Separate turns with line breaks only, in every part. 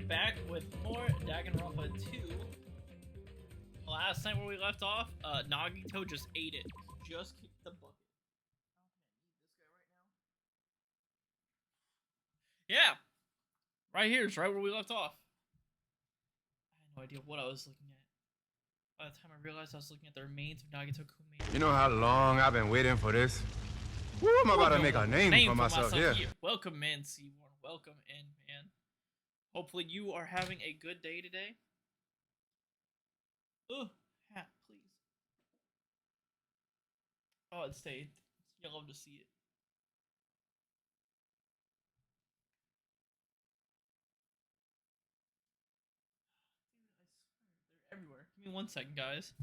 back with more Danganronpa 2. Last night where we left off, Nagito just ate it. Just kicked the bucket. Yeah! Right here is right where we left off. I had no idea what I was looking at. By the time I realized I was looking at the remains of Nagito Kume.
You know how long I've been waiting for this? Woo, I'm about to make a name for myself here.
Welcome in, Seaborn. Welcome in, man. Hopefully you are having a good day today. Ugh, hat, please. Oh, it stayed. You'll love to see it. They're everywhere. Give me 1 second, guys.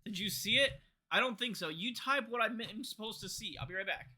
Did you see it? I don't think so. You type what I'm supposed to see. I'll be right back.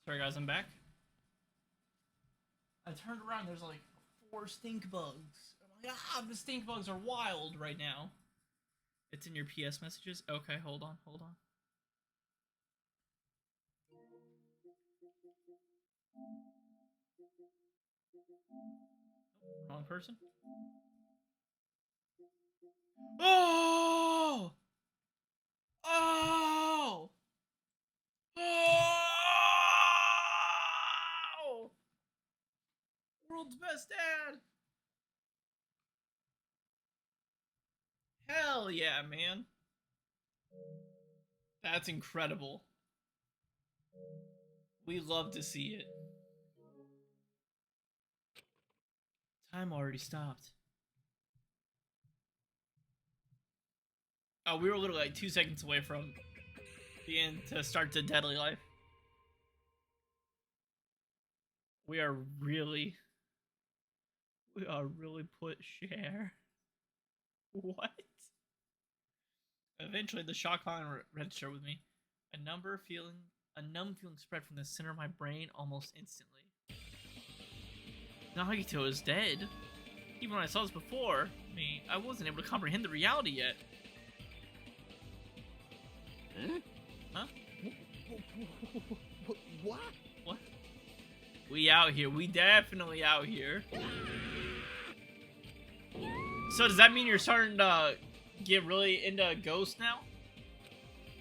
Sorry guys, I'm back. I turned around, there's like 4 stink bugs. I'm like, the stink bugs are wild right now. It's in your PS messages? Okay, hold on. Oh, wrong person? Oh! Oh! Oh! World's best dad! Hell yeah, man. That's incredible. We love to see it. Time already stopped. Oh, we were literally like 2 seconds away from the end to start the deadly life. We are really put share. What? Eventually, the shock line registered with me. A numb feeling spread from the center of my brain almost instantly. Nagito is dead. Even when I saw this before, I wasn't able to comprehend the reality yet. Huh?
What?
What? We out here. We definitely out here. So does that mean you're starting to get really into Ghost now?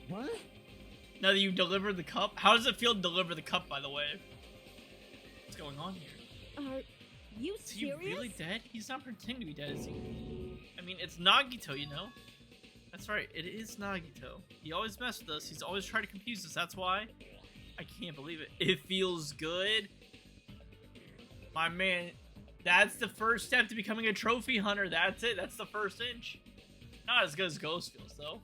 What?
Now that you delivered the cup? How does it feel to deliver the cup, by the way? What's going on here?
Are you
Is he
serious?
really dead? He's not pretending to be dead, is he? I mean, it's Nagito, you know? That's right, it is Nagito. He always messed with us. He's always tried to confuse us. That's why. I can't believe it. It feels good. My man, that's the first step to becoming a trophy hunter. That's it. That's the first inch. Not as good as Ghost feels, though.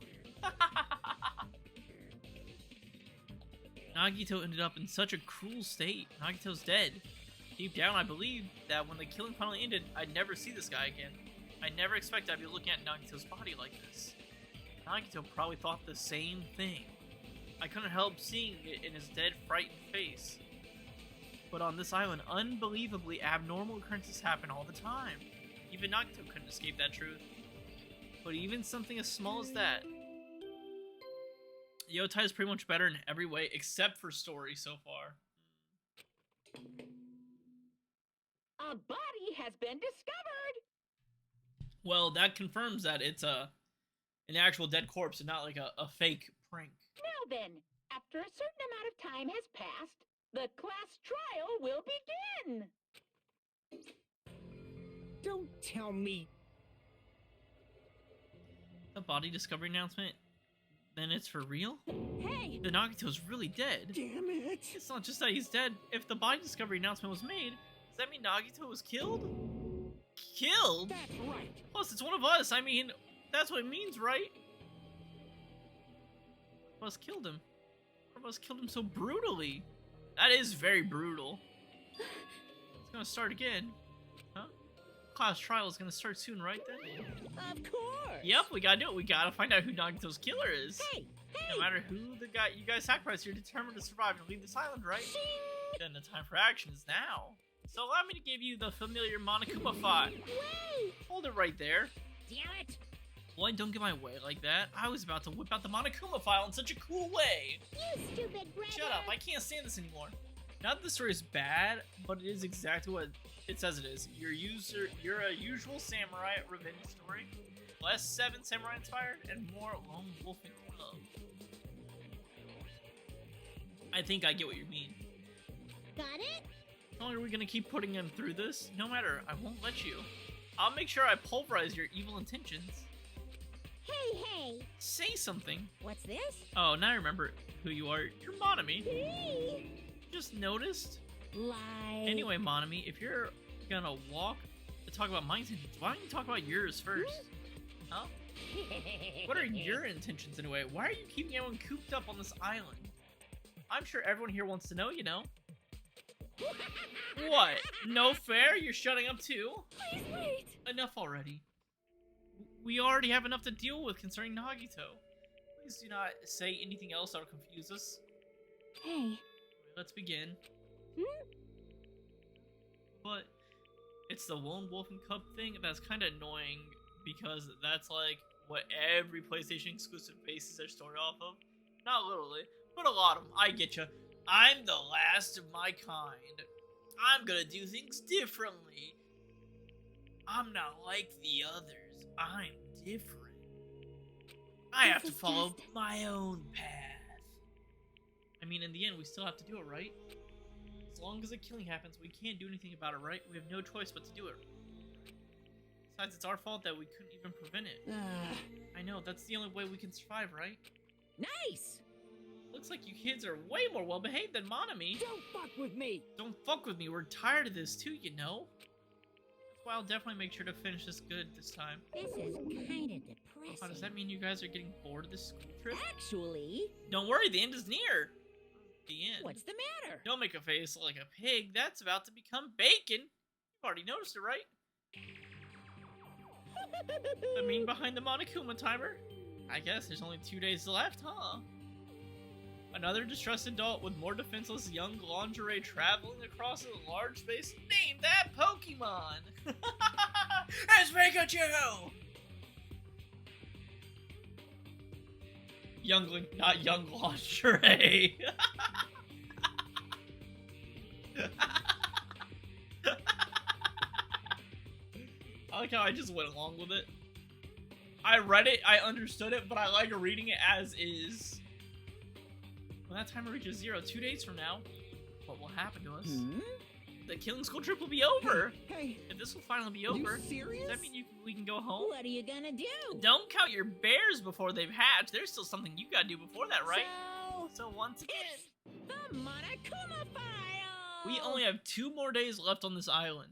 Nagito ended up in such a cruel state. Nagito's dead. Deep down, I believe that when the killing finally ended, I'd never see this guy again. I never expected I'd be looking at Nagito's body like this. Nagito probably thought the same thing. I couldn't help seeing it in his dead, frightened face. But on this island, unbelievably abnormal occurrences happen all the time. Even Nagito couldn't escape that truth. But even something as small as that, Yotai is pretty much better in every way except for story so far.
A body has been discovered!
Well, that confirms that it's an actual dead corpse and not like a fake prank.
Now then, after a certain amount of time has passed, the class trial will begin!
Don't tell me.
The body discovery announcement? Then it's for real?
Hey!
The Nagito's really dead.
Damn it.
It's not just that he's dead. If the body discovery announcement was made, does that mean Nagito was killed? Killed?
That's right.
Plus, it's one of us. I mean, that's what it means, right? One of us killed him. One of us killed him so brutally. That is very brutal. It's gonna start again. Huh? Class trial is gonna start soon, right then?
Of course!
Yep, we gotta do it. We gotta find out who Nagito's killer is.
Hey!
No matter who the guy you guys sacrifice, you're determined to survive and leave this island, right? Then the time for action is now. So allow me to give you the familiar Monokuma file.
Wait!
Hold it right there.
Damn it!
Boy, don't get my way like that. I was about to whip out the Monokuma file in such a cool way.
You stupid brother!
Shut up, I can't stand this anymore. Not that the story is bad, but it is exactly what it says it is. You're a usual samurai revenge story. Less 7 samurai inspired and more lone wolf and club. I think I get what you mean.
Got it?
How long are we gonna keep putting him through this? No matter, I won't let you. I'll make sure I pulverize your evil intentions.
Hey!
Say something.
What's this?
Oh, now I remember who you are. You're Monami.
Hey!
Just noticed.
Lie.
Anyway, Monami, if you're gonna walk to talk about my intentions, why don't you talk about yours first? Huh? What are your intentions anyway? Why are you keeping everyone cooped up on this island? I'm sure everyone here wants to know, you know. What? No fair? You're shutting up too?
Please wait!
Enough already. We already have enough to deal with concerning Nagito. Please do not say anything else that will confuse us.
Hey.
Let's begin.
Hmm?
But it's the lone wolf and cub thing that's kind of annoying because that's like what every PlayStation exclusive bases their story off of. Not literally, but a lot of them. I get you. I'm the last of my kind. I'm gonna do things differently. I'm not like the others. I'm different. I have to follow my own path. I mean, in the end, we still have to do it, right? As long as a killing happens, we can't do anything about it, right? We have no choice but to do it. Besides, it's our fault that we couldn't even prevent it. I know, that's the only way we can survive, right?
Nice!
Looks like you kids are way more well-behaved than Monami.
Don't fuck with me.
Don't fuck with me, we're tired of this too, you know? That's why I'll definitely make sure to finish this good this time.
This is kinda depressing.
Oh, does that mean you guys are getting bored of this school trip?
Actually...
Don't worry, the end is near. The end.
What's the matter?
Don't make a face like a pig, that's about to become bacon. You've already noticed it, right? The mean behind the Monokuma timer? I guess there's only 2 days left, huh? Another distressed adult with more defenseless young lingerie traveling across a large space. Name that Pokemon! It's Pikachu! Youngling, not young lingerie. I like how I just went along with it. I read it, I understood it, but I like reading it as is. When that timer reaches 0 2 days from now, what will happen to us?
Hmm?
The killing school trip will be over.
Hey,
If this will finally be
are
over,
you serious?
does that mean we can go home?
What are you gonna do?
Don't count your bears before they've hatched. There's still something you gotta do before that, right? So once again,
The Monokuma file!
we only have 2 more days left on this island.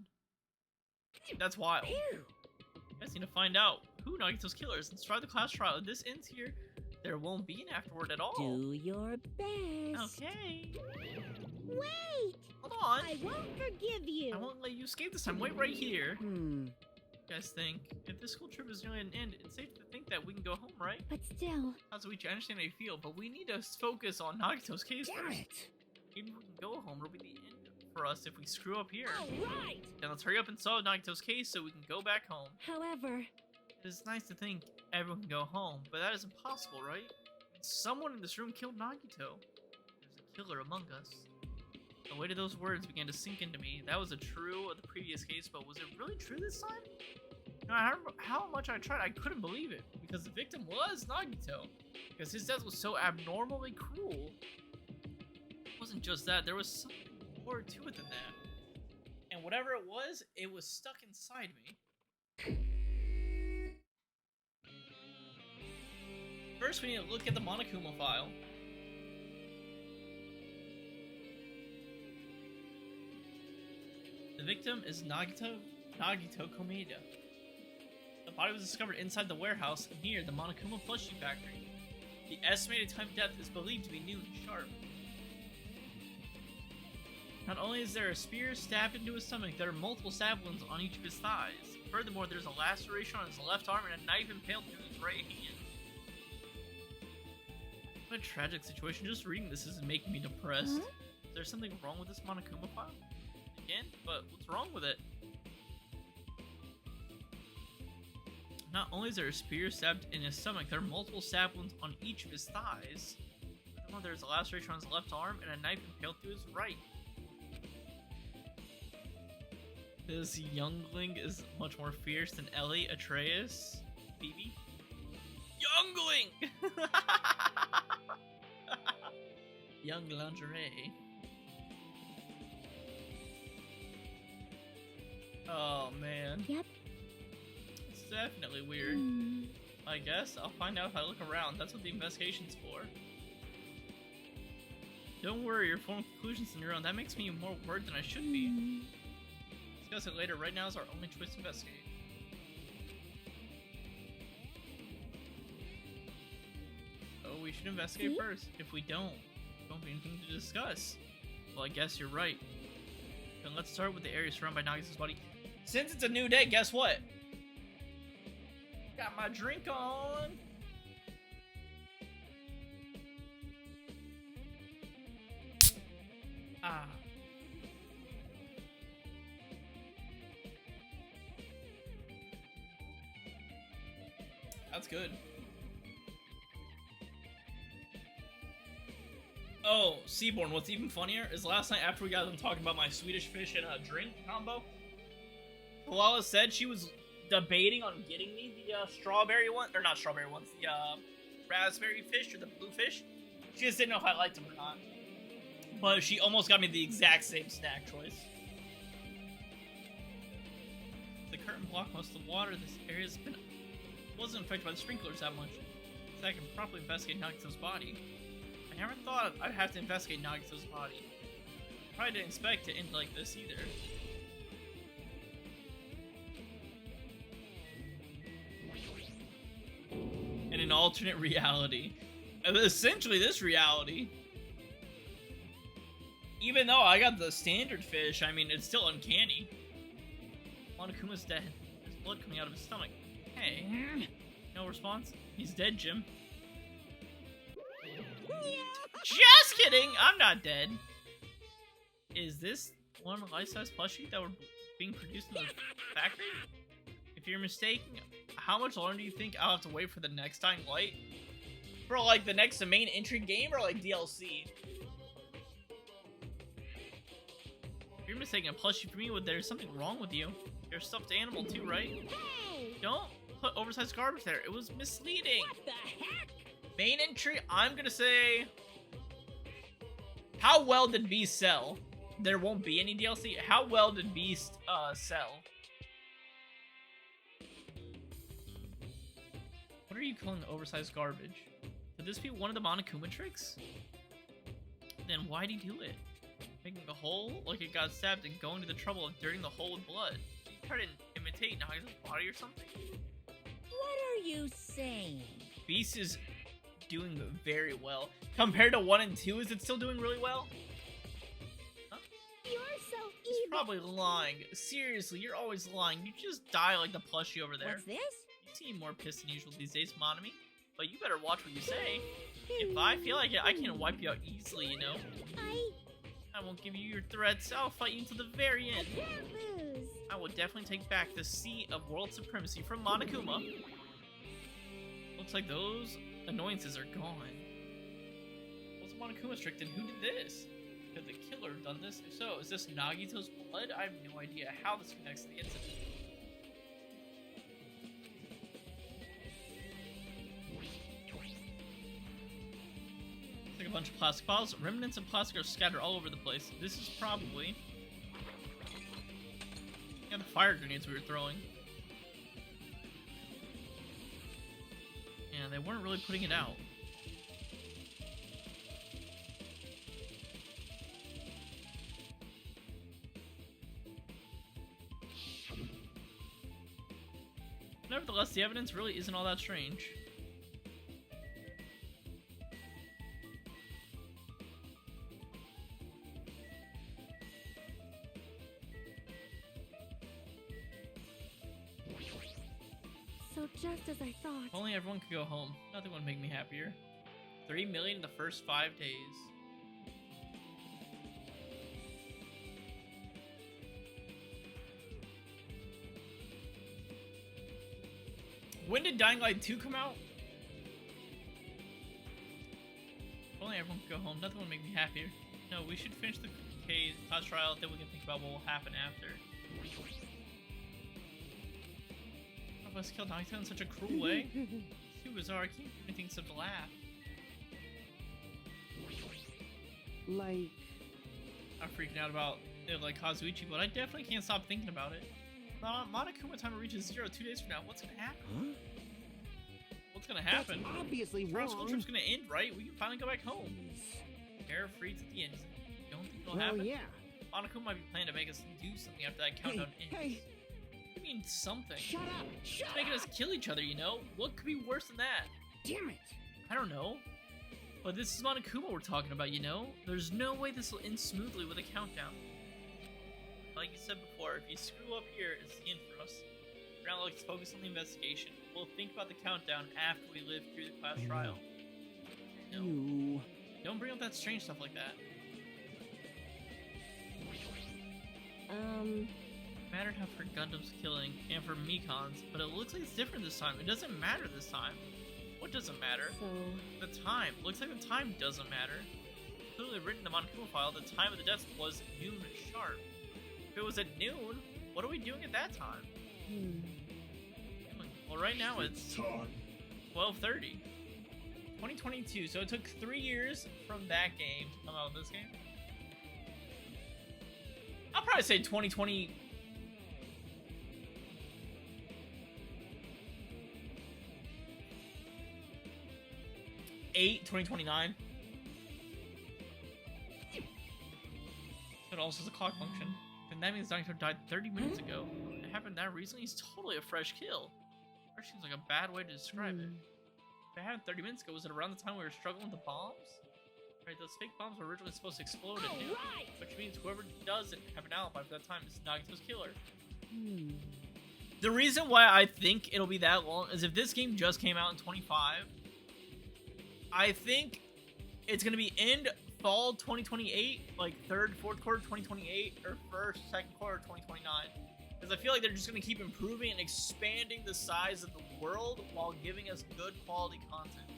That's wild.
Phew.
You guys need to find out who Nagito's killer is and start the class trial. If this ends here, there won't be an afterward at all.
Do your best.
Okay.
Wait!
Hold on.
I won't forgive you.
I won't let you escape this time. Wait right here. You guys think? If this school trip is nearly an end, it's safe to think that we can go home, right?
But still,
Kazuichi, I understand how you feel, but we need to focus on Nagito's case
Damn
first.
it!
Even if we can go home, it'll be the end for us if we screw up here.
All right!
Then let's hurry up and solve Nagito's case so we can go back home.
however,
It's nice to think everyone can go home, but that is impossible, right? Someone in this room killed Nagito. There's a killer among us. The weight of those words began to sink into me. That was a true of the previous case, but was it really true this time? No matter how much I tried, I couldn't believe it, because the victim was Nagito. Because his death was so abnormally cruel. It wasn't just that, there was something more to it than that. And whatever it was stuck inside me. First, we need to look at the Monokuma file. The victim is Nagito Komeda. The body was discovered inside the warehouse near the Monokuma plushie factory. The estimated time of death is believed to be noon sharp. Not only is there a spear stabbed into his stomach, there are multiple stab wounds on each of his thighs. Furthermore, there's a laceration on his left arm and a knife impaled through his right hand. What a tragic situation. Just reading this is making me depressed. Is there something wrong with this Monokuma file? Again? But what's wrong with it? Not only is there a spear stabbed in his stomach, there are multiple stab wounds on each of his thighs. Furthermore, there's a laceration on his left arm and a knife impaled through his right. This youngling is much more fierce than Ellie, Atreus, Phoebe. Youngling! Young lingerie. Oh man.
Yep.
It's definitely weird. I guess I'll find out if I look around. That's what the investigation's for. Don't worry, you're forming conclusions on your own. That makes me more worried than I should be. Discuss it later. Right now is our only choice to investigate. Oh, we should investigate first. If we don't, there won't be anything to discuss. Well, I guess you're right. Then let's start with the area surrounded by Nagito's body. Since it's a new day, guess what? Got my drink on. Ah. That's good. Oh, Seaborn, what's even funnier is last night after we got done talking about my Swedish fish and drink combo, Kalala said she was debating on getting me the strawberry one, or not strawberry ones, the raspberry fish or the blue fish. She just didn't know if I liked them or not. But she almost got me the exact same snack choice. The curtain blocked most of the water. This area's been wasn't affected by the sprinklers that much, so I can properly investigate Nagito's body. I never thought I'd have to investigate Nagito's body. Probably didn't expect to end like this either. In an alternate reality. Essentially this reality. Even though I got the standard fish, I mean, it's still uncanny. Monokuma's dead. There's blood coming out of his stomach. Hey. No response? He's dead, Jim. Just kidding! I'm not dead. Is this one life-size plushie that were being produced in the factory? If you're mistaken, how much longer do you think I'll have to wait for the next Dying Light? For like the next main entry game or like DLC? If you're mistaken a plushie for me, there's something wrong with you. You're a stuffed animal too, right?
Hey!
Don't put oversized garbage there. It was misleading.
What the heck?
Main entry, I'm gonna say... How well did Beast sell? There won't be any DLC. How well did Beast sell? What are you calling oversized garbage? Could this be one of the Monokuma tricks? Then why'd he do it? Making a hole like it got stabbed and going to the trouble of dirtying the hole with blood. Did he try to imitate Nagito's body or something?
What are you saying?
Beast is doing very well. Compared to 1 and 2, is it still doing really well? Huh?
You're so
He's
evil.
probably lying. Seriously, you're always lying. You just die like the plushie over there.
What's this?
You seem more pissed than usual these days, Monami. But you better watch what you say. If I feel like it, I can wipe you out easily, you know? I won't give you your threats. I'll fight you until the very end.
Can't lose.
I will definitely take back the seat of world supremacy from Monokuma. Looks like those annoyances are gone. Was Monokuma strict and who did this? Could the killer have done this? If so, is this Nagito's blood? I have no idea how this connects to the incident. Looks like a bunch of plastic bottles. Remnants of plastic are scattered all over the place. This is probably... yeah, the fire grenades we were throwing. Yeah, they weren't really putting it out. Nevertheless, the evidence really isn't all that strange.
So just as I thought.
If only everyone could go home. Nothing would make me happier. 3 million in the first 5 days. When did Dying Light 2 come out? If only everyone could go home. Nothing would make me happier. No, we should finish the class trial, then we can think about what will happen after. One of us killed Nagito in such a cruel way. It's too bizarre. I can't do anything except laugh.
Like,
I'm freaking out about it like Kazuichi, but I definitely can't stop thinking about it. Monokuma timer reaches 0 2 days from now. What's gonna happen?
huh?
What's gonna happen?
That's obviously
Trial school
wrong.
trip's gonna end, right? We can finally go back home. Air freeze at the end. You don't think it'll
Well,
happen?
yeah.
Monokuma might be planning to make us do something after that countdown ends.
Hey,
I mean something.
shut up! Shut
It's making
up!
us kill each other, you know? What could be worse than that?
Damn it!
I don't know. But this is Monokuma we're talking about, you know? There's no way this will end smoothly with a countdown. Like you said before, if you screw up here, it's the end for us. For now, let's focus on the investigation. We'll think about the countdown after we live through the class trial. No,
You.
don't bring up that strange stuff like that. It mattered how for Gundam's killing and for Mikon's, but it looks like it's different this time. It doesn't matter this time. What doesn't matter?
So
The time. Looks like the time doesn't matter. Clearly written in the Monokuma file, the time of the death was noon sharp. If it was at noon, what are we doing at that time? Well, right now it's 12:30. 2022, so it took 3 years from that game to come out with this game. I'll probably say 2020. Eight 2029. It also has a clock function. And that means Nagito died 30 minutes ago. It happened that recently. He's totally a fresh kill. Fresh seems like a bad way to describe it. If it happened 30 minutes ago, was it around the time we were struggling with the bombs? Right, those fake bombs were originally supposed to explode at noon, which means whoever doesn't have an alibi for that time is Nagito's killer. The reason why I think it'll be that long is if this game just came out in 25, I think it's going to be end fall 2028, like third, fourth quarter 2028, or first, second quarter 2029. Because I feel like they're just going to keep improving and expanding the size of the world while giving us good quality content.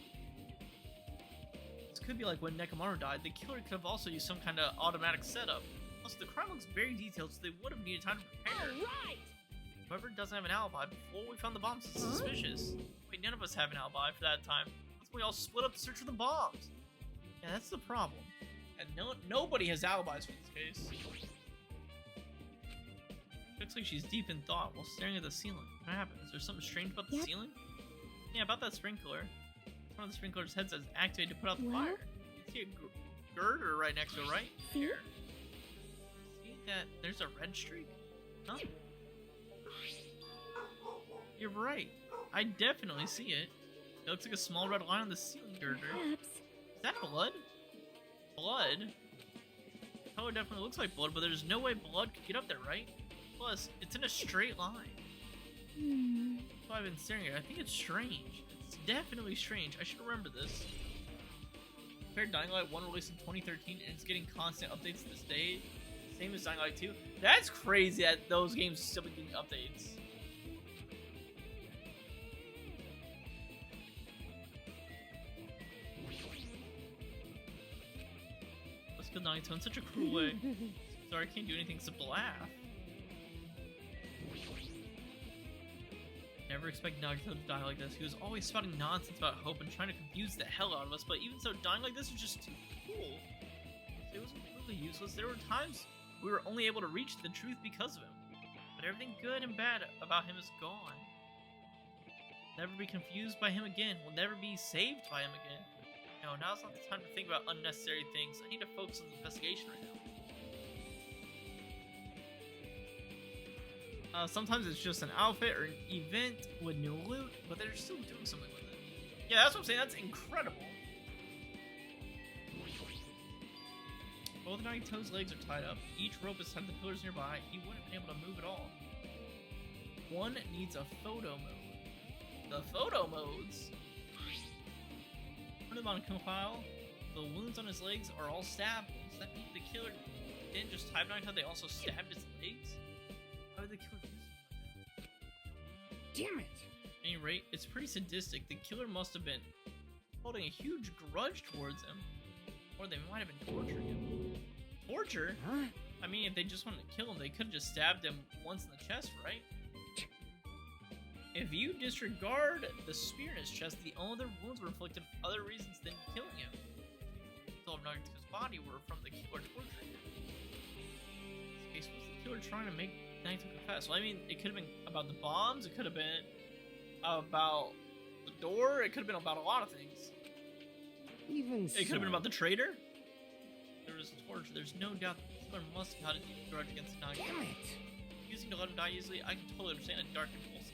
This could be like when Nekomaru died. The killer could have also used some kind of automatic setup. Plus, the crime looks very detailed, so they would have needed time to prepare. Whoever doesn't have an alibi before we found the bombs is suspicious. Wait, none of us have an alibi for that time. That's when we all split up to search for the bombs. Yeah, that's the problem. And nobody has alibis for this case. Looks like she's deep in thought while staring at the ceiling. What happened? Is there something strange about the ceiling? Yeah, about that sprinkler. One of the sprinkler's heads is activated to put out the fire. You see a girder right next to it, right? Here. See that? There's a red streak? Huh? You're right. I definitely see it. It looks like a small red line on the ceiling girder.
perhaps
Is that blood? Blood? color definitely looks like blood, but there's no way blood could get up there, right? Plus, it's in a straight line. That's why I've been staring at it. I think it's strange. It's definitely strange. I should remember this. Compared Dying Light 1 released in 2013, and it's getting constant updates to this day. Same as Dying Light 2. That's crazy that those games still be getting updates. Let's kill Nagito in such a cruel way. Sorry, I can't do anything except laugh. Never expect Nagito to die like this. He was always spouting nonsense about hope and trying to confuse the hell out of us, but even so, dying like this was just too cool. It was completely useless. There were times we were only able to reach the truth because of him. But everything good and bad about him is gone. Never be confused by him again. We'll never be saved by him again. No, now's not the time to think about unnecessary things. I need to focus on the investigation right now. Sometimes it's just an outfit or an event with new loot, but they're still doing something with it. Yeah, that's what I'm saying. That's incredible. Both Nagito's legs are tied up. Each rope is tied to the pillars nearby. He wouldn't have been able to move at all. One needs a photo mode. The photo modes? Put him on profile. The wounds on his legs are all stab wounds. That means the killer didn't just tie Nagito, they also stabbed his legs? How did the killer do something?
Damn it!
At any rate, it's pretty sadistic. The killer must have been holding a huge grudge towards him. Or they might have been torturing him. Torture?
Huh?
I mean, if they just wanted to kill him, they could have just stabbed him once in the chest, right? If you disregard the spear in his chest, the only other wounds were inflicted for other reasons than killing him. The of Nagito's body were from the killer torturing him. In this case, was the killer trying to make Nagito confess? Well, I mean, it could have been about the bombs, it could have been about the door, it could have been about a lot of things.
Even
It could have been about the traitor. There was torture. There's no doubt that the killer must have had a deep grudge against Nagito.
Damn it!
Using to let him die easily, I can totally understand a dark impulse.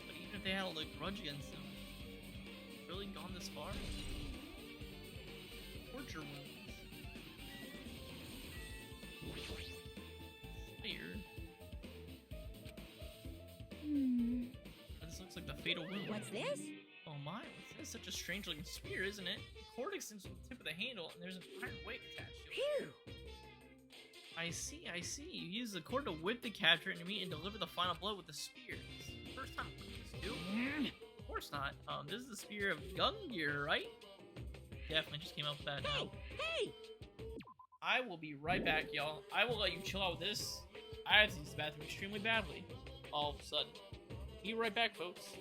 But even if they had a grudge against him, really gone this far? Torture wounds. Weird. This looks like the fatal wound.
What's this?
Oh my, this is such a strange looking spear, isn't it? The cord extends from the tip of the handle, and there's an iron weight attached to it.
Phew!
I see. You use the cord to whip the capture enemy and deliver the final blow with the spear. This is the first time I'm putting this too? Of course not. This is the spear of Gungear, right? Definitely just came up with that now.
Hey!
I will be right back, y'all. I will let you chill out with this. I have to use the bathroom extremely badly. All of a sudden. Be right back, folks.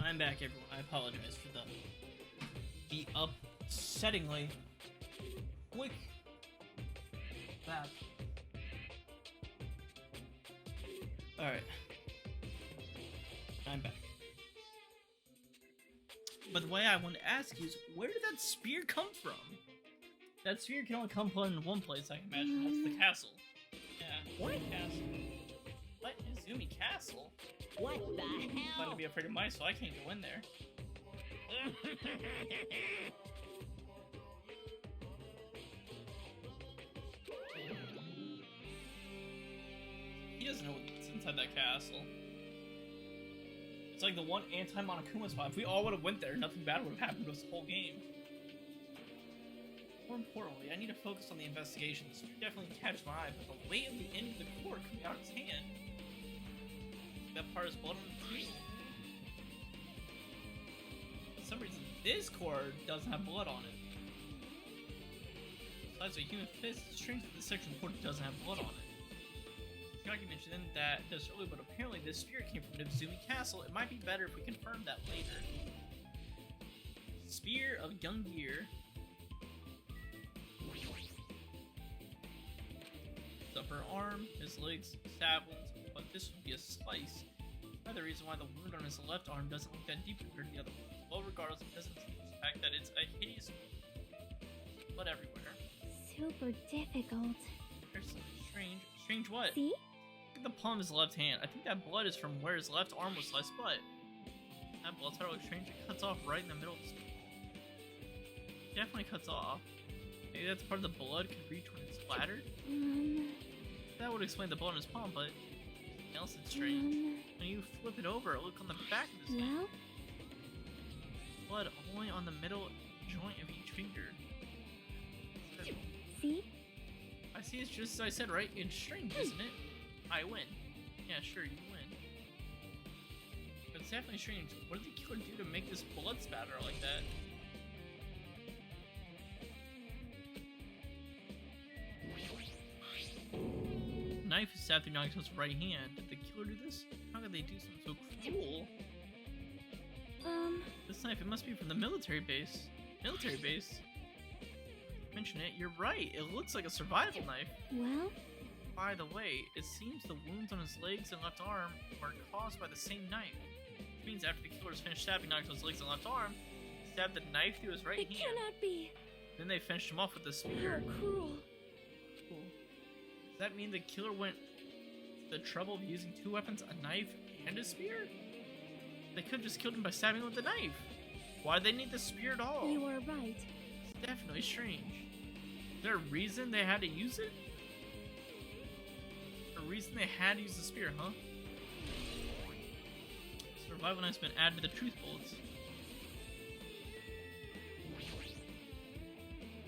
I'm back, everyone. I apologize for the upsettingly quick back. Alright. I'm back. But the way I want to ask you is, where did that spear come from? That spear can only come from in one place, I can imagine. That's the castle. Yeah, what castle? What? Izumi Castle?
What the
I'm
hell?
to be afraid of mice, so I can't go in there. He doesn't know what's inside that castle. It's like the one anti-Monokuma spot. If we all would have went there, nothing bad would have happened to us the whole game. More importantly, I need to focus on the investigation. This spear definitely catch my eye, but the weight of the end of the cord coming out of his hand. That part is blood on the teeth. For some reason, this cord doesn't have blood on it. Besides a human fist, the strength of this section of the cord doesn't have blood on it. Shigaki mentioned that just earlier, but apparently this spear came from Izumi Castle. It might be better if we confirm that later. Spear of Young Gear. His upper arm, his legs, stab wounds, but this would be a slice. Another reason why the wound on his left arm doesn't look that deep compared to the other ones. Well, regardless, it doesn't change the fact that it's a hideous blood everywhere.
Super difficult.
There's something strange. Strange what?
See?
Look at the palm of his left hand. I think that blood is from where his left arm was sliced, but that blood started looks strange. It cuts off right in the middle of his. Definitely cuts off. Maybe that's part of the blood could reach when it's splattered. That would explain the blood on his palm, but something else is strange. When you flip it over, look on the back of his hand.
Well,
Blood only on the middle joint of each finger.
see?
I see, it's just as I said, right? It's strange, isn't it? I win. Yeah, sure, you win. But it's definitely strange. What did the killer do to make this blood spatter like that? Knife is stabbed through Nagito's right hand. Did the killer do this? How could they do something so cruel? This knife, it must be from the military base. Military base? Mention it, you're right. It looks like a survival knife.
Well,
By the way, it seems the wounds on his legs and left arm were caused by the same knife. Which means after the killers finished stabbing Nagito's legs and left arm, they stabbed the knife through his right
it
hand.
cannot be.
Then they finished him off with the
How
spear.
cruel.
Cool. Does that mean the killer went to the trouble of using two weapons, a knife and a spear? They could have just killed him by stabbing him with the knife. Why do they need the spear at all?
You are right.
It's definitely strange. Is there a reason they had to use it? A reason they had to use the spear, huh? Survival knife's been added to the truth bullets.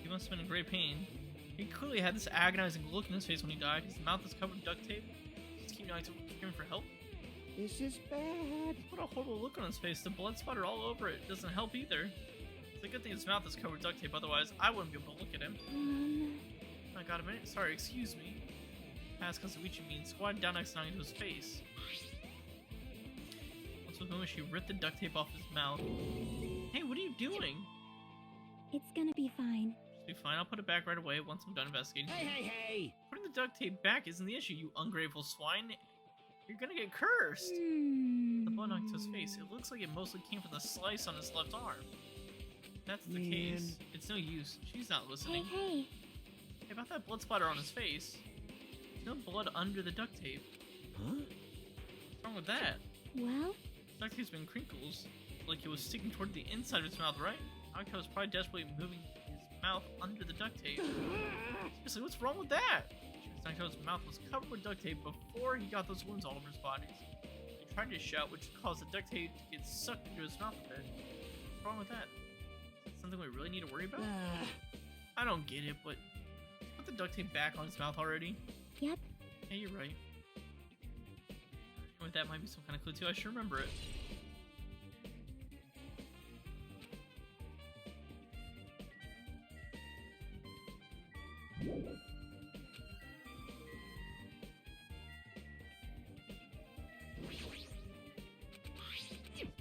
He must have been in great pain. He clearly had this agonizing look in his face when he died. His mouth is covered with duct tape. Just keep screaming for help.
This is bad.
What a horrible look on his face. The blood spatter all over it. Doesn't help either. It's a good thing his mouth is covered with duct tape, otherwise I wouldn't be able to look at him. I got a minute? Sorry, excuse me. Ask Kazuichi means squatted down next to Nagito's face. Once with moment, she ripped the duct tape off his mouth. Hey, what are you doing?
It's gonna be fine.
Be fine, I'll put it back right away once I'm done investigating.
Hey!
Putting the duct tape back isn't the issue, you ungrateful swine. You're gonna get cursed. The blood on Nagito's face. It looks like it mostly came from the slice on his left arm. If that's the case, it's no use. She's not listening.
Hey.
Hey, about that blood splatter on his face. There's no blood under the duct tape.
Huh?
What's wrong with that?
Well,
Duct tape's been crinkles, like it was sticking toward the inside of his mouth, right? Nagito was probably desperately moving his mouth under the duct tape. Seriously, what's wrong with that? Nagito's mouth was covered with duct tape before he got those wounds all over his body. He tried to shout, which caused the duct tape to get sucked into his mouth a bit. What's wrong with that? Is that something we really need to worry about? I don't get it, but put the duct tape back on his mouth already.
yep.
Yeah, you're right. With that might be some kind of clue too. I should remember it.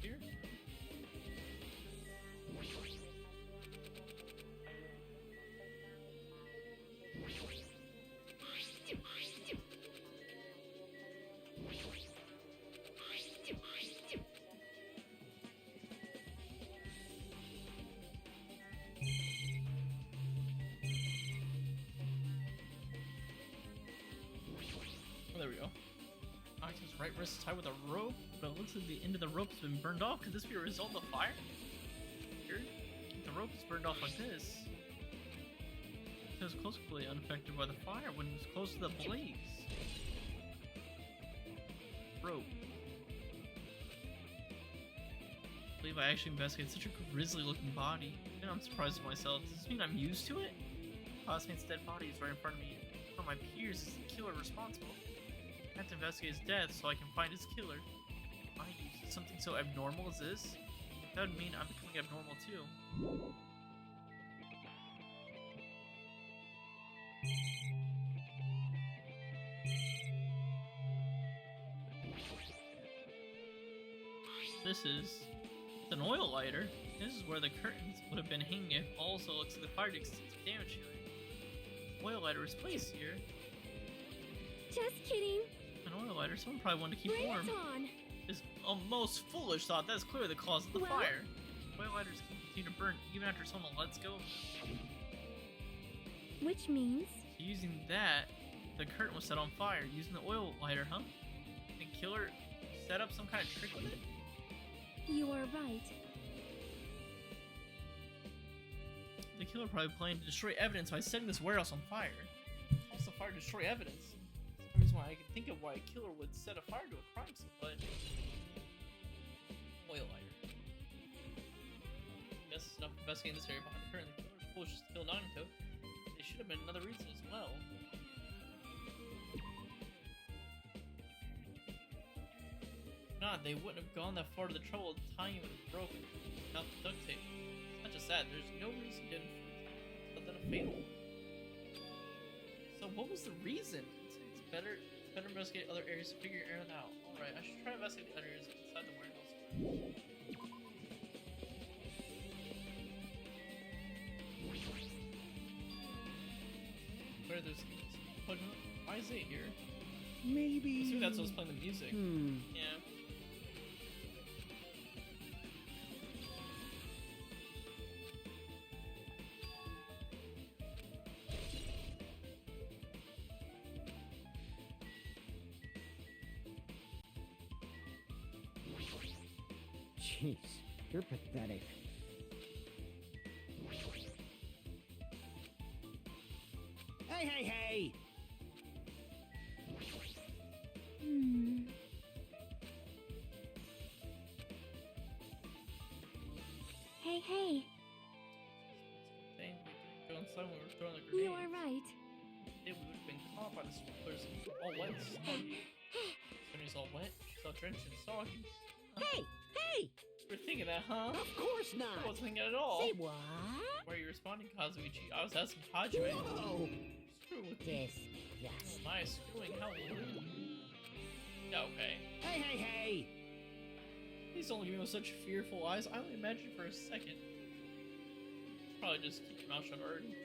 Here. there we go. Nagito's right wrist is tied with a rope, but it looks like the end of the rope has been burned off. Could this be a result of the fire? Weird. If the rope is burned off like this, it was closely unaffected by the fire when it was close to the blaze. Rope. I believe I actually investigated such a grisly looking body, and I'm surprised at myself. Does this mean I'm used to it? Classmate's dead body is right in front of me. One of my peers is the killer responsible. I have to investigate his death so I can find his killer. I use something so abnormal as this? That would mean I'm becoming abnormal too. This is an oil lighter. This is where the curtains would have been hanging. It also looks like the fire did extensive damage to it. Oil lighter is placed here.
Just kidding.
An oil lighter, someone probably wanted to keep
Bring
warm.
it on.
Is a most foolish thought. That's clearly the cause of the
Well?
fire. Oil lighters can continue to burn even after someone lets go.
Which means
So using that, the curtain was set on fire. Using the oil lighter, huh? The killer set up some kind of trick with it?
you are right.
The killer probably planned to destroy evidence by setting this warehouse on fire. How does the fire destroy evidence? That's the reason why I can think of why a killer would set a fire to a crime scene, but oil lighter. Guess it's enough investigating this area behind the curtain. The killer's push just to kill Nagito. There should have been another reason as well. If not, they wouldn't have gone that far to the trouble of tying him with a rope without the duct tape. It's not just that, there's no reason to than a fatal. So what was the reason? It's better investigate other areas to figure it out. Alright, I should try to investigate the other areas inside the warehouse. Where there's why is it here?
Maybe.
I assume that's what's playing the music. Yeah.
Jeez, you're pathetic. Hey!
Hey.
Dang, we didn't go inside when we were throwing the grenade.
You are right.
Yeah, we would have been caught by the sprinklers all wet and soggy. Sunny's all wet, she's all drenched and soggy.
Hey!
We're thinking that, huh?
Of course
I
not!
wasn't thinking at all.
Say what?
Why are you responding, Kazuichi? I was asking Hajime.
Whoa!
Screw with me.
Yes.
My screwing, how rude. Yeah, okay.
Hey!
Please don't look at me with such fearful eyes. I only imagined for a second. Probably just keep your mouth shut already.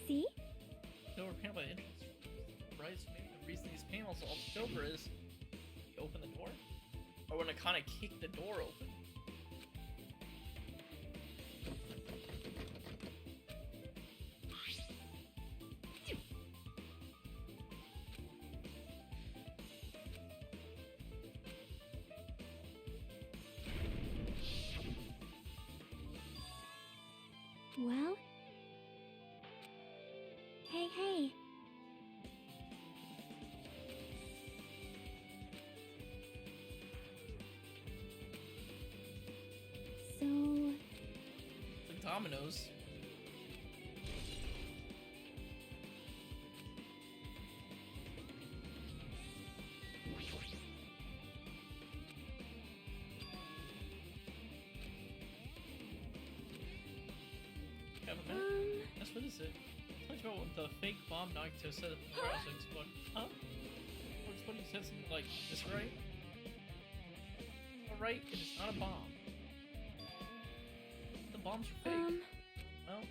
See?
Silver panel by the entrance. Right, so maybe the reason these panels are all silver is you open the door? Or when I kind of kick the door open.
Well? Hey. So...
Like dominoes. That's what is it? Tell me about what the fake bomb Nagito said at the warehouse would explode. Huh? Or exploding said something like this, right? Alright, it is not a bomb. bombs were fake. Well,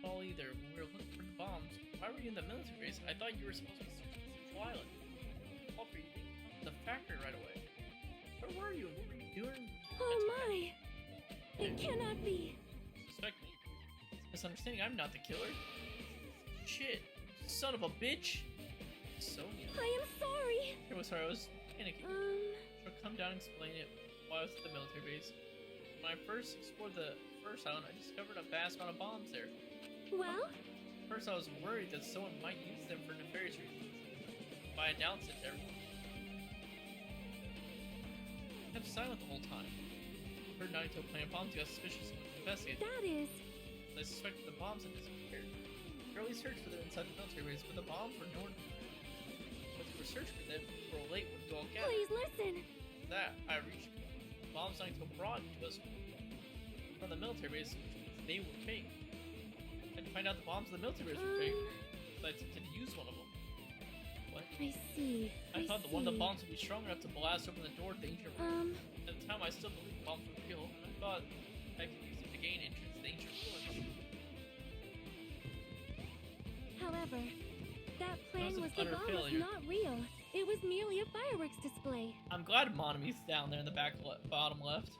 all either. When we were looking for the bombs, why were you in the military base? I thought you were supposed to be searching Central Island. I called for you to come to the factory right away. Where were you? What were you doing?
Oh my! It cannot be!
Suspect me? It's a misunderstanding. I'm not the killer. Shit. Son of a bitch. So
I am sorry!
I was sorry, I was panicking. So come down and explain it while I was at the military base. When I first explored the first island, I discovered a vast amount of bombs there.
Well?
First, I was worried that someone might use them for nefarious reasons. If I announced it to everyone. I kept silent the whole time. I heard Nagito playing bombs, got suspicious and investigated.
That is...
I suspected the bombs had disappeared. I early searched for them inside the military base, but the bombs were nowhere. But we were searching for them, we were late when we all gathered.
Please listen!
After that, I reached the bombs Nagito brought to us from the military base, which means they were fake. I had to find out the bombs in the military base were fake, so I attempted to use one of them. What?
I see.
I thought that one of the bombs would be strong enough to blast open the door to the ancient room. At the time, I still believed the bombs were real, and I thought I could use them to gain entrance to the ancient ruins.
However, that plan
was an
was the
utter
bomb
failure.
was not real. It was merely a fireworks display.
I'm glad Monomi's down there in the back bottom left.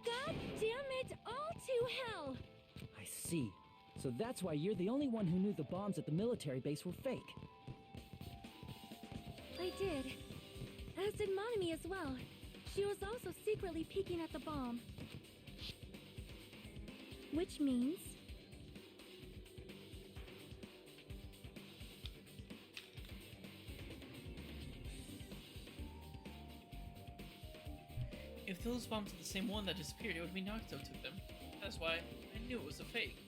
God damn it all to hell!
I see. So that's why you're the only one who knew the bombs at the military base were fake.
I did. As did Monomi as well. She was also secretly peeking at the bomb. Which means...
If those bombs are the same one that disappeared, it would be Nagito took them. That's why I knew it was a fake.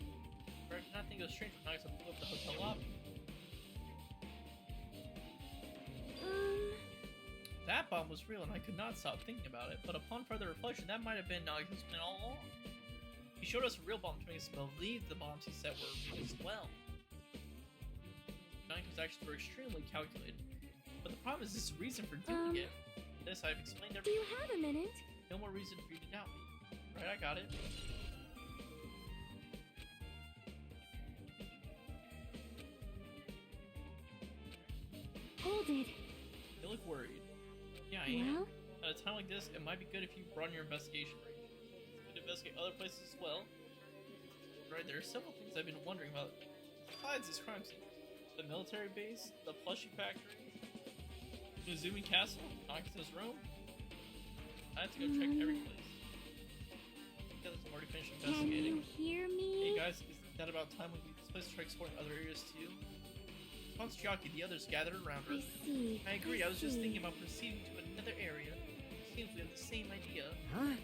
But I did not think it was strange when Nagito blew up the hotel lobby. That bomb was real and I could not stop thinking about it, but upon further reflection, that might have been Nagito's plan all along. He showed us a real bomb to make us believe the bombs he set were real as well. Nagito's actions were extremely calculated, but the problem is his reason for doing it. This I've explained
Do
everything.
you have a minute?
No more reason for you to doubt me. Right, I got it.
Hold it.
You look worried. Yeah, I am.
Well?
At a time like this, it might be good if you broaden your investigation range. You could investigate other places as well. Right, there are several things I've been wondering about besides this crime scene. The military base, the plushie factory, Mizumi Castle, Nagito's room. I have to go check every place. Because I'm already finished
Can
investigating.
you hear
Hey
me?
guys, is that about time we leave this place to try exploring other areas too? Once Chiaki, the others gathered around her.
I see.
I agree, I was just
see.
thinking about proceeding to another area. It seems we have the same idea.
Huh?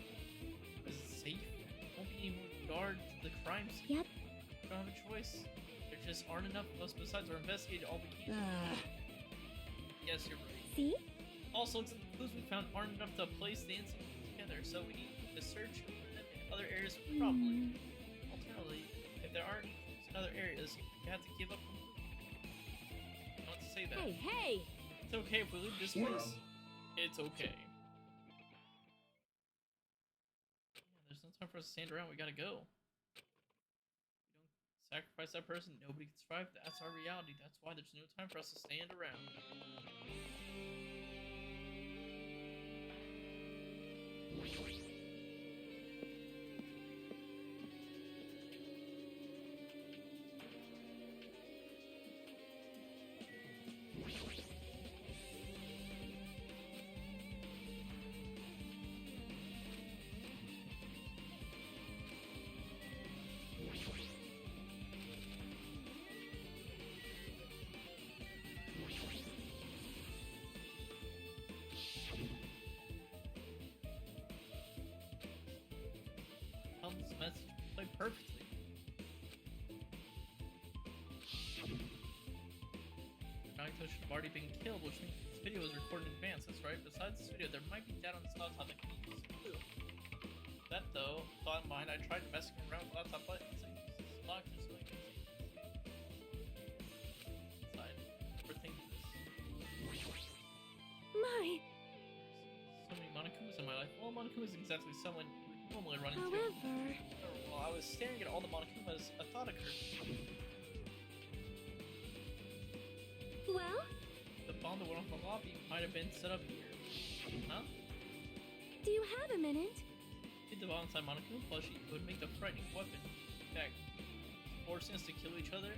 Is it safe? Won't be any more guard to the crime scene.
Yep.
We don't have a choice. There just aren't enough of us besides our investigating all we can. Yes, you're right.
See?
Also, looks like the clues we found aren't enough to place the incident together, so we need to search for them in other areas properly. Alternatively, if there aren't clues in other areas, you have to give up completely. I don't want to say that.
Hey, hey!
It's okay if we leave this place. It's okay. Yeah, there's no time for us to stand around. We gotta go. If we don't sacrifice that person, nobody can survive. That's our reality. That's why there's no time for us to stand around. This message played perfectly. Nagito should have already been killed, which means this video was recorded in advance. That's right. Besides this video, there might be data on this laptop that can be used. That though, thought in mind, I tried messing around with laptop buttons and used this lock just so I can see inside. Overthinking this.
My.
So many Monokumas in my life. Well, Monokuma is exactly someone you would normally run into.
However.
while I was staring at all the Monokumas, a thought occurred.
Well,
The bomb that went off the lobby might have been set up here. Huh?
do you have a minute?
Hit the bomb inside Monokuma plushie, it would make the frightening weapon. In fact, forcing us to kill each other,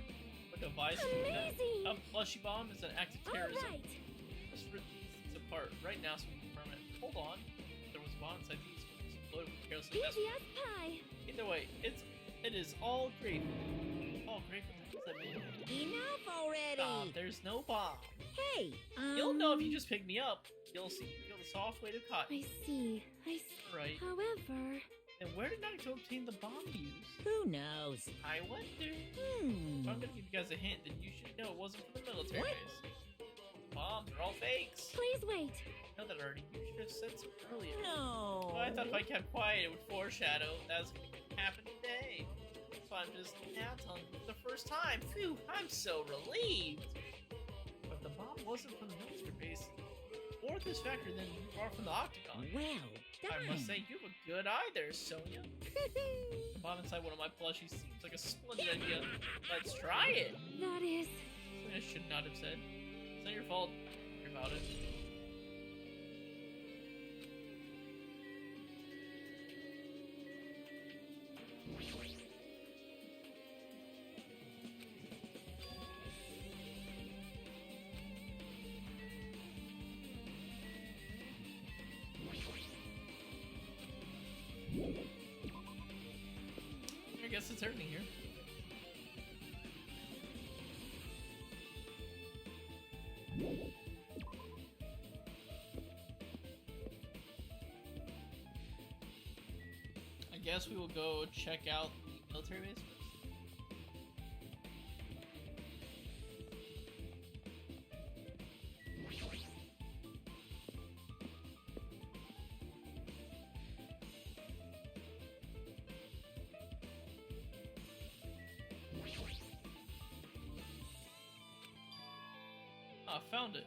a device to do that.
Amazing!
A plushie bomb is an act of terrorism.
Alright!
Let's rip these things apart right now so we can confirm it. Hold on. There was a bomb inside these ones. Exploded with carelessly.
Easy as pie!
Either way, it is all gravy. All gravy. What does that mean?
Enough already!
Stop, there's no bomb.
Hey,
You'll know if you just pick me up. You'll see. Feel the soft weight of cotton.
I see.
Right.
However...
And where did Nagito obtain the bomb he used?
who knows?
I wonder.
Hmm.
If I'm gonna give you guys a hint, then you should know it wasn't from the military
What?
base. Bombs are all fakes.
Please wait.
I know that already. You should have said so earlier.
No.
Well, I thought if I kept quiet, it would foreshadow that was gonna happen today. So I'm just now telling you for the first time. Phew, I'm so relieved. But if the bomb wasn't from the military base, or this factor, then you are from the Octagon.
Well
I
done.
must say, you have a good eye there, Sonia. The bomb inside one of my plushies seems like a splendid idea. Let's try it.
That is...
Something I should not have said. It's not your fault. Hear about it. I guess it's everything here. I guess we will go check out the military base first. Ah, found it.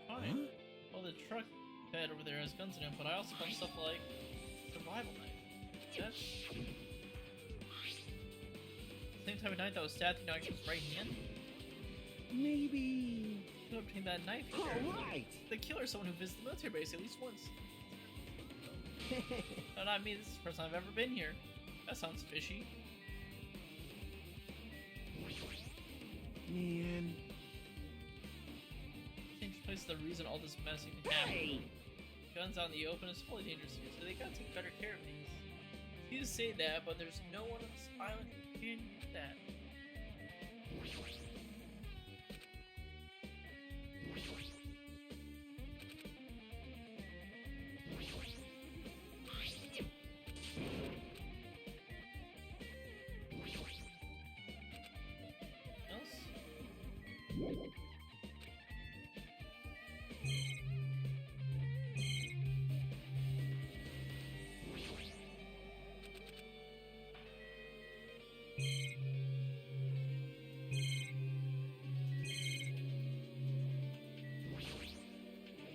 Fine. Well, the truck bed over there has guns in it, but I also found stuff like survival knife. That's same time of night that was stabbed through Nagito's right hand.
Maybe.
Who obtained that knife?
All right.
The killer is someone who visits the military base at least once. No, not me. This is the first time I've ever been here. That sounds fishy.
Man.
Change place is the reason all this mess even happened.
Hey.
Guns out in the open is fully dangerous here, so they gotta take better care of these. You say that, but there's no one on this island who can do that. Else?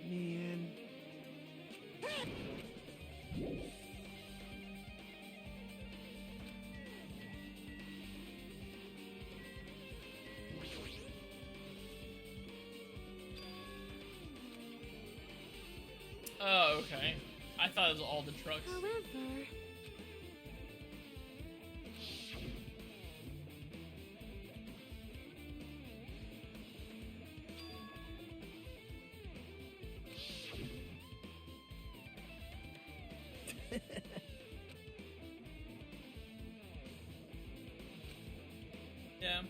Man.
Oh, okay. I thought it was all the trucks.
However...
Yeah.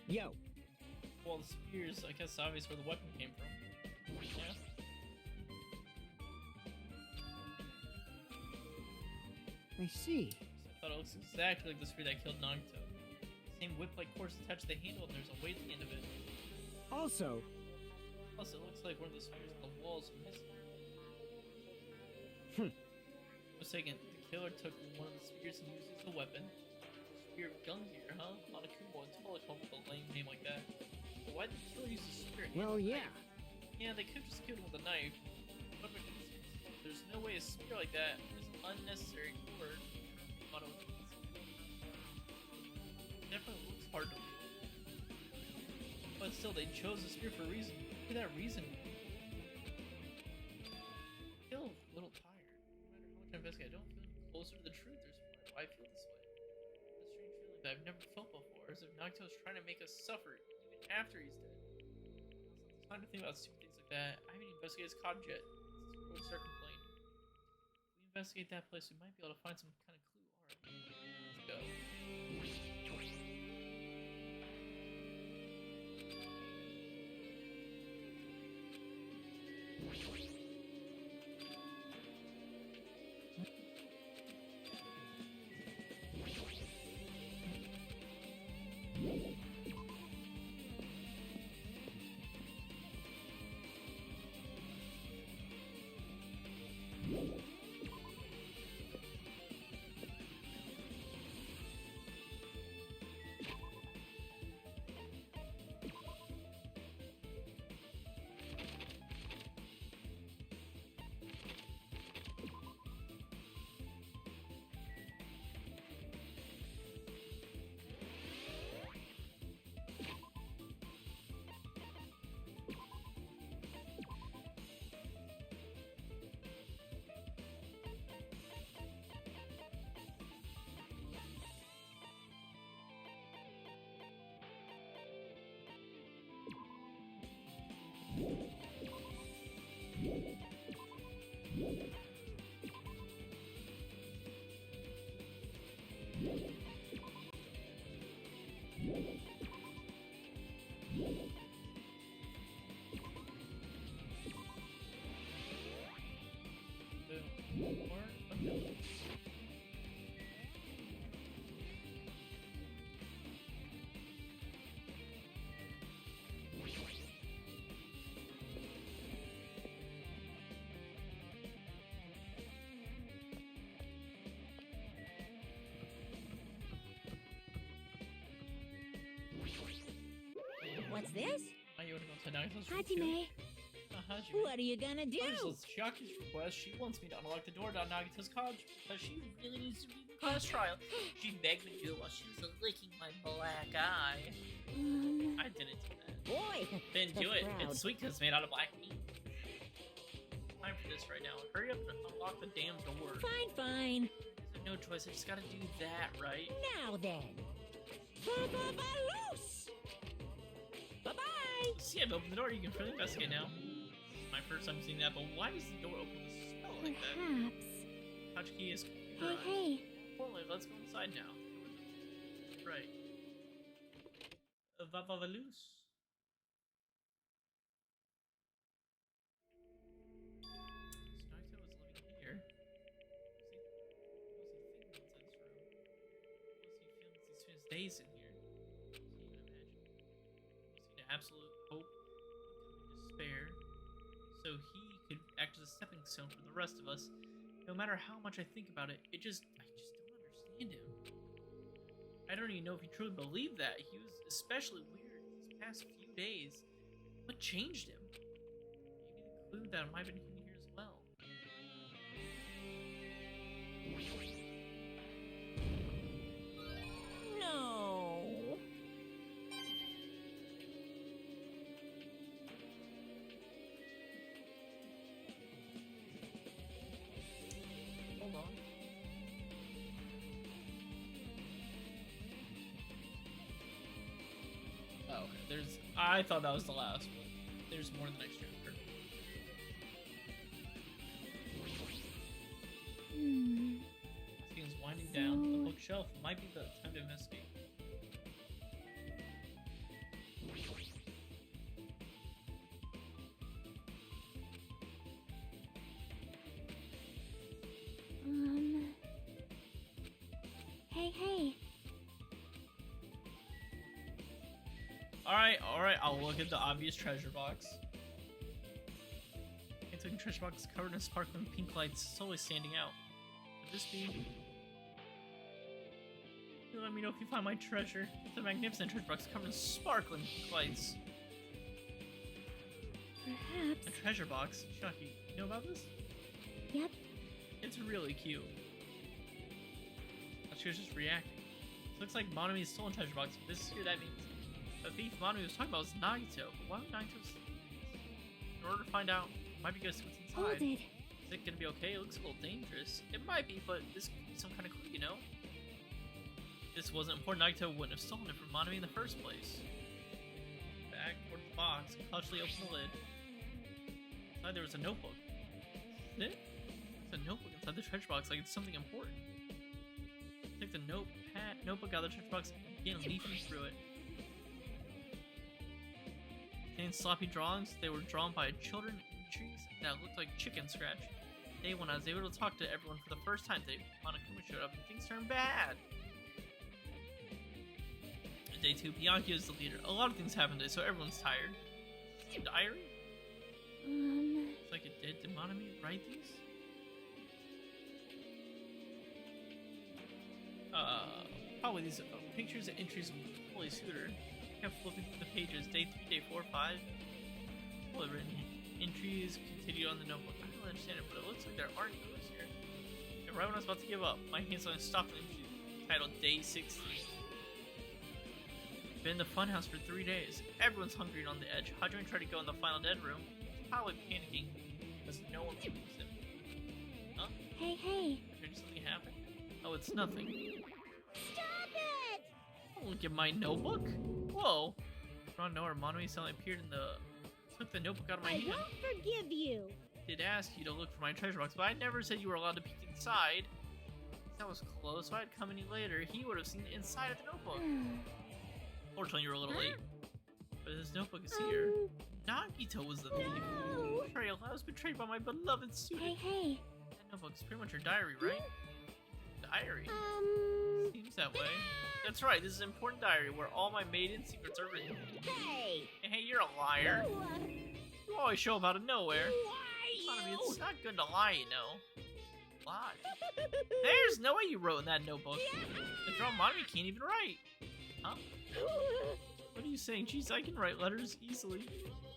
Yo,
Well, the spears, I guess, obvious where the weapon came from. Yeah.
I see.
I thought it looks exactly like the spear that killed Nagito. Same whip-like course attached to the handle, and there's a weight at the end of it.
Also,
Plus, it looks like one of the spears on the walls are missing. Mistaken, the killer took one of the spears and used it as a weapon. Spear of Gungear, huh? Monokumo and totally come up with a lame name like that. But why did the killer use a spear?
well, yeah.
Yeah, they could have just killed him with a knife. But there's no way a spear like that is unnecessary for auto. Definitely looks hard to wield. But still, they chose the spear for a reason. Look at that reason. I feel a little tired. No matter how much I investigate, I don't feel any closer to the truth. There's why I feel this way. A strange feeling that I've never felt before, as if Nagito is trying to make us suffer, even after he's dead. It's time to think about stupid things like that. I haven't investigated his cottage yet. We'll start complaining. If we investigate that place, we might be able to find some kind of clue. Alright, let's go.
What's this?
Now you want to go to Nagito's room?
Hajime.
Hajime.
What are you gonna do?
Let's Chiaki's request. She wants me to unlock the door to Nagito's cottage because she really needs to be in the class trial. She begged me to do it while she was licking my black eye. I didn't do that.
Boy,
Didn't
the
do it.
crowd.
It's sweet because it's made out of black meat. Time for this right now. Hurry up and unlock the damn door.
Fine, fine.
There's no choice. I just gotta do that, right?
Now then. Loose! Bye-bye!
See, I've opened the door. You can further investigate now. This is my first time seeing that, but why does the door open with a spell like that?
Perhaps.
Hachiki is
Hey, hey.
Well, let's go inside now. Right. Vavalus. So Nagito was living here. What was he thinking inside this room? What was he feeling since his days in here? What was he even imagine? Was he in absolute hope, despair, so he could act as a stepping stone for the rest of us? No matter how much I think about it, I just don't understand him. I don't even know if he truly believed that. He was especially weird these past few days. What changed him? Maybe the clue that might have been hidden here as well.
No.
Hold on. Oh, okay. I thought that was the last one. There's more in the next chapter. Things winding down. The bookshelf might be the time to investigate.
hey.
Alright, I'll look at the obvious treasure box. It's a treasure box covered in sparkling pink lights, slowly standing out. Could this be? You let me know if you find my treasure. It's a magnificent treasure box covered in sparkling pink lights.
Perhaps.
A treasure box? Chucky, you know about this?
Yep.
It's really cute. She was just reacting. Looks like Monomi's stolen treasure box. If this is who that means. The thief Monomi was talking about was Nagito. But why would Nagito? In order to find out, it might be good to see what's inside.
Hold it.
Is it gonna be okay? It looks a little dangerous. It might be, but this could be some kind of clue, you know? If this wasn't important, Nagito wouldn't have stolen it from Monomi in the first place. Back toward the box, and cautiously opened the lid. Inside there was a notebook. Is it? It's a notebook inside the treasure box, like it's something important. Take the notebook out of the treasure box and began leafing through it. Containing sloppy drawings, they were drawn by children in trees that looked like chicken scratch. Day when I was able to talk to everyone for the first time today, Monokuma showed up and things turned bad. Day 2, Bianchi is the leader. A lot of things happened today, so everyone's tired. Is this a diary? Looks like it did. Did Monomi write these? Probably these pictures and entries of Holy Scooter. Kept flipping through the pages. Day 3, day 4, 5. Well written. Entries continued on the notebook. I don't really understand it, but it looks like there aren't clues here. And right when I was about to give up, my hands on stopped an entry titled Day 16. Been in the funhouse for 3 days. Everyone's hungry and on the edge. Hadrian tried to go in the final dead room. He's probably panicking because no one believes him. Huh?
Hey, hey.
Did something happen? Oh, it's nothing.
Stop it!
Oh, look at my notebook. Whoa. From nowhere, Monomi suddenly appeared in the... Took the notebook out of my hand.
I won't forgive you.
Did ask you to look for my treasure box, but I never said you were allowed to peek inside. That was close, so I'd come any later. He would have seen the inside of the notebook. Fortunately, you were a little late. But this notebook is here. Nagito was the thief.
No.
Betrayal. I was betrayed by my beloved student.
Hey, hey.
That notebook's pretty much your diary, right? Diary? Seems that way. That's right, this is an important diary where all my maiden secrets are written.
Hey.
Hey, you're a liar. You always show up out of nowhere.
Why
It's not good to lie, you know. Lie. There's no way you wrote in that notebook. The drum Monomi can't even write. Huh? What are you saying? Jeez, I can write letters easily.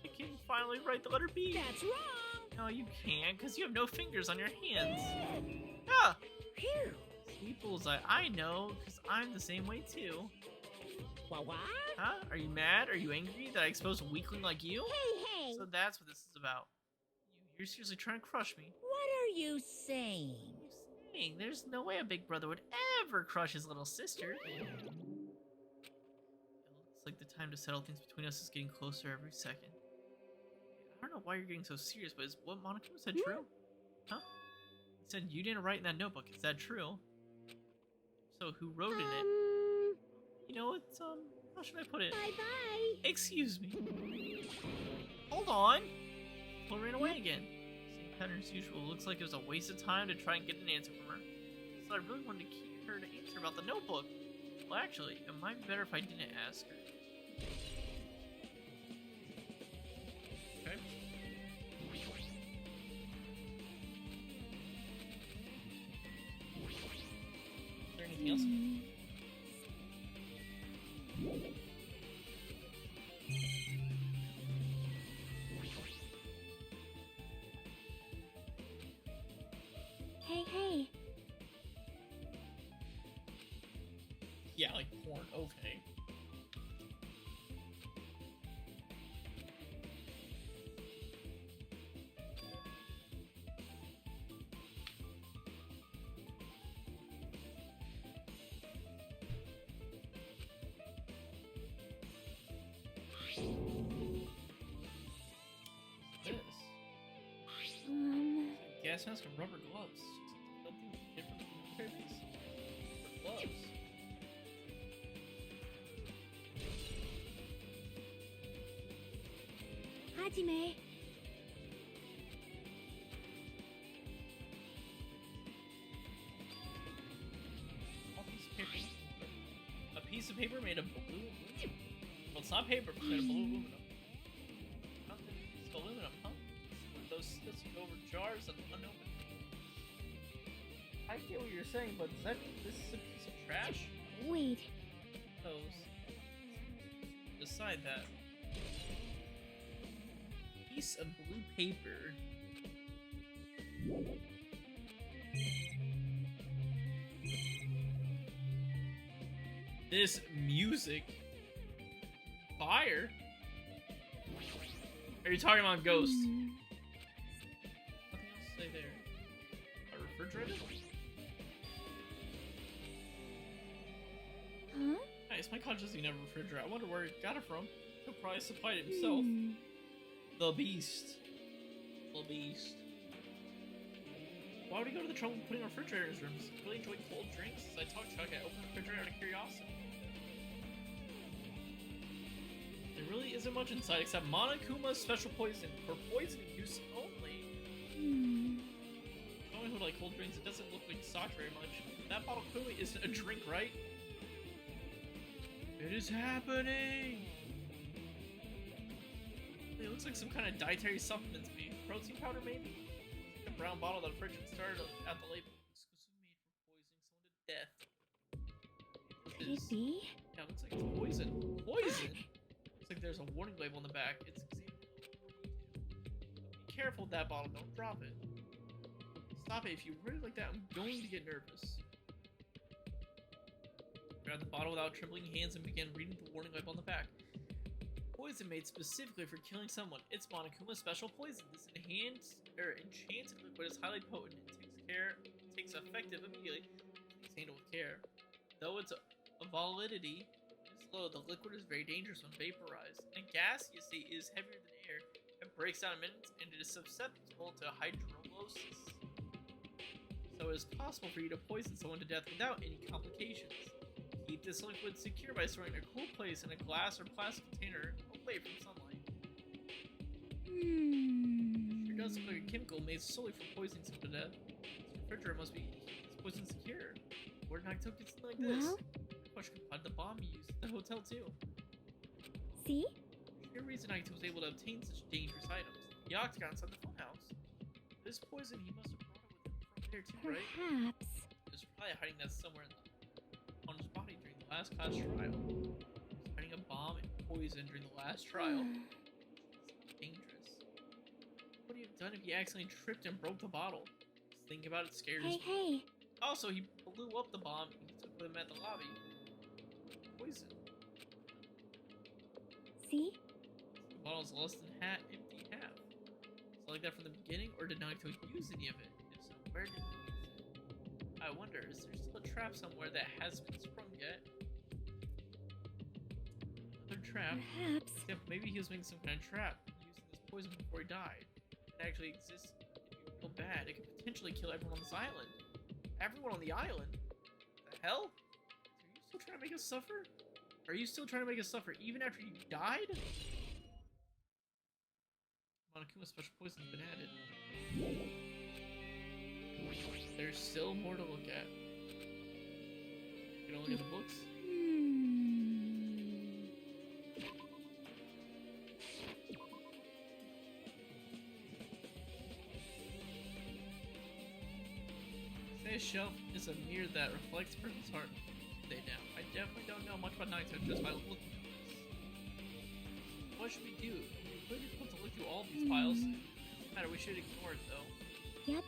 I can finally write the letter B.
That's wrong.
No, you can't, because you have no fingers on your hands. Ah!
Phew.
Sweet bullseye. I know, because I'm the same way too.
What?
Huh? Are you mad? Are you angry that I exposed a weakling like you?
Hey, hey.
So that's what this is about. You're seriously trying to crush me.
What are you saying?
What are you saying? There's no way a big brother would ever crush his little sister. It looks like the time to settle things between us is getting closer every second. I don't know why you're getting so serious, but is what Monokuma said true? Huh? He said you didn't write in that notebook. Is that true? So who wrote in it? You know, it's, how should I put it?
Bye-bye.
Excuse me. Hold on. Well, ran away again. Same pattern as usual. Looks like it was a waste of time to try and get an answer from her. So I really wanted to keep her to answer about the notebook. Well, actually, it might be better if I didn't ask her. Okay. Is there anything else?
Hey, hey.
Yeah, like porn. Okay. This gas mask and rubber gloves. Something different from the previous. Gloves.
Hajime.
All these papers. paper made of blue? Well, it's not paper, it's made of blue aluminum. Nothing. It's aluminum, huh? Those slits go over jars and unopened. I get what you're saying, but does that mean this is a piece of trash?
Wait.
Those. Decide that. Piece of blue paper. This music. Fire? Are you talking about Ghost? Nothing else to say there. A refrigerator?
Huh?
Nice, my couch doesn't even have a refrigerator. I wonder where he got it from. He'll probably supplied it himself. The Beast. The Beast. Why would he go to the trouble of putting a refrigerator in his room? Does he really enjoy cold drinks? As I talk Chuck, I open the refrigerator out of curiosity. There really isn't much inside except Monokuma's special poison for poisoning use only. Knowing who like cold drinks, it doesn't look like stock very much. That bottle clearly isn't a drink, right? It is happening! It looks like some kind of dietary supplement to me. Protein powder, maybe? A brown bottle that a fridge started at the label. Exclusively made for poisoning someone to death.
Could it be?
Yeah, it looks like it's poison. Poison? Looks like there's a warning label on the back. It's be careful with that bottle. Don't drop it. Stop it. If you really like that, I'm going to get nervous. Grab the bottle without trembling hands and began reading the warning label on the back. Poison made specifically for killing someone. It's Monokuma's special poison. This enchanted liquid is highly potent. It takes effective immediately. Please handle with care. Though its validity is low, the liquid is very dangerous when vaporized. And gaseous state is heavier than air. It breaks down in minutes and it is susceptible to hydrolysis. So it is possible for you to poison someone to death without any complications. Keep this liquid secure by storing in a cool place in a glass or plastic container away from sunlight. Sure does look like a chemical made solely for poisoning someone to death. This refrigerator must be poison secure. Where did Nagito get something like this?
Well?
Question could find the bomb you used at the hotel too.
See?
Your reason Nagito was able to obtain such dangerous items. The octagon inside the funhouse. This poison he must have brought it with him from there too, right?
Perhaps.
There's probably hiding that somewhere on his body during the last class trial. He's hiding a bomb and poison during the last trial. It's dangerous. What would he have done if he accidentally tripped and broke the bottle? Just thinking about it scares me.
Hey.
Also, he blew up the bomb and he took with him at the lobby. Poison.
See?
The bottle's less than empty half. So like that from the beginning, or did Nagito use any of it? If so, where did he use it? I wonder, is there still a trap somewhere that hasn't been sprung yet? Another trap?
Perhaps.
Yeah, maybe he was making some kind of trap using this poison before he died. It actually exists. If you feel bad, it could potentially kill everyone on this island. Everyone on the island? The hell? Are you still trying to make us suffer? Are you still trying to make us suffer even after you died? Monokuma's special poison has been added. There's still more to look at. You can only get the books. Say a shelf is a mirror that reflects a person's heart. They now. I definitely don't know much about Nagito just by looking at this. What should we do? It's really difficult to look through all these files. No matter, we should ignore it though.
Yep.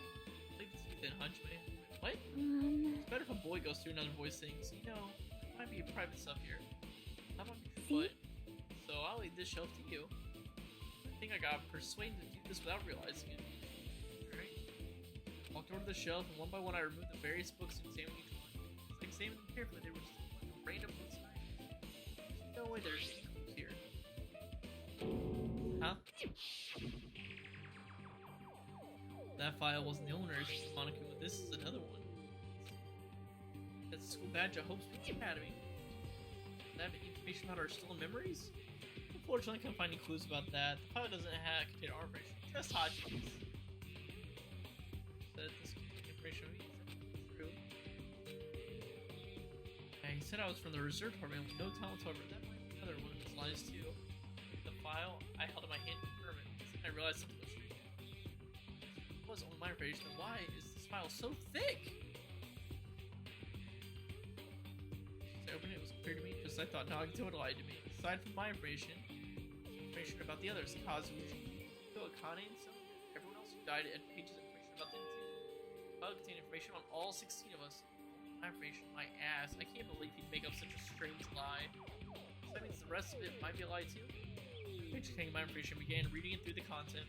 Leave it to you then, Hunchman. What? It's better if a boy goes through another boy's things. You know, there might be private stuff here. That might be true, but so I'll leave this shelf to you. I think I got persuaded to do this without realizing it. Alright. Walked over to the shelf, and one by one I removed the various books and examined each one. As I examined them carefully, they were still like a random books. There's no way there's any clues here. Huh? That file wasn't the owner's, Monokuma. This is another one. That's the school badge at Hope Springs Academy. Does that have any information about our stolen memories? Unfortunately, I couldn't find any clues about that. The file doesn't contain our information. Just hotkeys. Said this information is true. Yeah, he said said I was from the reserve department with no time whatsoever. That might be another one of his lies too. The file I held in my hand confirmed it. I realized something was strange. It was only my information. Why is this file so thick? As I opened it, it was clear to me, just as I thought Nagito had lied to me. Aside from my information about the others, Kazuchi, Akane, and so everyone else who died had pages of information about them too. The file contained information on all 16 of us. My information, my ass. I can't believe he'd make up such a strange lie. So that means the rest of it might be a lie too. Page containing my information, began reading it through the content.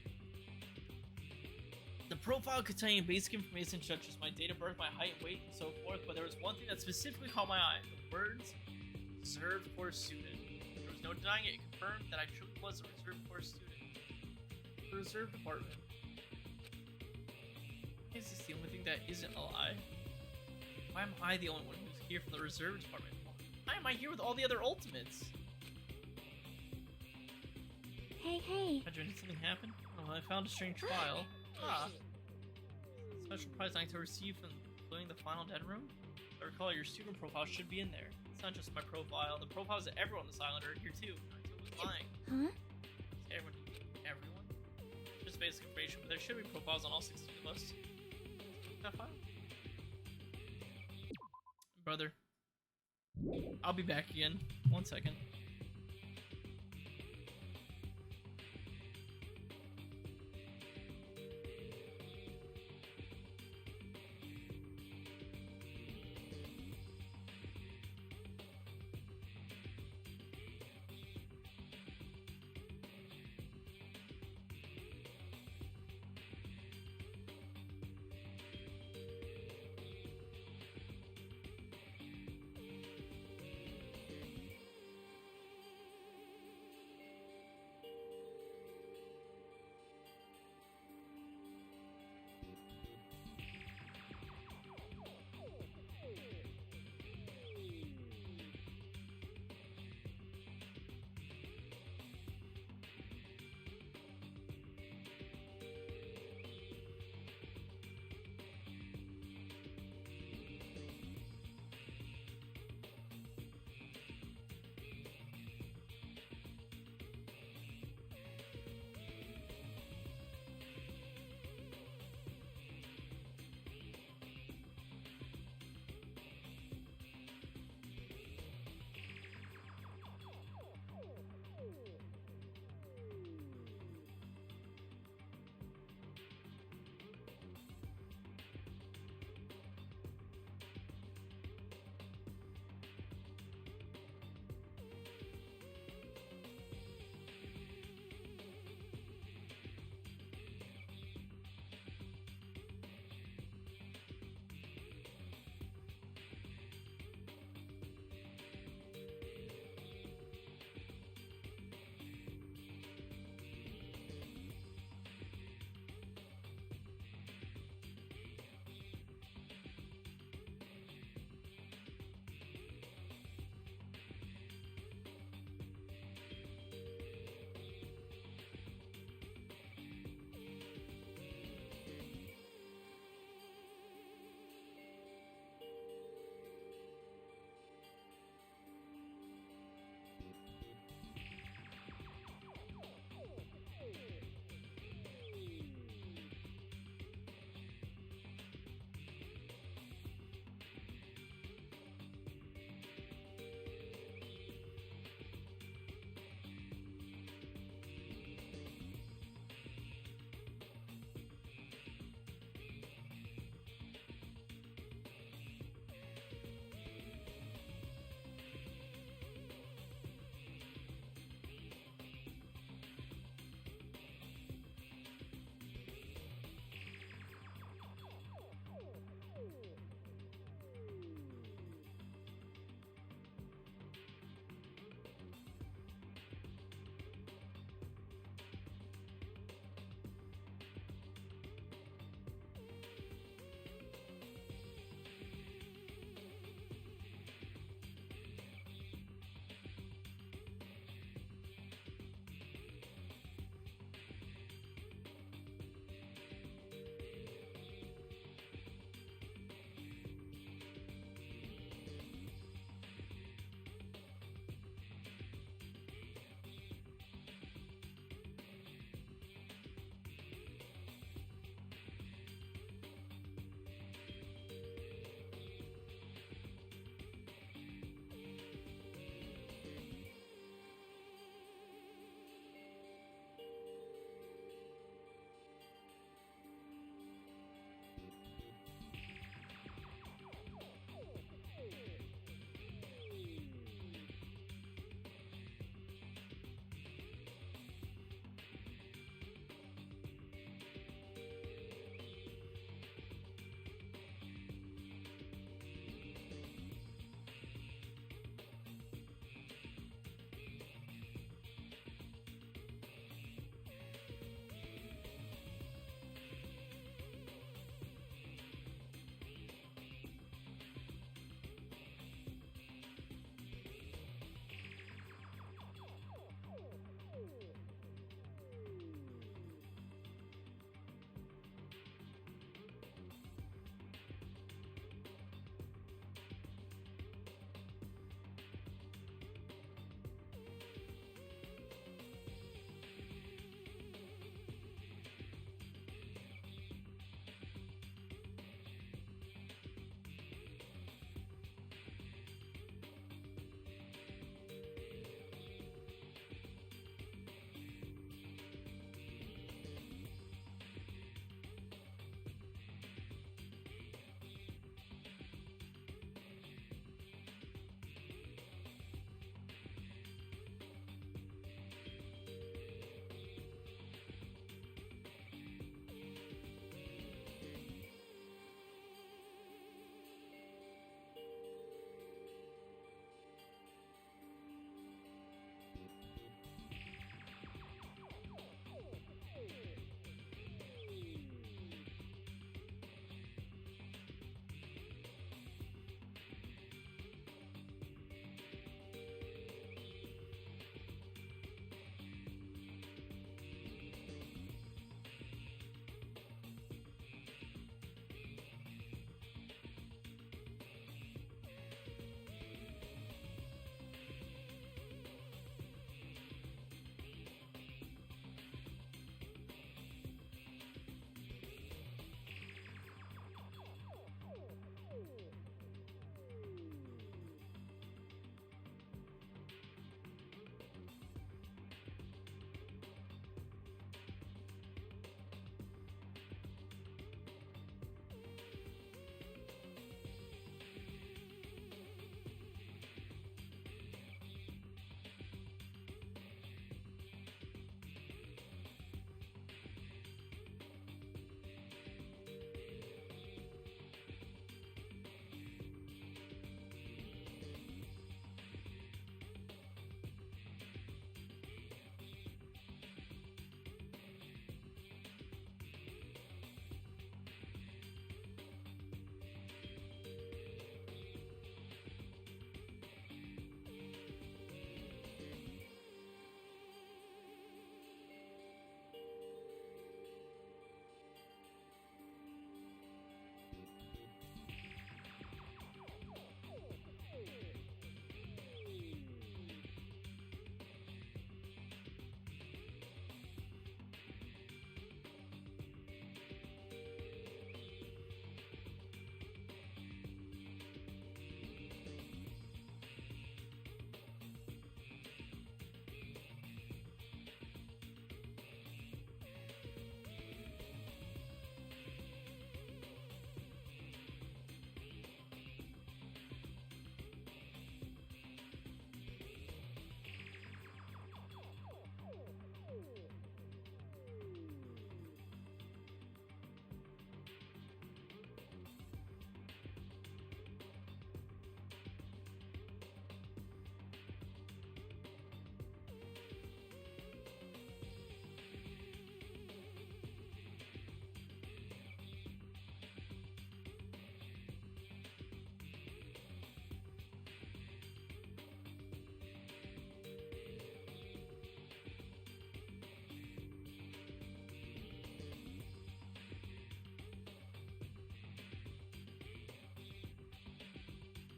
The profile contained basic information such as my date of birth, my height, weight, and so forth, but there was one thing that specifically caught my eye. The words, reserve course student. There was no denying it. It confirmed that I truly was a reserve course student. The reserve department. Is this the only thing that isn't a lie? Why am I the only one who's here for the reserve department? Why am I here with all the other ultimates?
Hey.
Imagine did something happen? Oh, I found a strange file. Ah. Special prize I to receive from including the final dead room? I recall your student profile should be in there. It's not just my profile. The profiles of everyone on this island are here too. Until was lying.
Huh?
Everyone? Just basic information, but there should be profiles on all 16 of us. That file? Brother. I'll be back again. 1 second.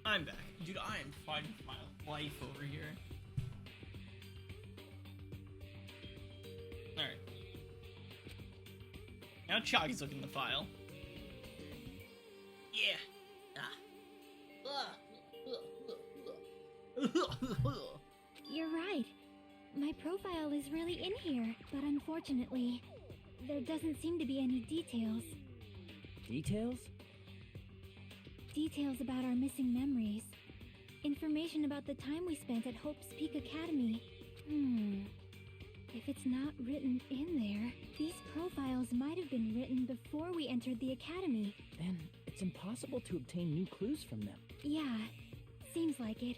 I'm back. Dude, I am fighting for my life over here. Alright. Now Chagi's looking at the file. Yeah.
You're right. My profile is really in here, but unfortunately, there doesn't seem to be any details.
Details?
Details about our missing memories. Information about the time we spent at Hope's Peak Academy. If it's not written in there, these profiles might have been written before we entered the academy.
And it's impossible to obtain new clues from them.
Yeah, seems like it.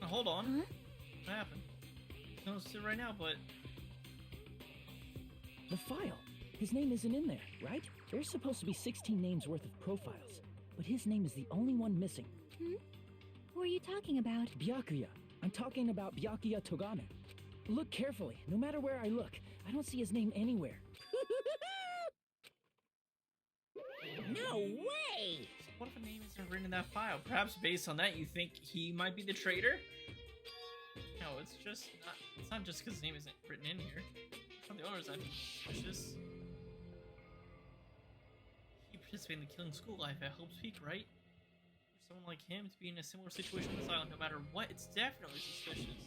Now, hold on.
Huh?
What happened? I noticed it right now, but...
The file. His name isn't in there, right? There's supposed to be 16 names worth of profiles, but his name is the only one missing.
Who are you talking about?
Byakuya. I'm talking about Byakuya Togame. Look carefully. No matter where I look, I don't see his name anywhere.
No way!
What if a name isn't written in that file? Perhaps based on that, you think he might be the traitor? No, it's just not. It's not just because his name isn't written in here. Some of the owners, I think, suspicious. He participated in the killing school life at Hope's Peak, right? For someone like him to be in a similar situation on this island, no matter what, it's definitely suspicious.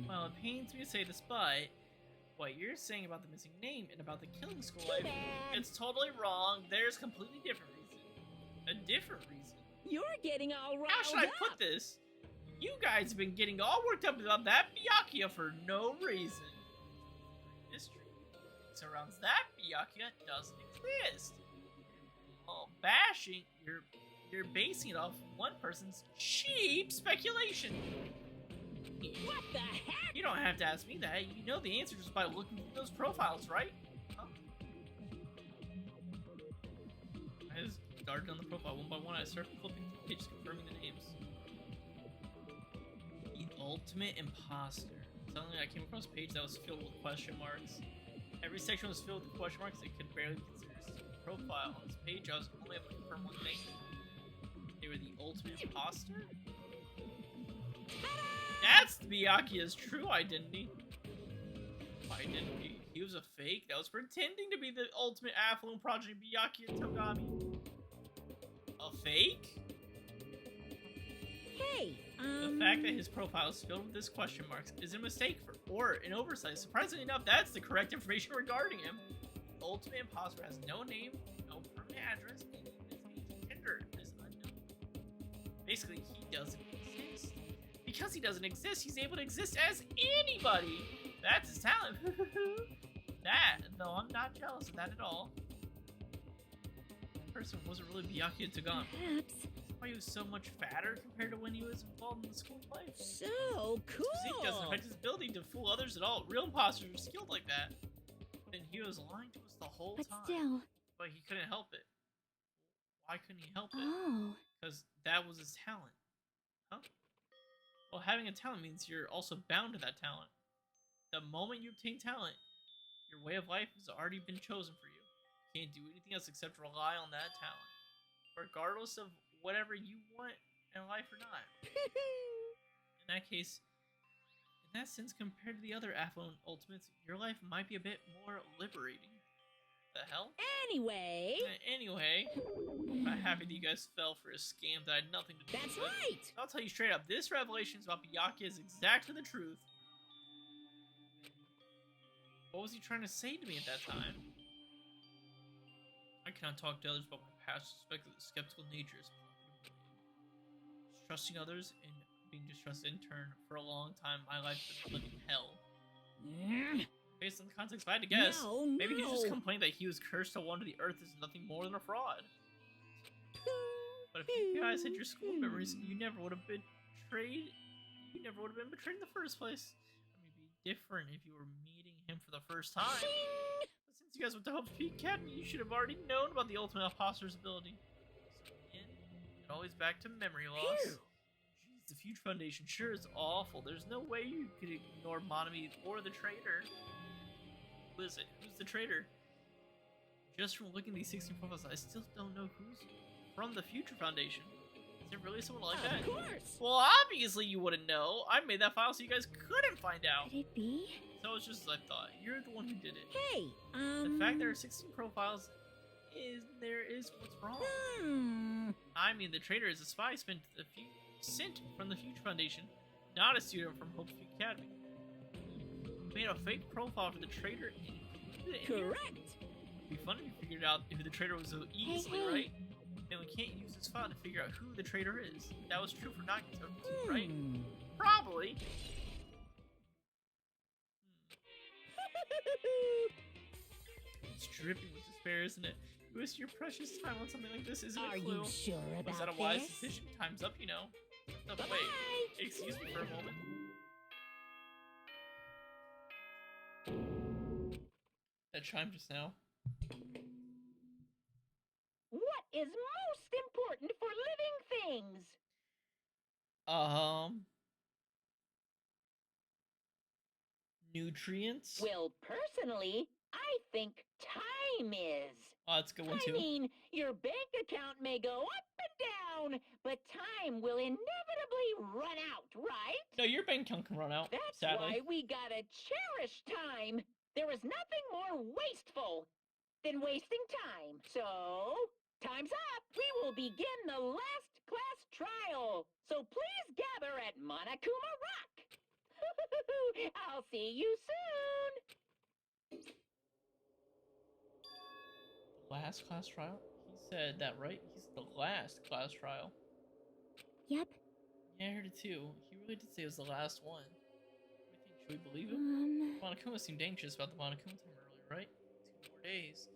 Well, it pains me to say this, but what you're saying about the missing name and about the killing school life, it's totally wrong. There's a completely different reason. A different reason.
You're getting all riled
How should I put this? You guys have been getting all worked up about that Byakuya for no reason. Mystery surrounds that Byakuya doesn't exist. Well, bashing, you're basing it off one person's cheap speculation.
What the heck?
You don't have to ask me that. You know the answer just by looking through those profiles, right? Huh? I just started on the profile one by one. I started flipping through pages confirming the names. The ultimate imposter. Suddenly I came across a page that was filled with question marks. Every section was filled with question marks that could barely consider a profile. On this page I was only able to confirm one thing. They were the ultimate imposter? That's Byakuya's true identity. He was a fake that was pretending to be the ultimate affluent progeny Byakuya Togami. A fake?
Hey,
The fact that his profile is filled with this question marks is a mistake or an oversight. Surprisingly enough, that's the correct information regarding him. The ultimate imposter has no name, no permanent address, and even his gender is unknown. Basically, he doesn't exist. Because he doesn't exist, he's able to exist as anybody. That's his talent. That, though, I'm not jealous of that at all. The person wasn't really Byakuya Togami.
Perhaps.
That's why he was so much fatter compared to when he was involved in the school life.
so
His physique doesn't
cool.
affect his ability to fool others at all. Real imposters are skilled like that. And he was lying to us the whole
But
time.
still.
But he couldn't help it. Why couldn't he help it?
Oh.
Because that was his talent. Huh? Well, having a talent means you're also bound to that talent. The moment you obtain talent, your way of life has already been chosen for you. You can't do anything else except rely on that talent. Regardless of whatever you want in life or not. In that case, in that sense, compared to the other affluent ultimates, your life might be a bit more liberating. The hell?
Anyway,
Anyway, I'm happy that you guys fell for a scam that had nothing to do
that's
with it.
right.
I'll tell you straight up, this revelation about Byakuya is exactly the truth. What was he trying to say to me at that time? I cannot talk to others about my past, suspect that the skeptical nature is trusting others and being distrusted in turn. For a long time, my life has been living hell. Based on the context, if I had to guess,
No,
maybe he just
no.
complained that he was cursed to wander the earth is nothing more than a fraud. But if you guys had your school memories, you never would have been betrayed. You never would have been betrayed in the first place. I mean, it'd be different if you were meeting him for the first time. But since you guys went to Hope's Peak Academy, you should have already known about the ultimate imposter's ability. So again, it always back to memory loss.
Phew.
Jeez, the Future Foundation sure is awful. There's no way you could ignore Monami or the traitor. Who is it? Who's the traitor? Just from looking at these 16 profiles, I still don't know who's from the Future Foundation. Is there really someone like that?
Of course.
Well, obviously you wouldn't know. I made that file so you guys couldn't find out.
Could it be?
So it's just as I thought. You're the one who did it.
Hey,
The fact there are 16 profiles is what's wrong. I mean, the traitor is a spy sent from the Future Foundation, not a student from Hope Peak Academy. You made a fake profile for the traitor.
Correct.
It'd be fun if you figured out who the traitor was so easily,
hey.
right? Then we can't use this file to figure out who the traitor is. That was true for Nagito too, right? Probably. It's dripping with despair, isn't it? You waste your precious time on something like this, isn't
Are
it, Clue?
you sure about
Was that a wise
this?
decision? Time's up, you know. No,
Bye-bye.
wait. Excuse me for a moment. That chime just now.
What is most important for living things?
Nutrients?
Well, personally, I think time is.
Oh, that's a good one
I
too.
mean, your bank account may go up and down, but time will inevitably run out, right?
No, your bank account can run out,
That's
sadly.
why we gotta cherish time. There is nothing more wasteful than wasting time. So, time's up. We will begin the last class trial. So please gather at Monokuma Rock. I'll see you soon.
Last class trial? He said that, right? He's the last class trial.
Yep.
Yeah, I heard it too. He really did say it was the last one. What do you think? Should we believe him? Monokuma seemed anxious about the Monokuma time earlier, right? 2 more days.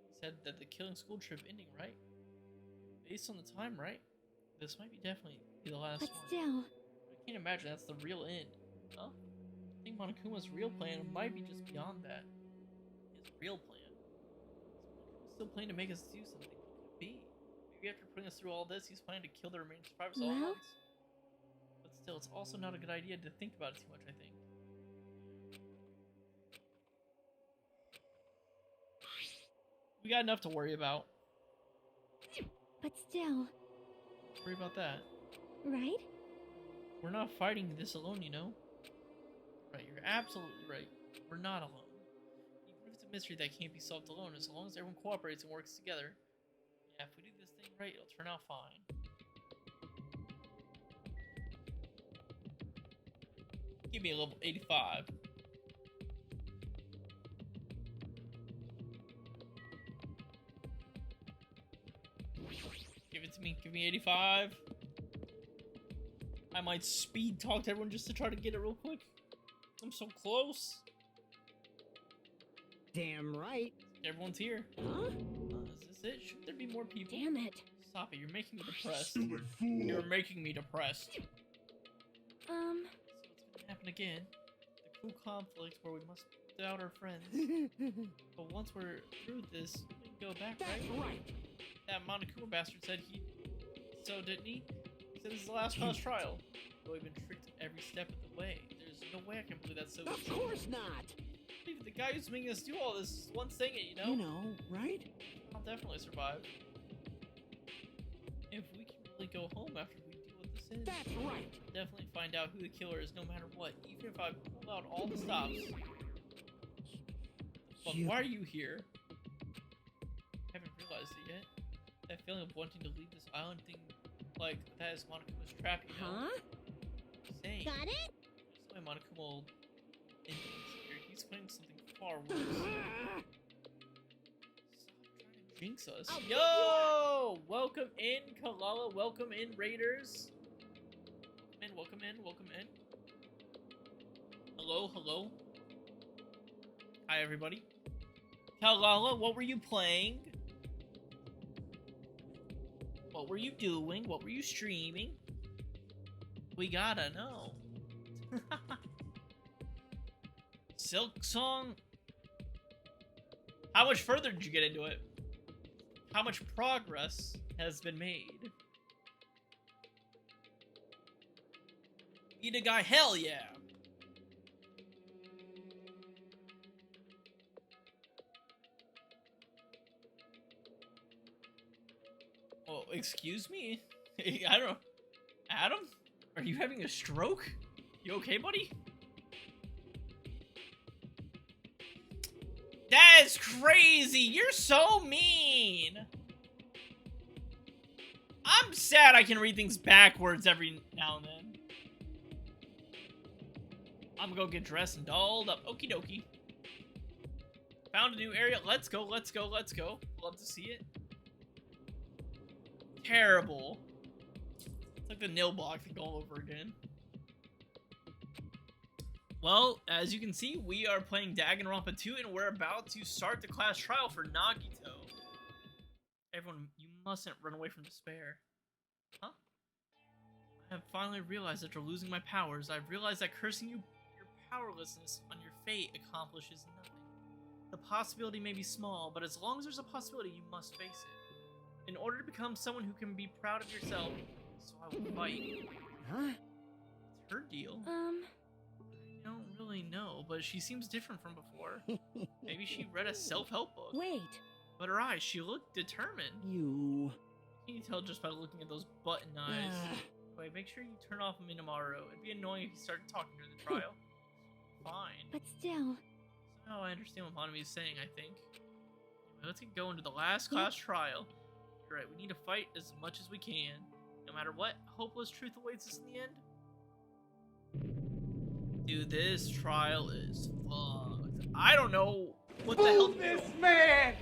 He said that the killing school trip ending, right? Based on the time, right? This might be definitely be the last
But
one.
still,
I can't imagine that's the real end. Huh? I think Monokuma's real plan might be just beyond that. His real plan. He's still planning to make us do something. What could it be? Maybe after putting us through all this, he's planning to kill the remaining survivors all at
Well?
once. But still, it's also not a good idea to think about it too much, I think. We got enough to worry about.
but still,
Worry about that.
right?
We're not fighting this alone, you know? Right, you're absolutely right. We're not alone. Even if it's a mystery that can't be solved alone, as long as everyone cooperates and works together. Yeah, if we do this thing right, it'll turn out fine. Give me a level 85. Give it to me. Give me 85. I might speed talk to everyone just to try to get it real quick. I'm so close.
Damn right.
Everyone's here.
Huh?
Is this it? Should there be more people?
Damn it.
Stop it. You're making me depressed. You're making me depressed. So it's gonna happen again. The cruel conflict where we must doubt our friends. But once we're through this, we can go back,
That's
right?
right.
That Monokuma bastard said he... So, didn't he? He said this is the last class trial. But we've been tricked every step of the way. There's no way I can believe that's so
Of
easy.
course not.
Believe the guy who's making us do all this is one saying it, you know?
You know, right?
I'll definitely survive. If we can really go home after we deal with this is,
That's right.
definitely find out who the killer is no matter what, even if I pull out all the stops. But
You-
why are you here? I haven't realized it yet. That feeling of wanting to leave this island thing, like, that is Monokuma's trap, you know?
Huh?
Saying.
Got it?
That's why Monokuma will end things here. He's putting something far worse. Stop trying to jinx us.
I'll
Yo! Welcome in, Kalala. Welcome in, Raiders. Welcome in, welcome in. Hello, hello. Hi, everybody. Kalala, what were you playing? What were you doing? What were you streaming? We gotta know. Silk Song? How much further did you get into it? How much progress has been made? Eat a guy, hell yeah! Oh, excuse me? I don't know. Adam? Are you having a stroke? You okay, buddy? That is crazy! You're so mean! I'm sad I can read things backwards every now and then. I'm gonna go get dressed and dolled up. Okie dokie. Found a new area. Let's go, let's go, let's go. Love to see it. Terrible. It's like the nil block thing all over again. Well, as you can see, we are playing Danganronpa 2, and we're about to start the class trial for Nagito. Everyone, you mustn't run away from despair. Huh? I have finally realized after losing my powers, I've realized that cursing your powerlessness on your fate accomplishes nothing. The possibility may be small, but as long as there's a possibility, you must face it. In order to become someone who can be proud of yourself, so I will fight.
Huh?
It's her deal. I don't really know, but she seems different from before. Maybe she read a self-help book.
Wait.
But her eyes, she looked determined.
You.
You can tell just by looking at those button eyes. Wait, make sure you turn off Minamaru. It'd be annoying if you started talking during the trial. Fine.
But still,
Somehow I understand what Monami is saying, I think. Anyway, let's get going to the last class trial. You're right, we need to fight as much as we can. No matter what, hopeless truth awaits us in the end. Dude, this trial is fucked. I don't know what the hell.
This man!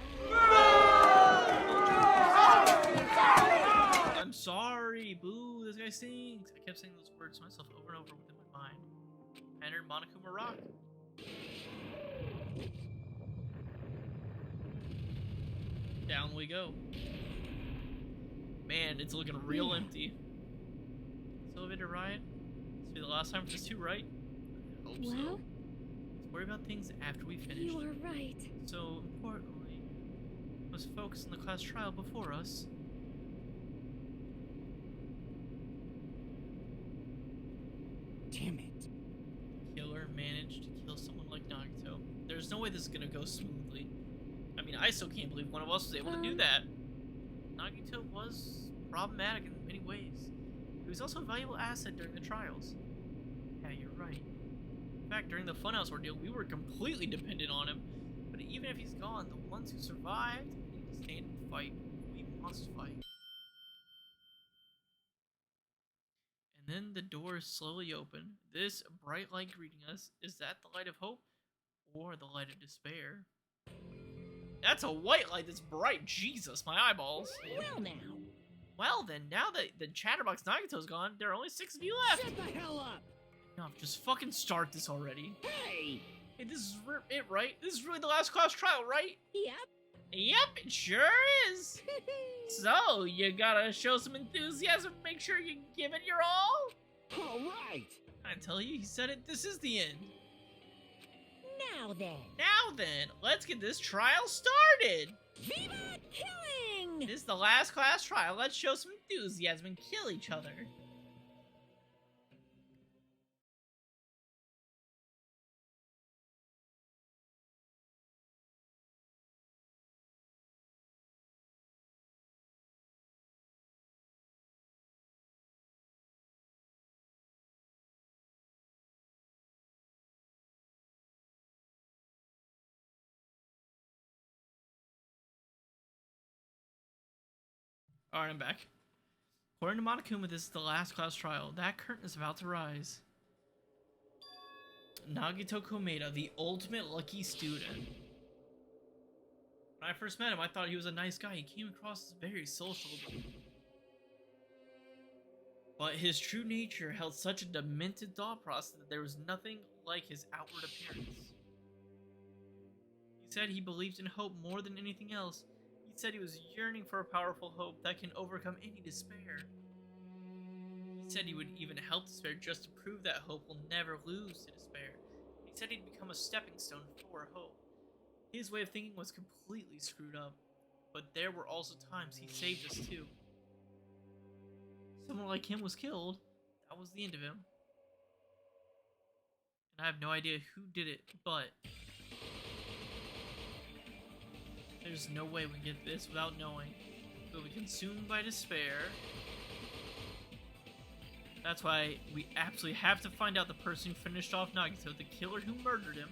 I'm sorry, boo, this guy stinks. I kept saying those words to myself over and over within my mind. I entered Monokuma Rock. Down we go. Man, it's looking real empty. This elevator ride? This will be the last time for this too, right? I hope so.
well,
Let's worry about things after we finish.
you are right.
So importantly, we must focus on the class trial before us.
Damn it.
Killer managed to kill someone like Nagito. There's no way this is gonna go smoothly. I mean, I still can't believe one of us was able to do that. Nagito was problematic in many ways. He was also a valuable asset during the trials. Yeah, you're right. In fact, during the Funhouse ordeal, we were completely dependent on him. But even if he's gone, the ones who survived need to stand and fight. We must fight. And then the doors slowly open. This bright light greeting us, is that the light of hope or the light of despair? That's a white light that's bright. Jesus, my eyeballs.
Well now.
Well then, now that the Chatterbox Nagito's gone, there are only 6 of you left.
Shut the hell up.
No, just fucking start this already.
Hey.
Hey, this is it, right? This is really the last class trial, right?
Yep.
Yep, it sure is. So, you gotta show some enthusiasm, make sure you give it your all?
All right.
I tell you, he said it, this is the end.
Now then.
Now then, let's get this trial started.
Viva killing!
This is the last class trial, let's show some enthusiasm and kill each other. Alright, I'm back. According to Monokuma, this is the last class trial. That curtain is about to rise. Nagito Komeda, the ultimate lucky student. When I first met him, I thought he was a nice guy. He came across as very sociable. But his true nature held such a demented thought process that there was nothing like his outward appearance. He said he believed in hope more than anything else. He said he was yearning for a powerful hope that can overcome any despair. He said he would even help despair just to prove that hope will never lose to despair. He said he'd become a stepping stone for hope. His way of thinking was completely screwed up, but there were also times he saved us too. Someone like him was killed. That was the end of him. And I have no idea who did it, but there's no way we can get this without knowing. We'll be consumed by despair. That's why we absolutely have to find out the person who finished off Nagito, the killer who murdered him.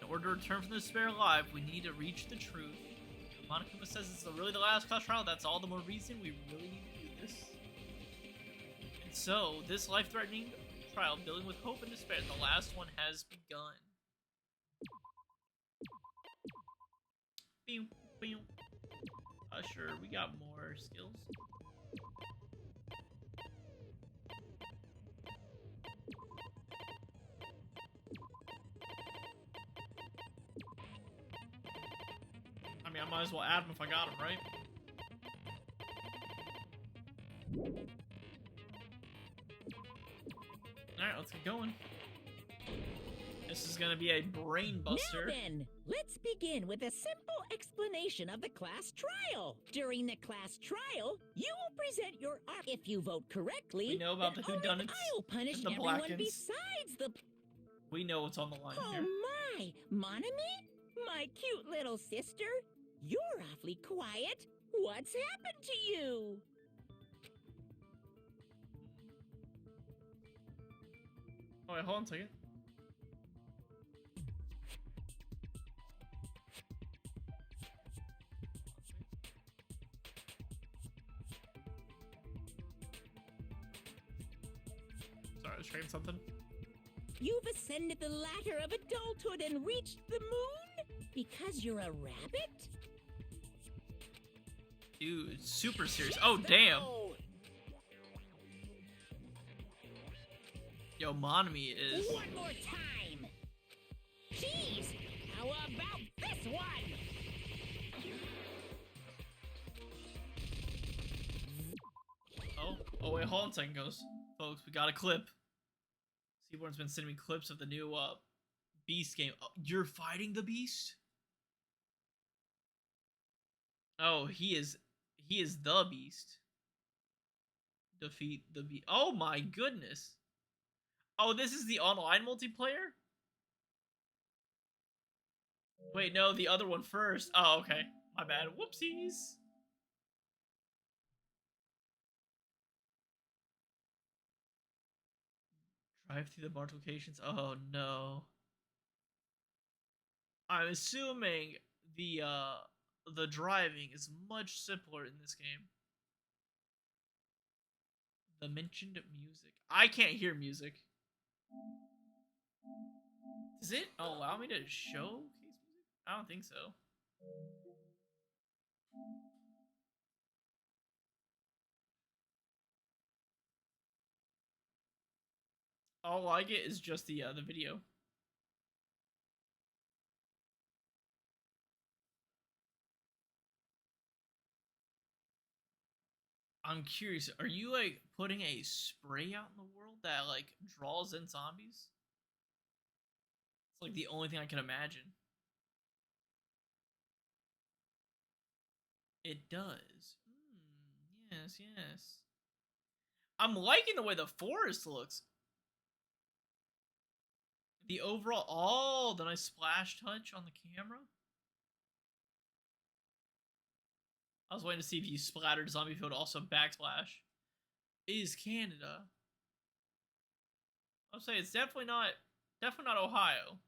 In order to return from the despair alive, we need to reach the truth. Monokuma says it's really the last class trial. That's all the more reason we really need to do this. And so, this life-threatening trial, dealing with hope and despair, the last one has begun. Pew, pew. Sure, we got more skills. I mean, I might as well add them if I got them, right? Alright, let's get going. This is gonna be a brain buster.
Now then, let's begin with a simple explanation of the class trial. During the class trial, you will present your arc. If you vote correctly,
We know about the
then only
whodunits
I'll punish
and the
everyone
Blackens.
besides the...
We know what's on the line
Oh
here.
my! Monami? My cute little sister? You're awfully quiet. What's happened to you?
Oh wait, hold on a second. Sorry, I was trying something.
You've ascended the ladder of adulthood and reached the moon? Because you're a rabbit?
Dude, super serious. Oh, damn.
Oh,
Yo, Monami is...
one more time! Jeez! How about this one?
Oh wait, hold on a second, Ghost. Folks, we got a clip. Seaborn's been sending me clips of the new, Beast game. Oh, you're fighting the Beast? Oh, he is the Beast. Defeat the Beast. Oh my goodness. Oh, this is the online multiplayer? Wait, no, the other one first. Oh, okay. My bad. Whoopsies. Drive through the multiplications. Oh no. I'm assuming the driving is much simpler in this game. The mentioned music. I can't hear music. Does it allow me to showcase music? I don't think so. All I get is just the video. I'm curious, are you like putting a spray out in the world that like draws in zombies? It's like the only thing I can imagine. It does. Yes, yes. I'm liking the way the forest looks. The overall, oh, the nice splash touch on the camera. I was waiting to see if you splattered zombie field also backsplash. Is Canada. I'll say it's definitely not Ohio.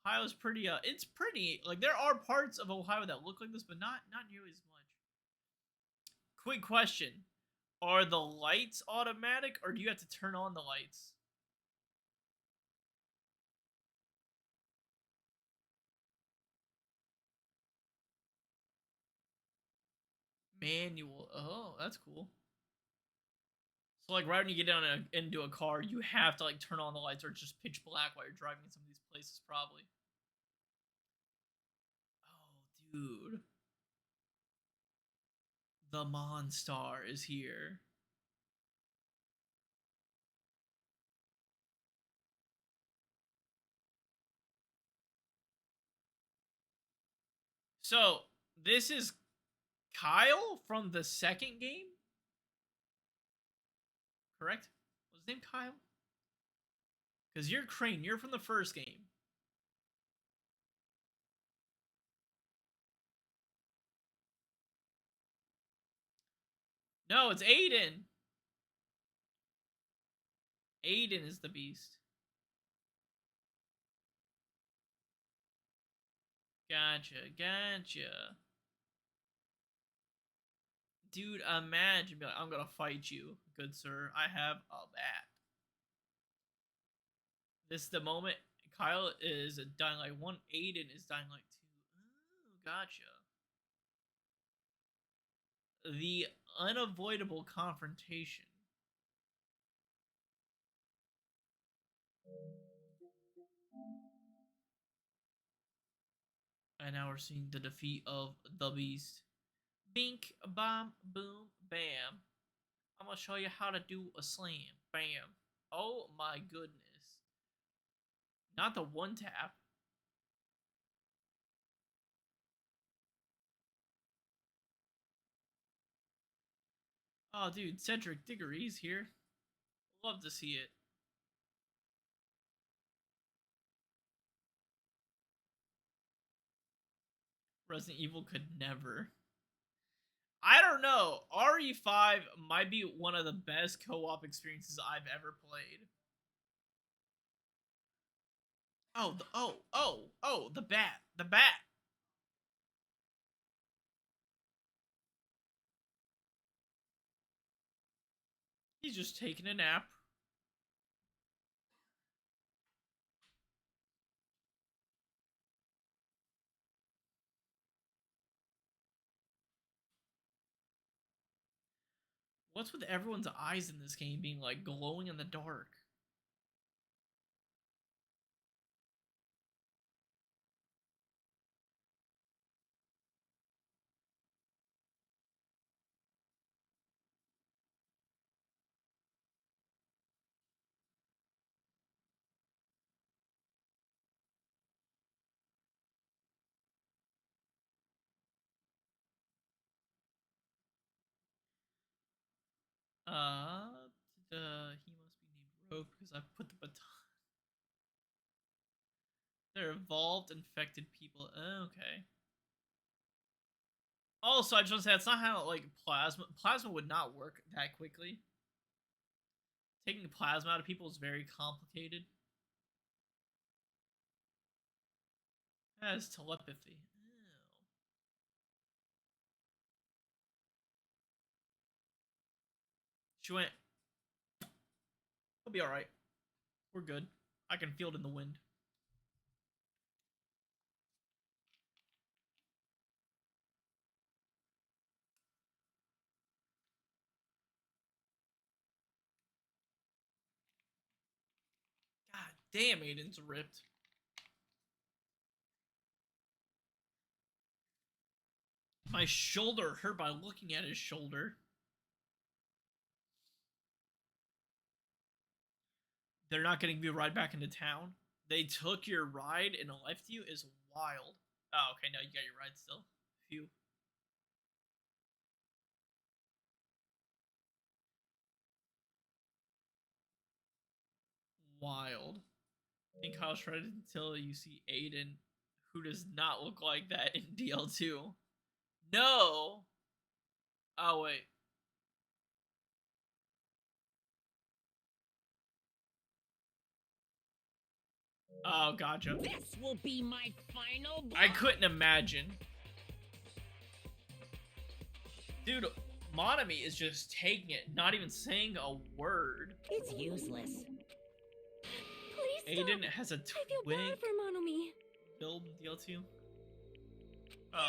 Ohio's pretty it's pretty, like there are parts of Ohio that look like this, but not nearly as much. Quick question. Are the lights automatic or do you have to turn on the lights? Manual. Oh, that's cool. So like right when you get down into a car, you have to like turn on the lights or it's just pitch black while you're driving in some of these places probably. Oh, dude. The Monstar is here. So, this is Kyle from the second game? Correct? Was his name Kyle? Because you're Crane, you're from the first game. No, it's Aiden. Aiden is the beast. Gotcha. Dude, imagine, be like, I'm gonna fight you, good sir. I have a bat. This is the moment Kyle is dying like 1, Aiden is dying like 2. Oh, gotcha. The unavoidable confrontation. And now we're seeing the defeat of the beast. Bink, bomb, boom, bam. I'm gonna show you how to do a slam. Bam. Oh my goodness. Not the one tap. Oh, dude, Cedric Diggory's here. Love to see it. Resident Evil could never. I don't know. RE5 might be one of the best co-op experiences I've ever played. Oh, the bat. The bat. He's just taking a nap. What's with everyone's eyes in this game being like glowing in the dark? He must be named Rogue because I put the baton. They're evolved, infected people. Okay. Also, I just want to say, it's not how, like, plasma would not work that quickly. Taking plasma out of people is very complicated. Has telepathy. Ew. She went, we'll be alright. We're good. I can feel it in the wind. God damn, Aiden's ripped. My shoulder hurt by looking at his shoulder. They're not getting me a ride back into town. They took your ride and left you is wild. Oh, okay, no, you got your ride still. Phew. Wild. I think Kyle's shredded until you see Aiden, who does not look like that in DL2. No! Oh, wait. Oh, gotcha.
This will be my final blow.
I couldn't imagine. Dude, Monami is just taking it, not even saying a word.
It's useless.
Please stop.
Aiden has a
I feel
twig
bad for Monomi.
build DL2.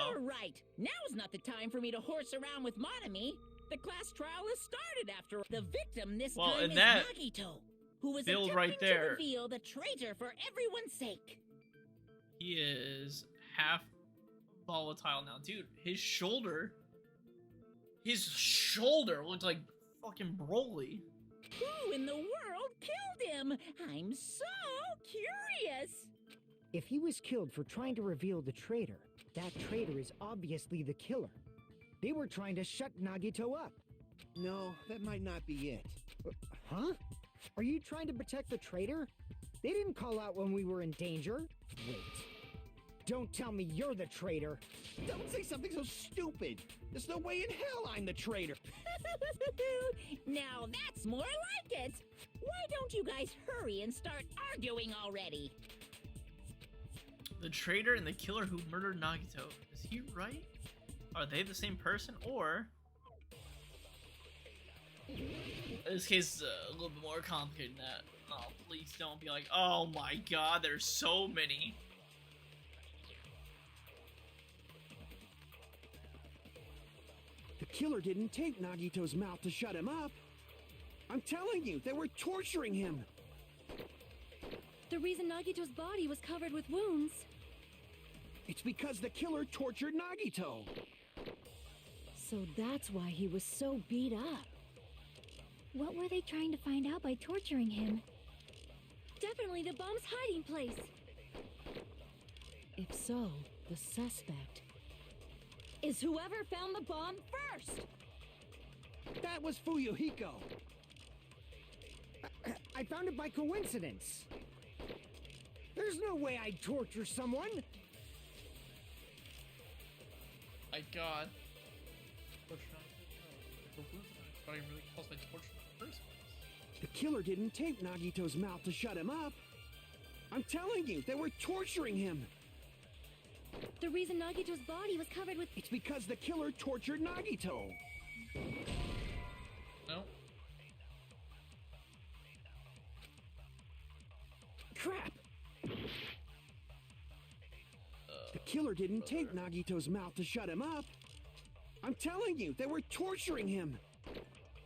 You're right. Now's not the time for me to horse around with Monami. The class trial has started after the victim this
Well,
time
and
is
that
Nagito, who was
build
attempting
right there.
to reveal the traitor for everyone's sake.
He is half volatile now. Dude, his shoulder looked like fucking Broly.
Who in the world killed him? I'm so curious.
If he was killed for trying to reveal the traitor, that traitor is obviously the killer. They were trying to shut Nagito up.
No, that might not be it.
Huh? Are you trying to protect the traitor? They didn't call out when we were in danger. Wait. Don't tell me you're the traitor.
Don't say something so stupid. There's no way in hell I'm the traitor.
Now that's more like it. Why don't you guys hurry and start arguing already?
The traitor and the killer who murdered Nagito. Is he right? Are they the same person, or... This case is a little bit more complicated than that. Oh, please don't be like, oh my god, there's so many.
The killer didn't tape Nagito's mouth to shut him up. I'm telling you, they were torturing him.
The reason Nagito's body was covered with wounds.
It's because the killer tortured Nagito.
So that's why he was so beat up. What were they trying to find out by torturing him? Definitely the bomb's hiding place. If so, the suspect is whoever found the bomb first.
That was Fuyuhiko.
I found it by coincidence. There's no way I'd torture someone.
My god. Not even really caused by torture in the first place.
The killer didn't tape Nagito's mouth to shut him up. I'm telling you, they were torturing him.
The reason Nagito's body was covered with...
It's because the killer tortured Nagito.
No.
Crap! The killer didn't tape Nagito's mouth to shut him up. I'm telling you, they were torturing him.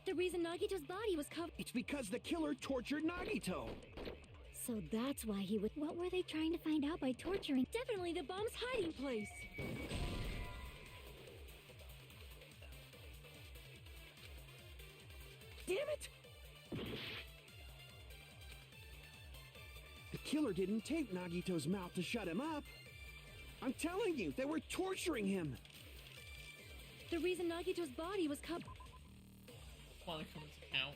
The reason Nagito's body was covered...
It's because the killer tortured Nagito.
So that's why he would... What were they trying to find out by torturing? Definitely the bomb's hiding place.
Damn it! The killer didn't tape Nagito's mouth to shut him up. I'm telling you, they were torturing him.
The reason Nagito's body was covered...
Want to come into account.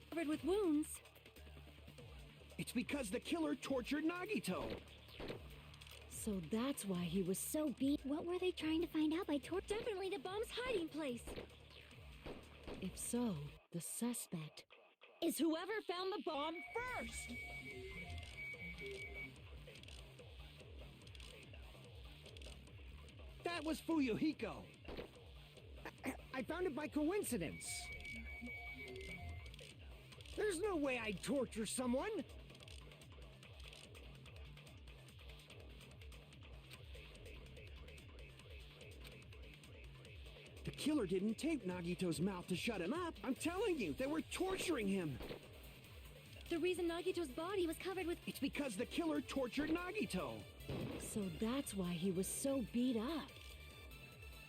Covered with wounds.
It's because the killer tortured Nagito.
So that's why he was so beat. What were they trying to find out by Definitely the bomb's hiding place. If so, the suspect is whoever found the bomb first.
That was Fuyuhiko.
I found it by coincidence. There's no way I'd torture someone.
The killer didn't tape Nagito's mouth to shut him up. I'm telling you, they were torturing him.
The reason Nagito's body was covered with...
It's because the killer tortured Nagito.
So that's why he was so beat up.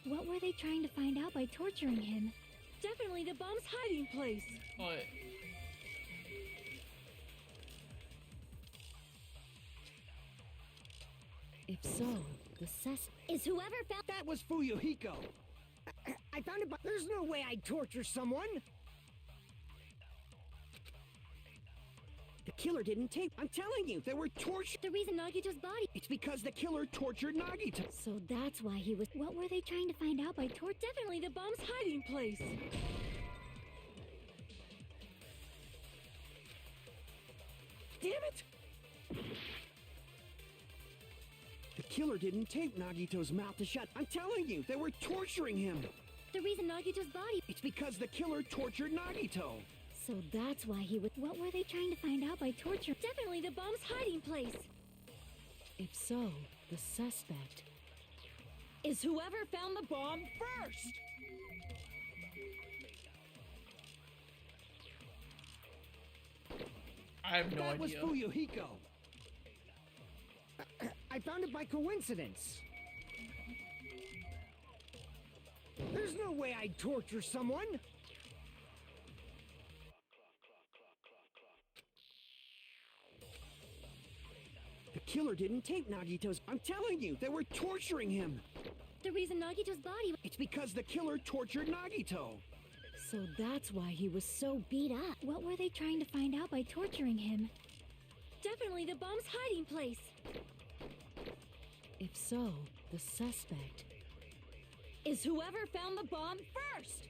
What were they trying to find out by torturing him? Definitely the bomb's hiding place.
What?
If so, the suspect is whoever found...
That was Fuyuhiko.
I found it by... There's no way I'd torture someone.
The killer didn't tape... I'm telling you, they were tortured...
The reason Nagito's body...
It's because the killer tortured Nagito.
So that's why he was... What were they trying to find out by Definitely the bomb's hiding place.
Damn it! The killer didn't tape Nagito's mouth to shut. I'm telling you, they were torturing him.
The reason Nagito's body...
It's because the killer tortured Nagito.
So that's why he was... What were they trying to find out by torture? Definitely the bomb's hiding place. If so, the suspect is whoever found the bomb first.
I have no
That was
idea.
Fuyuhiko.
I found it by coincidence. There's no way I'd torture someone.
The killer didn't tape Nagito's... I'm telling you, they were torturing him.
The reason Nagito's body...
It's because the killer tortured Nagito.
So that's why he was so beat up. What were they trying to find out by torturing him? Definitely the bomb's hiding place.
If so, the suspect
Is whoever found the bomb first.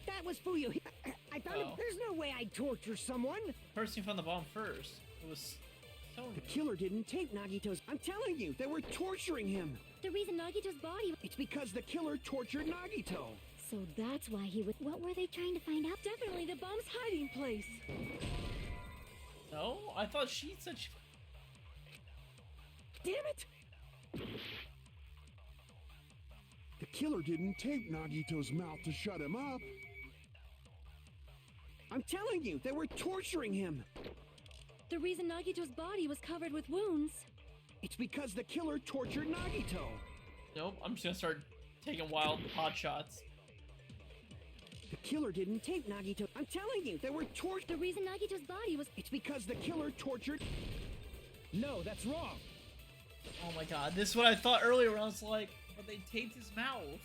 That was Fuyu. I found it.
Oh.
There's no way I'd torture someone.
Person found the bomb first. It was so.
The killer didn't take Nagito's. I'm telling you, they were torturing him.
The reason Nagito's body...
It's because the killer tortured Nagito.
So that's why he would... What were they trying to find out? Definitely the bomb's hiding place.
No, I thought she said she.
Damn it!
The killer didn't tape Nagito's mouth to shut him up. I'm telling you, they were torturing him.
The reason Nagito's body was covered with wounds...
It's because the killer tortured Nagito.
Nope, I'm just gonna start taking wild pot shots.
The killer didn't tape Nagito. I'm telling you, they were tortured.
The reason Nagito's body was...
It's because the killer tortured.
No, that's wrong.
Oh my god, this is what I thought earlier when I was like, but they taped his mouth.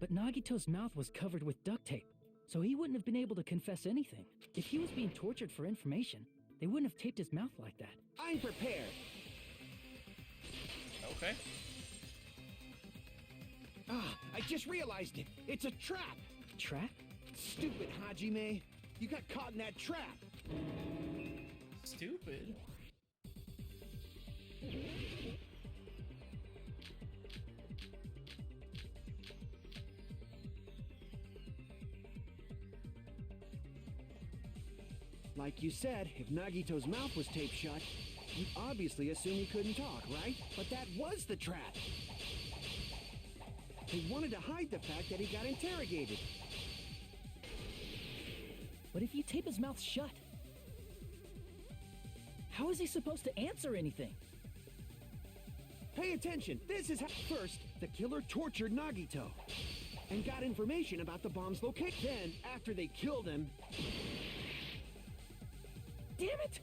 But Nagito's mouth was covered with duct tape, so he wouldn't have been able to confess anything. If he was being tortured for information, they wouldn't have taped his mouth like that.
I'm prepared.
Okay.
Ah, I just realized it. It's a trap.
Trap?
Stupid Hajime. You got caught in that trap.
Stupid.
Like you said, if Nagito's mouth was taped shut, you'd obviously assume he couldn't talk, right? But that was the trap. They wanted to hide the fact that he got interrogated.
But if you tape his mouth shut, how is he supposed to answer anything?
Pay attention. This is how... First, the killer tortured Nagito and got information about the bomb's location. Then, after they killed him...
Damn it!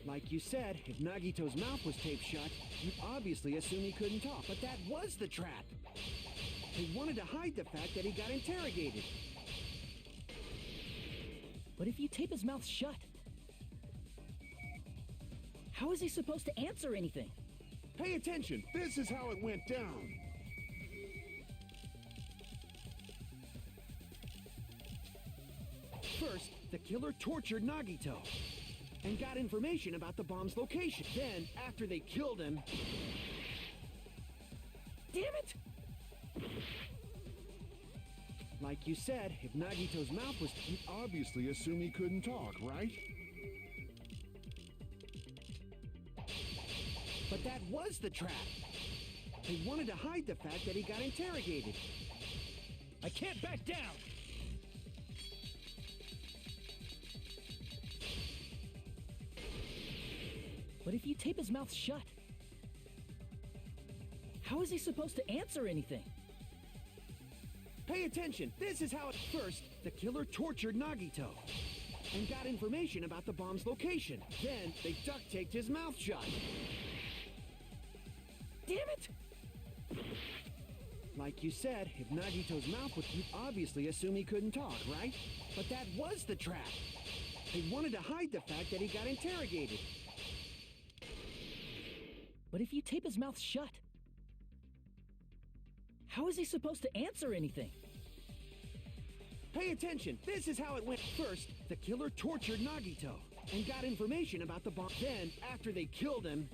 Like you said, if Nagito's mouth was taped shut, you'd obviously assume he couldn't talk. But that was the trap. They wanted to hide the fact that he got interrogated.
But if you tape his mouth shut, how is he supposed to answer anything?
Pay attention. This is how it went down. First, the killer tortured Nagito and got information about the bomb's location. Then, after they killed him...
Damn it!
Like you said, if Nagito's mouth was... You'd obviously assume he couldn't talk, right? But that was the trap. They wanted to hide the fact that he got interrogated.
I can't back down!
But if you tape his mouth shut, how is he supposed to answer anything?
Pay attention. This is how it... First, the killer tortured Nagito and got information about the bomb's location. Then, they duct-taped his mouth shut.
Damn it!
Like you said, if Nagito's mouth was... You'd obviously assume he couldn't talk, right? But that was the trap. They wanted to hide the fact that he got interrogated.
But if you tape his mouth shut, how is he supposed to answer anything?
Pay attention. This is how it went. First, the killer tortured Nagito and got information about the bomb. Then, after they killed him...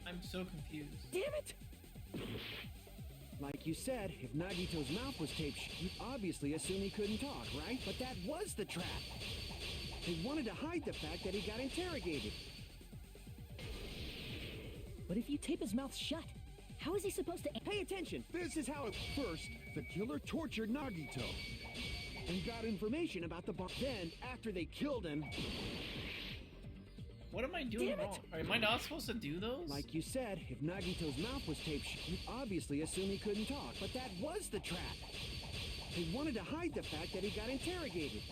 I'm so confused.
Damn it!
Like you said, if Nagito's mouth was taped, you'd obviously assume he couldn't talk, right? But that was the trap. They wanted to hide the fact that he got interrogated.
But if you tape his mouth shut, how is he supposed to...
Pay attention. This is how it... First, the killer tortured Nagito and got information about the bomb. Then, after they killed him...
What am I doing
Damn it!
wrong? Am I not supposed to do those?
Like you said, if Nagito's mouth was taped, you'd obviously assume he couldn't talk. But that was the trap. They wanted to hide the fact that he got interrogated.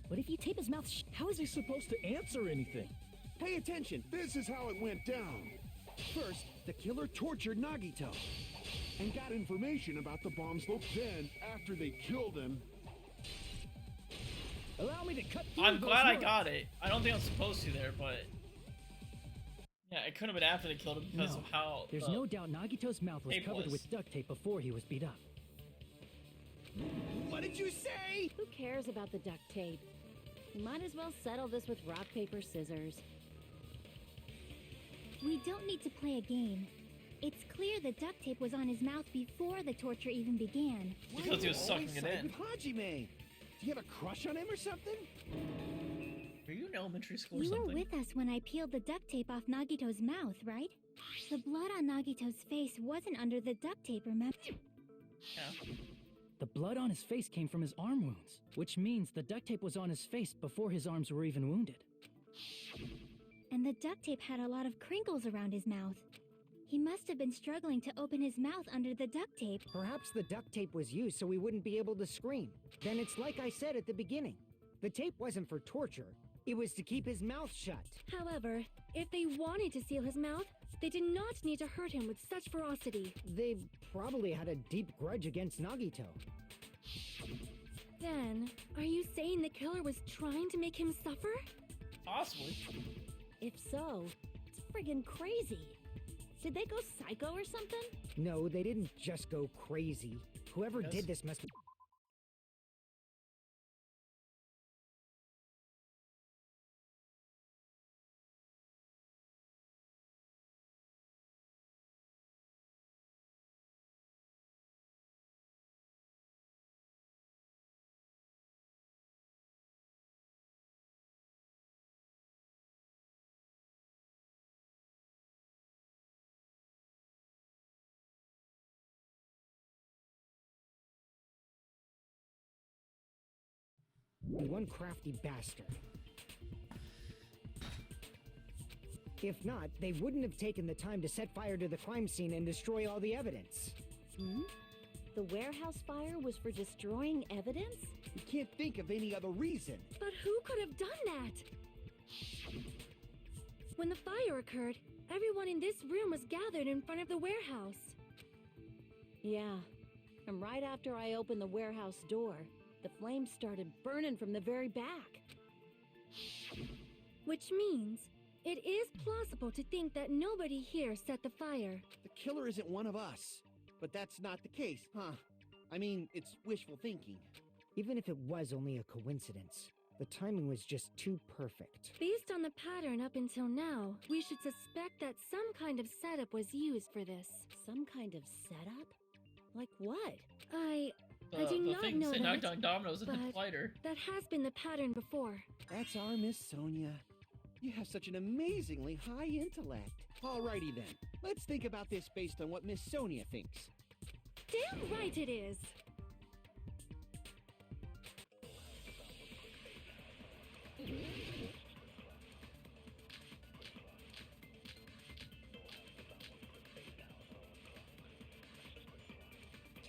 But if you tape his mouth how is he supposed to answer anything?
Pay attention. This is how it went down. First, the killer tortured Nagito and got information about the bomb's location. Then, after they killed him...
Allow me to cut through
I'm
those
glad I
words.
got it. I don't think I'm supposed to there, but yeah, it could have been after they killed him because
No,
of how.
There's no doubt Nagito's mouth was
tape
covered
was.
with duct tape before he was beat up.
What did you say?
Who cares about the duct tape? We might as well settle this with rock, paper, scissors.
We don't need to play a game. It's clear the duct tape was on his mouth before the torture even began.
Because he was sucking it in.
With Hajime? Do you have a crush on him or something?
Were you in elementary school or
You were
something?
with us when I peeled the duct tape off Nagito's mouth, right? The blood on Nagito's face wasn't under the duct tape, remember?
Yeah.
The blood on his face came from his arm wounds, which means the duct tape was on his face before his arms were even wounded.
And the duct tape had a lot of crinkles around his mouth. He must have been struggling to open his mouth under the duct tape.
Perhaps the duct tape was used so he wouldn't be able to scream. Then it's like I said at the beginning. The tape wasn't for torture. It was to keep his mouth shut.
However, if they wanted to seal his mouth, they did not need to hurt him with such ferocity.
They probably had a deep grudge against Nagito.
Then, are you saying the killer was trying to make him suffer?
Possibly.
If so, it's friggin' crazy. Did they go psycho or something?
No, they didn't just go crazy. Whoever
Yes.
did this must... One crafty bastard. If not, they wouldn't have taken the time to set fire to the crime scene and destroy all the evidence.
The warehouse fire was for destroying evidence?
We can't think of any other reason.
But who could have done that? When the fire occurred, everyone in this room was gathered in front of the warehouse.
Yeah. And right after I opened the warehouse door, the flames started burning from the very back.
Which means it is plausible to think that nobody here set the fire.
The killer isn't one of us. But that's not the case, huh? I mean, it's wishful thinking.
Even if it was only a coincidence, the timing was just too perfect.
Based on the pattern up until now, we should suspect that some kind of setup was used for this.
Some kind of setup? Like what?
I
The
do not
thing
know
say knocked
that,
down dominoes in the
but
fighter.
that has been the pattern before.
That's our Miss Sonia. You have such an amazingly high intellect. Alrighty then. Let's think about this based on what Miss Sonia thinks.
Damn right it is!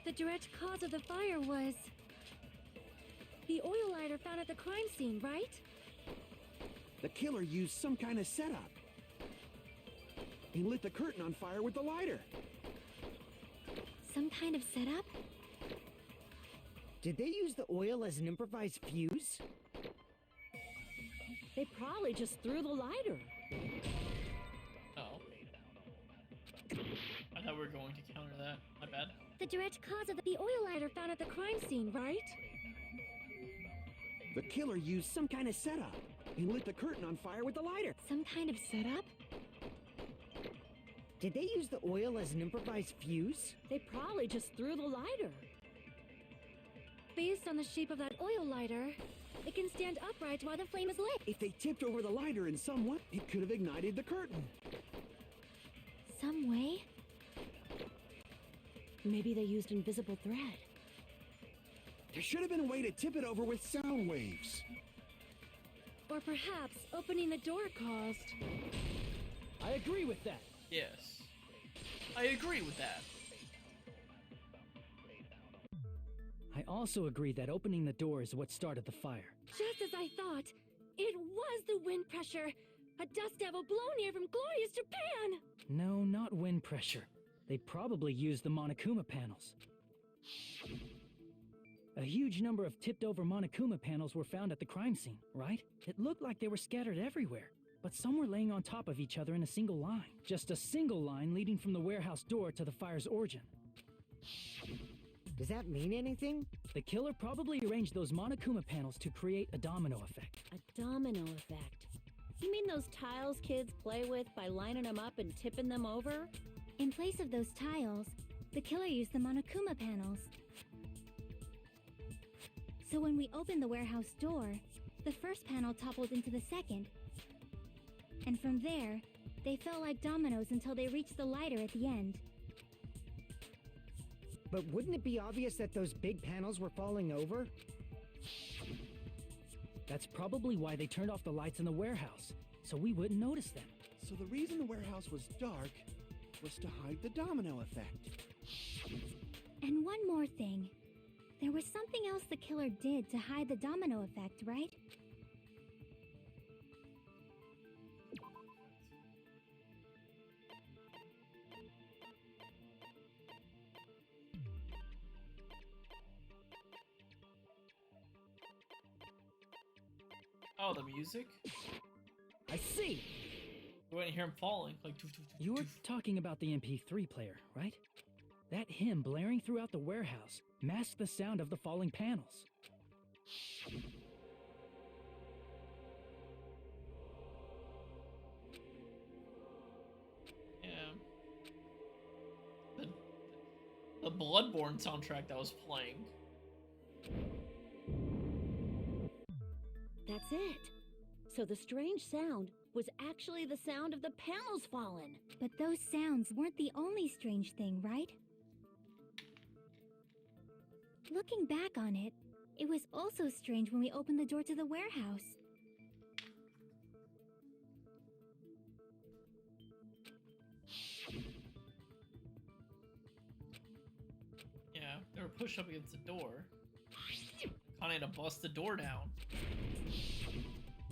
The direct cause of the fire was the oil lighter found at the crime scene, right?
The killer used some kind of setup. He lit the curtain on fire with the lighter.
Some kind of setup?
Did they use the oil as an improvised fuse?
They probably just threw the lighter.
Oh. I thought we were going to counter that. My bad.
The direct cause of the oil lighter found at the crime scene, right?
The killer used some kind of setup. He lit the curtain on fire with the lighter.
Some kind of setup?
Did they use the oil as an improvised fuse?
They probably just threw the lighter.
Based on the shape of that oil lighter, it can stand upright while the flame is lit.
If they tipped over the lighter in some way, it could have ignited the curtain.
Some way?
Maybe they used invisible thread.
There should have been a way to tip it over with sound waves.
Or perhaps opening the door caused.
I agree with that.
Yes. I agree with that.
I also agree that opening the door is what started the fire.
Just as I thought, it was the wind pressure. A dust devil blown here from glorious Japan.
No, not wind pressure. They probably used the Monokuma panels. A huge number of tipped-over Monokuma panels were found at the crime scene, right? It looked like they were scattered everywhere, but some were laying on top of each other in a single line. Just a single line leading from the warehouse door to the fire's origin.
Does that mean anything?
The killer probably arranged those Monokuma panels to create a domino effect.
A domino effect? You mean those tiles kids play with by lining them up and tipping them over?
In place of those tiles, the killer used the Monokuma panels. So when we opened the warehouse door, the first panel toppled into the second. And from there, they fell like dominoes until they reached the lighter at the end.
But wouldn't it be obvious that those big panels were falling over?
That's probably why they turned off the lights in the warehouse, so we wouldn't notice them.
So the reason the warehouse was dark was to hide the domino effect.
And one more thing. There was something else the killer did to hide the domino effect, right?
Oh, the music?
I see!
You wouldn't hear him falling, like doof, doof, doof,
You were
doof.
talking about the MP3 player, right? That hymn blaring throughout the warehouse masked the sound of the falling panels.
Yeah. The Bloodborne soundtrack that was playing.
That's it. So the strange sound was actually the sound of the panels falling.
But those sounds weren't the only strange thing, right? Looking back on it, it was also strange when we opened the door to the warehouse.
Yeah, they were pushed up against the door. Kinda had to bust the door down.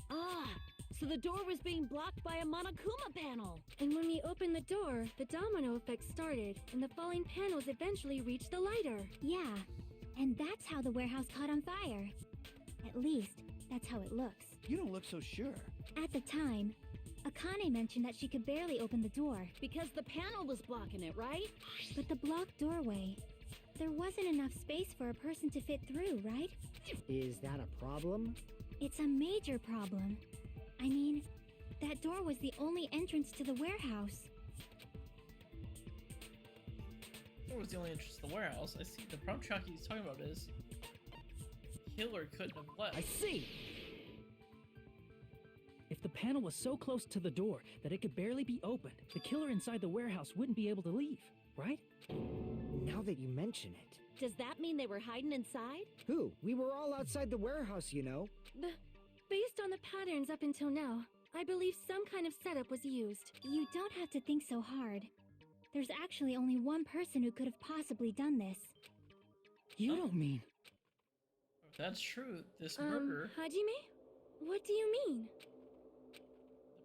Ah, so the door was being blocked by a Monokuma panel.
And when we opened the door, the domino effect started, and the falling panels eventually reached the lighter.
Yeah, and that's how the warehouse caught on fire. At least, that's how it looks.
You don't look so sure.
At the time, Akane mentioned that she could barely open the door.
Because the panel was blocking it, right?
But the blocked doorway, there wasn't enough space for a person to fit through, right?
Is that a problem?
It's a major problem. I mean, that door was the only entrance to the warehouse.
That was the only entrance to the warehouse. I see the problem track he's talking about is killer couldn't have left.
I see! If the panel was so close to the door that it could barely be opened, the killer inside the warehouse wouldn't be able to leave, right?
Now that you mention it.
Does that mean they were hiding inside?
Who? We were all outside the warehouse, you know.
Based on the patterns up until now, I believe some kind of setup was used.
You don't have to think so hard. There's actually only one person who could have possibly done this.
You don't mean...
If that's true, this murder,
Hajime? What do you mean?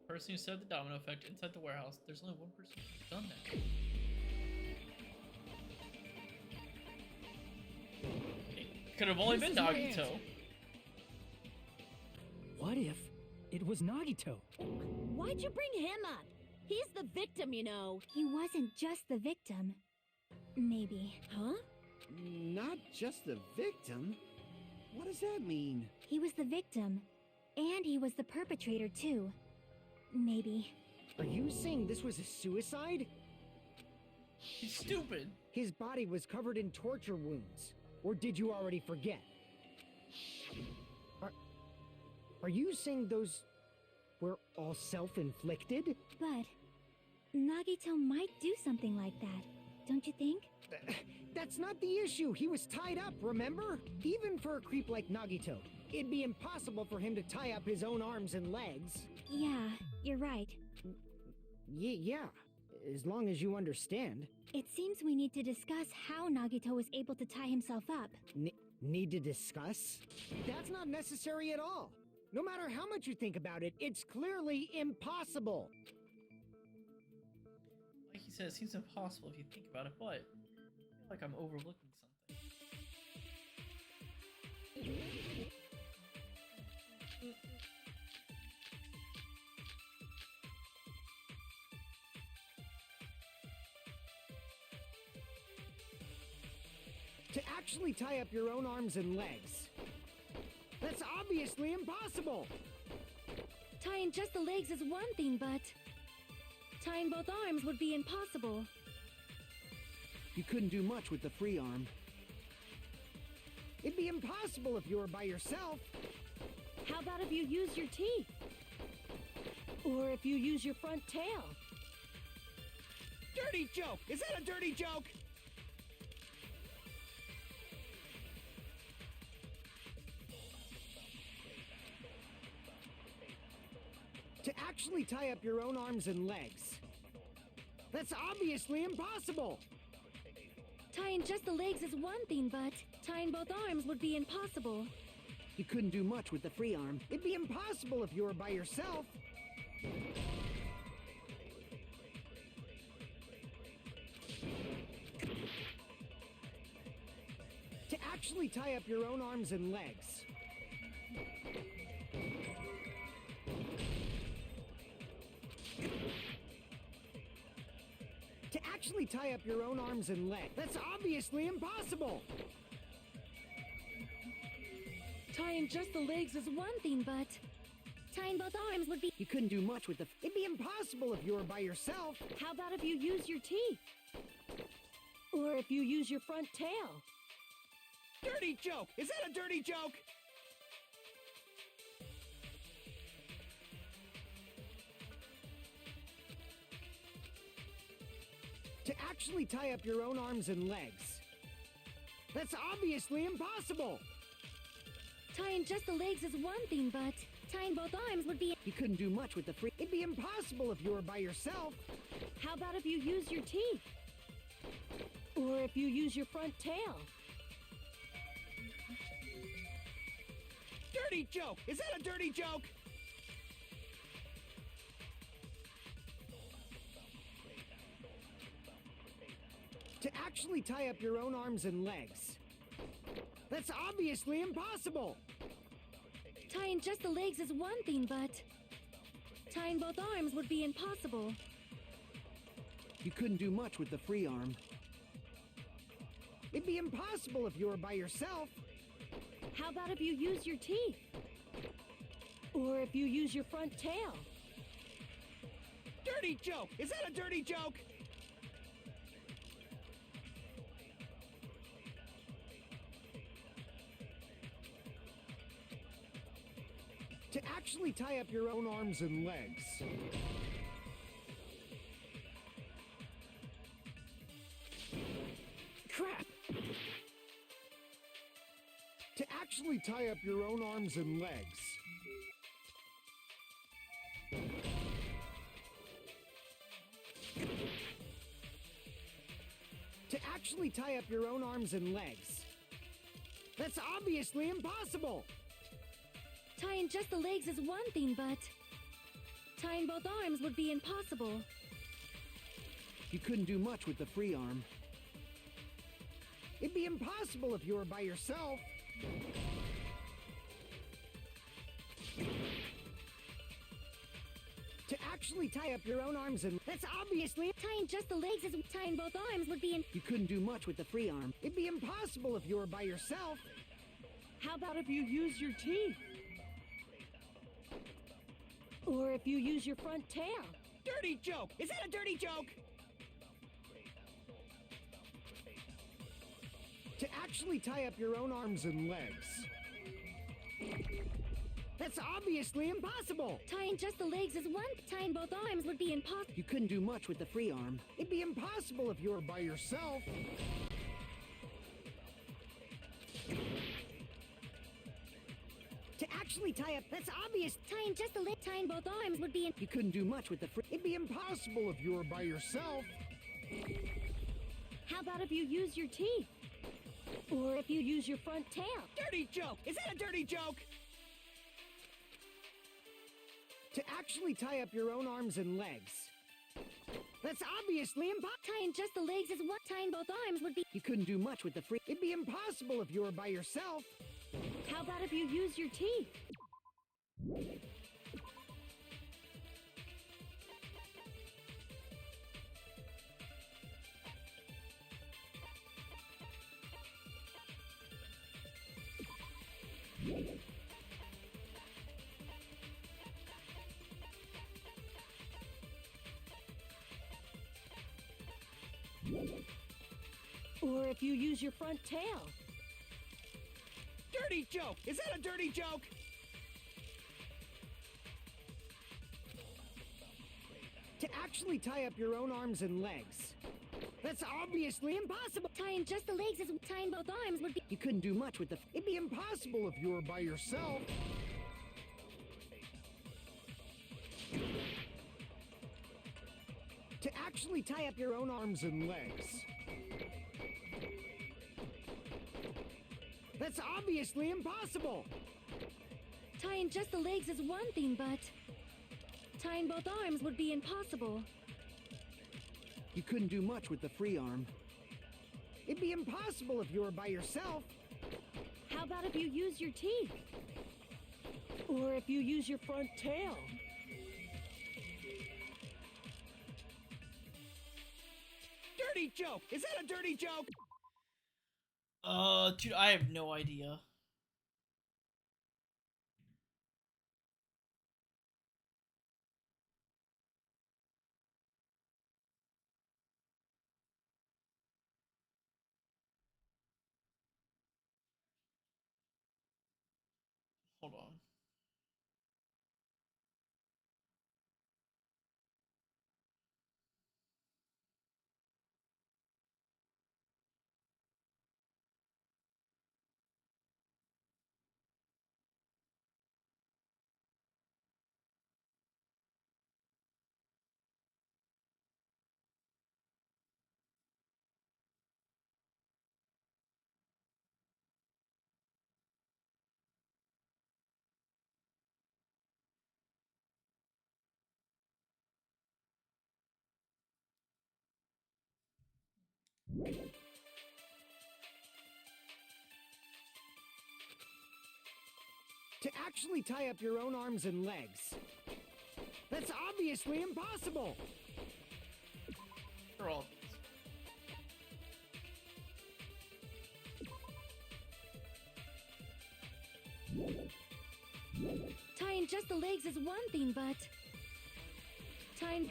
the person who set the domino effect inside the warehouse, there's only one person who's done that. It could have only
This
been
is my
Nagito.
answer. What if it was Nagito?
Why'd you bring him up? He's the victim, you know.
He wasn't just the victim. Maybe.
Huh?
Not just the victim? What does that mean?
He was the victim. And he was the perpetrator, too. Maybe.
Are you saying this was a suicide?
He's stupid.
His body was covered in torture wounds. Or did you already forget? Are you saying those were all self-inflicted?
But Nagito might do something like that, don't you think?
That's not the issue. He was tied up, remember? Even for a creep like Nagito, it'd be impossible for him to tie up his own arms and legs.
Yeah, you're right.
Yeah, as long as you understand.
It seems we need to discuss how Nagito was able to tie himself up.
Need to discuss? That's not necessary at all. No matter how much you think about it, it's clearly impossible.
Like he he said it seems impossible if you think about it, but I feel like I'm overlooking something.
To actually tie up your own arms and legs. That's obviously impossible!
Tying just the legs is one thing, but tying both arms would be impossible.
You couldn't do much with the free arm.
It'd be impossible if you were by yourself.
How about if you use your teeth? Or if you use your front tail?
Dirty joke! Is that a dirty joke?
To actually tie up your own arms and legs. That's obviously impossible!
Tying just the legs is one thing, but tying both arms would be impossible.
You couldn't do much with the free arm.
It'd be impossible if you were by yourself. To actually tie up your own arms and legs. To actually tie up your own arms and legs. That's obviously impossible!
Tying just the legs is one thing, but tying both arms would be...
You couldn't do much with the...
It'd be impossible if you were by yourself.
How about if you use your teeth? Or if you use your front tail?
Dirty joke! Is that a dirty joke?
To actually tie up your own arms and legs. That's obviously impossible!
Tying just the legs is one thing, but tying both arms would be...
You couldn't do much with the free...
It'd be impossible if you were by yourself.
How about if you use your teeth? Or if you use your front tail?
Dirty joke! Is that a dirty joke?
To actually tie up your own arms and legs. That's obviously impossible!
Tying just the legs is one thing, but tying both arms would be impossible.
You couldn't do much with the free arm.
It'd be impossible if you were by yourself.
How about if you use your teeth? Or if you use your front tail?
Dirty joke! Is that a dirty joke?
To actually tie up your own arms and legs.
Crap!
To actually tie up your own arms and legs. To actually tie up your own arms and legs. That's obviously impossible!
Tying just the legs is one thing, but tying both arms would be impossible.
You couldn't do much with the free arm.
It'd be impossible if you were by yourself. To actually tie up your own arms and... That's obviously...
Tying just the legs is... Tying both arms would be...
You couldn't do much with the free arm.
It'd be impossible if you were by yourself.
How about if you use your teeth? Or if you use your front tail?
Dirty joke! Is that a dirty joke?
To actually tie up your own arms and legs. That's obviously impossible!
Tying just the legs is one. Tying both arms would be impossible.
You couldn't do much with the free arm.
It'd be impossible if you were by yourself. To actually tie up... That's obvious!
Tying just the leg... Tying both arms would be...
You couldn't do much with the free...
It'd be impossible if you were by yourself.
How about if you use your teeth? Or if you use your front tail?
Dirty joke! Is that a dirty joke?
To actually tie up your own arms and legs. That's obviously impossible.
Tying just the legs is what tying both arms would be.
You couldn't do much with the free. It'd be impossible if you were by yourself.
How about if you use your teeth? Or if you use your front tail.
Dirty joke! Is that a dirty joke?
To actually tie up your own arms and legs. That's obviously impossible.
Tying just the legs is tying both arms would be.
You couldn't do much with the. It'd be impossible if you were by yourself. To actually tie up your own arms and legs. That's obviously impossible.
Tying just the legs is one thing, but tying both arms would be impossible.
You couldn't do much with the free arm. It'd be impossible if you were by yourself.
How about if you use your teeth? Or if you use your front tail?
Dirty joke! Is that a dirty joke?
Dude, I have no idea. Hold on.
To actually tie up your own arms and legs. That's obviously impossible.
For all
Tying just the legs is one thing, but tying.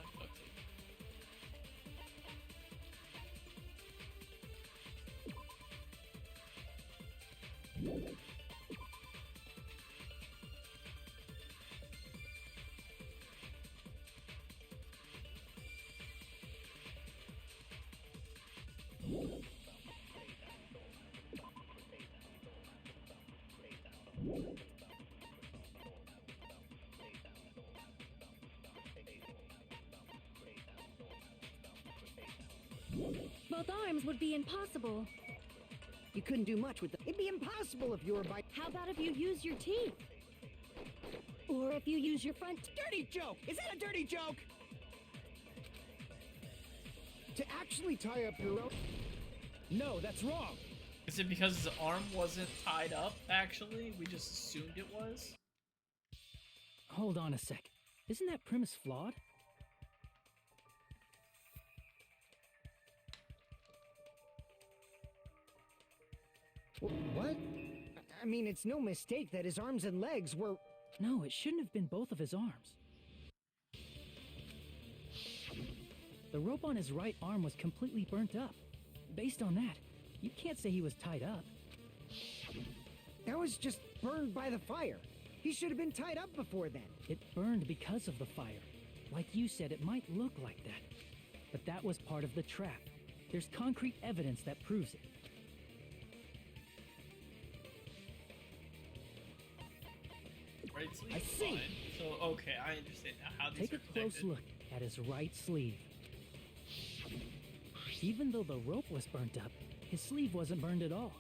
Both arms would be impossible.
You couldn't do much with the. It'd be impossible if you were by.
How about if you use your teeth? Or if you use your front.
Dirty joke! Is that a dirty joke?
To actually tie up your own.
No, that's wrong.
Is it because his arm wasn't tied up, actually? We just assumed it was?
Hold on a sec. Isn't that premise flawed?
What? I mean, it's no mistake that his arms and legs were.
No, it shouldn't have been both of his arms. The rope on his right arm was completely burnt up. Based on that, you can't say he was tied up.
That was just burned by the fire. He should have been tied up before then.
It burned because of the fire. Like you said, it might look like that. But that was part of the trap. There's concrete evidence that proves it.
Right sleeve.
I see.
Fine. So, okay, I understand now how these
Take
are
a close
connected.
look at his right sleeve. Even though the rope was burnt up, his sleeve wasn't burned at all.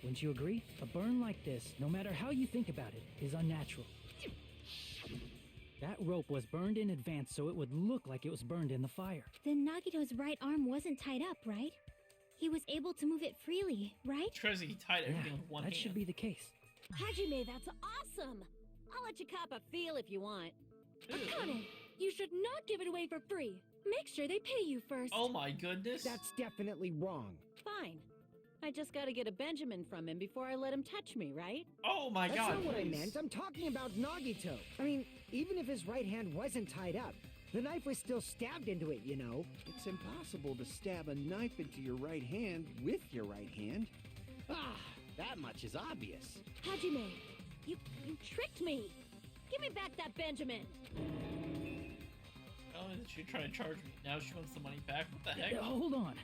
Wouldn't you agree? A burn like this, no matter how you think about it, is unnatural. That rope was burned in advance so it would look like it was burned in the fire.
Then Nagito's right arm wasn't tied up, right? He was able to move it freely, right?
It's crazy he tied everything with one
that
hand.
should be the case.
Hajime, that's awesome! I'll let you cop a feel if you want.
Akane, you should not give it away for free. Make sure they pay you first.
Oh my goodness.
That's definitely wrong.
Fine. I just gotta get a Benjamin from him before I let him touch me, right?
Oh my
That's
god.
not what I
please.
meant. I'm talking about Nagito. I mean, even if his right hand wasn't tied up, the knife was still stabbed into it, you know?
It's impossible to stab a knife into your right hand with your right hand. Ah, that much is obvious.
Hajime, you tricked me! Give me back that Benjamin!
Oh, she's trying to charge me. Now she wants the money back. What the heck?
Hold on.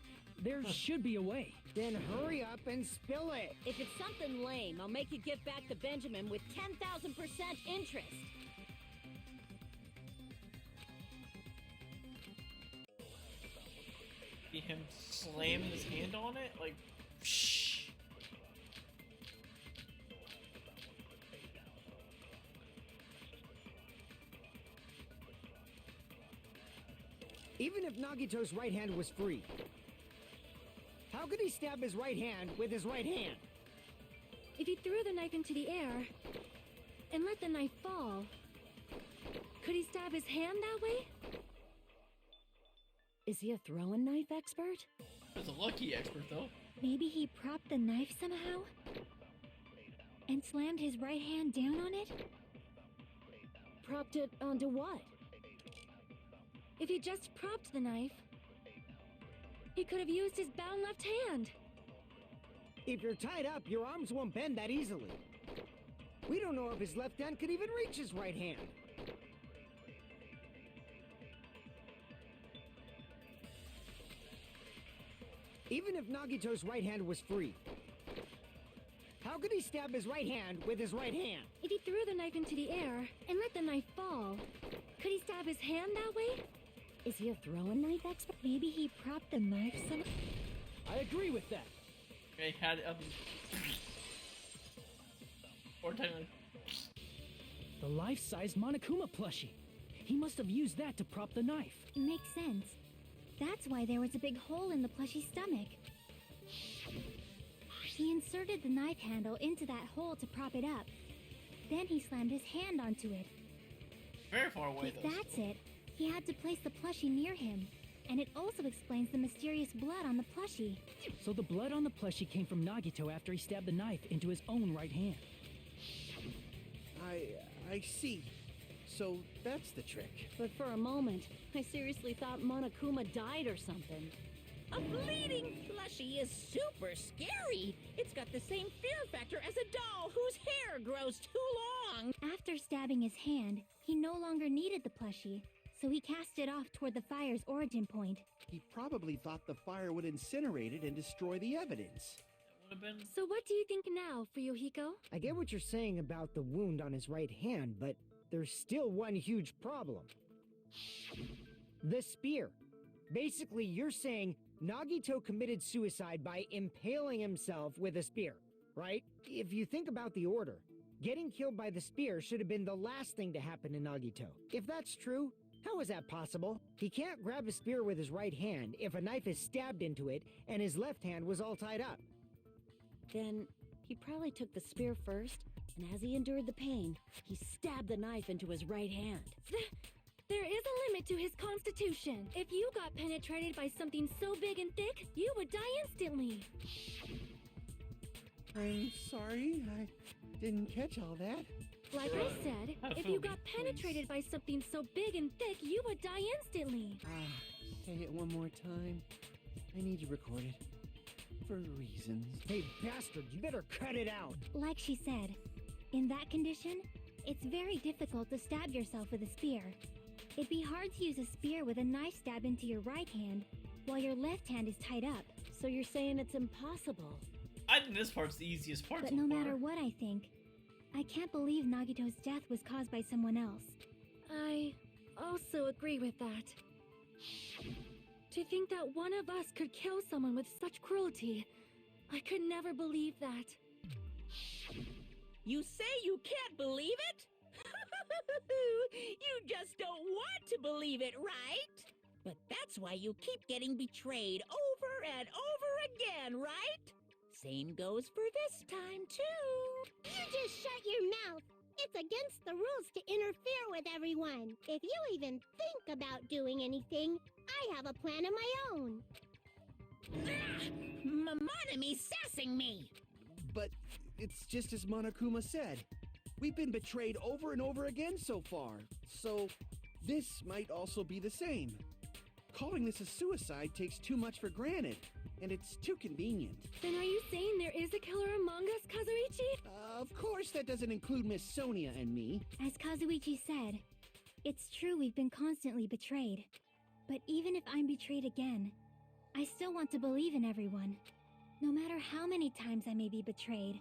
There should be a way.
Then hurry up and spill it.
If it's something lame, I'll make you give back the Benjamin with 10,000% interest.
See him slamming his hand on it? Like, shh.
Even if Nagito's right hand was free, how could he stab his right hand with his right hand?
If he threw the knife into the air and let the knife fall, could he stab his hand that way?
Is he a throwing knife expert?
He's a lucky expert, though.
Maybe he propped the knife somehow? And slammed his right hand down on it?
Propped it onto what?
If he just propped the knife, he could have used his bound left hand.
If you're tied up, your arms won't bend that easily. We don't know if his left hand could even reach his right hand. Even if Nagito's right hand was free, how could he stab his right hand with his right hand?
If he threw the knife into the air and let the knife fall, could he stab his hand that way?
Is he a throwing knife expert?
Maybe he propped the knife somehow?
I agree with that.
They had it up. Or technically.
The life-size Monokuma plushie. He must have used that to prop the knife.
Makes sense. That's why there was a big hole in the plushie's stomach. He inserted the knife handle into that hole to prop it up. Then he slammed his hand onto it.
Very far away,
If
though.
that's it, he had to place the plushie near him. And it also explains the mysterious blood on the plushie.
So the blood on the plushie came from Nagito after he stabbed the knife into his own right hand.
I see. So that's the trick.
But for a moment, I seriously thought Monokuma died or something.
A bleeding plushie is super scary. It's got the same fear factor as a doll whose hair grows too long.
After stabbing his hand, he no longer needed the plushie, so he cast it off toward the fire's origin point.
He probably thought the fire would incinerate it and destroy the evidence.
Would have been.
So what do you think now, Fuyuhiko?
I get what you're saying about the wound on his right hand, but there's still one huge problem. The spear. Basically, you're saying Nagito committed suicide by impaling himself with a spear, right? If you think about the order, getting killed by the spear should have been the last thing to happen to Nagito. If that's true, how is that possible? He can't grab a spear with his right hand if a knife is stabbed into it and his left hand was all tied up.
Then he probably took the spear first, and as he endured the pain, he stabbed the knife into his right hand.
There is a limit to his constitution. If you got penetrated by something so big and thick, you would die instantly.
I'm sorry, I didn't catch all that.
Like I said, if you got penetrated by something so big and thick, you would die instantly.
Say it one more time. I need you recorded. For reasons.
Hey, bastard, you better cut it out.
Like she said, in that condition, it's very difficult to stab yourself with a spear. It'd be hard to use a spear with a knife stab into your right hand while your left hand is tied up.
So you're saying it's impossible?
I think this part's the easiest part.
But
so
no
far.
matter what I think, I can't believe Nagito's death was caused by someone else.
I also agree with that. To think that one of us could kill someone with such cruelty, I could never believe that.
You say you can't believe it? You just don't want to believe it, right? But that's why you keep getting betrayed over and over again, right? Same goes for this time, too.
You just shut your mouth. It's against the rules to interfere with everyone. If you even think about doing anything, I have a plan of my own.
Monomi's sassing me.
But it's just as Monokuma said. We've been betrayed over and over again so far. So this might also be the same. Calling this a suicide takes too much for granted, and it's too convenient.
Then are you saying there is a killer among us, Kazuichi?
Of course that doesn't include Miss Sonia and me.
As Kazuichi said, it's true we've been constantly betrayed. But even if I'm betrayed again, I still want to believe in everyone. No matter how many times I may be betrayed,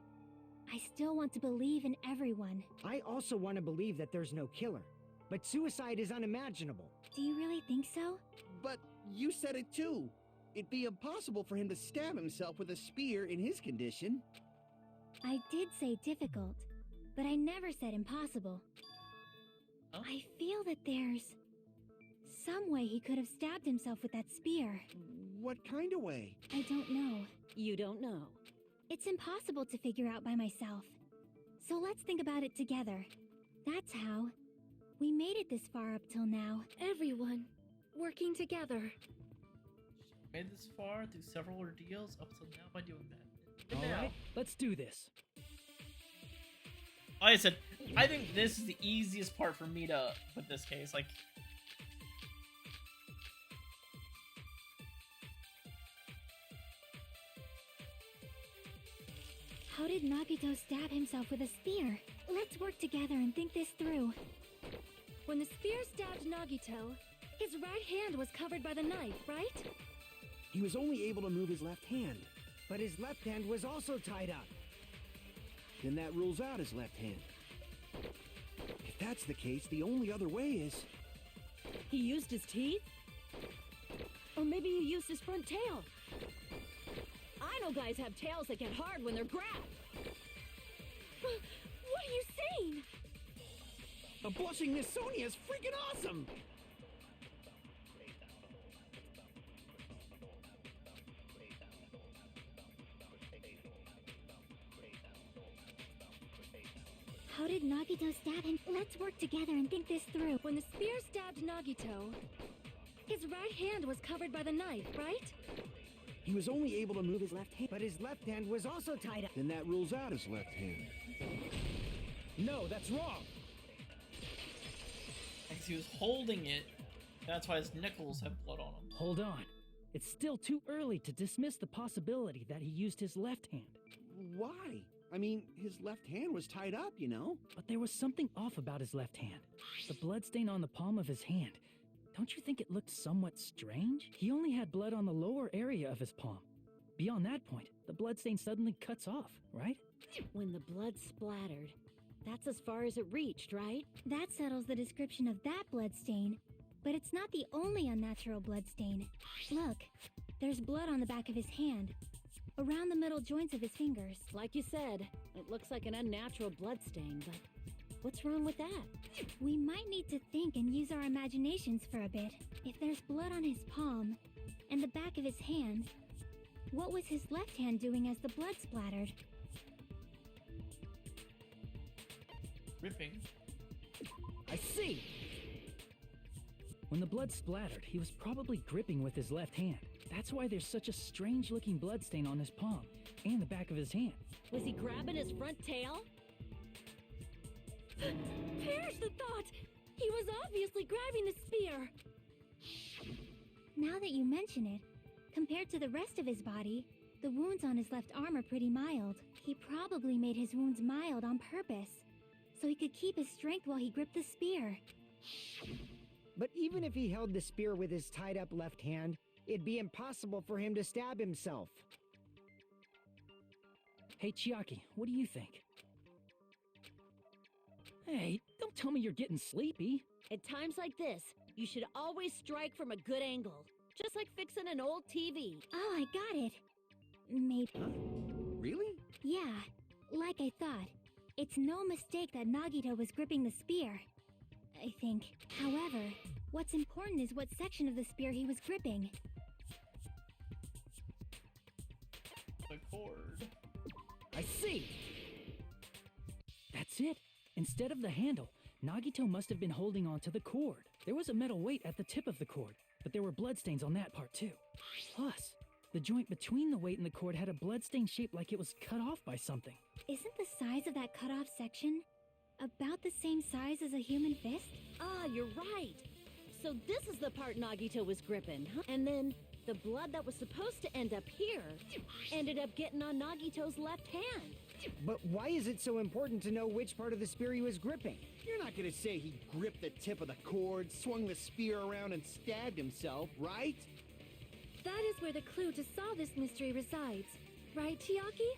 I still want to believe in everyone.
I also want to believe that there's no killer. But suicide is unimaginable.
Do you really think so?
But you said it too. It'd be impossible for him to stab himself with a spear in his condition.
I did say difficult, but I never said impossible.
Huh?
I feel that there's some way he could have stabbed himself with that spear.
What kind of way?
I don't know.
You don't know.
It's impossible to figure out by myself. So let's think about it together. That's how we made it this far up till now.
Everyone working together.
Made this far through several ordeals up till now by doing that.
All right, let's do this.
Like I said, I think this is the easiest part for me to put this case. Like,
How did Nagito stab himself with a spear? Let's work together and think this through.
When the spear stabbed Nagito, his right hand was covered by the knife, right?
He was only able to move his left hand.
But his left hand was also tied up.
Then that rules out his left hand. If that's the case, the only other way is...
He used his teeth? Or maybe he used his front tail. I know guys have tails that get hard when they're grabbed.
What are you saying?
A blushing Miss Sonia is freaking awesome!
How did Nagito stab him? Let's work together and think this through.
When the spear stabbed Nagito, his right hand was covered by the knife, right?
He was only able to move his left hand.
But his left hand was also tied up.
Then that rules out his left hand.
No, that's wrong.
because he was holding it, that's why his nickels have blood on them.
Hold on. It's still too early to dismiss the possibility that he used his left hand.
Why? I mean, his left hand was tied up, you know?
But there was something off about his left hand. The bloodstain on the palm of his hand. Don't you think it looked somewhat strange? He only had blood on the lower area of his palm. Beyond that point, the bloodstain suddenly cuts off, right?
When the blood splattered, that's as far as it reached, right?
That settles the description of that bloodstain. But it's not the only unnatural bloodstain. Look, there's blood on the back of his hand, around the middle joints of his fingers.
Like you said, it looks like an unnatural bloodstain, but what's wrong with that?
We might need to think and use our imaginations for a bit. If there's blood on his palm and the back of his hand, what was his left hand doing as the blood splattered?
Ripping.
I see!
When the blood splattered, he was probably gripping with his left hand. That's why there's such a strange-looking bloodstain on his palm and the back of his hand.
Was he grabbing his front tail?
Perish the thought! He was obviously grabbing the spear!
Now that you mention it, compared to the rest of his body, the wounds on his left arm are pretty mild. He probably made his wounds mild on purpose, so he could keep his strength while he gripped the spear.
But even if he held the spear with his tied-up left hand, it'd be impossible for him to stab himself.
Hey, Chiaki, what do you think? Hey, don't tell me you're getting sleepy.
At times like this, you should always strike from a good angle. Just like fixing an old TV.
Oh, I got it. Maybe.
Really?
Yeah, like I thought. It's no mistake that Nagito was gripping the spear. I think. However, what's important is what section of the spear he was gripping.
The cord.
I see! That's it. Instead of the handle, Nagito must have been holding on to the cord. There was a metal weight at the tip of the cord, but there were bloodstains on that part too. Plus, the joint between the weight and the cord had a bloodstain shaped like it was cut off by something.
Isn't the size of that cut-off section about the same size as a human fist?
Ah, you're right. So this is the part Nagito was gripping, huh? And then the blood that was supposed to end up here ended up getting on Nagito's left hand.
But why is it so important to know which part of the spear he was gripping?
You're not gonna say he gripped the tip of the cord, swung the spear around, and stabbed himself, right?
That is where the clue to solve this mystery resides. Right, Chiaki?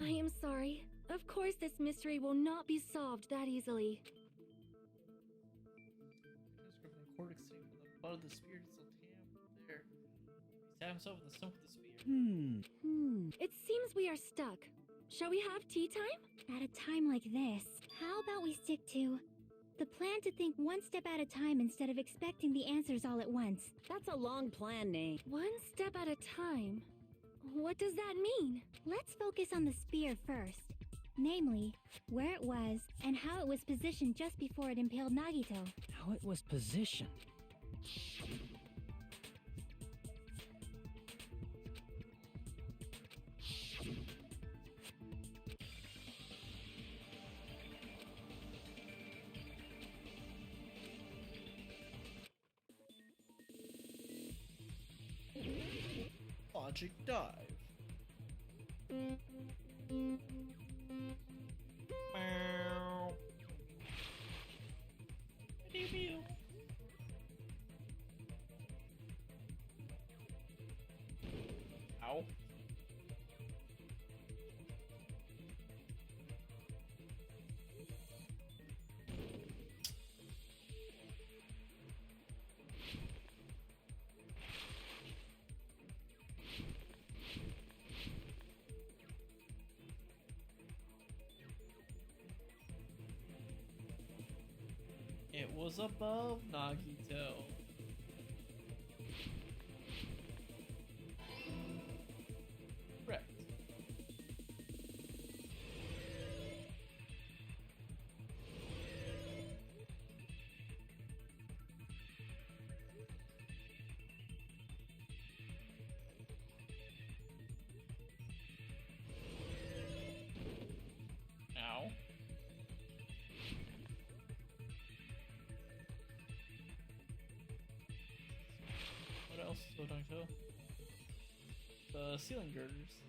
I am sorry. Of course this mystery will not be solved that easily.
Just gripping the cord extending from the butt of the spear to still there. He stabbed himself in the stomach with the spear.
It seems we are stuck. Shall we have tea time?
At a time like this, how about we stick to the plan to think one step at a time instead of expecting the answers all at once?
That's a long plan, Nate.
One step at a time. What does that mean?
Let's focus on the spear first. Namely, where it was and how it was positioned just before it impaled Nagito.
How it was positioned.
Logic dive. Meow. Pew-pew. Ow. It was above Nagito. Correct. Ow. What else is going to? The ceiling girders.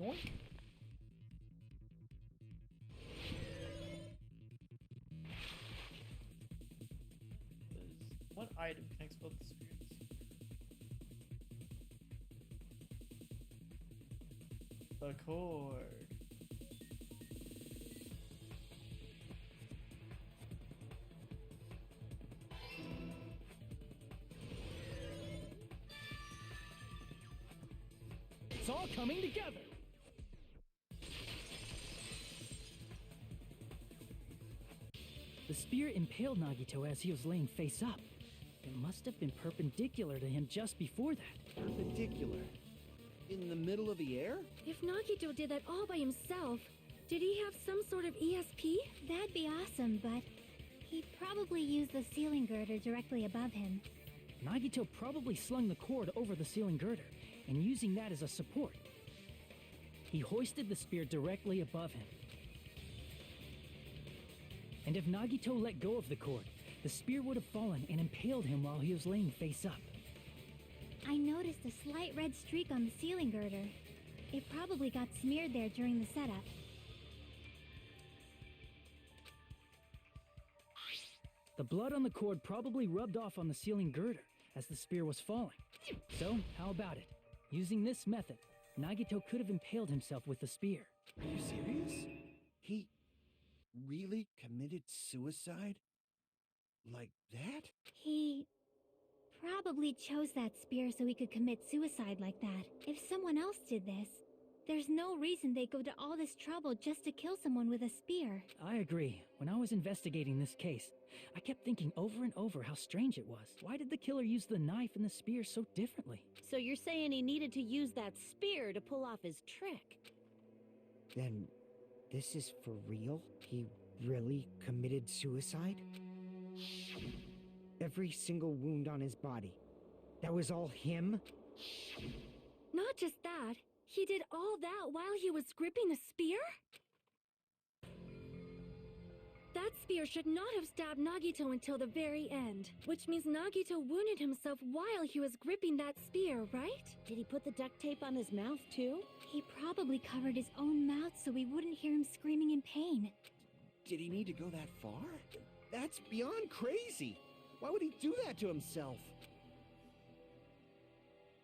Yoink. What item connects both the spirits? The cord.
It's all coming together! The spear impaled Nagito as he was laying face up. It must have been perpendicular to him just before that.
Perpendicular? In the middle of the air?
If Nagito did that all by himself, did he have some sort of ESP?
That'd be awesome, but he probably used the ceiling girder directly above him.
Nagito probably slung the cord over the ceiling girder, and using that as a support. He hoisted the spear directly above him. And if Nagito let go of the cord, the spear would have fallen and impaled him while he was laying face up.
I noticed a slight red streak on the ceiling girder. It probably got smeared there during the setup.
The blood on the cord probably rubbed off on the ceiling girder as the spear was falling. So, how about it? Using this method, Nagito could have impaled himself with the spear.
Are you serious? He really committed suicide? Like that?
He probably chose that spear so he could commit suicide like that. If someone else did this, there's no reason they'd go to all this trouble just to kill someone with a spear.
I agree. When I was investigating this case, I kept thinking over and over how strange it was. Why did the killer use the knife and the spear so differently?
So you're saying he needed to use that spear to pull off his trick?
Then, this is for real? He really committed suicide? Every single wound on his body. That was all him?
Not just that, he did all that while he was gripping the spear? That spear should not have stabbed Nagito until the very end, which means Nagito wounded himself while he was gripping that spear, right?
Did he put the duct tape on his mouth too?
He probably covered his own mouth so we wouldn't hear him screaming in pain.
Did he need to go that far? That's beyond crazy. Why would he do that to himself?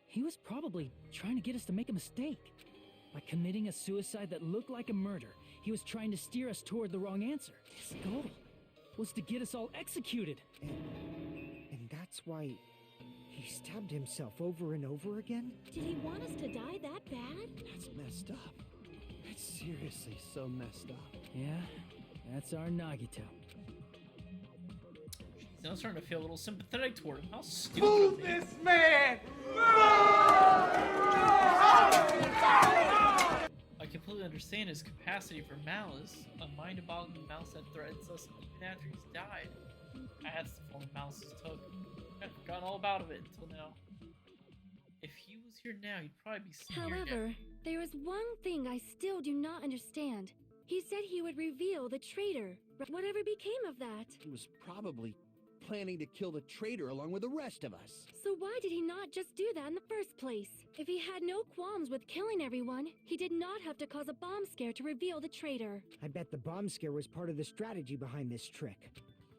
He was probably trying to get us to make a mistake. By committing a suicide that looked like a murder, he was trying to steer us toward the wrong answer. His goal was to get us all executed.
And that's why he stabbed himself over and over again?
Did he want us to die that bad?
That's messed up. That's seriously so messed up.
Yeah, that's our Nagito.
I was starting to feel a little sympathetic toward him. How stupid.
Move this man!
I completely understand his capacity for malice, a mind-boggling malice that threatens us even after he's died. That's the form malice took. I've forgotten all about it until now. If he was here now, he'd probably be sitting here
However,
dead.
there is one thing I still do not understand. He said he would reveal the traitor. Whatever became of that?
He was probably planning to kill the traitor along with the rest of us.
So why did he not just do that in the first place? If he had no qualms with killing everyone, he did not have to cause a bomb scare to reveal the traitor.
I bet the bomb scare was part of the strategy behind this trick.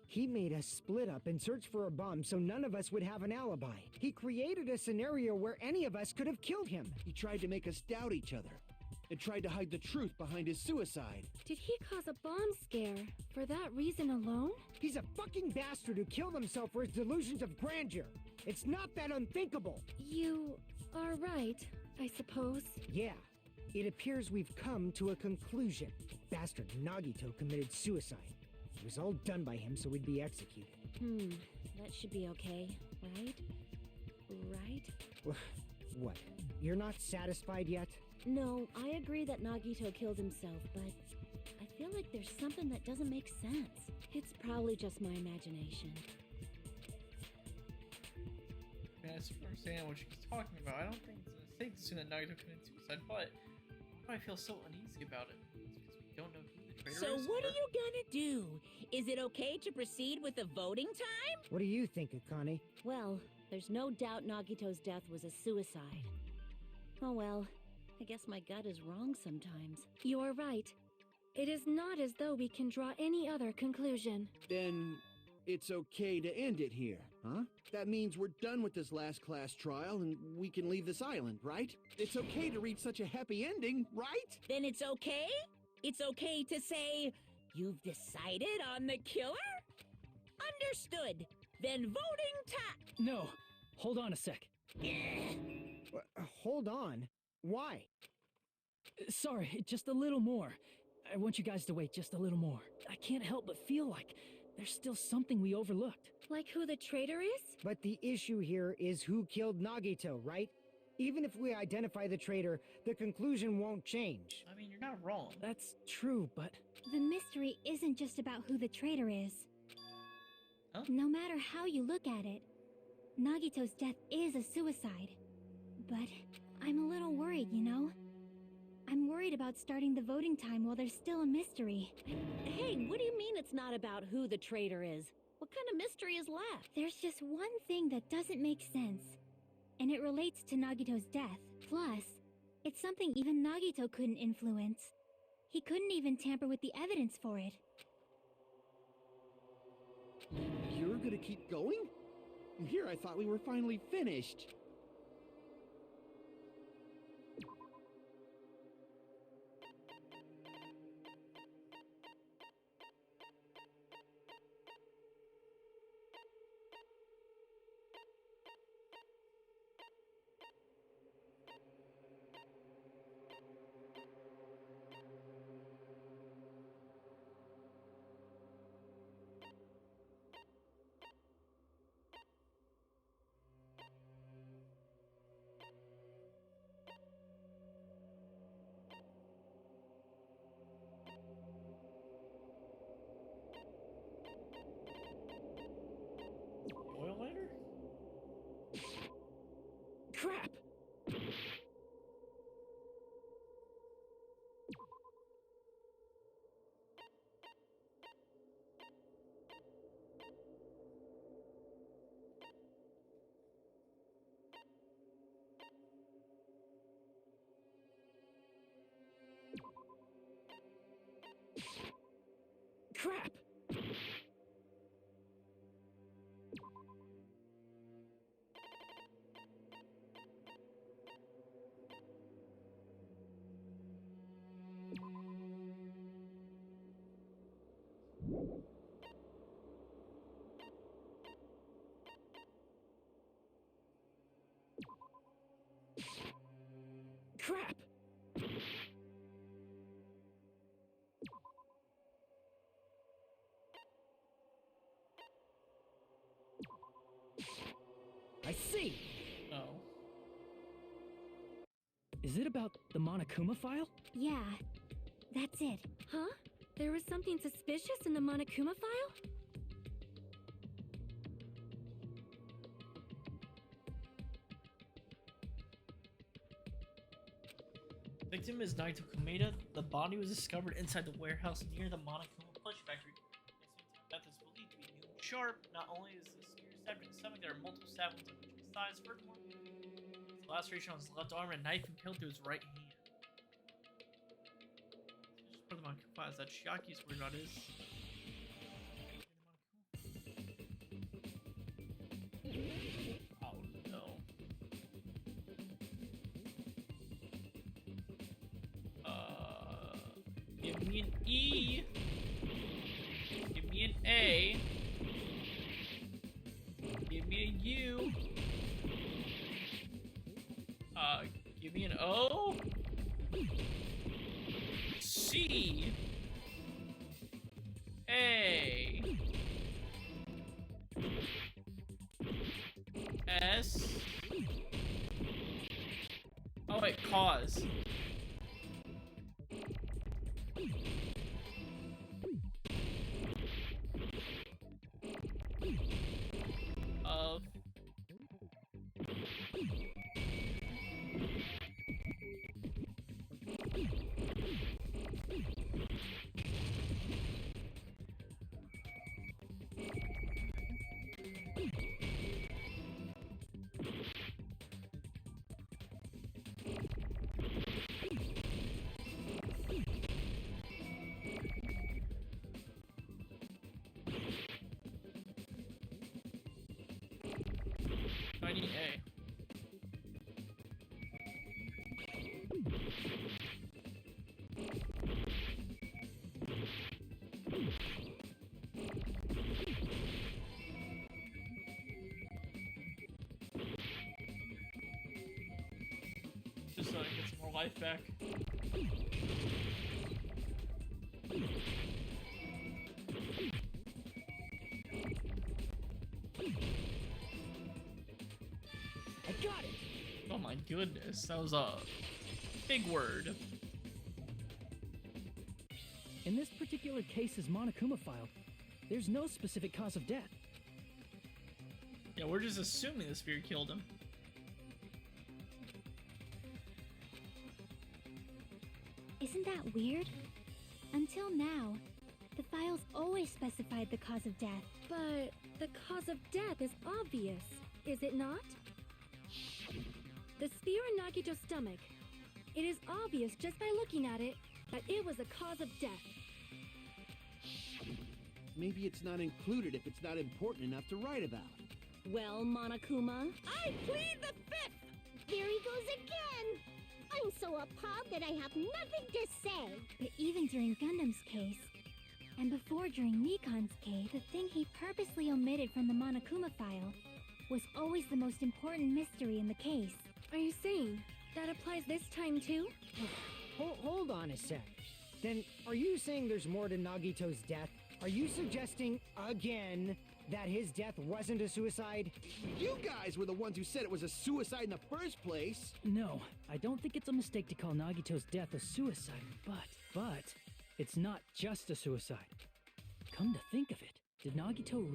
He made us split up and search for a bomb so none of us would have an alibi. He created a scenario where any of us could have killed him.
He tried to make us doubt each other and tried to hide the truth behind his suicide.
Did he cause a bomb scare for that reason alone?
He's a fucking bastard who killed himself for his delusions of grandeur. It's not that unthinkable.
You are right, I suppose.
Yeah, it appears we've come to a conclusion. Bastard Nagito committed suicide. It was all done by him so we'd be executed.
That should be okay, right? Right?
What? You're not satisfied yet?
No, I agree that Nagito killed himself, but I feel like there's something that doesn't make sense. It's probably just my imagination.
I mean, I sort of understand what she's talking about. I don't think it's a mistake to assume that Nagito committed suicide, but why do I feel so uneasy about it? It's because we don't know who the traitor
So
is.
what are you gonna do? Is it okay to proceed with the voting time?
What do you think, Akane?
Well, there's no doubt Nagito's death was a suicide. Oh well, I guess my gut is wrong sometimes.
You're right. It is not as though we can draw any other conclusion.
Then it's okay to end it here, huh? That means we're done with this last class trial and we can leave this island, right? It's okay to reach such a happy ending, right?
Then it's okay? It's okay to say, you've decided on the killer? Understood. Then voting time.
No, hold on a sec.
Hold on. Why?
Sorry, just a little more. I want you guys to wait just a little more. I can't help but feel like there's still something we overlooked.
Like who the traitor is?
But the issue here is who killed Nagito, right? Even if we identify the traitor, the conclusion won't change.
I mean, you're not wrong.
That's true, but...
The mystery isn't just about who the traitor is.
Huh?
No matter how you look at it, Nagito's death is a suicide. But I'm a little worried, you know? I'm worried about starting the voting time while there's still a mystery.
Hey, what do you mean it's not about who the traitor is? What kind of mystery is left?
There's just one thing that doesn't make sense, and it relates to Nagito's death. Plus, it's something even Nagito couldn't influence. He couldn't even tamper with the evidence for it.
You're gonna keep going? Here, I thought we were finally finished.
Oil lighter?
Crap! Crap! Crap! I see!
Oh.
Is it about the Monokuma file?
Yeah, that's it.
Huh? There was something suspicious in the Monokuma file?
Victim is Naito Komeda. The body was discovered inside the warehouse near the Monokuma plush factory. Method is believed to be new and sharp. Not only is this spear stabbed in the stomach, there are multiple stab wounds on each side. Furthermore, the laceration on his left arm and a knife impaled through his right hand. Just for the Monokuma, is that Chiaki's word about is? Oh no. Give me an E. Give me an A. Give me a U. Give me an O. C. A. S. Oh wait, cause. Of I need A. Just so I can get some more life back.
I got it!
Oh my goodness, that was a big word.
In this particular case's Monokuma file, there's no specific cause of death.
Yeah, we're just assuming the spear killed him.
Isn't that weird? Until now, the files always specified the cause of death.
But the cause of death is obvious, is it not? The spear in Nagito's stomach. It is obvious just by looking at it that it was a cause of death.
maybe it's not included if it's not important enough to write about.
Well, Monokuma, I plead the fifth!
There he goes again! I'm so appalled that I have nothing to say.
But even during Gundam's case, and before during Mikan's case, the thing he purposely omitted from the Monokuma file was always the most important mystery in the case.
Are you saying that applies this time too?
Hold on a sec. Then, are you saying there's more to Nagito's death? Are you suggesting, again, that his death wasn't a suicide?
You guys were the ones who said it was a suicide in the first place.
No, I don't think it's a mistake to call Nagito's death a suicide, but it's not just a suicide. Come to think of it, did Nagito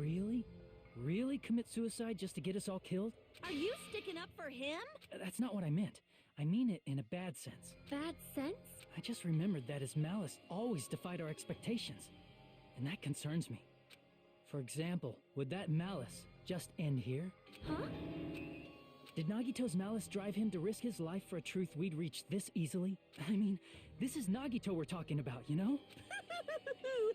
really commit suicide just to get us all killed?
Are you sticking up for him?
That's not what I meant. I mean it in a bad sense.
Bad sense?
I just remembered that his malice always defied our expectations, and that concerns me. For example, would that malice just end here?
Huh?
Did Nagito's malice drive him to risk his life for a truth we'd reach this easily? I mean, this is Nagito we're talking about, you know?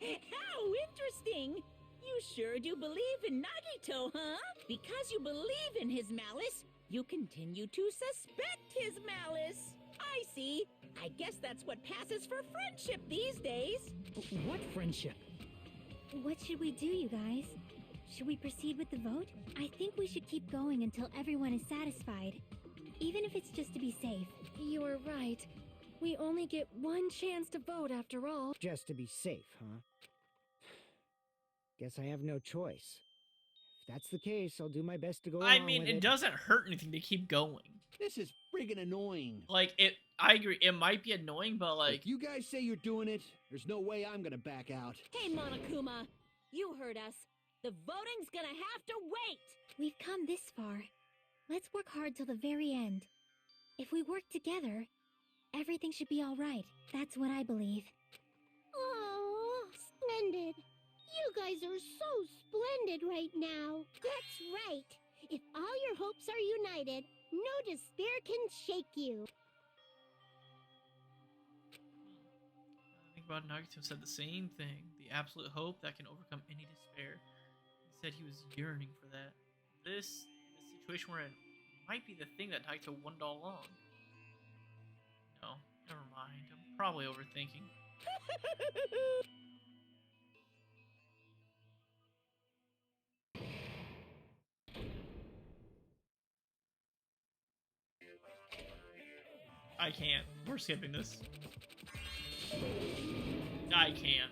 How interesting! You sure do believe in Nagito, huh? Because you believe in his malice, you continue to suspect his malice. I see. I guess that's what passes for friendship these days.
What friendship?
What should we do, you guys? Should we proceed with the vote? I think we should keep going until everyone is satisfied, even if it's just to be safe.
You're right. We only get one chance to vote after all.
Just to be safe, huh? Guess I have no choice. If that's the case, I'll do my best to go
I
along
mean,
with
it doesn't hurt anything to keep going.
This is friggin' annoying.
Like, I agree, it might be annoying, but like...
If you guys say you're doing it, there's no way I'm gonna back out.
Hey, Monokuma, you heard us. The voting's gonna have to wait.
We've come this far. Let's work hard till the very end. If we work together, everything should be all right. That's what I believe.
Oh, splendid. You guys are so splendid right now. That's right. If all your hopes are united, no despair can shake you.
I think about Nagito said the same thing. The absolute hope that can overcome any despair. He said he was yearning for that. This situation we're in might be the thing that Nagito wanted all along. No, never mind. I'm probably overthinking. I can't. We're skipping this. I can't.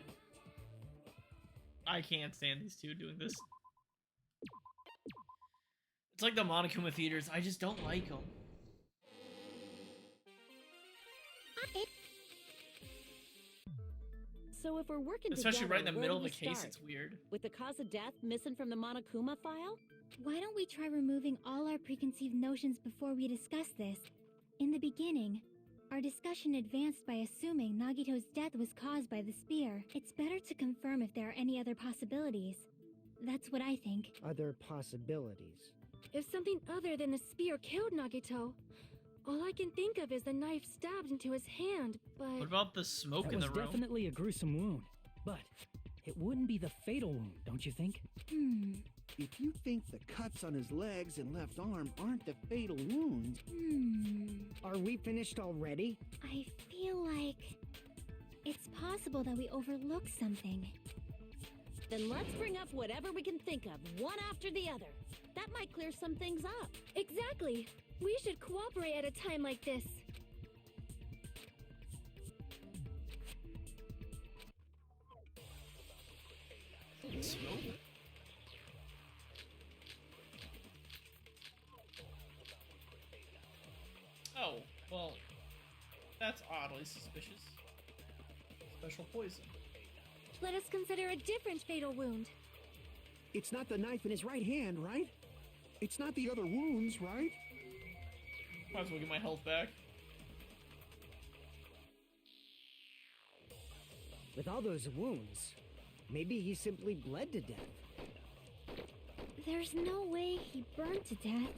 I can't stand these two doing this. It's like the Monokuma theaters. I just don't like them.
So if we're working
Especially
together,
right in the
where
middle
do
of the
we
case,
start?
it's weird.
With the cause of death missing from the Monokuma file?
Why don't we try removing all our preconceived notions before we discuss this? In the beginning, our discussion advanced by assuming Nagito's death was caused by the spear. It's better to confirm if there are any other possibilities. That's what I think.
Other possibilities.
If something other than the spear killed Nagito, all I can think of is the knife stabbed into his hand, but...
What about the smoke
That
in
was
the room?
definitely a gruesome wound, but it wouldn't be the fatal wound, don't you think?
If you think the cuts on his legs and left arm aren't the fatal wounds...
Are we finished already?
I feel like it's possible that we overlooked something.
Then let's bring up whatever we can think of, one after the other. That might clear some things up.
Exactly. We should cooperate at a time like this.
Smoke? Oh, well, that's oddly suspicious. Special poison.
Let us consider a different fatal wound.
It's not the knife in his right hand, right? It's not the other wounds, right?
Might as well get my health back.
With all those wounds, maybe he simply bled to death.
There's no way he burned to death.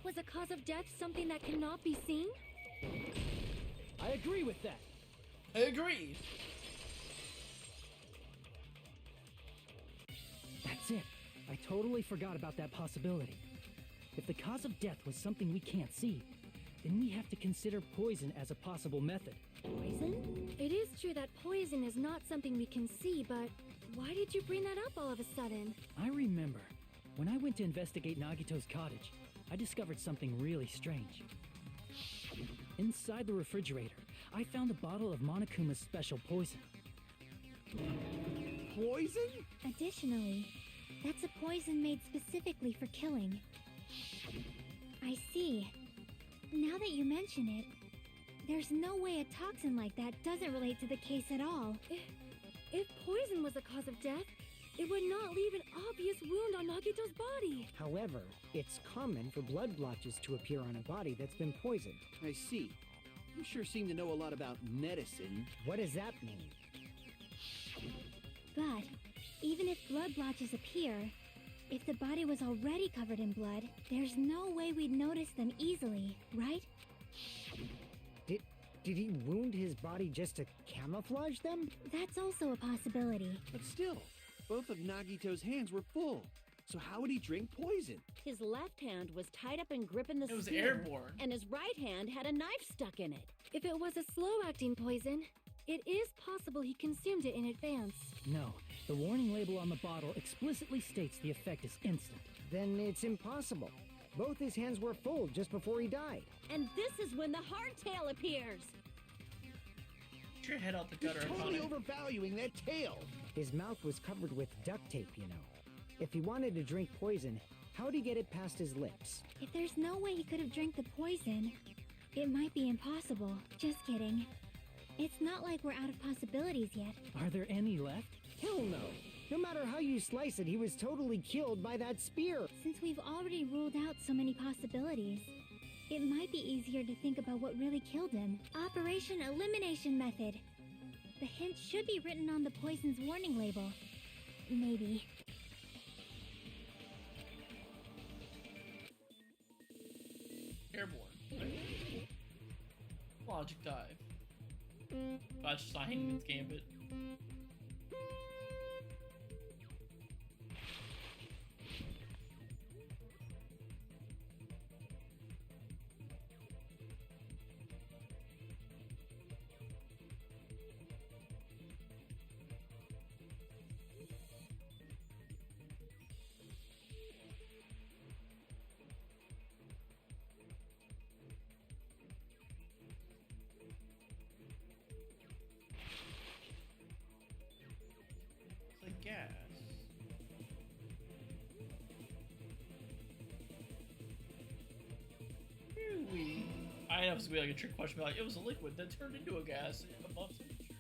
Was the cause of death something that cannot be seen?
I agree with that.
I agree.
I totally forgot about that possibility. If the cause of death was something we can't see, then we have to consider poison as a possible method.
Poison? It is true that poison is not something we can see, but why did you bring that up all of a sudden?
I remember, when I went to investigate Nagito's cottage, I discovered something really strange. Inside the refrigerator, I found a bottle of Monokuma's special poison.
Poison?
Additionally, that's a poison made specifically for killing. I see. Now that you mention it, there's no way a toxin like that doesn't relate to the case at all.
If poison was the cause of death, it would not leave an obvious wound on Nagito's body.
However, it's common for blood blotches to appear on a body that's been poisoned.
I see. You sure seem to know a lot about medicine.
What does that mean?
But even if blood blotches appear, if the body was already covered in blood, there's no way we'd notice them easily, right?
Did he wound his body just to camouflage them?
That's also a possibility.
But still, both of Nagito's hands were full. So how would he drink poison?
His left hand was tied up and gripping the
It was
spear,
airborne.
and his right hand had a knife stuck in it.
If it was a slow-acting poison, it is possible he consumed it in advance.
No, the warning label on the bottle explicitly states the effect is instant.
Then it's impossible. Both his hands were full just before he died.
And this is when the hardtail appears.
Get your head out the
You're
gutter,
totally
Akane.
overvaluing that tail.
His mouth was covered with duct tape, you know. If he wanted to drink poison, how'd he get it past his lips?
If there's no way he could have drank the poison, it might be impossible. Just kidding. It's not like we're out of possibilities yet.
Are there any left?
Hell no. No matter how you slice it, he was totally killed by that spear.
Since we've already ruled out so many possibilities, it might be easier to think about what really killed him. Operation Elimination Method. The hint should be written on the poison's warning label. Maybe.
Airborne. Logic dive. That's just not Hangman's Gambit. Gas. Really? I know it's gonna be like a trick question, but like it was a liquid that turned into a gas above temperature.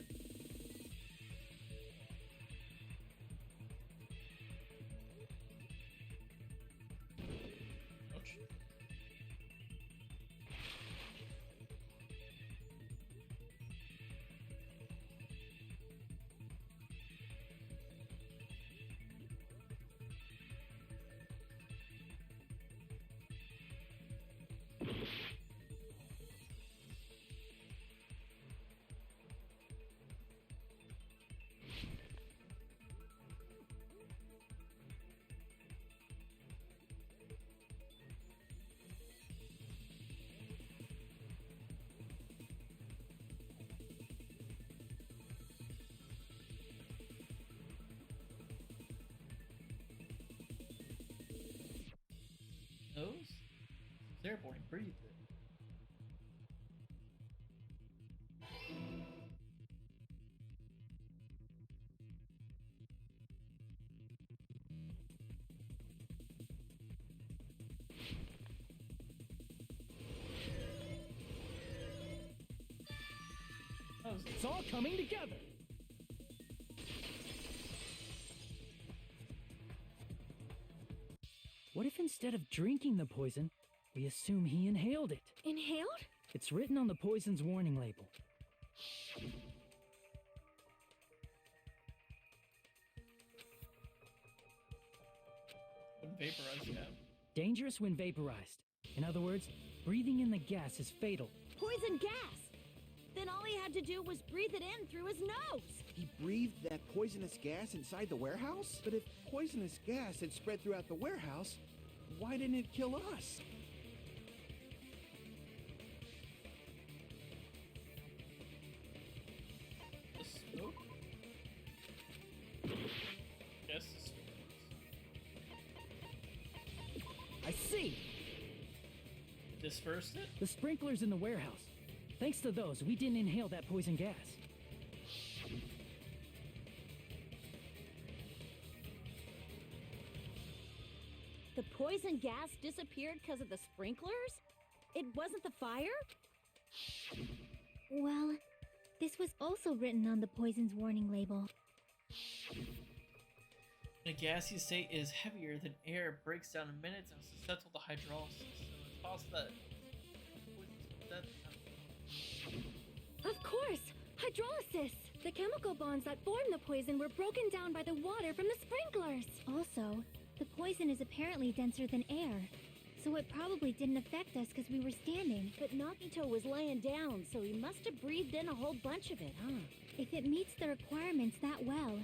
Ouch. Nose? It's airborne, he breathed it.
It's all coming together. What if instead of drinking the poison, we assume he inhaled it?
Inhaled?
It's written on the poison's warning label.
When vaporized, yeah.
Dangerous when vaporized. In other words, breathing in the gas is fatal.
Poison gas! Then all he had to do was breathe it in through his nose.
He breathed that poisonous gas inside the warehouse? But if poisonous gas had spread throughout the warehouse, why didn't it kill us?
The smoke? Yes, the smoke.
I see!
Dispersed it?
The sprinklers in the warehouse. Thanks to those, we didn't inhale that poison gas.
The poison gas disappeared because of the sprinklers? It wasn't the fire?
Well, this was also written on the poison's warning label.
A gaseous state is heavier than air, breaks down in minutes, and is susceptible to hydrolysis. So it's possible that
Of course! Hydrolysis! The chemical bonds that form the poison were broken down by the water from the sprinklers!
Also, the poison is apparently denser than air, so it probably didn't affect us because we were standing.
But Nagito was laying down, so he must have breathed in a whole bunch of it, huh?
If it meets the requirements that well,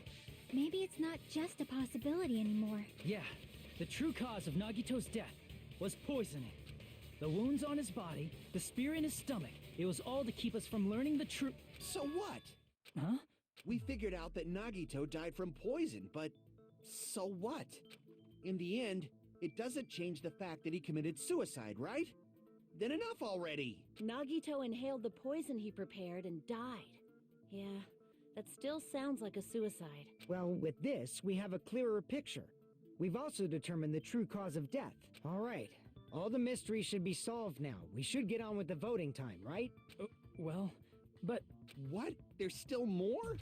maybe it's not just a possibility anymore.
Yeah, the true cause of Nagito's death was poisoning. The wounds on his body, the spear in his stomach, it was all to keep us from learning the truth.
So what?
Huh?
We figured out that Nagito died from poison, but so what? In the end, it doesn't change the fact that he committed suicide, right? Then enough already!
Nagito inhaled the poison he prepared and died. Yeah, that still sounds like a suicide.
Well, with this, we have a clearer picture. We've also determined the true cause of death. All right. All the mysteries should be solved now. We should get on with the voting time, right?
Well, but...
What? There's still more?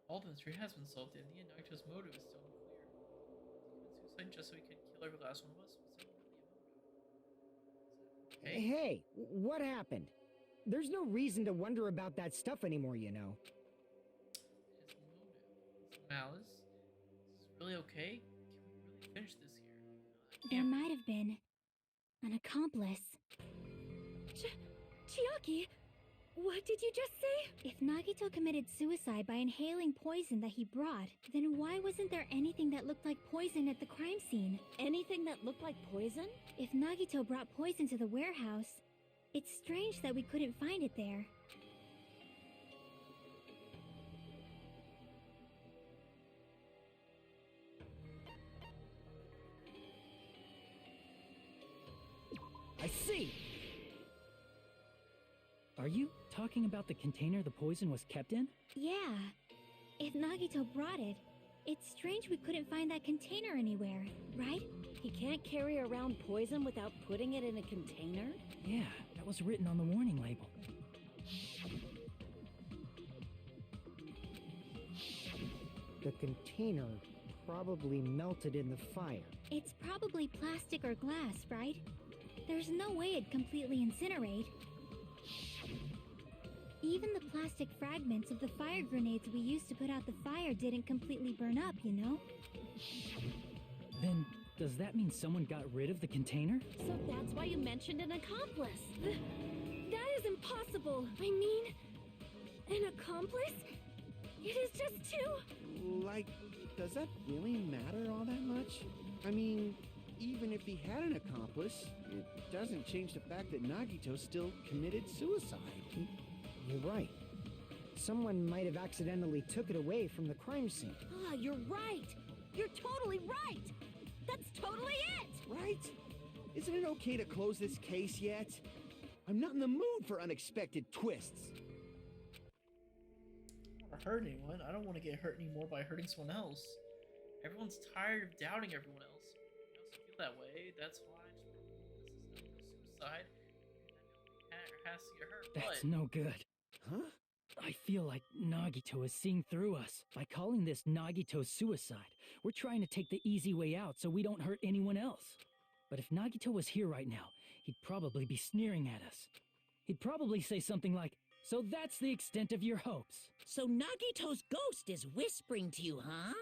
all the mystery has been solved. In the end, Nagito's motive is still unclear. He committed suicide just so he could kill every last one of us. Was that really a motive? Okay.
Hey, what happened? There's no reason to wonder about that stuff anymore, you know.
His motive. His malice. Is this really okay? Can we really finish this here?
There might have been an accomplice.
Chiaki, what did you just say?
If Nagito committed suicide by inhaling poison that he brought, then why wasn't there anything that looked like poison at the crime scene?
Anything that looked like poison?
If Nagito brought poison to the warehouse, it's strange that we couldn't find it there.
I see!
Are you talking about the container the poison was kept in?
Yeah. If Nagito brought it, it's strange we couldn't find that container anywhere, right?
He can't carry around poison without putting it in a container?
Yeah, that was written on the warning label.
The container probably melted in the fire.
It's probably plastic or glass, right? There's no way it'd completely incinerate. Even the plastic fragments of the fire grenades we used to put out the fire didn't completely burn up, you know?
Then, does that mean someone got rid of the container?
So that's why you mentioned an accomplice.
That is impossible. I mean, an accomplice? It is just too...
Like, does that really matter all that much? I mean, even if he had an accomplice, it doesn't change the fact that Nagito still committed suicide.
You're right. Someone might have accidentally took it away from the crime scene.
Ah, you're right. You're totally right. That's totally it.
Right? Isn't it okay to close this case yet? I'm not in the mood for unexpected twists.
I don't want to hurt anyone. I don't want to get hurt anymore by hurting someone else. Everyone's tired of doubting everyone else. I also feel that way. That's why I just want to this is no suicide. And that has to get hurt.
That's
But
no good.
Huh?
I feel like Nagito is seeing through us. By calling this Nagito suicide, we're trying to take the easy way out so we don't hurt anyone else. But if Nagito was here right now, he'd probably be sneering at us. He'd probably say something like, "So that's the extent of your hopes."
So Nagito's ghost is whispering to you, huh?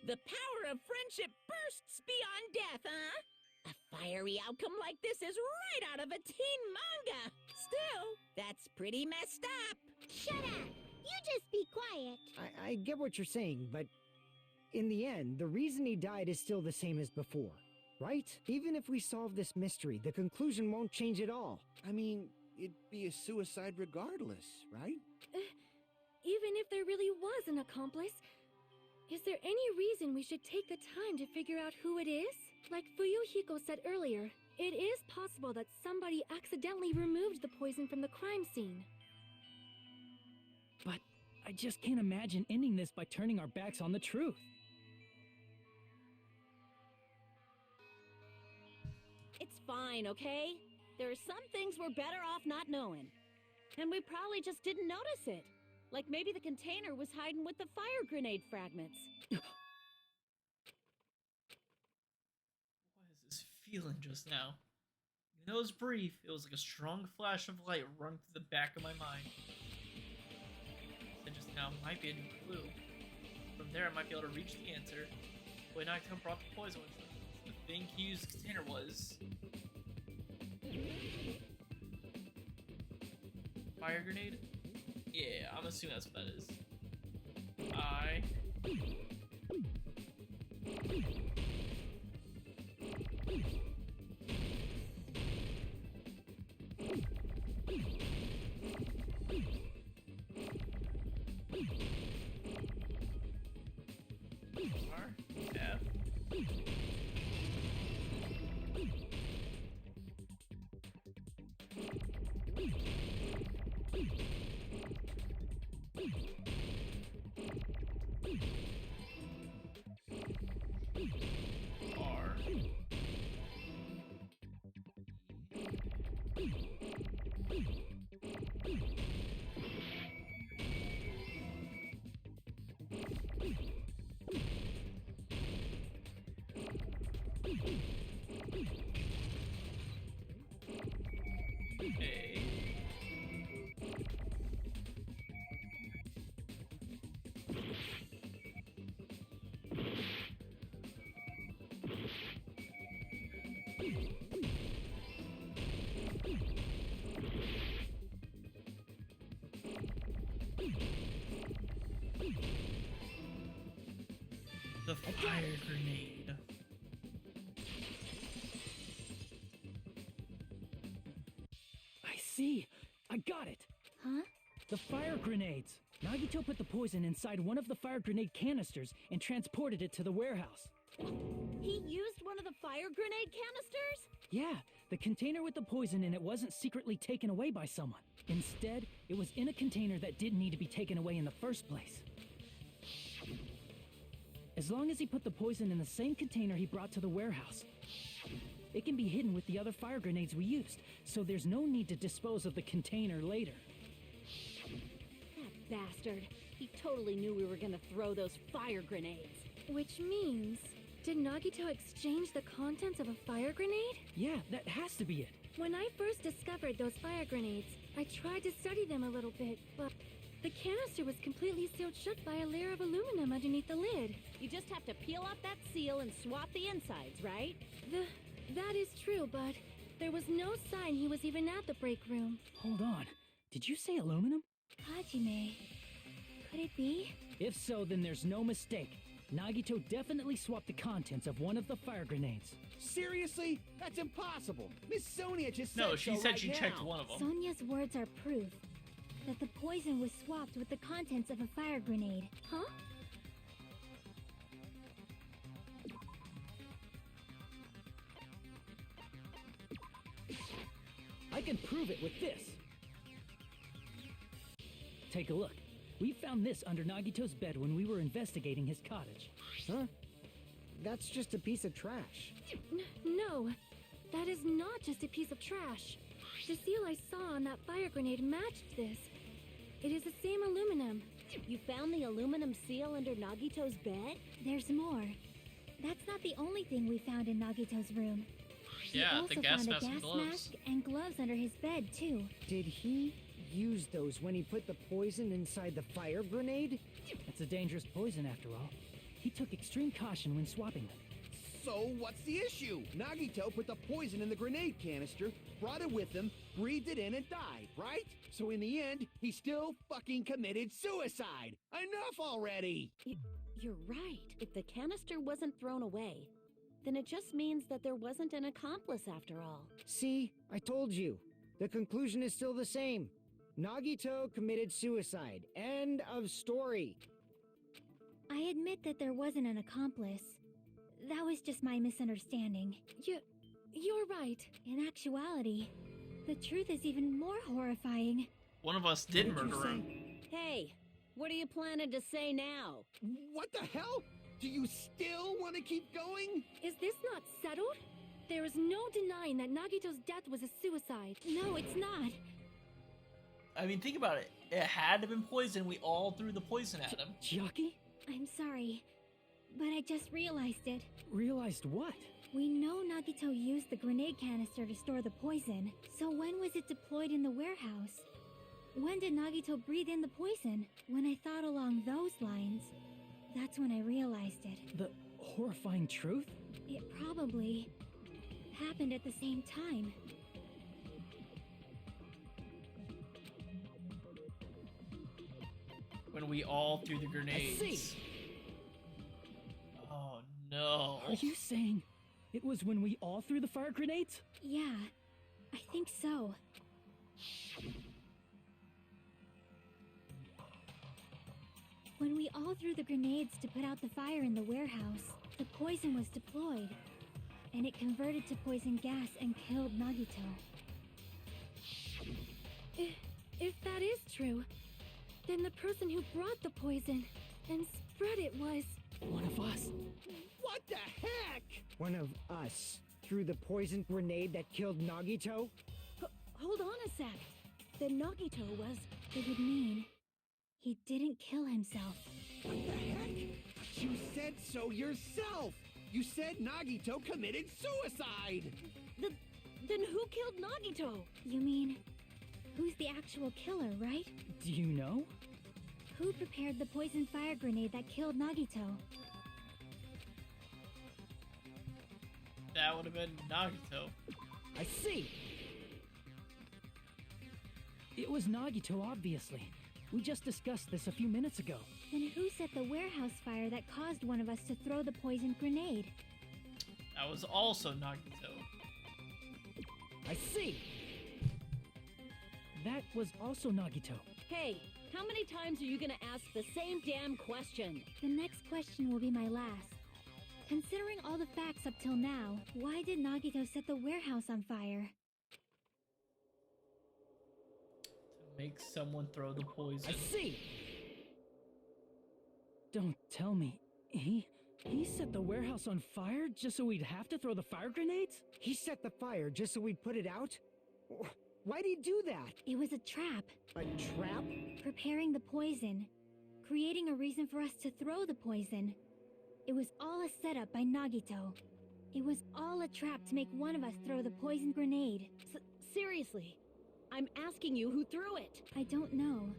The power of friendship bursts beyond death, huh? A fiery outcome like this is right out of a teen manga. Still, that's pretty messed up.
Shut up! You just be quiet.
I get what you're saying, but in the end, the reason he died is still the same as before, right? Even if we solve this mystery, the conclusion won't change at all.
I mean, it'd be a suicide regardless, right?
Even if there really was an accomplice, is there any reason we should take the time to figure out who it is? Like Fuyuhiko said earlier, it is possible that somebody accidentally removed the poison from the crime scene.
But I just can't imagine ending this by turning our backs on the truth.
It's fine, okay? There are some things we're better off not knowing. And we probably just didn't notice it. Like maybe the container was hiding with the fire grenade fragments.
What is this feeling just now? Even though it was brief, it was like a strong flash of light rung through the back of my mind. That just now might be a new clue. From there, I might be able to reach the answer. When Nocturne brought the poison, which the thing he used the container was. Fire grenade? Yeah, I'm assuming that's what that is. R, F. R. A. The fire grenade.
I see. I got it.
Huh?
The fire grenades. Nagito put the poison inside one of the fire grenade canisters and transported it to the warehouse.
He used one of the fire grenade canisters?
Yeah, the container with the poison in it wasn't secretly taken away by someone. Instead, it was in a container that didn't need to be taken away in the first place. As long as he put the poison in the same container he brought to the warehouse, it can be hidden with the other fire grenades we used, so there's no need to dispose of the container later.
That bastard. He totally knew we were gonna throw those fire grenades.
Which means, did Nagito exchange the contents of a fire grenade?
Yeah, that has to be it.
When I first discovered those fire grenades, I tried to study them a little bit, but the canister was completely sealed shut by a layer of aluminum underneath the lid.
You just have to peel off that seal and swap the insides, right?
That is true, but there was no sign he was even at the break room.
Hold on. Did you say aluminum?
Hajime, could it be?
If so, then there's no mistake. Nagito definitely swapped the contents of one of the fire grenades.
Seriously? That's impossible. Miss Sonia just said
No, she
so
said
right
she
now.
checked one of them.
Sonia's words are proof that the poison was swapped with the contents of a fire grenade.
Huh?
I can prove it with this. Take a look. We found this under Nagito's bed when we were investigating his cottage.
Huh? That's just a piece of trash.
No, that is not just a piece of trash. The seal I saw on that fire grenade matched this. It is the same aluminum.
You found the aluminum seal under Nagito's bed?
There's more. That's not the only thing we found in Nagito's room. We
Yeah,
also
the gas
found a
mask and
gas
gloves.
mask and gloves under his bed, too.
Did he use those when he put the poison inside the fire grenade?
It's a dangerous poison after all. He took extreme caution when swapping them.
So, what's the issue? Nagito put the poison in the grenade canister, brought it with him, breathed it in, and died, right? So in the end, he still fucking committed suicide! Enough already!
You're right. If the canister wasn't thrown away, then it just means that there wasn't an accomplice after all.
See, I told you. The conclusion is still the same. Nagito committed suicide. End of story.
I admit that there wasn't an accomplice. That was just my misunderstanding.
You're right.
In actuality, the truth is even more horrifying.
One of us did murder him.
Hey, what are you planning to say now?
What the hell? Do you still want to keep going?
Is this not settled? There is no denying that Nagito's death was a suicide.
No, it's not.
I mean, think about it. It had to have been poison. We all threw the poison at him.
Chiaki?
I'm sorry, but I just realized it.
Realized what?
We know Nagito used the grenade canister to store the poison, so when was it deployed in the warehouse? When did Nagito breathe in the poison? When I thought along those lines, that's when I realized it.
The horrifying truth?
It probably happened at the same time.
When we all threw the grenades.
I see.
Oh no.
Are you saying it was when we all threw the fire grenades?
Yeah, I think so. When we all threw the grenades to put out the fire in the warehouse, the poison was deployed, and it converted to poison gas and killed Nagito.
If that is true, then the person who brought the poison and spread it was...
One of us.
What the heck?
One of us threw the poison grenade that killed Nagito?
Hold on a sec. Then Nagito was...
It would mean he didn't kill himself.
What the heck? You said so yourself! You said Nagito committed suicide!
Then who killed Nagito?
You mean, who's the actual killer, right?
Do you know?
Who prepared the poison fire grenade that killed Nagito?
That would have been Nagito.
I see! It was Nagito, obviously. We just discussed this a few minutes ago.
Then who set the warehouse fire that caused one of us to throw the poison grenade?
That was also Nagito.
I see! That was also Nagito.
Hey, how many times are you gonna ask the same damn question?
The next question will be my last. Considering all the facts up till now, why did Nagito set the warehouse on fire?
To make someone throw the poison.
I see! Don't tell me. He set the warehouse on fire just so we'd have to throw the fire grenades?
He set the fire just so we'd put it out? Why'd he do that?
It was a trap.
A trap?
Preparing the poison. Creating a reason for us to throw the poison. It was all a setup by Nagito. It was all a trap to make one of us throw the poison grenade.
Seriously, I'm asking you who threw it.
I don't know.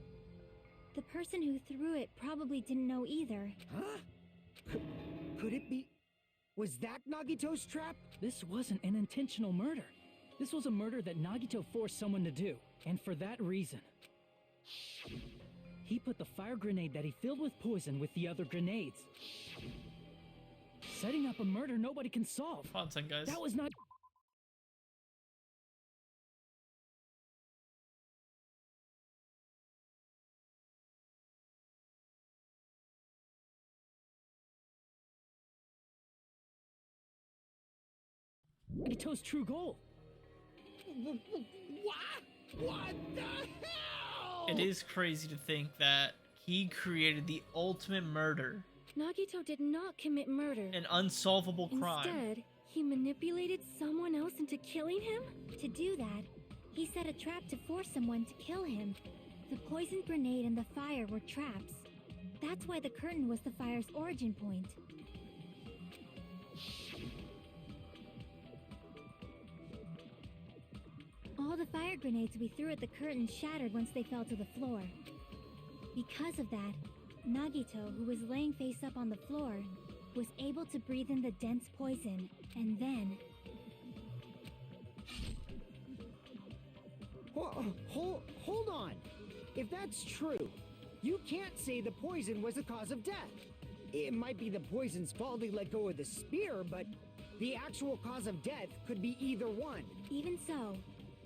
The person who threw it probably didn't know either.
Huh? Could it be... Was that Nagito's trap?
This wasn't an intentional murder. This was a murder that Nagito forced someone to do. And for that reason, he put the fire grenade that he filled with poison with the other grenades. Setting up a murder nobody can solve.
Come on, son, guys.
That was not... Nagito's true goal.
What? What the hell?
It is crazy to think that he created the ultimate murder.
Nagito did not commit murder.
An unsolvable crime.
Instead, he manipulated someone else into killing him?
To do that, he set a trap to force someone to kill him. The poison grenade and the fire were traps. That's why the curtain was the fire's origin point. All the fire grenades we threw at the curtain shattered once they fell to the floor. Because of that, Nagito, who was laying face up on the floor, was able to breathe in the dense poison, and then...
Hold on. If that's true, you can't say the poison was the cause of death. It might be the poison's fault he let go of the spear, but the actual cause of death could be either one.
Even so,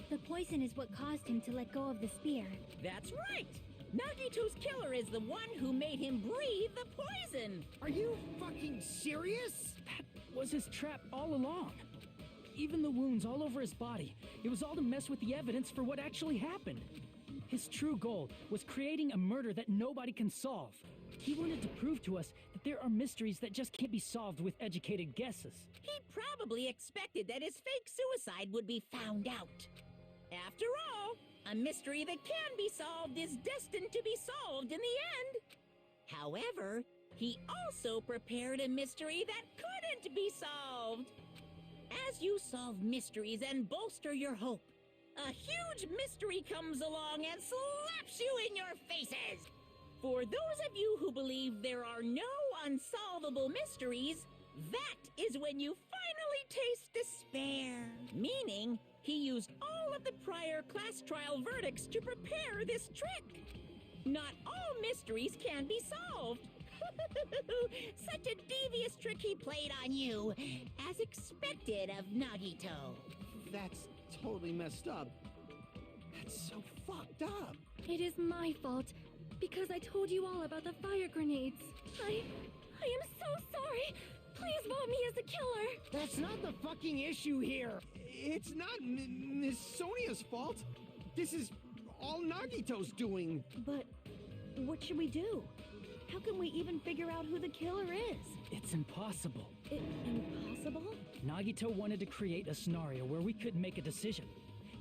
the poison is what caused him to let go of the spear.
That's right! Nagito's killer is the one who made him breathe the poison!
Are you fucking serious?
That was his trap all along. Even the wounds all over his body, it was all to mess with the evidence for what actually happened. His true goal was creating a murder that nobody can solve. He wanted to prove to us that there are mysteries that just can't be solved with educated guesses.
He probably expected that his fake suicide would be found out. After all, a mystery that can be solved is destined to be solved in the end. However, he also prepared a mystery that couldn't be solved. As you solve mysteries and bolster your hope, a huge mystery comes along and slaps you in your faces. For those of you who believe there are no unsolvable mysteries, that is when you finally taste despair. Meaning, he used all of the prior class trial verdicts to prepare this trick. Not all mysteries can be solved. Such a devious trick he played on you, as expected of Nagito.
That's totally messed up. That's so fucked up.
It is my fault, because I told you all about the fire grenades. I am so sorry. Please vote me as the killer.
That's not the fucking issue here.
It's not Miss Sonia's fault. This is all Nagito's doing.
But what should we do? How can we even figure out who the killer is?
It's impossible.
Impossible?
Nagito wanted to create a scenario where we couldn't make a decision.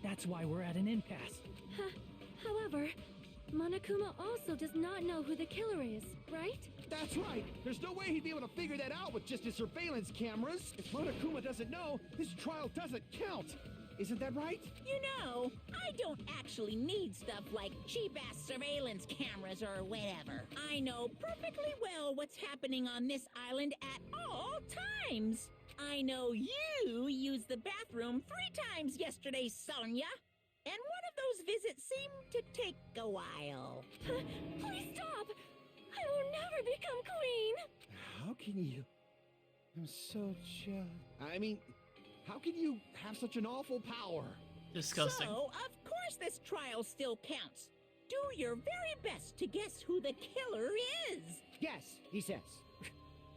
That's why we're at an impasse.
However, Monokuma also does not know who the killer is, right?
That's right. There's no way he'd be able to figure that out with just his surveillance cameras. If Monokuma doesn't know, this trial doesn't count. Isn't that right?
You know, I don't actually need stuff like cheap-ass surveillance cameras or whatever. I know perfectly well what's happening on this island at all times. I know you used the bathroom 3 times yesterday, Sonia. And one of those visits seemed to take a while.
Please stop! I will never become queen!
How can you? I'm so jealous. I mean, how can you have such an awful power?
Disgusting.
So, of course this trial still counts. Do your very best to guess who the killer is.
Yes, he says.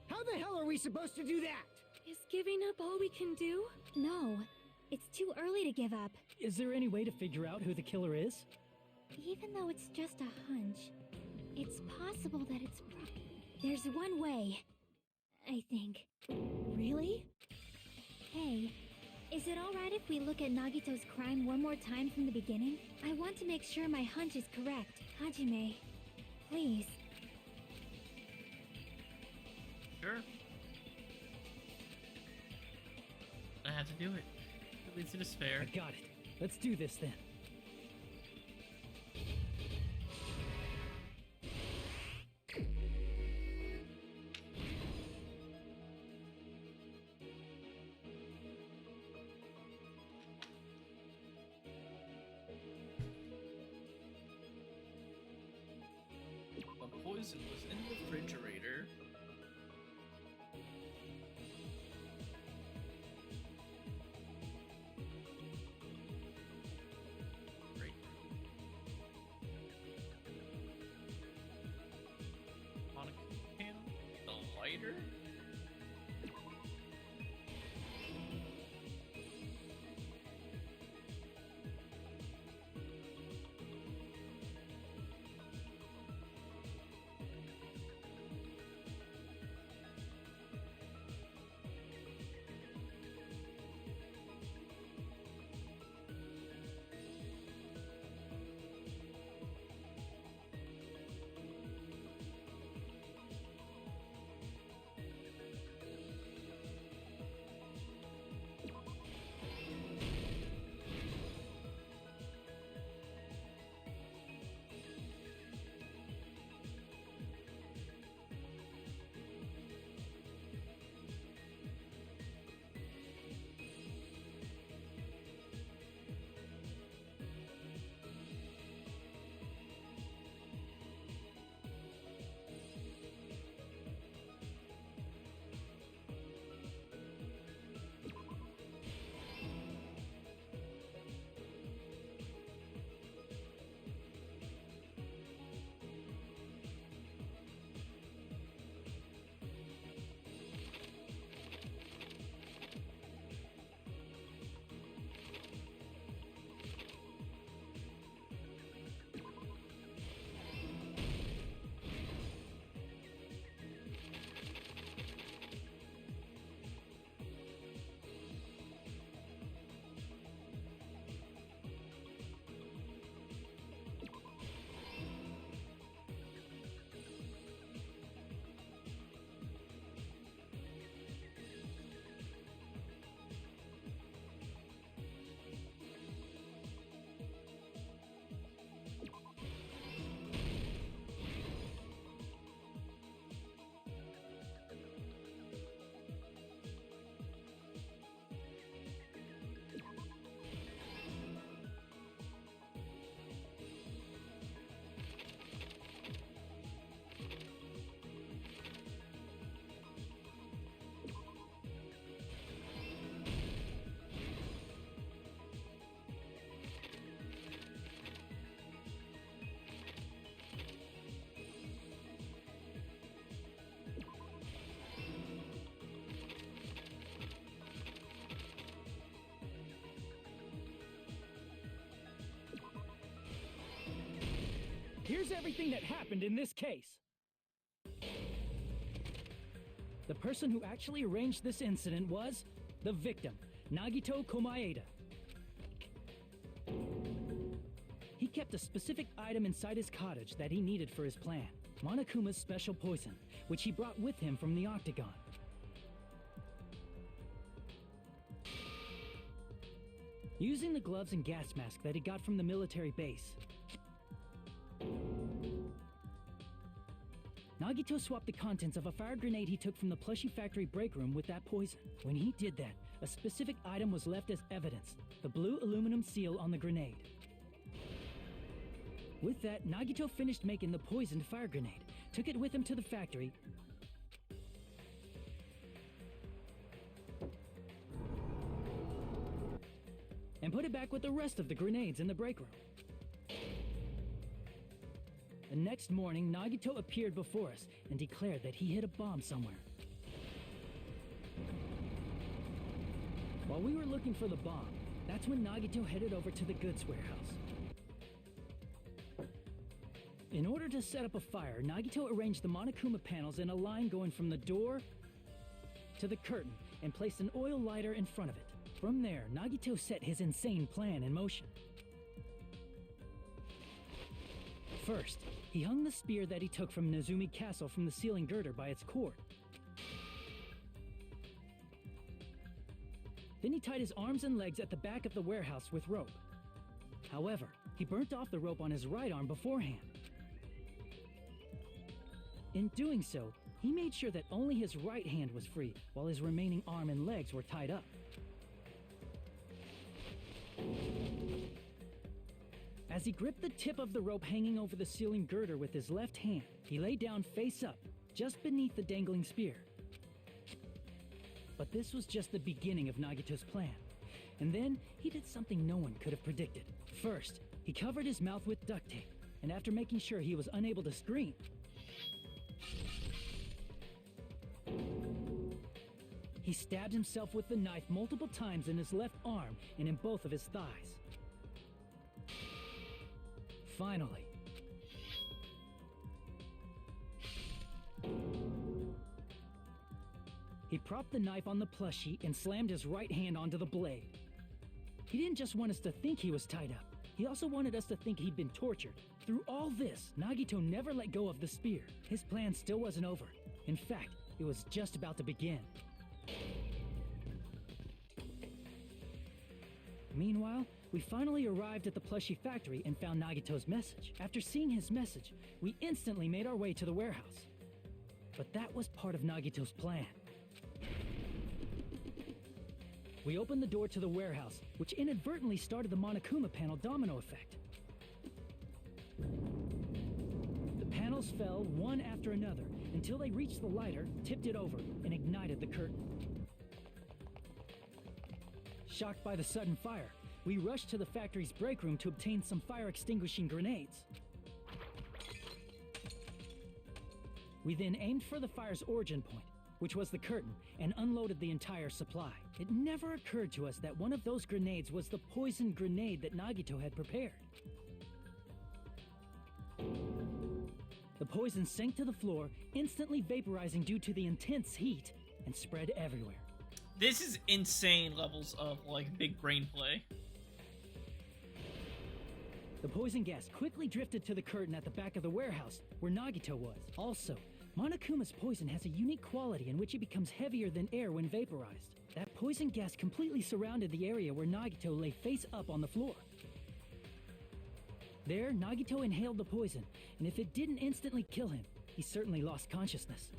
How the hell are we supposed to do that?
Is giving up all we can do?
No, it's too early to give up.
Is there any way to figure out who the killer is?
Even though it's just a hunch, it's possible that it's There's one way, I think.
Really?
Hey, is it alright if we look at Nagito's crime one more time from the beginning? I want to make sure my hunch is correct. Hajime, please.
Sure. I have to do it. It leads to despair.
I got it. Let's do this then.
The poison was in the refrigerator. Great. On a candle, the lighter.
here's everything that happened in this case. The person who actually arranged this incident was the victim, Nagito Komaeda. He kept a specific item inside his cottage that he needed for his plan, Monokuma's special poison, which he brought with him from the Octagon. Using the gloves and gas mask that he got from the military base, Nagito swapped the contents of a fire grenade he took from the plushie factory break room with that poison. When he did that, a specific item was left as evidence, the blue aluminum seal on the grenade. With that, Nagito finished making the poisoned fire grenade, took it with him to the factory, and put it back with the rest of the grenades in the break room. The next morning, Nagito appeared before us and declared that he hid a bomb somewhere. While we were looking for the bomb, that's when Nagito headed over to the goods warehouse. In order to set up a fire, Nagito arranged the Monokuma panels in a line going from the door to the curtain and placed an oil lighter in front of it. From there, Nagito set his insane plan in motion. First, he hung the spear that he took from Nezumi Castle from the ceiling girder by its cord. Then he tied his arms and legs at the back of the warehouse with rope. However, he burnt off the rope on his right arm beforehand. In doing so, he made sure that only his right hand was free, while his remaining arm and legs were tied up. As he gripped the tip of the rope hanging over the ceiling girder with his left hand, he lay down face up, just beneath the dangling spear. But this was just the beginning of Nagito's plan. And then, he did something no one could have predicted. First, he covered his mouth with duct tape, and after making sure he was unable to scream, he stabbed himself with the knife multiple times in his left arm and in both of his thighs. Finally, he propped the knife on the plushie and slammed his right hand onto the blade. He didn't just want us to think he was tied up. He also wanted us to think he'd been tortured. Through all this, Nagito never let go of the spear. His plan still wasn't over. In fact, it was just about to begin. Meanwhile, we finally arrived at the plushie factory and found Nagito's message. After seeing his message, we instantly made our way to the warehouse. But that was part of Nagito's plan. We opened the door to the warehouse, which inadvertently started the Monokuma panel domino effect. The panels fell one after another until they reached the lighter, tipped it over, and ignited the curtain. Shocked by the sudden fire, we rushed to the factory's break room to obtain some fire-extinguishing grenades. We then aimed for the fire's origin point, which was the curtain, and unloaded the entire supply. It never occurred to us that one of those grenades was the poisoned grenade that Nagito had prepared. The poison sank to the floor, instantly vaporizing due to the intense heat, and spread everywhere.
This is insane levels of, like, big brain play.
The poison gas quickly drifted to the curtain at the back of the warehouse, where Nagito was. Also, Monokuma's poison has a unique quality in which it becomes heavier than air when vaporized. That poison gas completely surrounded the area where Nagito lay face up on the floor. There, Nagito inhaled the poison, and if it didn't instantly kill him, he certainly lost consciousness.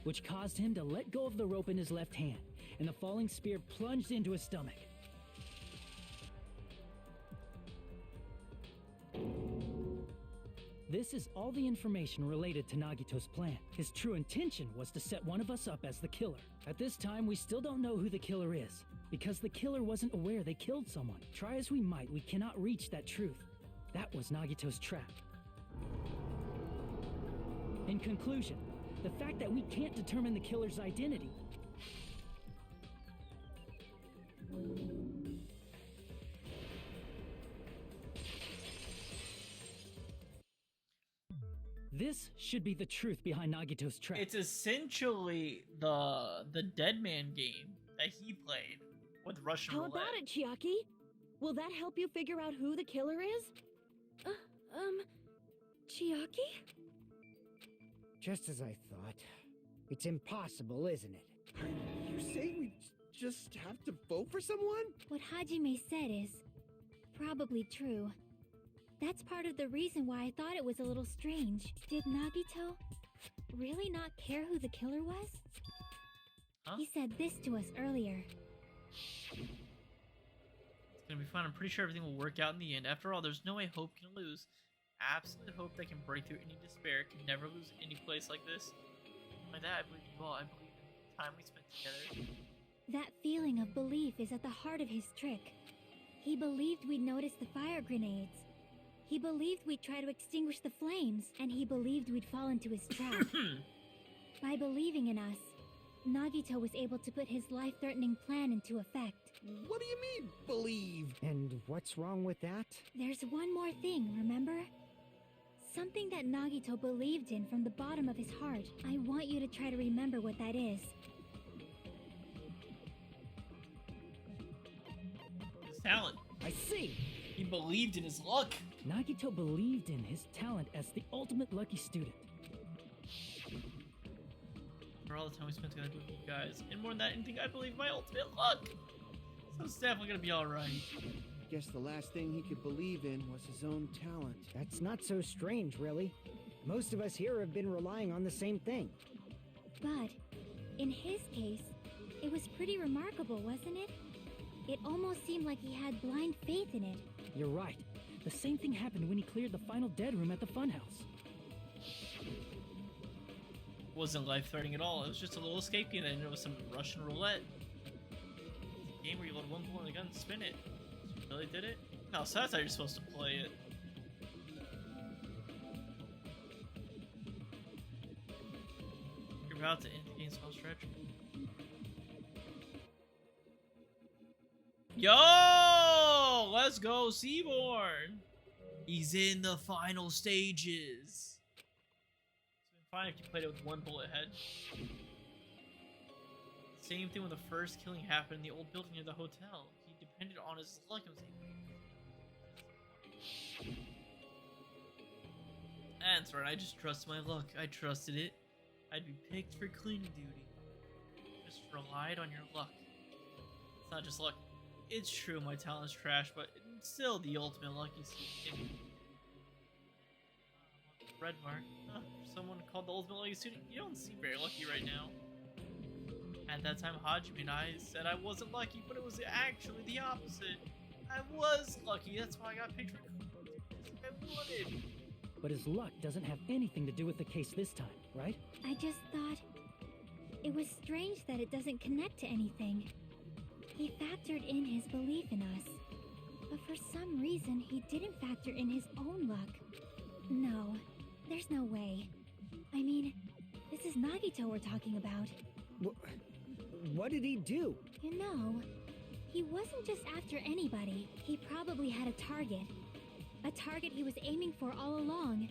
Which caused him to let go of the rope in his left hand, and the falling spear plunged into his stomach. This is all the information related to Nagito's plan. His true intention was to set one of us up as the killer. At this time, we still don't know who the killer is, because the killer wasn't aware they killed someone. Try as we might, we cannot reach that truth. That was Nagito's trap. In conclusion, the fact that we can't determine the killer's identity This should be the truth behind Nagito's trap.
It's essentially the Dead Man game that he played with Russian
How
roulette.
about it, Chiaki? Will that help you figure out who the killer is?
Chiaki?
Just as I thought. It's impossible, isn't it?
You say we just have to vote for someone?
What Hajime said is probably true. That's part of the reason why I thought it was a little strange. Did Nagito really not care who the killer was?
Huh?
He said this to us earlier.
It's gonna be fun. I'm pretty sure everything will work out in the end. After all, there's no way Hope can lose. Absolute hope that can break through any despair, can never lose any place like this. My dad, I believe you all. I believe in the time we spent together.
That feeling of belief is at the heart of his trick. He believed we'd notice the fire grenades. He believed we'd try to extinguish the flames, and he believed we'd fall into his trap. By believing in us, Nagito was able to put his life-threatening plan into effect.
What do you mean, believe?
And what's wrong with that?
There's one more thing, remember? Something that Nagito believed in from the bottom of his heart. I want you to try to remember what that is.
His talent.
I see!
He believed in his luck.
Nagito believed in his talent as the ultimate lucky student.
For all the time we spent together with you guys, and more than that, anything I believe my ultimate luck. So it's definitely gonna be alright.
Guess the last thing he could believe in was his own talent.
That's not so strange, really. Most of us here have been relying on the same thing.
But, in his case, it was pretty remarkable, wasn't it? It almost seemed like he had blind faith in it.
You're right. The same thing happened when he cleared the final dead room at the funhouse.
Wasn't life-threatening at all. It was just a little escape game, and it was some Russian roulette. It's a game where you load one bullet in the gun and spin it. You really did it? No, so that's how you're supposed to play it. You're about to end the game's final stretch. Yo! Let's go, Seaborn! He's in the final stages. It's been fine if you played it with one bullet head. Same thing when the first killing happened in the old building near the hotel. He depended on his luck. That's right, I just trusted my luck. I trusted it. I'd be picked for cleaning duty. Just relied on your luck. It's not just luck. It's true, my talent's trash, but it's still the ultimate lucky student. Red mark. Huh, for someone called the ultimate lucky student, you don't seem very lucky right now. At that time, Hajime and I said I wasn't lucky, but it was actually the opposite. I was lucky, that's why I got picked for I wanted.
But his luck doesn't have anything to do with the case this time, right?
I just thought it was strange that it doesn't connect to anything. He factored in his belief in us, but for some reason he didn't factor in his own luck. No, there's no way. I mean, this is Nagito we're talking about.
What did he do?
You know, he wasn't just after anybody. He probably had a target. A target he was aiming for all along.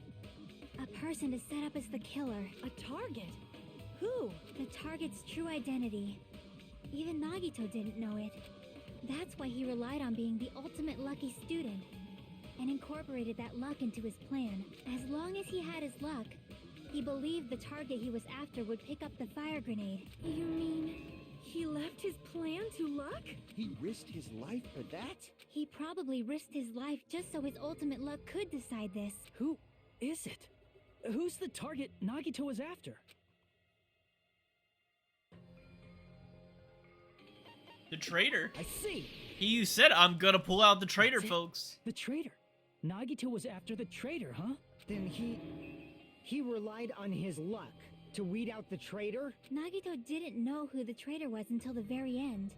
A person to set up as the killer.
A target? Who?
The target's true identity. Even Nagito didn't know it. That's why he relied on being the ultimate lucky student, and incorporated that luck into his plan. As long as he had his luck, he believed the target he was after would pick up the fire grenade.
You mean he left his plan to luck?
He risked his life for that?
He probably risked his life just so his ultimate luck could decide this.
Who is it? Who's the target Nagito was after?
The traitor.
I see.
He said, I'm gonna pull out the traitor,
That's it.
folks.
The traitor. Nagito was after the traitor, huh?
Then he relied on his luck to weed out the traitor?
Nagito didn't know who the traitor was until the very end.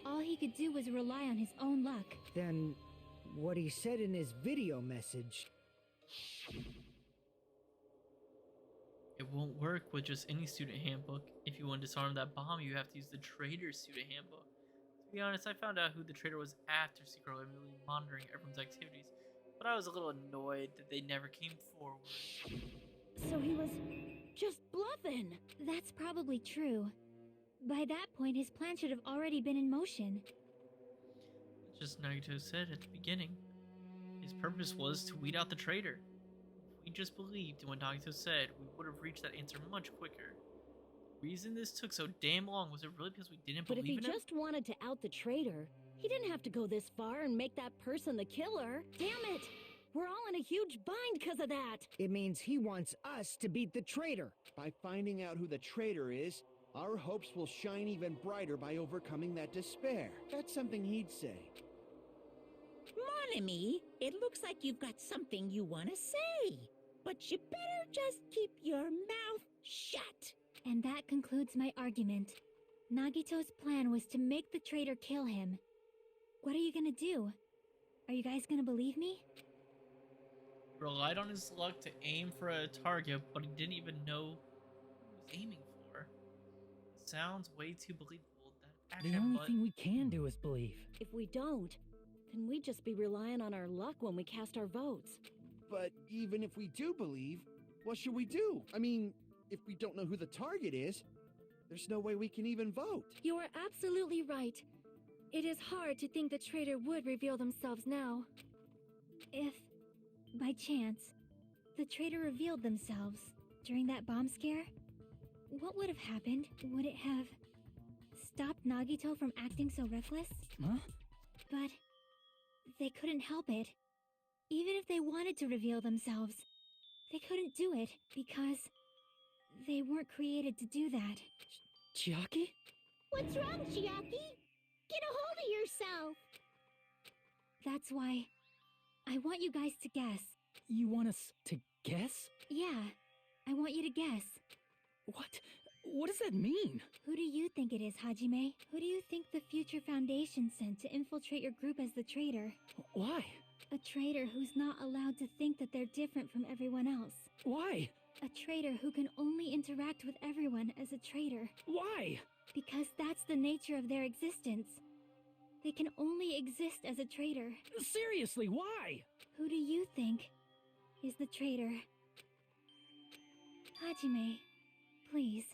All he could do was rely on his own luck.
Then what he said in his video message...
It won't work with just any student handbook. If you want to disarm that bomb, you have to use the traitor student handbook. To be honest, I found out who the traitor was after secretly monitoring everyone's activities, but I was a little annoyed that they never came forward.
So he was just bluffing.
That's probably true. By that point, his plan should have already been in motion.
Just Nagito said at the beginning. His purpose was to weed out the traitor. If we just believed in what Nagito said, we would have reached that answer much quicker. The reason this took so damn long was it really because we didn't
But if
believe
he
in him?
just wanted to out the traitor, he didn't have to go this far and make that person the killer. Damn it! We're all in a huge bind because of that.
It means he wants us to beat the traitor.
By finding out who the traitor is, our hopes will shine even brighter by overcoming that despair. That's something he'd say.
Mon ami, it looks like you've got something you want to say. But you better just keep your mouth shut.
And that concludes my argument. Nagito's plan was to make the traitor kill him. What are you gonna do? Are you guys gonna believe me?
Relied on his luck to aim for a target, but he didn't even know who he was aiming for. It sounds way too believable. That
The
action,
only
but
thing we can do is believe.
If we don't, then we'd just be relying on our luck when we cast our votes.
But even if we do believe, what should we do? I mean, if we don't know who the target is, there's no way we can even vote.
You are absolutely right. It is hard to think the traitor would reveal themselves now.
If, by chance, the traitor revealed themselves during that bomb scare, what would have happened? Would it have stopped Nagito from acting so reckless?
Huh?
But they couldn't help it. Even if they wanted to reveal themselves, they couldn't do it because they weren't created to do that.
Chiaki?
What's wrong, Chiaki? Get a hold of yourself.
That's why I want you guys to guess.
You want us to guess?
Yeah, I want you to guess.
What? What does that mean?
Who do you think it is, Hajime? Who do you think the Future Foundation sent to infiltrate your group as the traitor?
Why?
A traitor who's not allowed to think that they're different from everyone else.
Why?
A traitor who can only interact with everyone as a traitor.
Why?
Because that's the nature of their existence. They can only exist as a traitor.
Seriously, why?
Who do you think is the traitor? Hajime, please.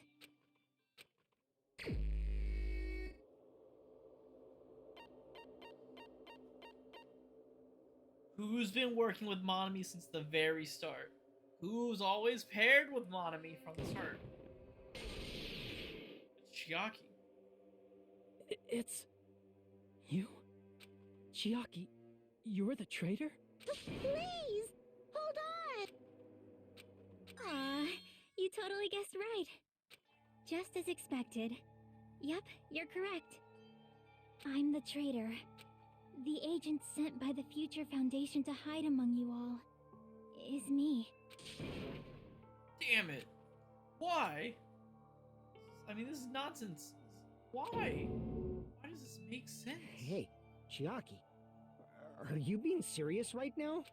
who's been working with Monami since the very start? Who's always paired with Monami from the start? It's Chiaki.
It's... you? Chiaki, you're the traitor?
Please, hold on.
Aw, you totally guessed right. Just as expected. Yep, you're correct. I'm the traitor. The agent sent by the Future Foundation to hide among you all is me.
Damn it. Why? I mean, this is nonsense. Why? Why does this make sense?
Hey, Chiaki, are you being serious right now?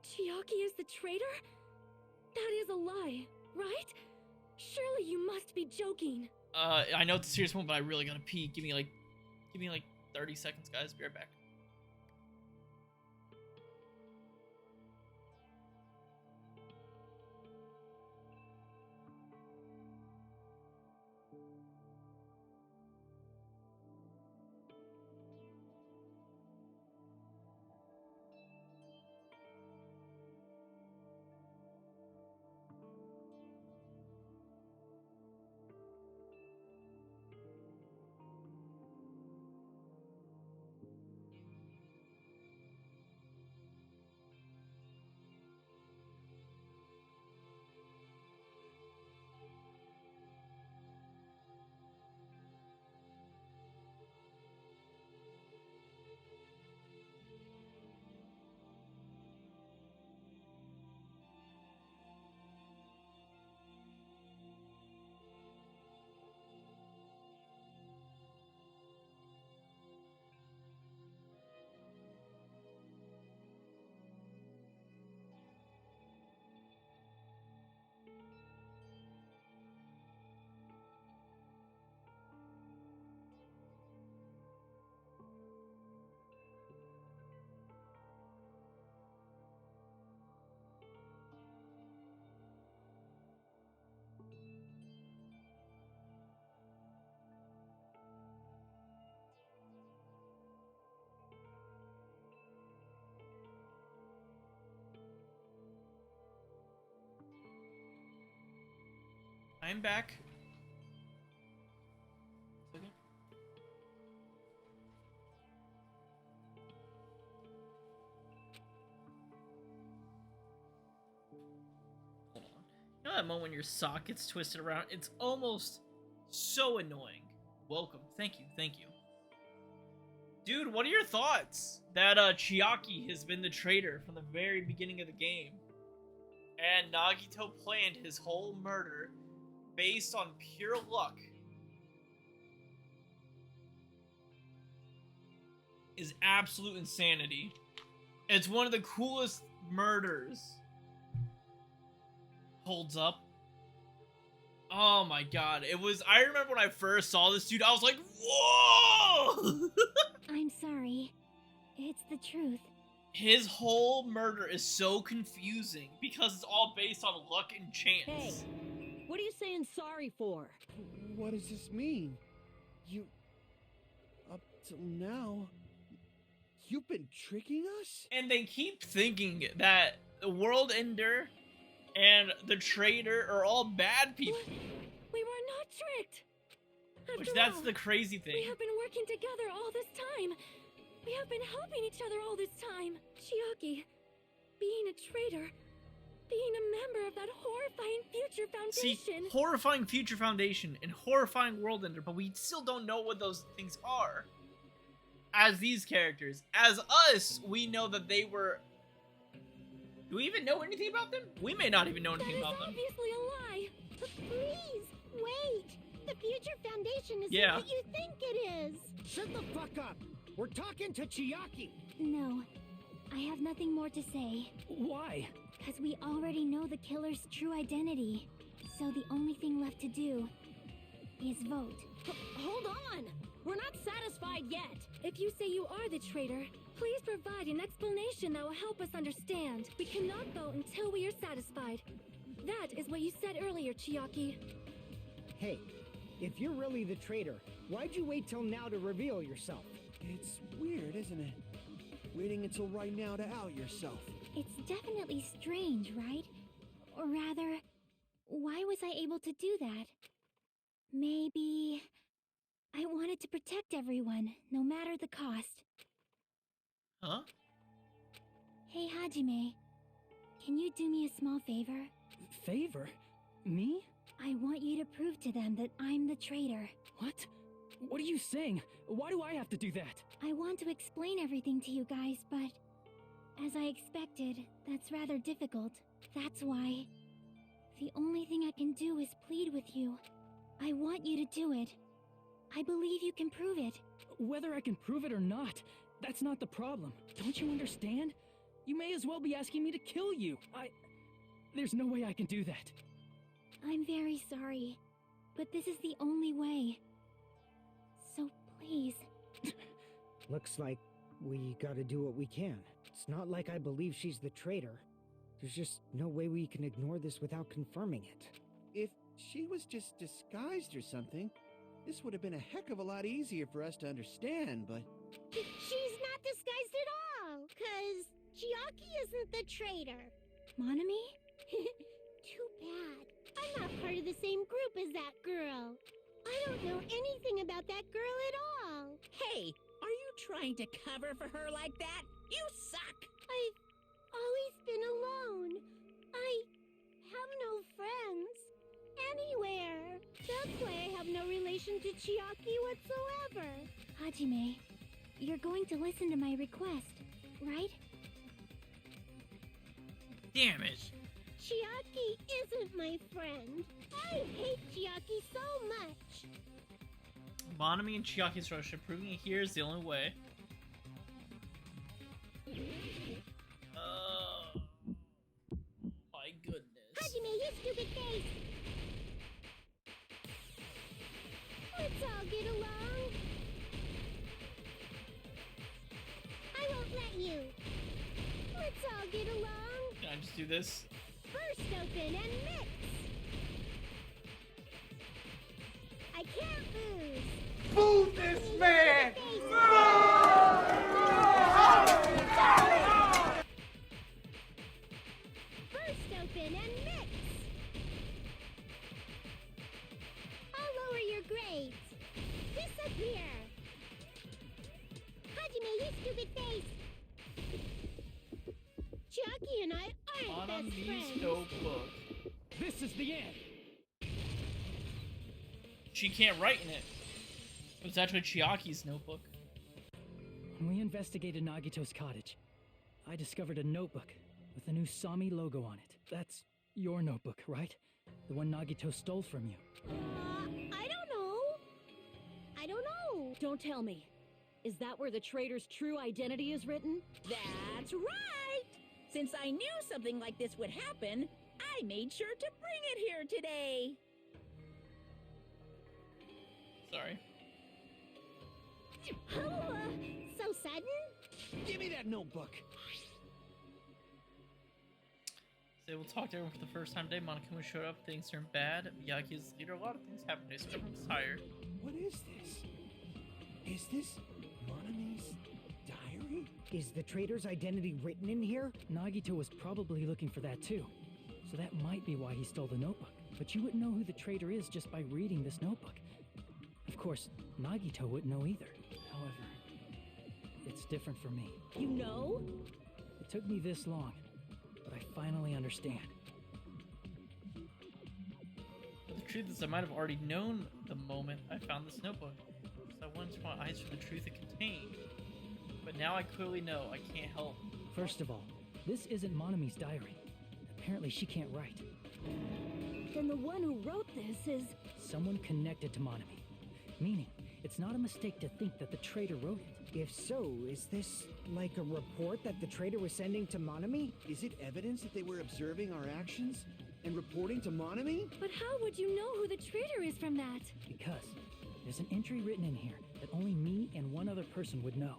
Chiaki is the traitor? That is a lie, right? Surely you must be joking.
I know it's a serious one, but I really gotta pee. Give me like 30 seconds, guys. Be right back. I'm back. Okay. Hold on. You know that moment when your sock gets twisted around? It's almost so annoying. Welcome. Thank you. Thank you. Dude, what are your thoughts? That Chiaki has been the traitor from the very beginning of the game. And Nagito planned his whole murder based on pure luck is absolute insanity. It's one of the coolest murders. Holds up. Oh my god. I remember when I first saw this dude, I was like, whoa!
I'm sorry. It's the truth.
His whole murder is so confusing because it's all based on luck and chance.
Hey, what are you saying sorry for?
What does this mean? Up till now, you've been tricking us?
And they keep thinking that the World Ender and the traitor are all bad people.
We were not tricked.
Which
After
that's
all,
the crazy thing.
We have been working together all this time. We have been helping each other all this time. Chiaki, being a traitor, being a member of that horrifying Future Foundation.
See, horrifying Future Foundation and horrifying World Ender, but we still don't know what those things are. As these characters. As us, we know that they were... Do we even know anything about them? We may not even know anything about them.
That is obviously a lie.
Please, wait. The Future Foundation isn't
Yeah.
what you think it is.
Shut the fuck up! We're talking to Chiaki!
No, I have nothing more to say.
Why?
Because we already know the killer's true identity. So the only thing left to do is vote.
Hold on! We're not satisfied yet!
If you say you are the traitor, please provide an explanation that will help us understand. We cannot vote until we are satisfied. That is what you said earlier, Chiaki.
Hey, if you're really the traitor, why'd you wait till now to reveal yourself?
It's weird, isn't it? Waiting until right now to out yourself.
It's definitely strange, right? Or rather, why was I able to do that? Maybe... I wanted to protect everyone, no matter the cost.
Huh?
Hey, Hajime. Can you do me a small favor?
Favor? Me?
I want you to prove to them that I'm the traitor.
What? What are you saying? Why do I have to do that?
I want to explain everything to you guys, but... as I expected, that's rather difficult. That's why... the only thing I can do is plead with you. I want you to do it. I believe you can prove it.
Whether I can prove it or not, that's not the problem. Don't you understand? You may as well be asking me to kill you. There's no way I can do that.
I'm very sorry, but this is the only way. So please.
Looks like we gotta do what we can. It's not like I believe she's the traitor. There's just no way we can ignore this without confirming it.
If she was just disguised or something, this would have been a heck of a lot easier for us to understand, but...
She's not disguised at all, 'cause Chiaki isn't the traitor.
Monami?
Too bad. I'm not part of the same group as that girl. I don't know anything about that girl at all.
Hey, are you trying to cover for her like that? You suck!
I've always been alone. I have no friends. Anywhere. That's why I have no relation to Chiaki whatsoever.
Hajime, you're going to listen to my request, right?
Damn it.
Chiaki isn't my friend. I hate Chiaki so much.
Monami and Chiaki's relationship, proving it here is the only way. My goodness.
Hajime, you stupid face. Let's all get along. I won't let you. Let's all get along.
Can I just do this?
Burst open and mix. I can't lose.
Move this man!
Burst open and mix. here. Hajime, you stupid face. Chucky and I aren't best
Monami's
friends.
notebook.
This is the end.
She can't write in it. It was actually Chiaki's notebook.
When we investigated Nagito's cottage, I discovered a notebook with the new Sami logo on it. That's your notebook, right? The one Nagito stole from you.
I don't know. I don't know.
Don't tell me. Is that where the traitor's true identity is written?
That's right! Since I knew something like this would happen, I made sure to bring it here today.
Sorry.
Oh, so sudden?
Give me that notebook.
So we'll talk to everyone for the first time today. Monokuma showed up, things turned bad. Miyagi is the leader, a lot of things happened today, so everyone's tired.
What is this? Is this Monami's diary?
Is the traitor's identity written in here?
Nagito was probably looking for that too. So that might be why he stole the notebook. But you wouldn't know who the traitor is just by reading this notebook. Of course, Nagito wouldn't know either. However, it's different for me.
You know?
It took me this long, but I finally understand.
The truth is, I might have already known the moment I found this notebook. So I wanted to my eyes for the truth it contained. But now I clearly know I can't help.
First of all, this isn't Monami's diary. Apparently she can't write.
Then the one who wrote this is...
Someone connected to Monami. Meaning, it's not a mistake to think that the traitor wrote it.
If so, is this like a report that the traitor was sending to Monami?
Is it evidence that they were observing our actions and reporting to Monami?
But how would you know who the traitor is from that?
Because there's an entry written in here that only me and one other person would know.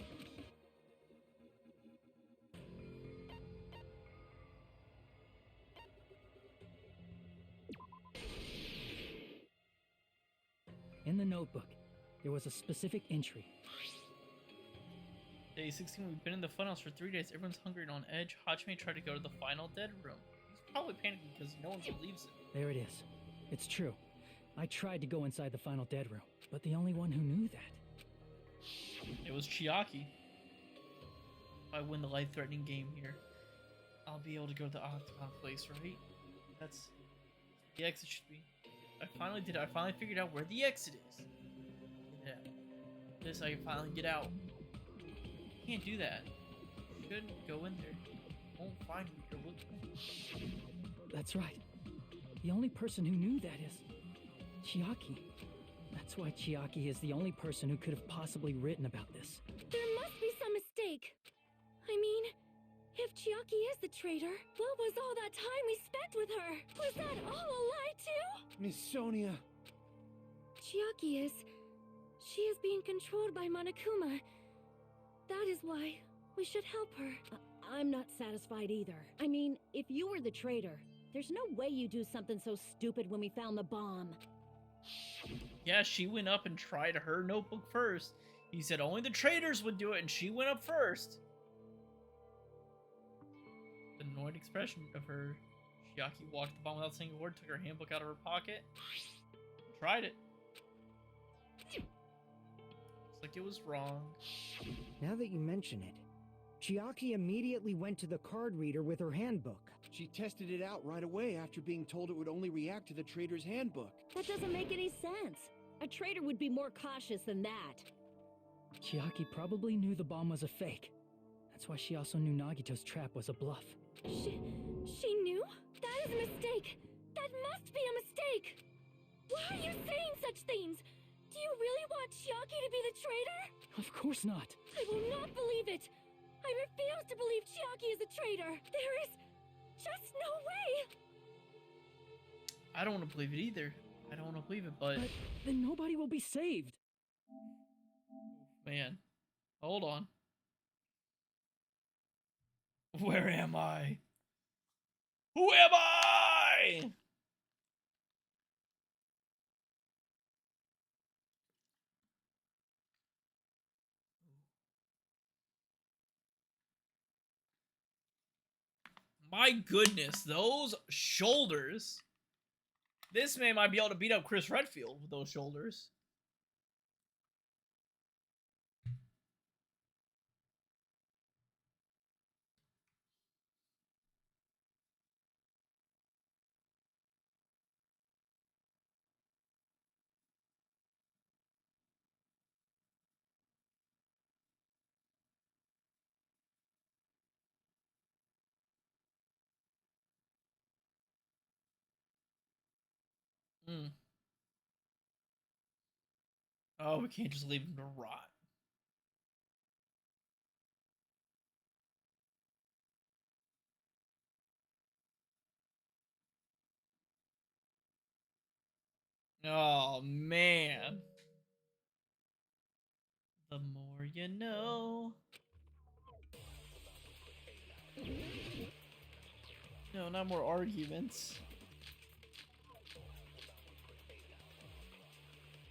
In the notebook, there was a specific entry.
Day 16, we've been in the funhouse for 3 days. Everyone's hungry and on edge. Hajime tried to go to the final dead room. He's probably panicking because no one believes it.
There it is. It's true. I tried to go inside the final dead room, but the only one who knew that.
It was Chiaki. If I win the life-threatening game here, I'll be able to go to the Octagon place, right? That's the exit should be. I finally did it. I finally figured out where the exit is. Yeah. This I can finally get out. You can't do that. You shouldn't go in there. You won't find what you're looking for.
That's right. The only person who knew that is Chiaki. That's why Chiaki is the only person who could have possibly written about this.
There must be some mistake. I mean, if Chiaki is the traitor, what was all that time we spent with her? Was that all a lie too?
Miss Sonia.
Chiaki is... She is being controlled by Monokuma. That is why we should help her.
I'm not satisfied either. I mean, if you were the traitor, there's no way you do something so stupid when we found the bomb.
Yeah, she went up and tried her notebook first. He said only the traitors would do it, and she went up first. The annoyed expression of her. Chiaki walked the bomb without saying a word, took her handbook out of her pocket, tried it. Looks like it was wrong.
Now that you mention it, Chiaki immediately went to the card reader with her handbook.
She tested it out right away after being told it would only react to the traitor's handbook.
That doesn't make any sense. A traitor would be more cautious than that.
Chiaki probably knew the bomb was a fake. That's why she also knew Nagito's trap was a bluff.
She knew? That is a mistake. That must be a mistake. Why are you saying such things? Do you really want Chiaki to be the traitor?
Of course not.
I will not believe it. I refuse to believe Chiaki is a traitor. There is just no way.
I don't want to believe it either. I don't want to believe it, but
then nobody will be saved.
Man, hold on. Where am I? Who am I? My goodness, those shoulders. This man might be able to beat up Chris Redfield with those shoulders. Mm. Oh, we can't just leave him to rot. Oh, man. The more you know. No, not more arguments.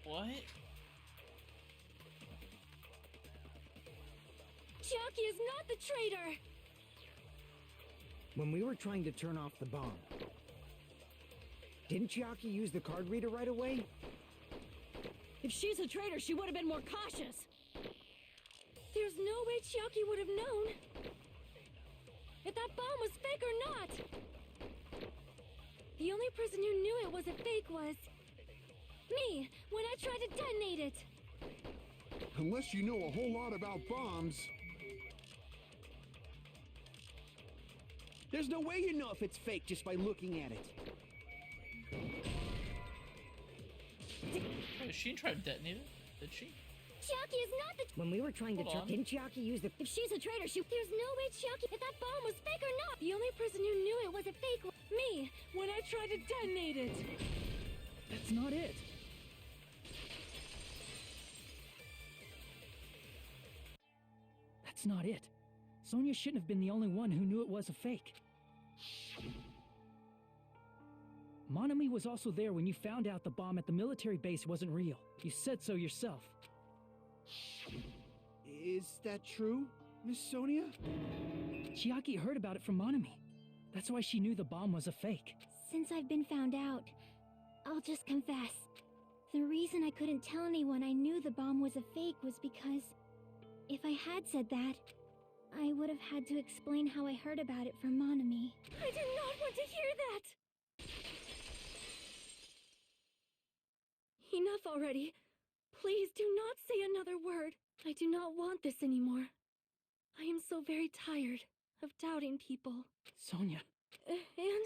What?
Chiaki is not the traitor!
When we were trying to turn off the bomb, didn't Chiaki use the card reader right away?
If she's a traitor, she would have been more cautious. There's no way Chiaki would have known if that bomb was fake or not. The only person who knew it was a fake was me, when I tried to detonate it.
Unless you know a whole lot about bombs. There's no way you know if it's fake just by looking at it.
Wait, she tried to detonate it? Did she?
Chiaki is not the...
When we were trying to
Hold on.
didn't Chiaki use the...
If she's a traitor, there's no way Chiaki... If that bomb was fake or not. The only person who knew it was a fake was me, when I tried to detonate it.
That's not it. That's not it. Sonia shouldn't have been the only one who knew it was a fake. Monami was also there when you found out the bomb at the military base wasn't real. You said so yourself.
Is that true, Miss Sonia?
Chiaki heard about it from Monami. That's why she knew the bomb was a fake.
Since I've been found out, I'll just confess. The reason I couldn't tell anyone I knew the bomb was a fake was because if I had said that, I would have had to explain how I heard about it from Monami.
I do not want to hear that! Enough already. Please do not say another word. I do not want this anymore. I am so very tired of doubting people.
Sonia.
And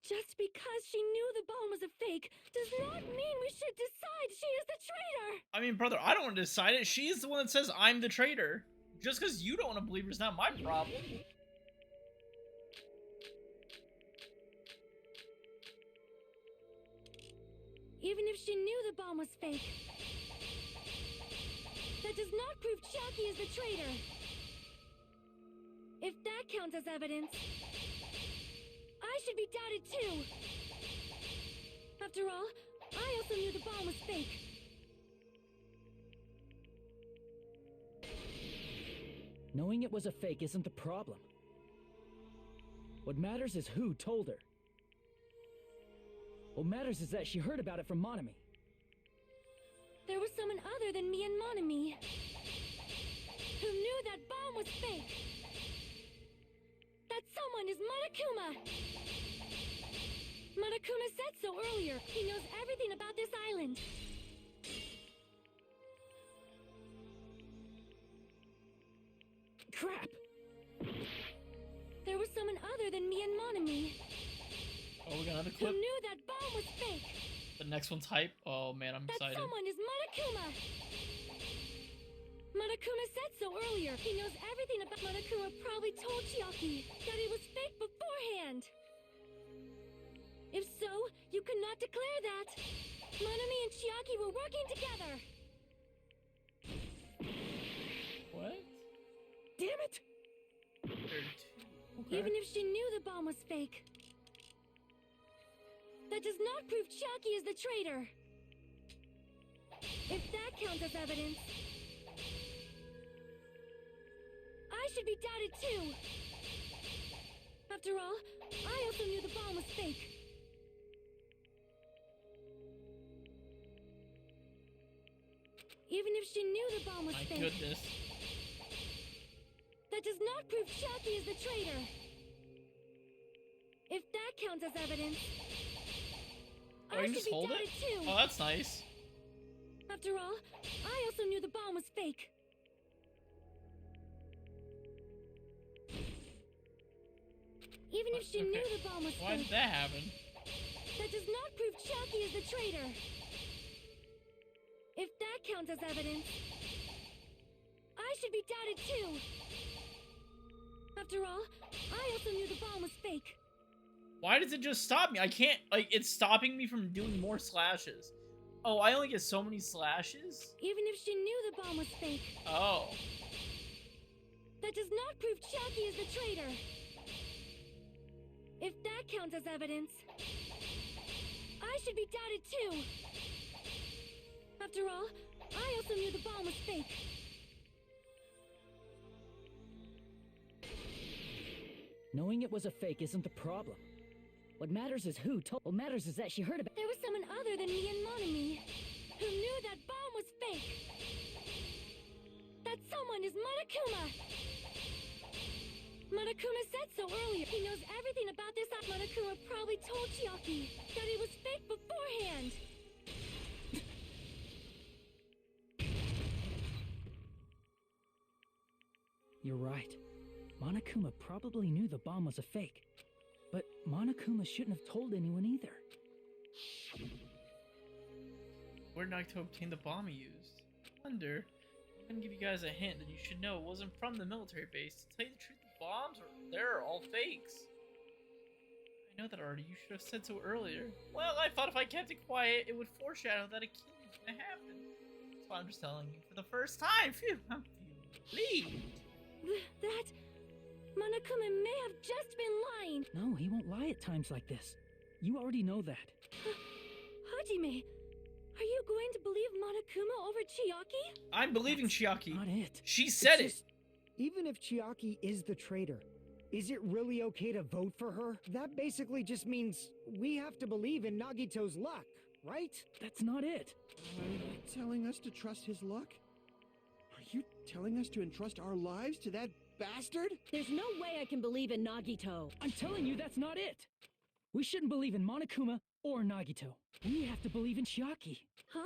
just because she knew the bomb was a fake does not mean we should decide she is the traitor!
I mean, brother, I don't want to decide it. She's the one that says I'm the traitor. Just because you don't want to believe her is not my problem.
Even if she knew the bomb was fake, that does not prove Chiaki is the traitor. If that counts as evidence, I should be doubted too. After all, I also knew the bomb was fake.
Knowing it was a fake isn't the problem. What matters is who told her. What matters is that she heard about it from Monami.
There was someone other than me and Monami who knew that bomb was fake. That someone is Monokuma. Monokuma said so earlier. He knows everything about this island.
Crap!
There was someone other than me and Monami
Oh, we got another
who
clip.
knew that bomb was fake.
The next one's hype. Oh man, I'm
That
excited.
someone is Monokuma. Monokuma said so earlier. He knows everything about... Monokuma probably told Chiaki that it was fake beforehand. If so, you could not declare that. Monami and Chiaki were working together.
What?
Damn it!
Okay.
Even if she knew the bomb was fake, that does not prove Chiaki is the traitor. If that counts as evidence, I should be doubted too. After all, I also knew the bomb was fake. Even if she knew the bomb was
My
fake,
goodness.
that does not prove Chiaki is the traitor. If that counts as evidence,
Oh,
I
you
should
just
be
hold
doubted
it?
too.
Oh, that's nice.
After all, I also knew the bomb was fake. Even if she knew the bomb was
Why did
fake,
that happen?
That does not prove Chiaki is the traitor. If that counts as evidence, I should be doubted too. After all, I also knew the bomb was fake.
Why does it just stop me? I can't, like, it's stopping me from doing more slashes. Oh, I only get so many slashes?
Even if she knew the bomb was fake.
Oh.
That does not prove Chiaki is the traitor. If that counts as evidence, I should be doubted too. After all, I also knew the bomb was fake.
Knowing it was a fake isn't the problem. What matters is who told. What matters is that she heard about.
There was someone other than me and Monami who knew that bomb was fake. That someone is Monokuma. Monokuma said so earlier. He knows everything about this. Monokuma probably told Chiaki that it was fake beforehand.
You're right. Monokuma probably knew the bomb was a fake. But Monokuma shouldn't have told anyone either.
Where did Nagito obtain the bomb he used? Wonder. I'm gonna give you guys a hint that you should know it wasn't from the military base. To tell you the truth, the bombs they're all fakes. I know that already. You should have said so earlier. Well, I thought if I kept it quiet, it would foreshadow that a killing was gonna happen. That's why I'm just telling you for the first time. Phew, I'm relieved.
That Monokuma may have just been lying.
No, he won't lie at times like this. You already know that.
Hajime, are you going to believe Monokuma over Chiaki?
I'm believing Chiaki.
Not it.
She said
It's just, even if Chiaki is the traitor, is it really okay to vote for her? That basically just means we have to believe in Nagito's luck, right?
That's not it.
Are you telling us to trust his luck? Are you telling us to entrust our lives to that bastard?
There's no way I can believe in Nagito.
I'm telling you, that's not it. We shouldn't believe in Monokuma or Nagito. We have to believe in Chiaki.
Huh?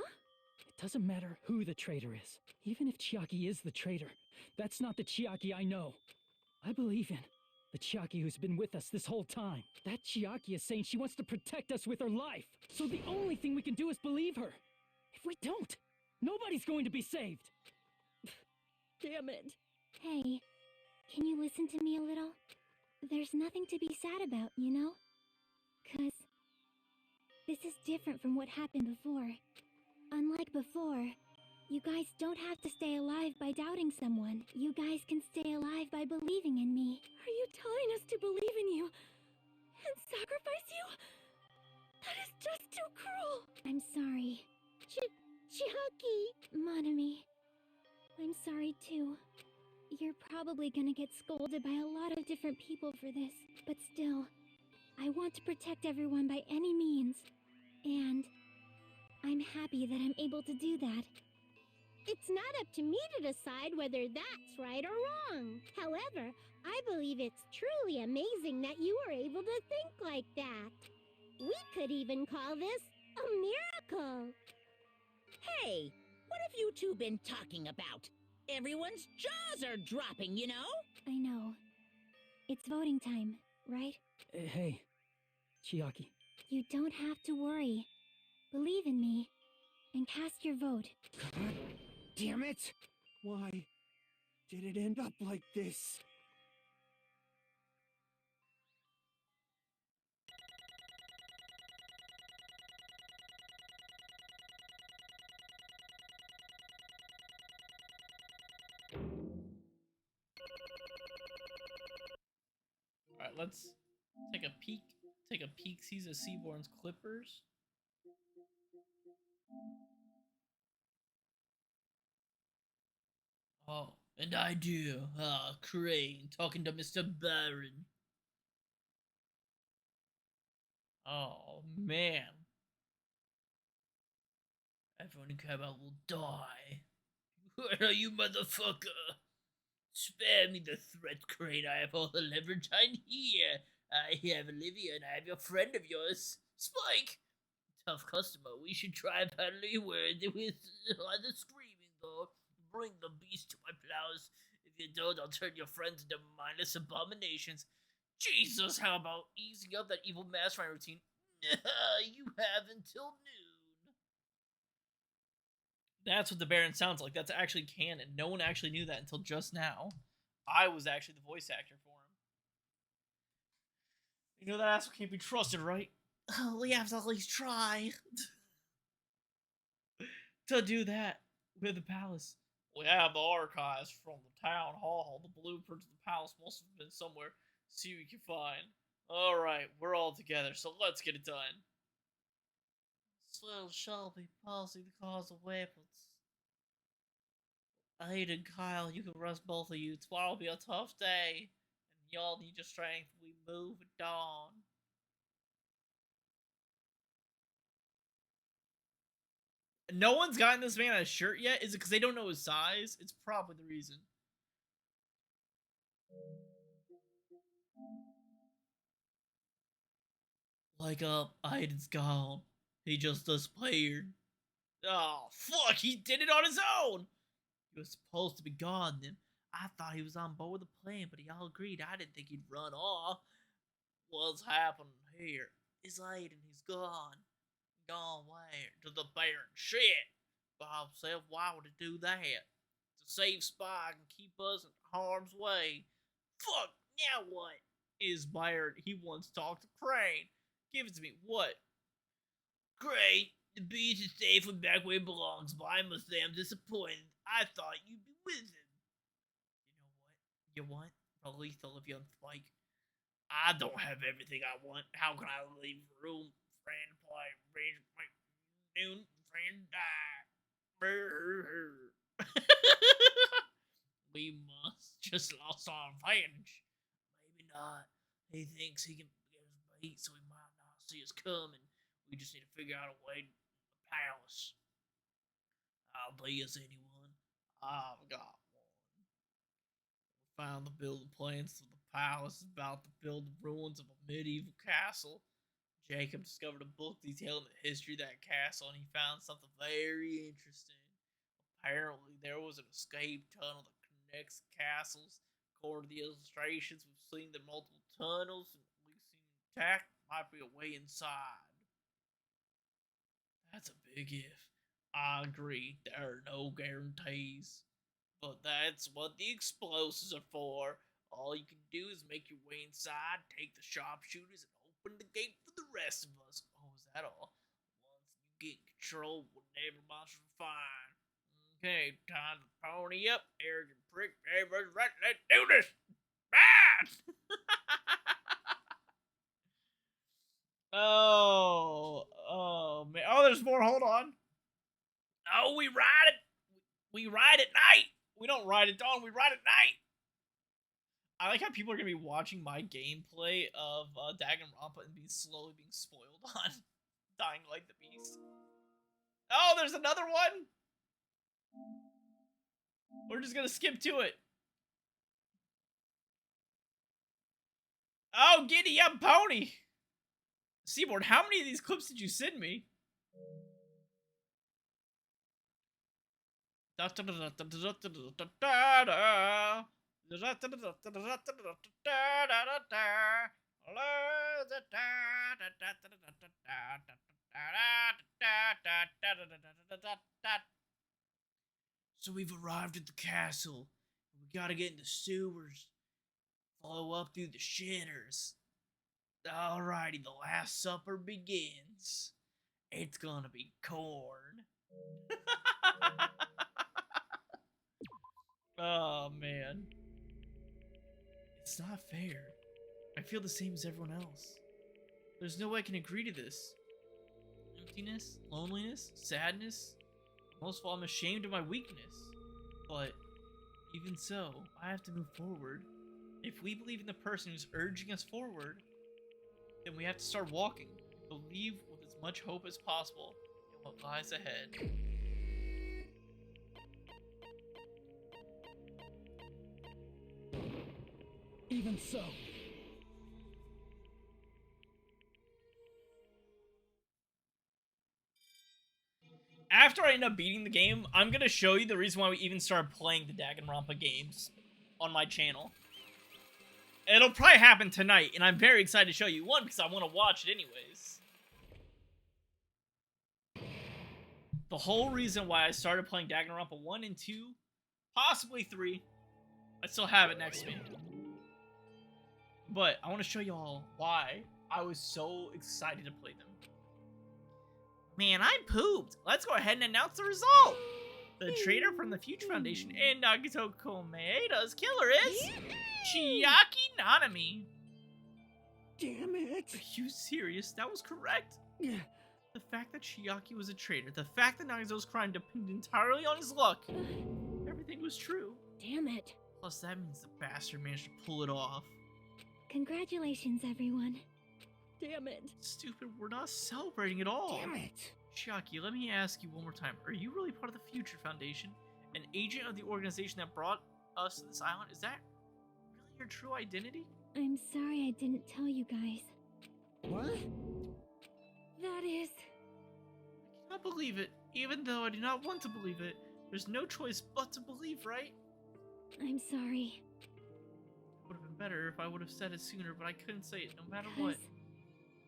It doesn't matter who the traitor is. Even if Chiaki is the traitor, that's not the Chiaki I know. I believe in the Chiaki who's been with us this whole time. That Chiaki is saying she wants to protect us with her life. So the only thing we can do is believe her. If we don't, nobody's going to be saved.
Damn it.
Hey, can you listen to me a little? There's nothing to be sad about, you know? 'Cause this is different from what happened before. Unlike before, you guys don't have to stay alive by doubting someone. You guys can stay alive by believing in me.
Are you telling us to believe in you and sacrifice you? That is just too cruel.
I'm sorry.
Chiaki!
Monami, I'm sorry too. You're probably gonna get scolded by a lot of different people for this, but still, I want to protect everyone by any means. And I'm happy that I'm able to do that.
It's not up to me to decide whether that's right or wrong. However, I believe it's truly amazing that you were able to think like that. We could even call this a miracle.
Hey, what have you two been talking about? Everyone's jaws are dropping, you know?
I know. It's voting time, right?
Hey, Chiaki.
You don't have to worry. Believe in me and cast your vote.
God damn it!
Why did it end up like this?
Alright, let's take a peek. Take a peek. Sees a Seaborn's Clippers. Oh, and I do. Ah, Crane talking to Mr. Baron. Oh, man. Everyone who care about will die. Where are you, motherfucker? Spare me the threat, Crane. I have all the leverage I need. I have Olivia, and I have your friend of yours, Spike. Tough customer. We should try and handle your word with the screaming, though. Bring the beast to my plows. If you don't, I'll turn your friends into mindless abominations. Jesus, how about easing up that evil mastermind routine? You have until noon. That's what the Baron sounds like. That's actually canon. No one actually knew that until just now. I was actually the voice actor for him. You know that asshole can't be trusted, right? We have to at least try to do that with the palace. We have the archives from the town hall. The blueprints of the palace must have been somewhere. See what we can find. Alright, we're all together, so let's get it done. Little Shelby, pausing the cause of weapons. Aiden and Kyle, you can rest both of you. Tomorrow'll be a tough day. And y'all need your strength. We move at dawn. No one's gotten this man a shirt yet? Is it because they don't know his size? It's probably the reason. Like Aiden's gone. He just disappeared. Oh, fuck, he did it on his own! He was supposed to be gone then. I thought he was on board the plane, but he all agreed. I didn't think he'd run off. What's happening here? Is Aiden, he's gone. Gone where? To the Baron. Shit! Bob said, why would he do that? To save Spike and keep us in harm's way. Fuck, now what? Is Baron, he wants to talk to Crane. Give it to me. What? Crane, the beast is safely back where it belongs, but I must say I'm disappointed. I thought you'd be with him. You know what? You want? Release Olivia and Spike. I don't have everything I want. How can I leave room? Friend play, range, noon, friend die. We must just lost our advantage. Maybe not. He thinks he can get us beat, so he might not see us coming. We just need to figure out a way to the palace. I'll be as anyone. I've got one. We found the building plans for the palace is about to build the ruins of a medieval castle. Jacob discovered a book detailing the history of that castle, and he found something very interesting. Apparently, there was an escape tunnel that connects castles. According to the illustrations, we've seen the multiple tunnels, and we've seen intact. Might be a way inside. That's a big if. I agree, there are no guarantees. But that's what the explosives are for. All you can do is make your way inside, take the sharpshooters, and open the gate for the rest of us. Oh, is that all? Once you get control, whatever monsters will find. Okay, time to pony up, arrogant prick. Everybody's right, let's do this! Ah! Oh, man. Oh, there's more, hold on. Oh, we ride it. We ride at night. We don't ride at dawn, we ride at night. I like how people are going to be watching my gameplay of Danganronpa and slowly being spoiled on dying like the beast. Oh, there's another one? We're just going to skip to it. Oh, giddy up, pony. Seaboard, how many of these clips did you send me? So we've arrived at the castle. We gotta get in the sewers. Follow up through the shitters. Alrighty, the Last Supper begins. It's gonna be corn. Oh, man. It's not fair. I feel the same as everyone else. There's no way I can agree to this. Emptiness, loneliness, sadness. Most of all, I'm ashamed of my weakness. But even so, I have to move forward. If we believe in the person who's urging us forward, then we have to start walking. Believe with as much hope as possible in what lies ahead.
Even so.
After I end up beating the game, I'm gonna show you the reason why we even started playing the Danganronpa games on my channel. It'll probably happen tonight, and I'm very excited to show you. One, because I want to watch it anyways. the whole reason why I started playing Danganronpa 1 and 2, possibly 3. I still have it next to me. But I want to show y'all why I was so excited to play them. Man, I pooped. Let's go ahead and announce the result. The traitor from the Future Foundation and Nagito Komeda's killer is Chiaki Nanami.
Damn it.
Are you serious? That was correct. The fact that Chiaki was a traitor, the fact that Nagito's crime depended entirely on his luck, everything was true.
Damn it.
Plus, that means the bastard managed to pull it off.
Congratulations, everyone.
Damn it.
Stupid, we're not celebrating at all.
Damn it.
Chiaki, let me ask you one more time. Are you really part of the Future Foundation? An agent of the organization that brought us to this island? Is that really your true identity?
I'm sorry I didn't tell you guys.
What?
That is...
I cannot believe it. Even though I do not want to believe it, there's no choice but to believe, right?
I'm sorry.
It would have been better if I would have said it sooner, but I couldn't say it no matter what.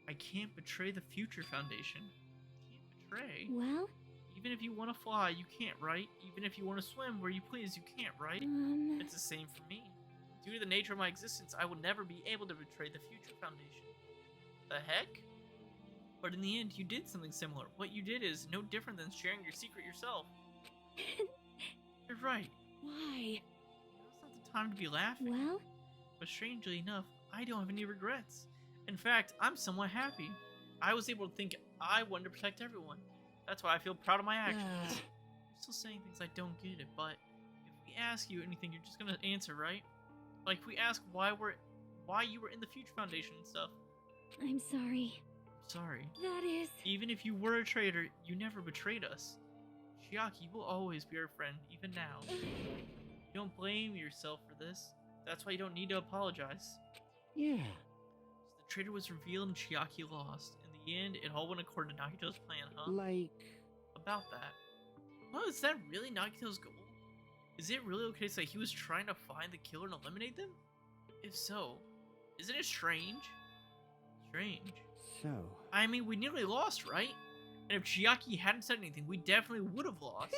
I can't betray the Future Foundation. Betray?
Well?
Even if you want to fly, you can't, right? Even if you want to swim where you please, you can't, right? It's the same for me. Due to the nature of my existence, I will never be able to betray the Future Foundation. The heck? But in the end, you did something similar. What you did is no different than sharing your secret yourself. You're right.
Why?
Now's not the time to be laughing.
Well?
But strangely enough, I don't have any regrets. In fact, I'm somewhat happy. I was able to think I wanted to protect everyone. That's why I feel proud of my actions. I'm still saying things I don't get it, but if we ask you anything, you're just gonna answer, right? Like we ask why you were in the Future Foundation and stuff.
I'm sorry.
Sorry.
That is...
Even if you were a traitor, you never betrayed us. Chiaki will always be our friend, even now. You don't blame yourself for this. That's why you don't need to apologize.
Yeah.
So the traitor was revealed and Chiaki lost. In the end, it all went according to Nagito's plan, huh?
Like...
About that. Well, is that really Nagito's goal? Is it really okay to say he was trying to find the killer and eliminate them? If so, isn't it strange? Strange.
So...
I mean, we nearly lost, right? And if Chiaki hadn't said anything, we definitely would have lost.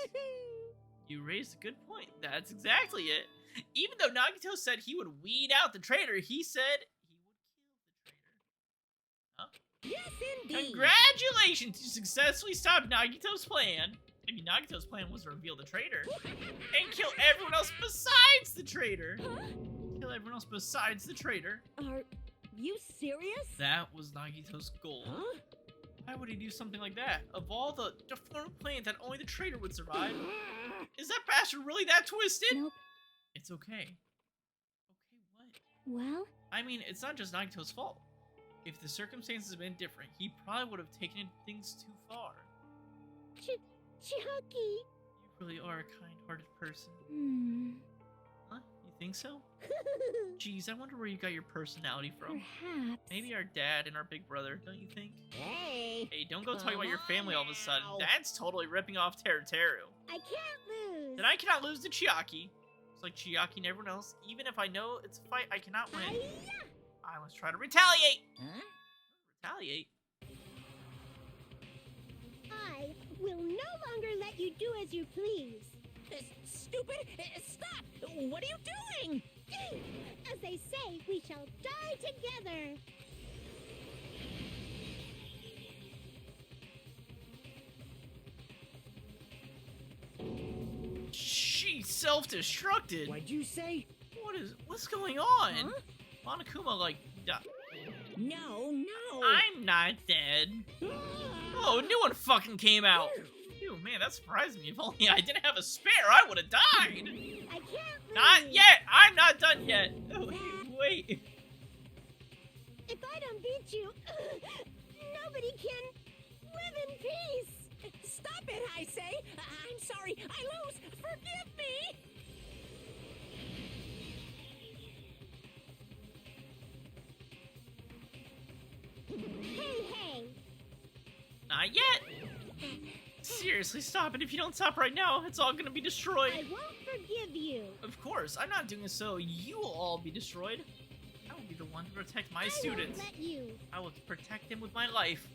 You raised a good point. That's exactly it. Even though Nagito said he would weed out the traitor, he said he would kill the traitor. Huh?
Yes, indeed.
Congratulations! You successfully stopped Nagito's plan. I mean, Nagito's plan was to reveal the traitor and kill everyone else besides the traitor.
Huh?
Kill everyone else besides the traitor.
Are you serious?
That was Nagito's goal.
Huh?
Why would he do something like that? Of all the deformed plans that only the traitor would survive, is that bastard really that twisted?
Nope.
It's okay. Okay, what?
Well?
I mean, it's not just Nagito's fault. If the circumstances had been different, he probably would have taken things too far.
Chiaki.
You really are a kind-hearted person. Huh? You think so? Jeez, I wonder where you got your personality from.
Perhaps.
Maybe our dad and our big brother, don't you think?
Hey.
Hey, don't go talking about your
Come
family all of a
on
sudden.
now.
That's totally ripping off Teru.
I can't lose.
Then I cannot lose to Chiaki. It's like Chiaki and everyone else. Even if I know it's a fight, I cannot win.
Hi-ya!
I must try to retaliate.
Huh?
Retaliate?
I will no longer let you do as you please.
Stupid! Stop! What are you doing?
As they say, we shall die together.
She self-destructed.
What'd you say?
What's going on?
Huh?
Monokuma, like,
No, no.
I'm not dead. Oh, a new one fucking came out. Ew, man, that surprised me. If only I didn't have a spare, I would have died.
I can't lose.
Not yet. I'm not done yet. Oh, wait.
If I don't beat you, nobody can live in peace.
Stop it, I say. I'm sorry. I lose. Forgive me.
Hey.
Not yet. Seriously, stop it. If you don't stop right now, it's all gonna be destroyed.
I won't forgive you.
Of course, I'm not doing this so you will all be destroyed. I will be the one to protect my
I
students.
won't let you.
I will protect them with my life.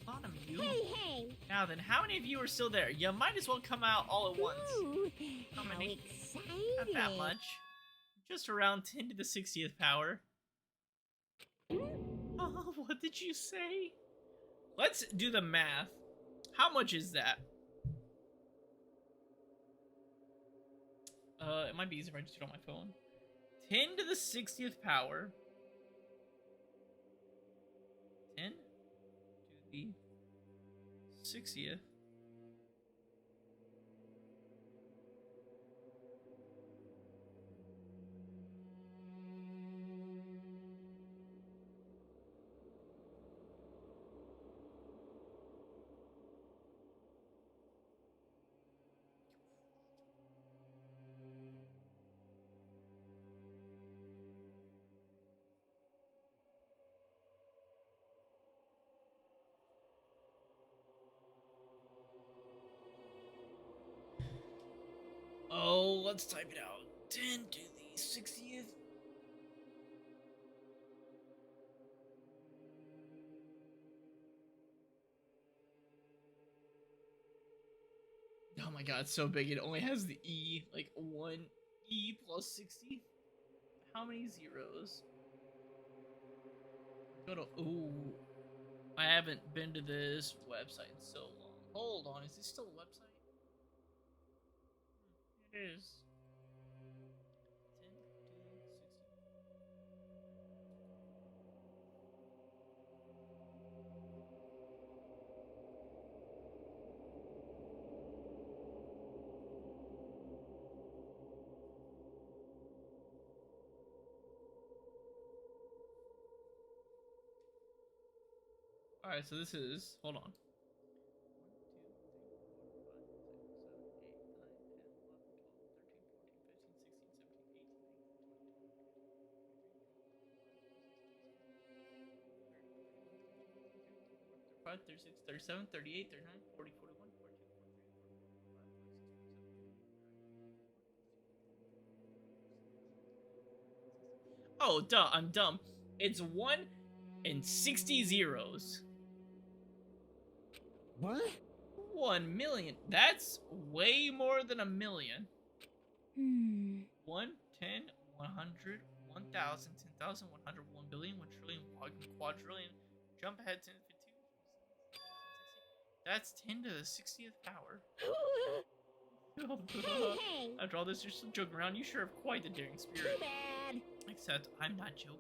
lot of you.
Hey!
Now then, how many of you are still there? You might as well come out all at once.
Ooh,
How
how
many?
exciting!
Not that much. Just around 10 to the 60th power. Oh, what did you say? Let's do the math. How much is that? It might be easier if I just do it on my phone. 10 to the 60th power. 10 to the 60th. Oh, let's type it out. 10 to the 60th. Oh my god, it's so big. It only has the E, like 1 E plus 60. How many zeros? Go to, ooh. I haven't been to this website in so long. Hold on, is this still a website? It is. 10 to 60. Alright, so this is, hold on. 36, 37, 38, 39, 40, 41, 42, 43, 44, 45, 46, 47. Oh, duh, I'm dumb. It's 1 and 60 zeros.
What?
1 million. That's way more than a million. 1, 10, 100, 1,000, 10,000, 100, 1 billion, 1 trillion, 1 quadrillion. Jump ahead 10, 15. That's 10 to the 60th power.
Hey!
After all this, you're still joking around. You sure have quite the daring spirit.
Too bad!
Except, I'm not joking.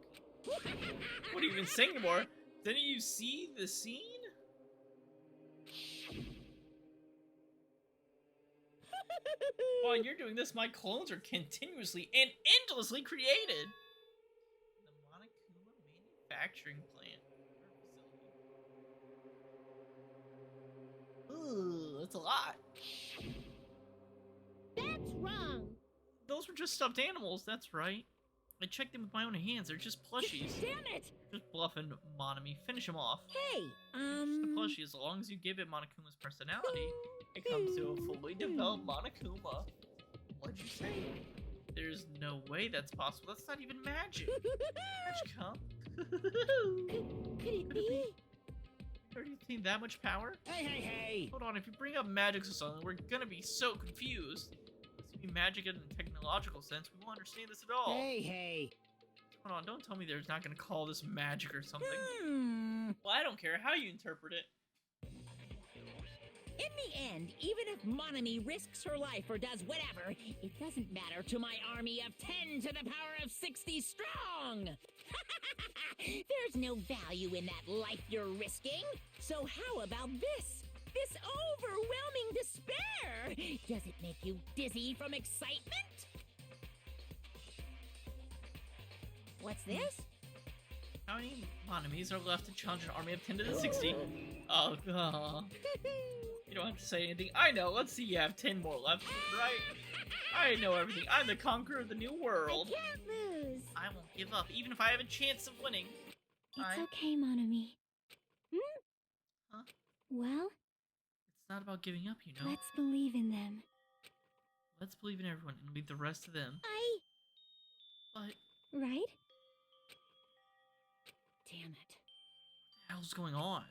What are you even saying anymore? Didn't you see the scene? While you're doing this, my clones are continuously and endlessly created. The Monokuma manufacturing plant. Ooh, that's a lot.
That's wrong!
Those were just stuffed animals, that's right. I checked them with my own hands, they're just plushies.
Damn it!
Just bluffing, Monami. Finish them off.
Hey,
Just a plushie, as long as you give it Monokuma's personality, it comes to a fully developed Monokuma. What'd you say? There's no way that's possible. That's not even magic. Magic, huh?
Could it be?
Already seen that much power?
Hey!
Hold on, if you bring up magic or something, we're gonna be so confused. This would be magic in a technological sense. We won't understand this at all.
Hey!
Hold on, don't tell me they're not gonna call this magic or something.
Well,
I don't care how you interpret it.
In the end, even if Monami risks her life or does whatever, it doesn't matter to my army of 10 to the power of 60 strong! There's no value in that life you're risking. So how about this? This overwhelming despair! Does it make you dizzy from excitement? What's this?
How many Monamis are left to challenge an army of 10 to the 60? Oh, God. You don't have to say anything. I know. Let's see. You have 10 more left, right? I know everything. I'm the conqueror of the new world.
I can't lose!
I won't give up, even if I have a chance of winning.
It's okay, Monami.
Huh?
Well,
It's not about giving up, you know.
let's believe in them.
Let's believe in everyone and leave the rest to them. But
Right?
Damn it.
what the hell's going on?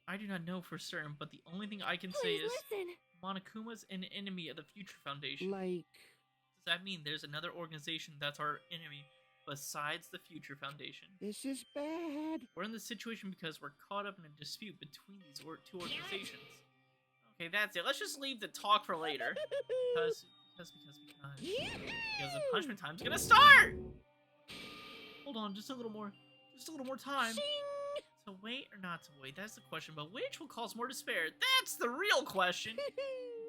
I do not know for certain, but the only thing I can say
Please
is
listen.
Monokuma's an enemy of the Future Foundation.
Like,
Does that mean there's another organization that's our enemy besides the Future Foundation?
this is bad.
We're in this situation because we're caught up in a dispute between these two organizations. Okay, that's it. Let's just leave the talk for later. Because the punishment time's gonna start! Hold on, just a little more time. To wait or not to wait, that's the question, but which will cause more despair? That's the real question!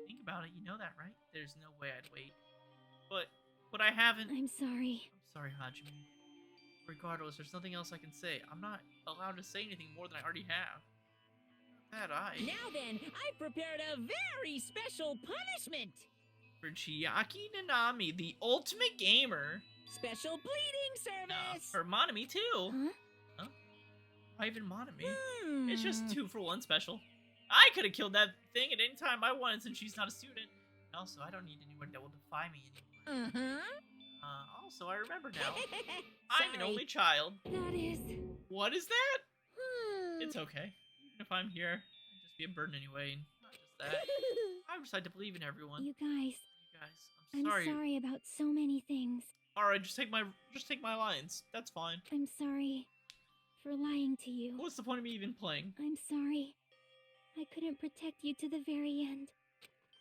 Think about it, you know that, right? There's no way I'd wait. But I haven't.
I'm sorry.
I'm sorry, Hajime. Regardless, there's nothing else I can say. I'm not allowed to say anything more than I already have.
Now then, I've prepared a very special punishment.
For Chiaki Nanami, the ultimate gamer.
Special bleeding service.
For Monami, too.
Huh?
Why even Monami? It's just 2-for-1 special. I could have killed that thing at any time I wanted since she's not a student. And also, I don't need anyone that will defy me anymore. Also, I remember now. I'm an only child.
That is...
What is that? It's okay. Even if I'm here, I'd just be a burden anyway. Not just that. I decide to believe in everyone.
You guys,
I'm sorry.
I'm sorry about so many things.
Alright, just take my lines. That's fine.
I'm sorry for lying to you.
What's the point of me even playing?
I'm sorry. I couldn't protect you to the very end.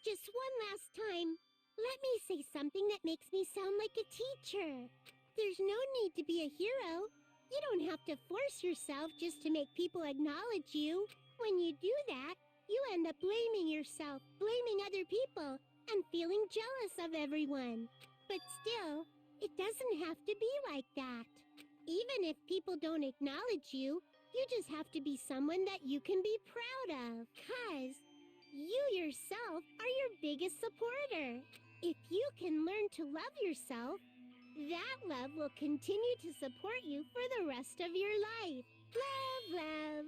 Just one last time, let me say something that makes me sound like a teacher. There's no need to be a hero. You don't have to force yourself just to make people acknowledge you. When you do that, you end up blaming yourself, blaming other people, and feeling jealous of everyone. But still, it doesn't have to be like that. Even if people don't acknowledge you, you just have to be someone that you can be proud of. 'Cause you yourself are your biggest supporter. If you can learn to love yourself, that love will continue to support you for the rest of your life. Love, love.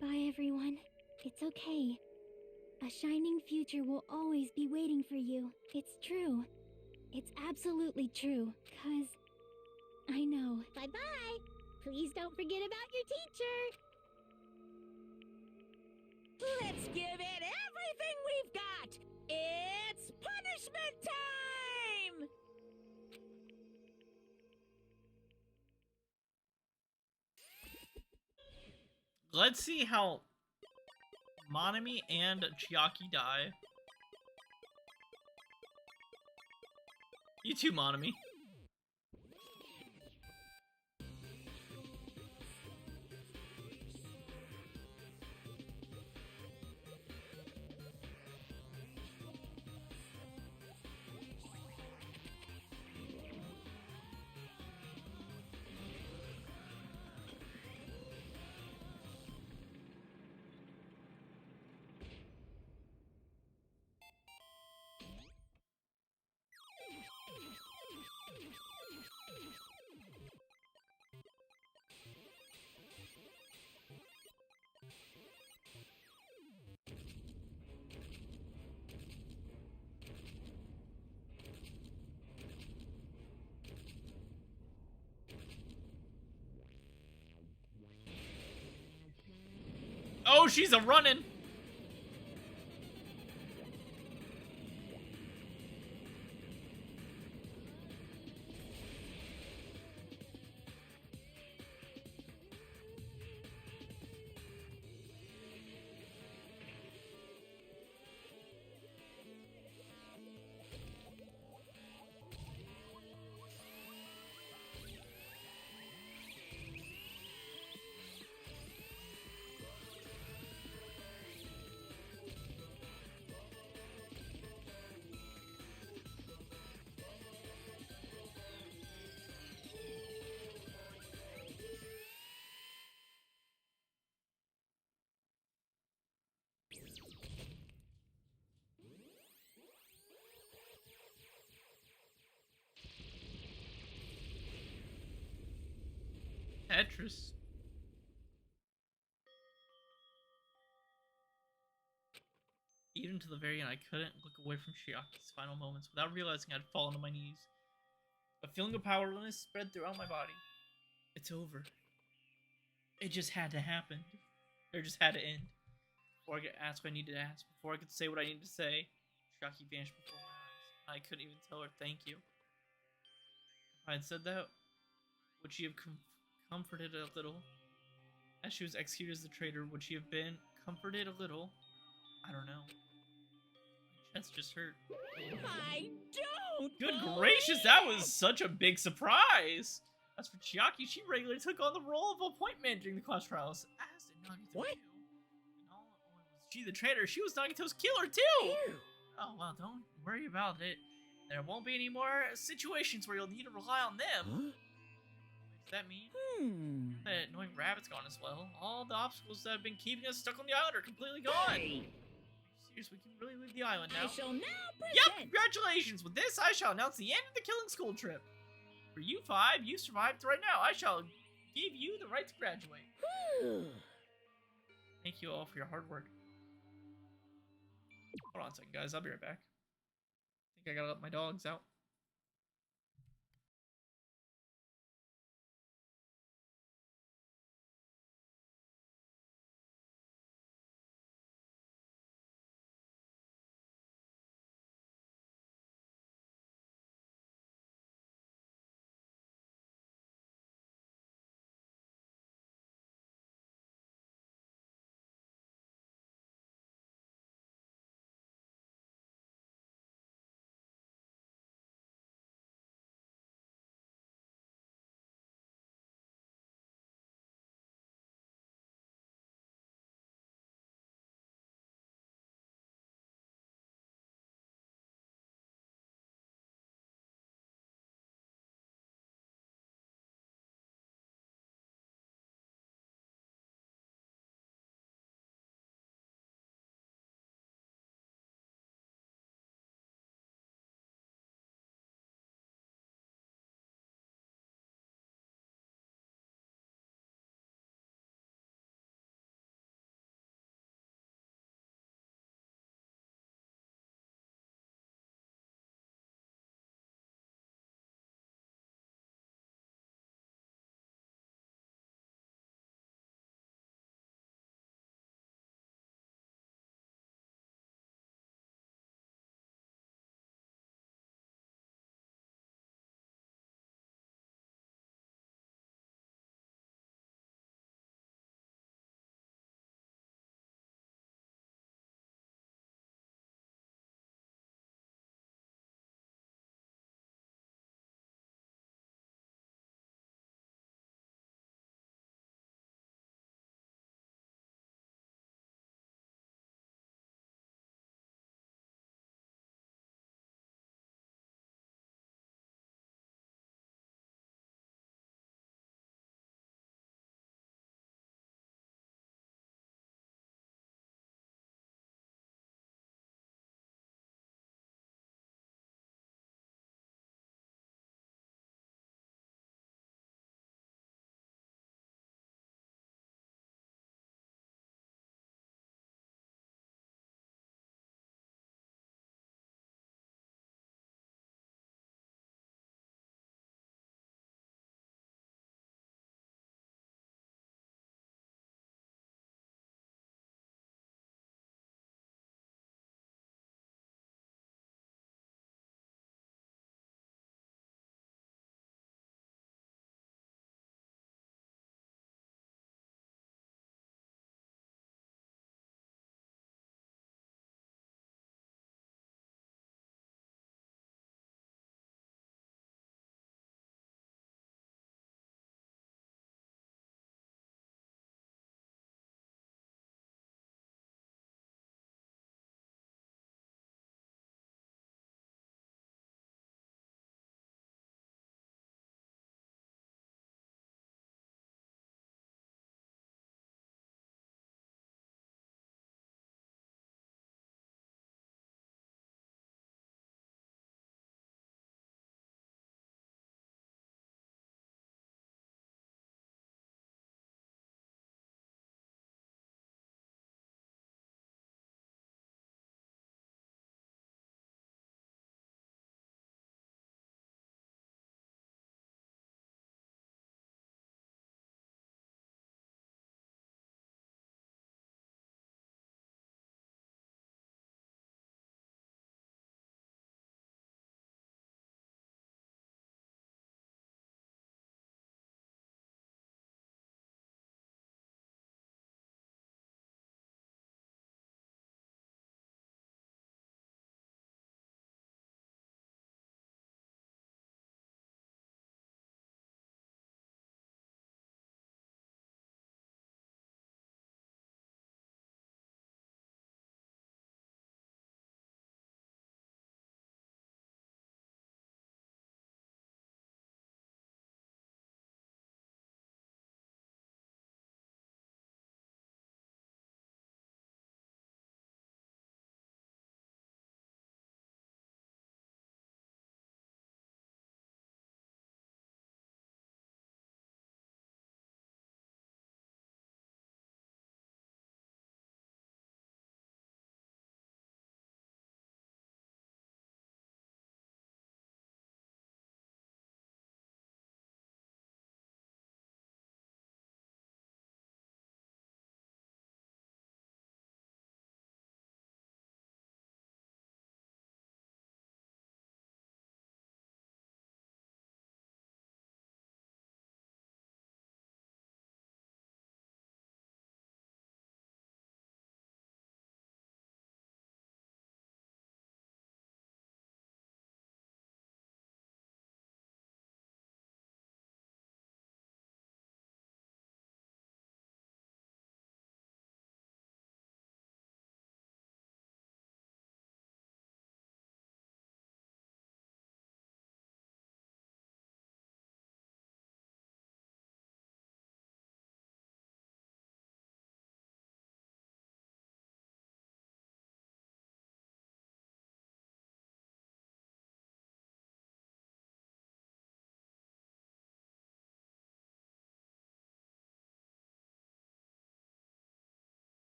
Bye, everyone. It's okay. A shining future will always be waiting for you. It's true. It's absolutely true. 'Cause I know.
Bye-bye. Please don't forget about your teacher.
Let's give it everything we've got. It's punishment time!
Let's see how Monami and Chiaki die. You too, Monami. Oh, she's a running. Tetris. Even to the very end, I couldn't look away from Chiaki's final moments without realizing I'd fallen to my knees. A feeling of powerlessness spread throughout my body. It's over. It just had to happen. Or just had to end. Before I could ask what I needed to ask. Before I could say what I needed to say. Shocky vanished before my eyes. I couldn't even tell her thank you. If I had said that, would she have comforted a little? As she was executed as the traitor, would she have been comforted a little? I don't know. My chest just hurt.
I don't.
Good gracious, that was such a big surprise! As for Chiaki, she regularly took on the role of a point man during the class trials. As did Nagito.
What?
Too. And not only was she the traitor, she was Nagito's killer too!
Ew.
Oh, well, don't worry about it. There won't be any more situations where you'll need to rely on them.
Huh?
Does that mean that annoying rabbit's gone as well? All the obstacles that have been keeping us stuck on the island are completely gone.
Hey.
Seriously, we can really leave the island now.
I shall now present.
Yep, congratulations! With this, I shall announce the end of the killing school trip. For you five, you survived right now. I shall give you the right to graduate. Thank you all for your hard work. Hold on a second, guys. I'll be right back. I think I gotta let my dogs out.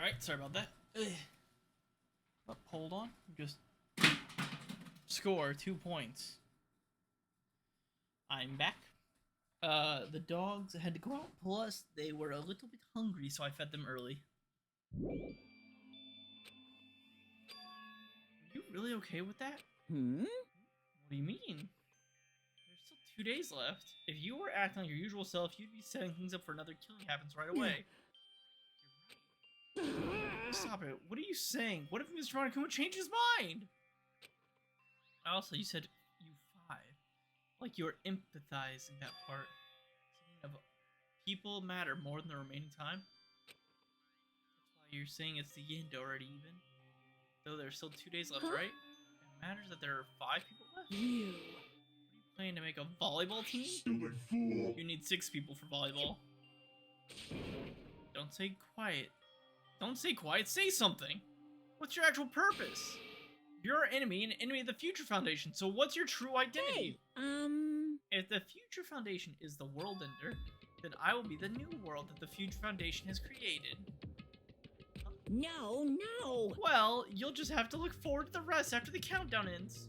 Alright, sorry about that. Ugh. Oh, hold on. Just score 2 points. I'm back. The dogs had to go out, plus they were a little bit hungry, so I fed them early. Are you really okay with that?
Hmm?
What do you mean? There's still 2 days left. If you were acting like your usual self, you'd be setting things up for another killing happens right away. Stop it. What are you saying? What if Mr. Monokuma changed his mind? Also, you said you 5. Like you were empathizing that part. Of people matter more than the remaining time. That's why you're saying it's the end already, even though there's still 2 days left, right? It matters that there are 5 people left. What are you planning to make a volleyball team?
Stupid fool.
You need 6 people for volleyball. Don't say quiet. Don't say quiet. Say something. What's your actual purpose? You're our enemy and enemy of the Future Foundation. So what's your true identity? If the Future Foundation is the world ender, then I will be the new world that the Future Foundation has created.
No, no!
Well, you'll just have to look forward to the rest after the countdown ends.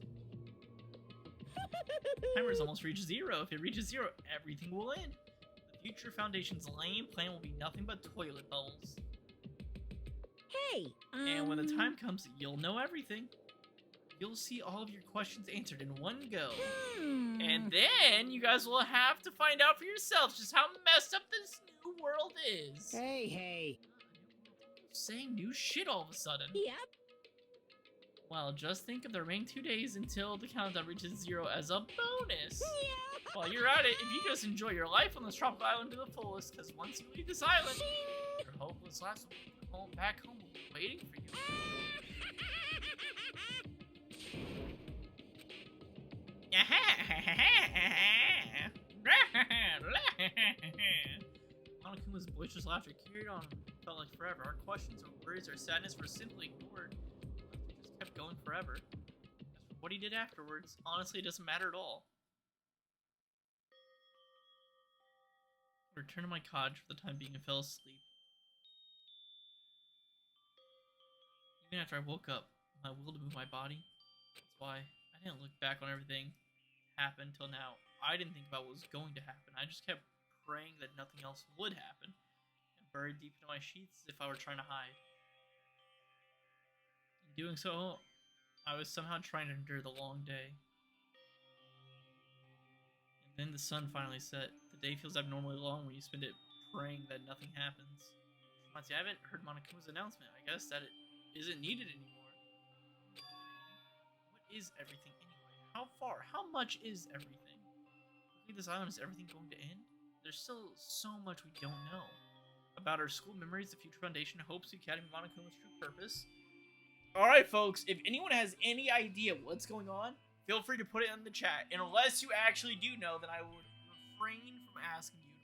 Timer's almost reached 0. If it reaches 0, everything will end. The Future Foundation's lame plan will be nothing but toilet bowls.
Hey,
And when the time comes, you'll know everything. You'll see all of your questions answered in one go. And then you guys will have to find out for yourselves just how messed up this new world is.
Hey.
Saying new shit all of a sudden.
Yep.
Well, just think of the remaining 2 days until the countdown reaches 0 as a bonus. While you're at it, if you just enjoy your life on this tropical island to the fullest, because once you leave this island, your hopeless lives will be back home waiting for you. Monokuma's boisterous laughter carried on. Felt like forever. Our questions, our worries, our sadness were simply ignored. It just kept going forever. As for what he did afterwards, honestly, it doesn't matter at all. I returned to my cottage for the time being and fell asleep. Even after I woke up, my will to move my body. That's why I didn't look back on everything happened till now. I didn't think about what was going to happen. I just kept praying that nothing else would happen, and buried deep into my sheets as if I were trying to hide. In doing so, I was somehow trying to endure the long day. And then the sun finally set. The day feels abnormally long when you spend it praying that nothing happens. Reminds me, I haven't heard Monokuma's announcement. I guess that it isn't needed anymore. What is everything anyway? How far? How much is everything? Leave this island, is everything going to end? There's still so much we don't know. About our school memories, the Future Foundation hopes the Academy of Monokuma's true purpose. Alright folks, if anyone has any idea what's going on, feel free to put it in the chat. And unless you actually do know, then I would refrain from asking you.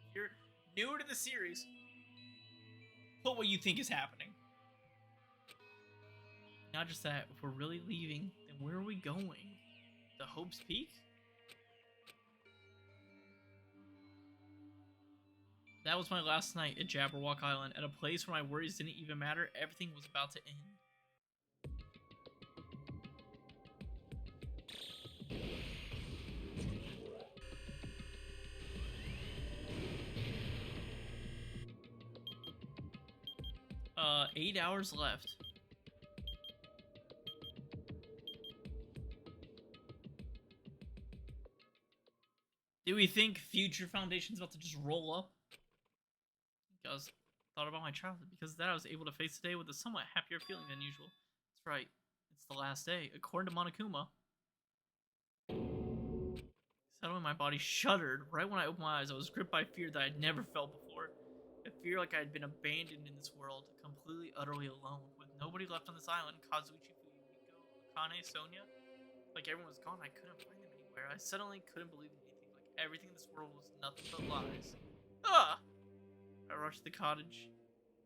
If you're new to the series, put what you think is happening. Not just that, if we're really leaving, then where are we going? To Hope's Peak? That was my last night at Jabberwock Island, at a place where my worries didn't even matter. Everything was about to end. 8 hours left. Do we think Future Foundation's about to just roll up? Because I thought about my childhood. Because of that, I was able to face the day with a somewhat happier feeling than usual. That's right. It's the last day, according to Monokuma. Suddenly, my body shuddered. Right when I opened my eyes, I was gripped by fear that I'd never felt before. A fear like I had been abandoned in this world, completely, utterly alone, with nobody left on this island. Kazuichi, Fumiko, Akane, Sonia. Like everyone was gone, I couldn't find them anywhere. I suddenly couldn't believe anything. Like everything in this world was nothing but lies. Ah! I rushed to the cottage,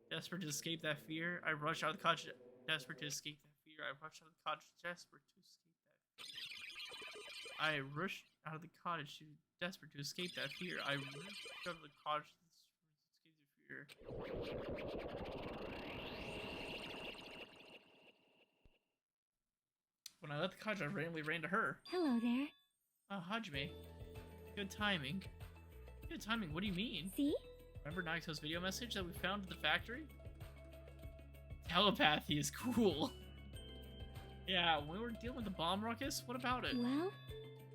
desperate to escape that fear. I rushed out of the cottage, desperate to escape that fear. I rushed out of the cottage, desperate to escape that fear. I rushed out of the cottage, desperate to escape that fear. I rushed out of the cottage, desperate to escape that fear. future. When I left the cottage, I randomly ran to her.
Hello there.
Oh, Hajime. Good timing. Good timing? What do you mean?
See?
Remember Nagito's video message that we found at the factory? Telepathy is cool. Yeah, when we were dealing with the bomb ruckus, what about it?
Well?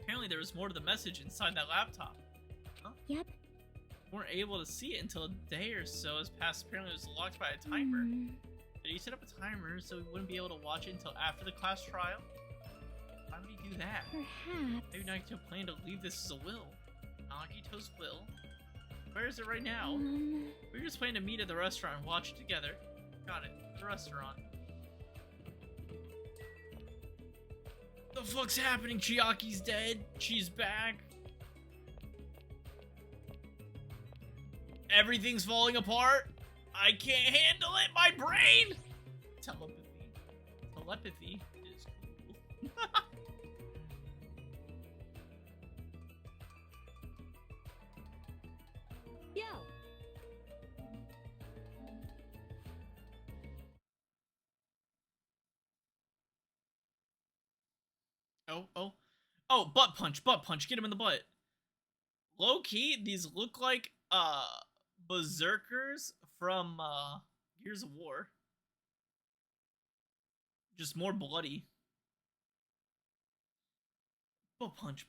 Apparently there was more to the message inside that laptop. Huh?
Yep.
We weren't able to see it until a day or so has passed. Apparently it was locked by a timer. Did he set up a timer so we wouldn't be able to watch it until after the class trial? Why would he do that?
Perhaps.
Maybe Nagito planned to leave this as a will. Nagito's will? Where is it right now? We were just planning to meet at the restaurant and watch it together. Got it. The restaurant. The fuck's happening? Chiaki's dead. She's back. Everything's falling apart. I can't handle it. My brain. Telepathy. Telepathy is cool.
Yo.
Oh, butt punch, get him in the butt. Low key, these look like, berserkers from, Gears of War. Just more bloody. Butt punch.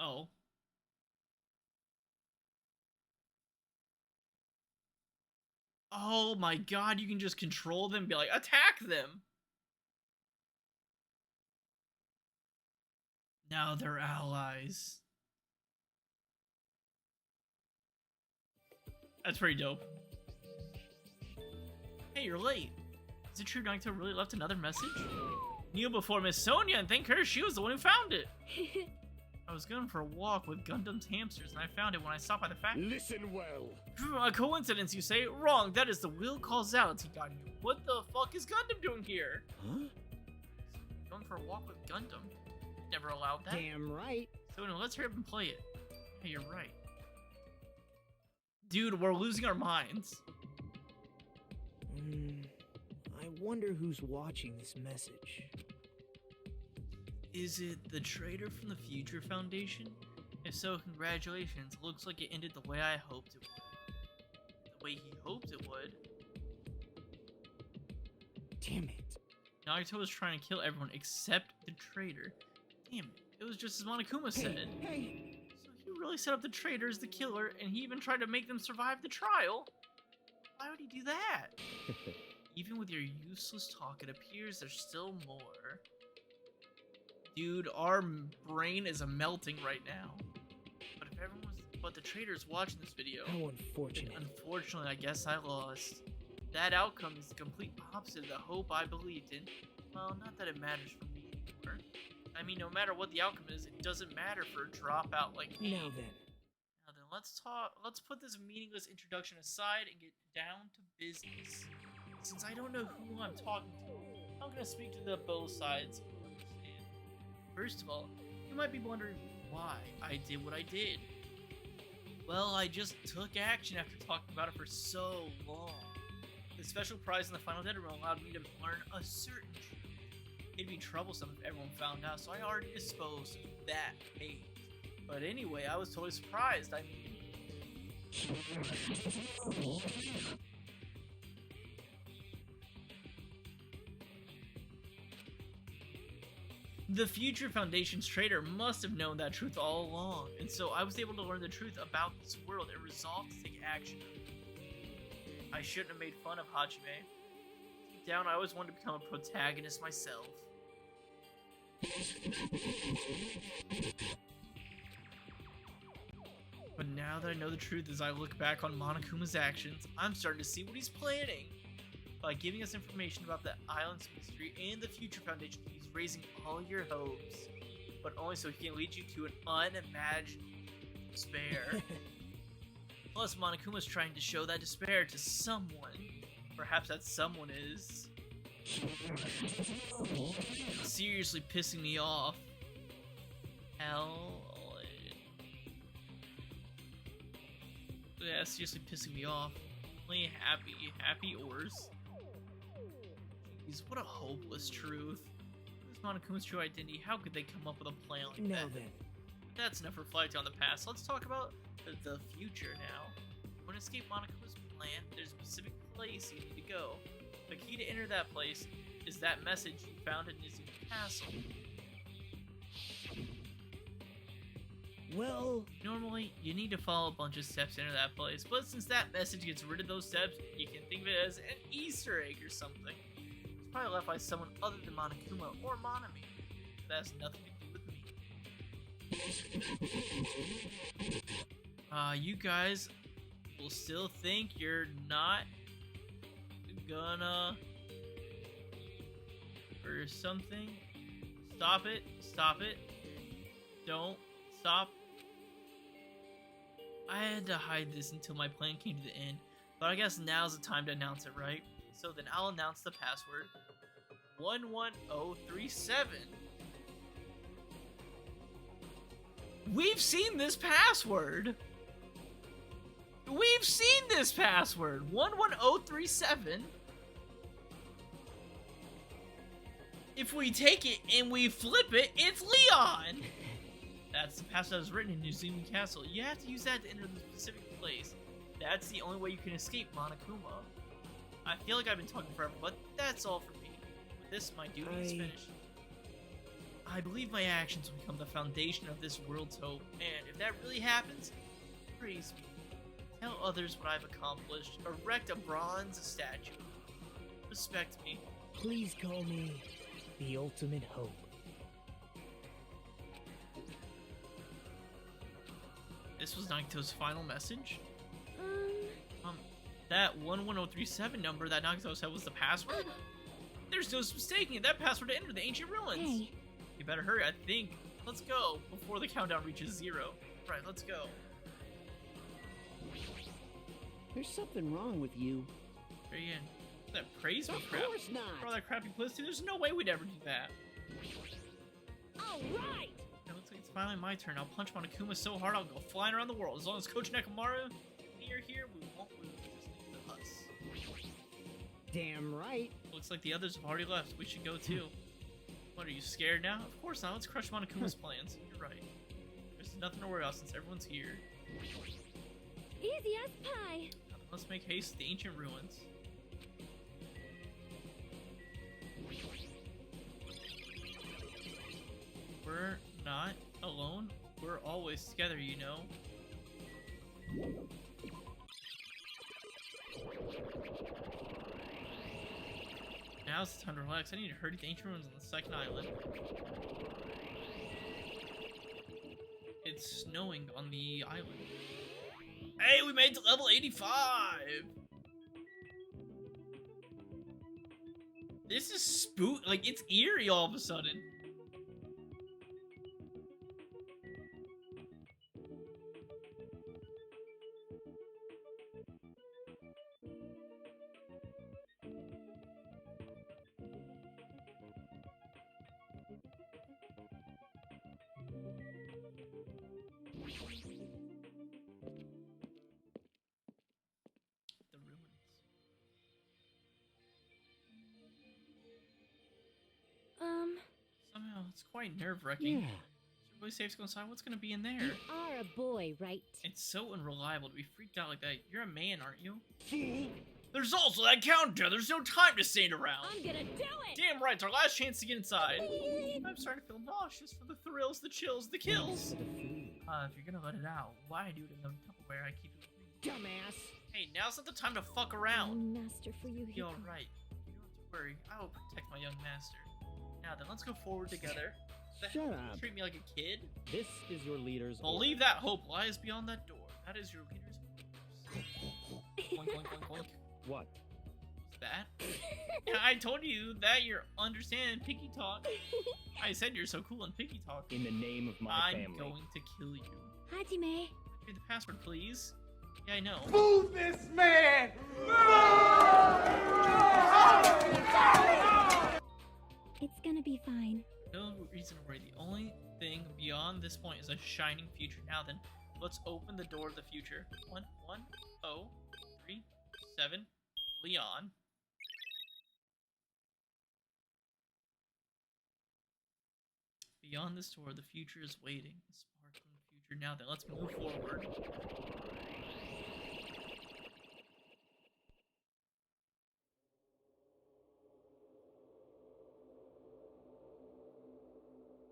Oh. Oh my god, you can just control them and be like, attack them! Now they're allies. That's pretty dope. Hey, you're late. Is it true Nagito really left another message? Kneel before Miss Sonia and thank her, she was the one who found it. I was going for a walk with Gundam's hamsters and I found it when I stopped by the factory.
Listen well.
A coincidence, you say? Wrong, that is the will causality, Ganyu. What the fuck is Gundam doing here?
Huh?
Going for a walk with Gundam? Never allowed that.
Damn right.
So anyway, let's hurry up and play it. Hey, you're right. Dude, we're losing our minds.
I wonder who's watching this message.
Is it the traitor from the Future Foundation? If so, congratulations. Looks like it ended the way I hoped it would. The way he hoped it would?
Damn it.
Nagito was trying to kill everyone except the traitor. Damn it. It was just as Monokuma said.
Hey.
So he really set up the traitor as the killer, and he even tried to make them survive the trial? Why would he do that? Even with your useless talk, it appears there's still more. Dude, our brain is melting right now. But if everyone was, but the traitor's watching this video.
How unfortunate.
Then unfortunately, I guess I lost. That outcome is the complete opposite of the hope I believed in. Well, not that it matters for me anymore. I mean, no matter what the outcome is, it doesn't matter for a dropout like me.
Now then,
let's put this meaningless introduction aside and get down to business. Since I don't know who I'm talking to, I'm gonna speak to the both sides. First of all, you might be wondering why I did what I did. Well, I just took action after talking about it for so long. The special prize in the final dead room allowed me to learn a certain truth. It'd be troublesome if everyone found out, so I already disposed of that page. But anyway, I was totally surprised. I mean... The Future Foundation's traitor must have known that truth all along, and so I was able to learn the truth about this world and resolved to take action. I shouldn't have made fun of Hajime. Deep down, I always wanted to become a protagonist myself. But now that I know the truth as I look back on Monokuma's actions, I'm starting to see what he's planning. By giving us information about the island's mystery and the Future Foundation, he's raising all your hopes, but only so he can lead you to an unimaginable despair. Plus, Monokuma's trying to show that despair to someone. Perhaps that someone is... seriously pissing me off. Hell... Yeah, it's seriously pissing me off. Only happy ores. Jeez, what a hopeless truth. Where's Monokuma's true identity? How could they come up with a plan like
Now
that?
then,
That's enough reflecting on the past. Let's talk about the future now. When escape Monokuma's plan, there's a specific place you need to go. The key to enter that place is that message you found in Izumi Castle.
well,
Normally, you need to follow a bunch of steps to enter that place, but since that message gets rid of those steps, you can think of it as an Easter egg or something. It's probably left by someone other than Monokuma or Monami. That has nothing to do with me. You guys will still think you're not gonna... or something? Stop it. Stop it. Don't stop. I had to hide this until my plan came to the end, but I guess now's the time to announce it, right? So then I'll announce the password. 11037. We've seen this password! We've seen this password! 11037. If we take it and we flip it, it's Leon! That's the password that was written in Izumi Castle. You have to use that to enter the specific place. That's the only way you can escape Monokuma. I feel like I've been talking forever, but that's all for me. With this, my duty is finished. I believe my actions will become the foundation of this world's hope, and if that really happens, praise me. Tell others what I've accomplished. Erect a bronze statue. Respect me.
Please call me the ultimate hope.
This was Nagito's final message? That 11037 number that Nagito said was the password? There's no mistaking it. That password to enter the ancient ruins.
Hey.
You better hurry, I think. Let's go before the countdown reaches 0. Right, let's go.
There's something wrong with you.
Very in. That praise me
of
crap.
course not.
For all that crappy publicity, there's no way we'd ever do that.
All right!
It looks like it's finally my turn. I'll punch Monokuma so hard I'll go flying around the world. As long as Coach Nekomaru and me are here, we won't lose. Just leave us.
Damn right.
Looks like the others have already left. We should go too. What, are you scared now? Of course not. Let's crush Monokuma's plans. You're right. There's nothing to worry about since everyone's here.
Easy as pie.
Now then, let's make haste to the ancient ruins. We're not alone. We're always together, you know. Now's the time to relax. I need to hurry to the ancient ruins on the second island. It's snowing on the island. Hey, we made it to level 85! This is like, it's eerie all of a sudden. The ruins. Somehow, it's quite nerve-wracking.
Yeah.
Is it really safe to go inside? What's gonna be in there?
You are a boy, right?
It's so unreliable to be freaked out like that. You're a man, aren't you? There's also that countdown. There's no time to stand around.
I'm gonna do it!
Damn right, it's our last chance to get inside. I'm starting to feel nauseous for the thrills, the chills, the kills. If you're gonna let it out, why do it in the Tupperware I keep it with me?
Dumbass.
Hey, now's not the time to fuck
Oh,
around.
master for you.
You're alright. You don't have to worry. I will protect my young master. Now then, let's go forward together. The
Shut
hell,
up.
you treat me like a kid?
This is your leader's
Believe that hope lies beyond that door. That is your leader's orders. Boink, boink, boink, boink.
What?
What's that? Yeah, I told you that you're understanding Picky Talk. I said you're so cool in Picky Talk.
In the name of my
I'm
family.
going to kill you.
Hajime.
Read the password, please. Yeah, I know.
Move this man!
It's gonna be fine.
No reason to worry. The only thing beyond this point is a shining future. Now then, Let's open the door of the future. 11037 Leon. Beyond this door, the future is waiting. A sparkling future. Now then, let's move forward.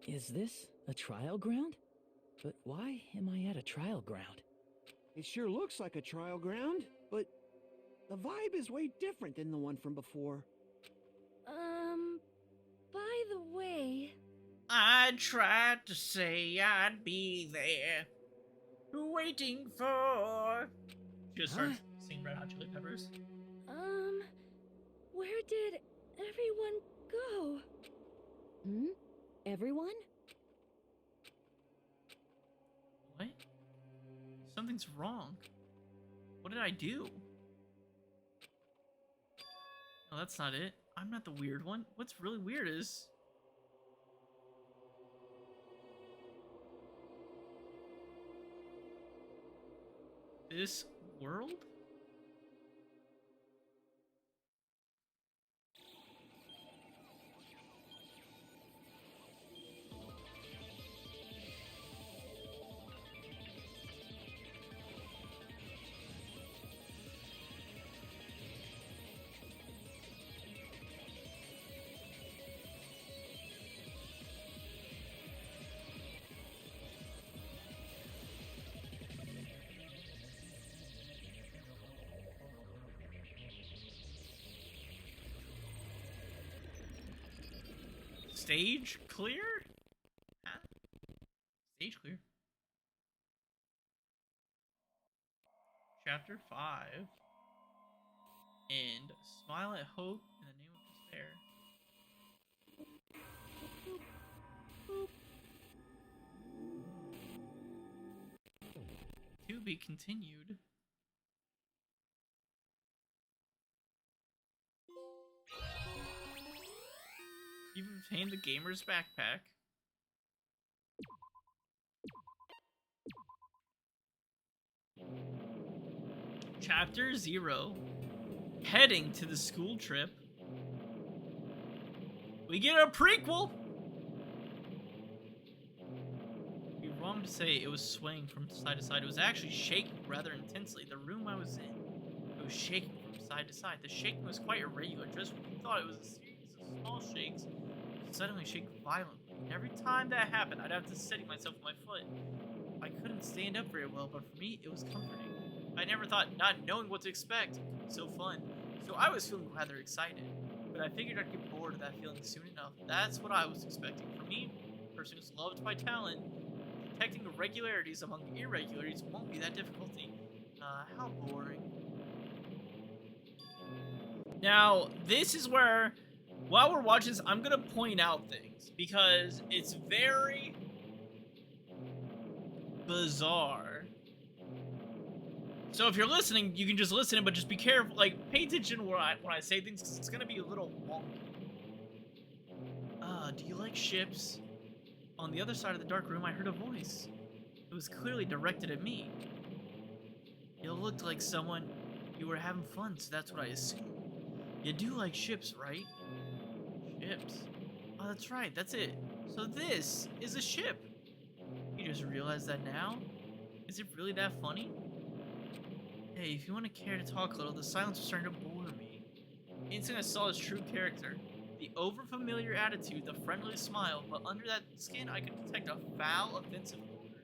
Is this a trial ground? But why am I at a trial ground?
It sure looks like a trial ground, but the vibe is way different than the one from before.
By the way...
I tried to say I'd be there, waiting for... Just started singing Red Hot Chili Peppers.
Where did everyone go?
Everyone?
What? Something's wrong. What did I do? No, that's not it. I'm not the weird one. What's really weird is... this world? Stage clear? Huh? Stage clear. Chapter 5. And smile at hope in the name of despair. To be continued. You've obtained the gamer's backpack. Chapter 0. Heading to the school trip. We get a prequel! It'd be wrong to say it was swaying from side to side. It was actually shaking rather intensely. The room I was in, it was shaking from side to side. The shaking was quite irregular. Just when you thought it was a series of small shakes, suddenly shake violently. And every time that happened, I'd have to steady myself with my foot. I couldn't stand up very well, but for me, it was comforting. I never thought not knowing what to expect could be so fun, so I was feeling rather excited. But I figured I'd get bored of that feeling soon enough. That's what I was expecting. For me, a person who's loved by talent, detecting irregularities among irregularities won't be that difficulty. How boring. Now, this is where, while we're watching this, I'm gonna point out things, because it's very bizarre. So if you're listening, you can just listen, but just be careful, like, pay attention when I say things, because it's gonna be a little wonky. Do you like ships? On the other side of the dark room, I heard a voice. It was clearly directed at me. It looked like someone, you were having fun, so that's what I assumed. You do like ships, right? Ships? Oh, that's right, that's it. So this is a ship. You just realized that now? Is it really that funny? Hey, if you want to care to talk a little, the silence was starting to bore me. Instantly I saw his true character. The overfamiliar attitude, the friendly smile, but under that skin I could detect a foul, offensive odor.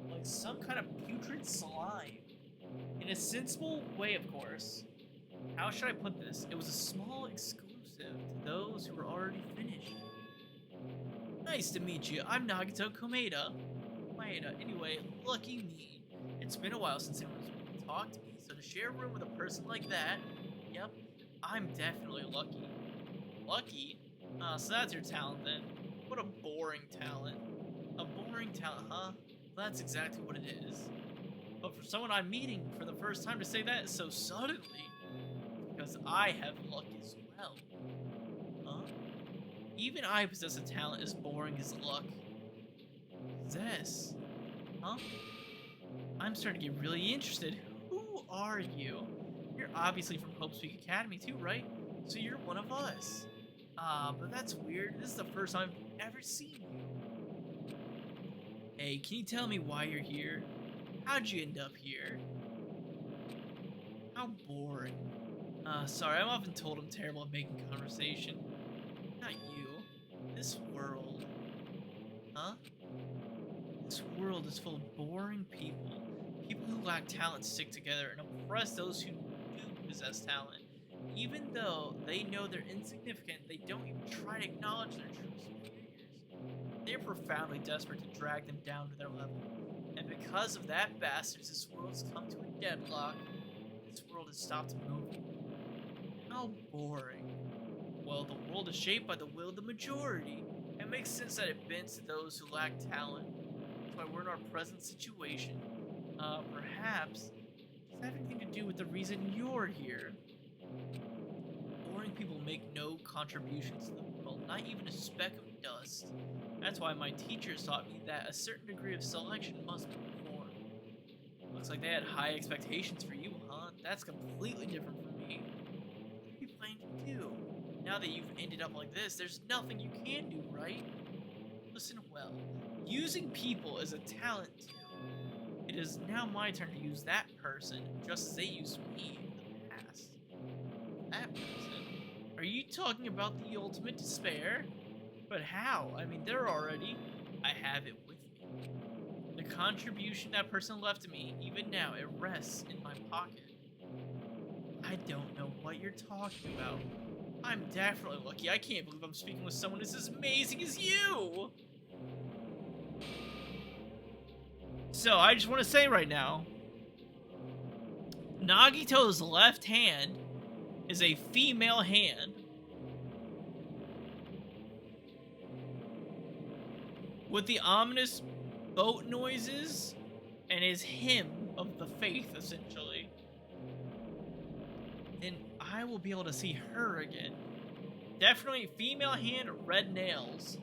Like some kind of putrid slime. In a sensible way, of course. How should I put this? It was a small exclusive to those who were already finished. Nice to meet you. I'm Nagito Komeda. Anyway, lucky me. It's been a while since anyone's talked to me, so to share a room with a person like that, yep, I'm definitely lucky. Lucky? So that's your talent then. What a boring talent. A boring talent, huh? That's exactly what it is. But for someone I'm meeting for the first time to say that so suddenly, because I have luck as well. Huh? Even I possess a talent as boring as luck. Possess? Huh? I'm starting to get really interested. Who are you? You're obviously from Hope's Peak Academy too, right? So you're one of us. But that's weird. This is the first time I've ever seen you. Hey, can you tell me why you're here? How'd you end up here? How boring. Sorry, I'm often told I'm terrible at making conversation. Not you. This world. Huh? This world is full of boring people. People who lack talent stick together and oppress those who do possess talent. Even though they know they're insignificant, they don't even try to acknowledge their true superiors. They're profoundly desperate to drag them down to their level. And because of that, bastards, this world's come to a deadlock. This world has stopped moving. How boring. Well, the world is shaped by the will of the majority. It makes sense that it bends to those who lack talent. That's why we're in our present situation. Perhaps does that have anything to do with the reason you're here? Boring people make no contributions to the world, not even a speck of dust. That's why my teachers taught me that a certain degree of selection must be performed. Looks like they had high expectations for you, huh? That's completely different from me. What are you planning to do? Now that you've ended up like this, there's nothing you can do, right? Listen well. Using people is a talent too. It is now my turn to use that person, just as they used me in the past. That person? Are you talking about the ultimate despair? But how? I mean, they're already... I have it with me. The contribution that person left to me, even now, it rests in my pocket. I don't know what you're talking about. I'm definitely lucky. I can't believe I'm speaking with someone as amazing as you! So, I just want to say right now, Nagito's left hand is a female hand. With the ominous boat noises and his hymn of the faith, essentially. Then I will be able to see her again. Definitely female hand, red nails.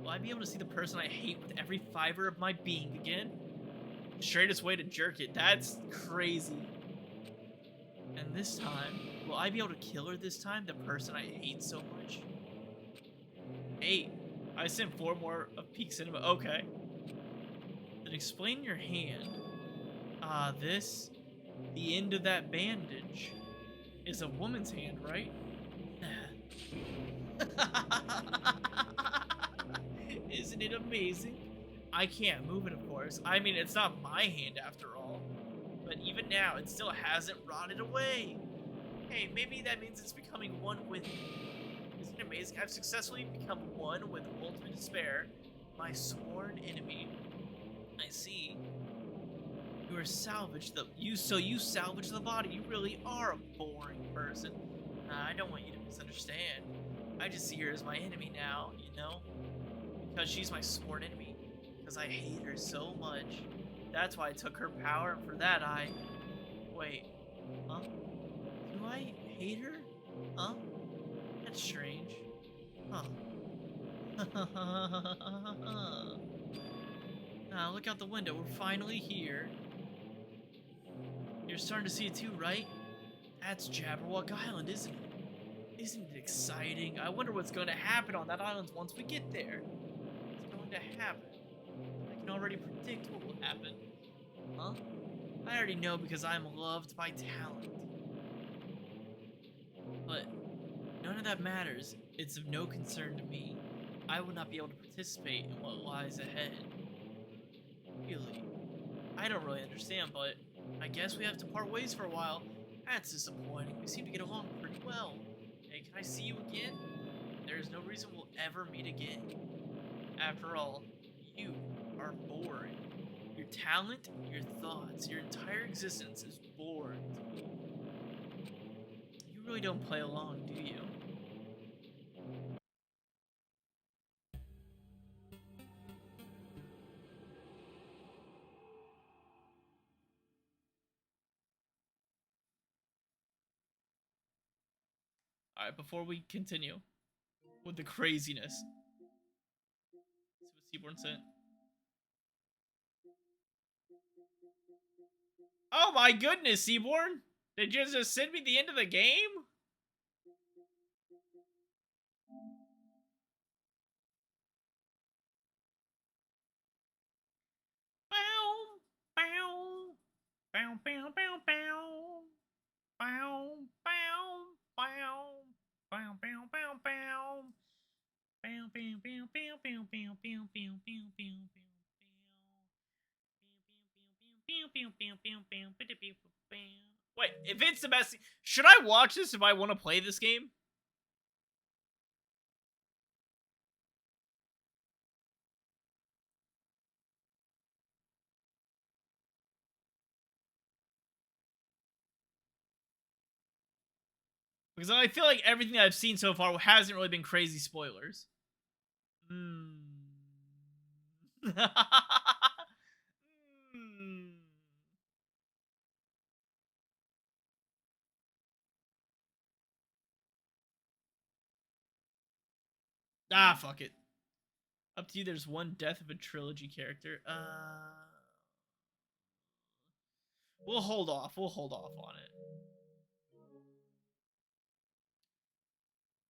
Will I be able to see the person I hate with every fiber of my being again? Straightest way to jerk it. That's crazy. And this time, will I be able to kill her this time? The person I hate so much? 8. I sent 4 more of Peak Cinema. Okay. Then explain your hand. This, the end of that bandage, is a woman's hand, right? Isn't it amazing? I can't move it, of course. I mean, it's not my hand after all. But even now, it still hasn't rotted away. Hey, maybe that means it's becoming one with me. Isn't it amazing? I've successfully become one with ultimate despair, my sworn enemy. I see. You are salvaged you salvaged the body. You really are a boring person. I don't want you to misunderstand. I just see her as my enemy now, you know? Because she's my sworn enemy. Because I hate her so much. That's why I took her power, and for that I... Wait. Huh? Do I hate her? Huh? That's strange. Huh. Now look out the window. We're finally here. You're starting to see it too, right? That's Jabberwock Island, isn't it? Isn't it exciting? I wonder what's going to happen on that island once we get there. What's going to happen? I can already predict what will happen. Huh? I already know because I'm loved by talent. But none of that matters. It's of no concern to me. I will not be able to participate in what lies ahead. Really? I don't really understand, but I guess we have to part ways for a while. That's disappointing. We seem to get along pretty well. Hey, can I see you again? There is no reason we'll ever meet again. After all, you are boring. Your talent, your thoughts, your entire existence is boring to me. You really don't play along, do you? Alright, before we continue with the craziness, let's see what Seaborn sent. Oh my goodness, Seaborn! Did you just send me the end of the game? Wait, if it's the best, should I watch this if I want to play this game? Because I feel like everything I've seen so far hasn't really been crazy spoilers. Ah, fuck it. Up to you, there's one death of a trilogy character. We'll hold off. We'll hold off on it.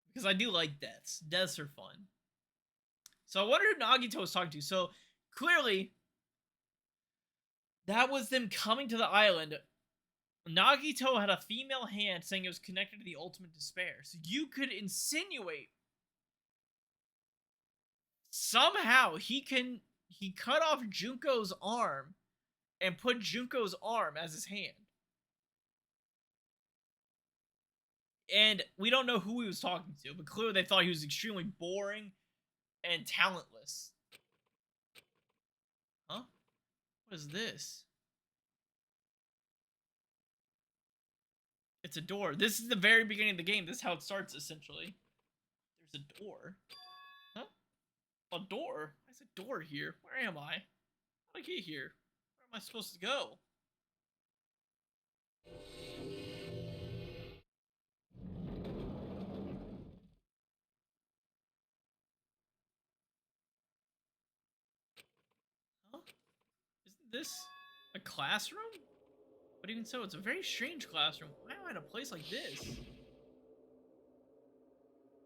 Because I do like deaths. Deaths are fun. So I wonder who Nagito was talking to. So, clearly, that was them coming to the island. Nagito had a female hand saying it was connected to the ultimate despair. So you could insinuate somehow he cut off Junko's arm and put Junko's arm as his hand. And we don't know who he was talking to, but clearly they thought he was extremely boring and talentless. Huh? What is this? It's a door. This is the very beginning of the game. This is how it starts, essentially. There's a door. Huh? A door? There's a door here. Where am I? How did I get here? Where am I supposed to go? Huh? Isn't this a classroom? But even so, it's a very strange classroom. Why am I in a place like this?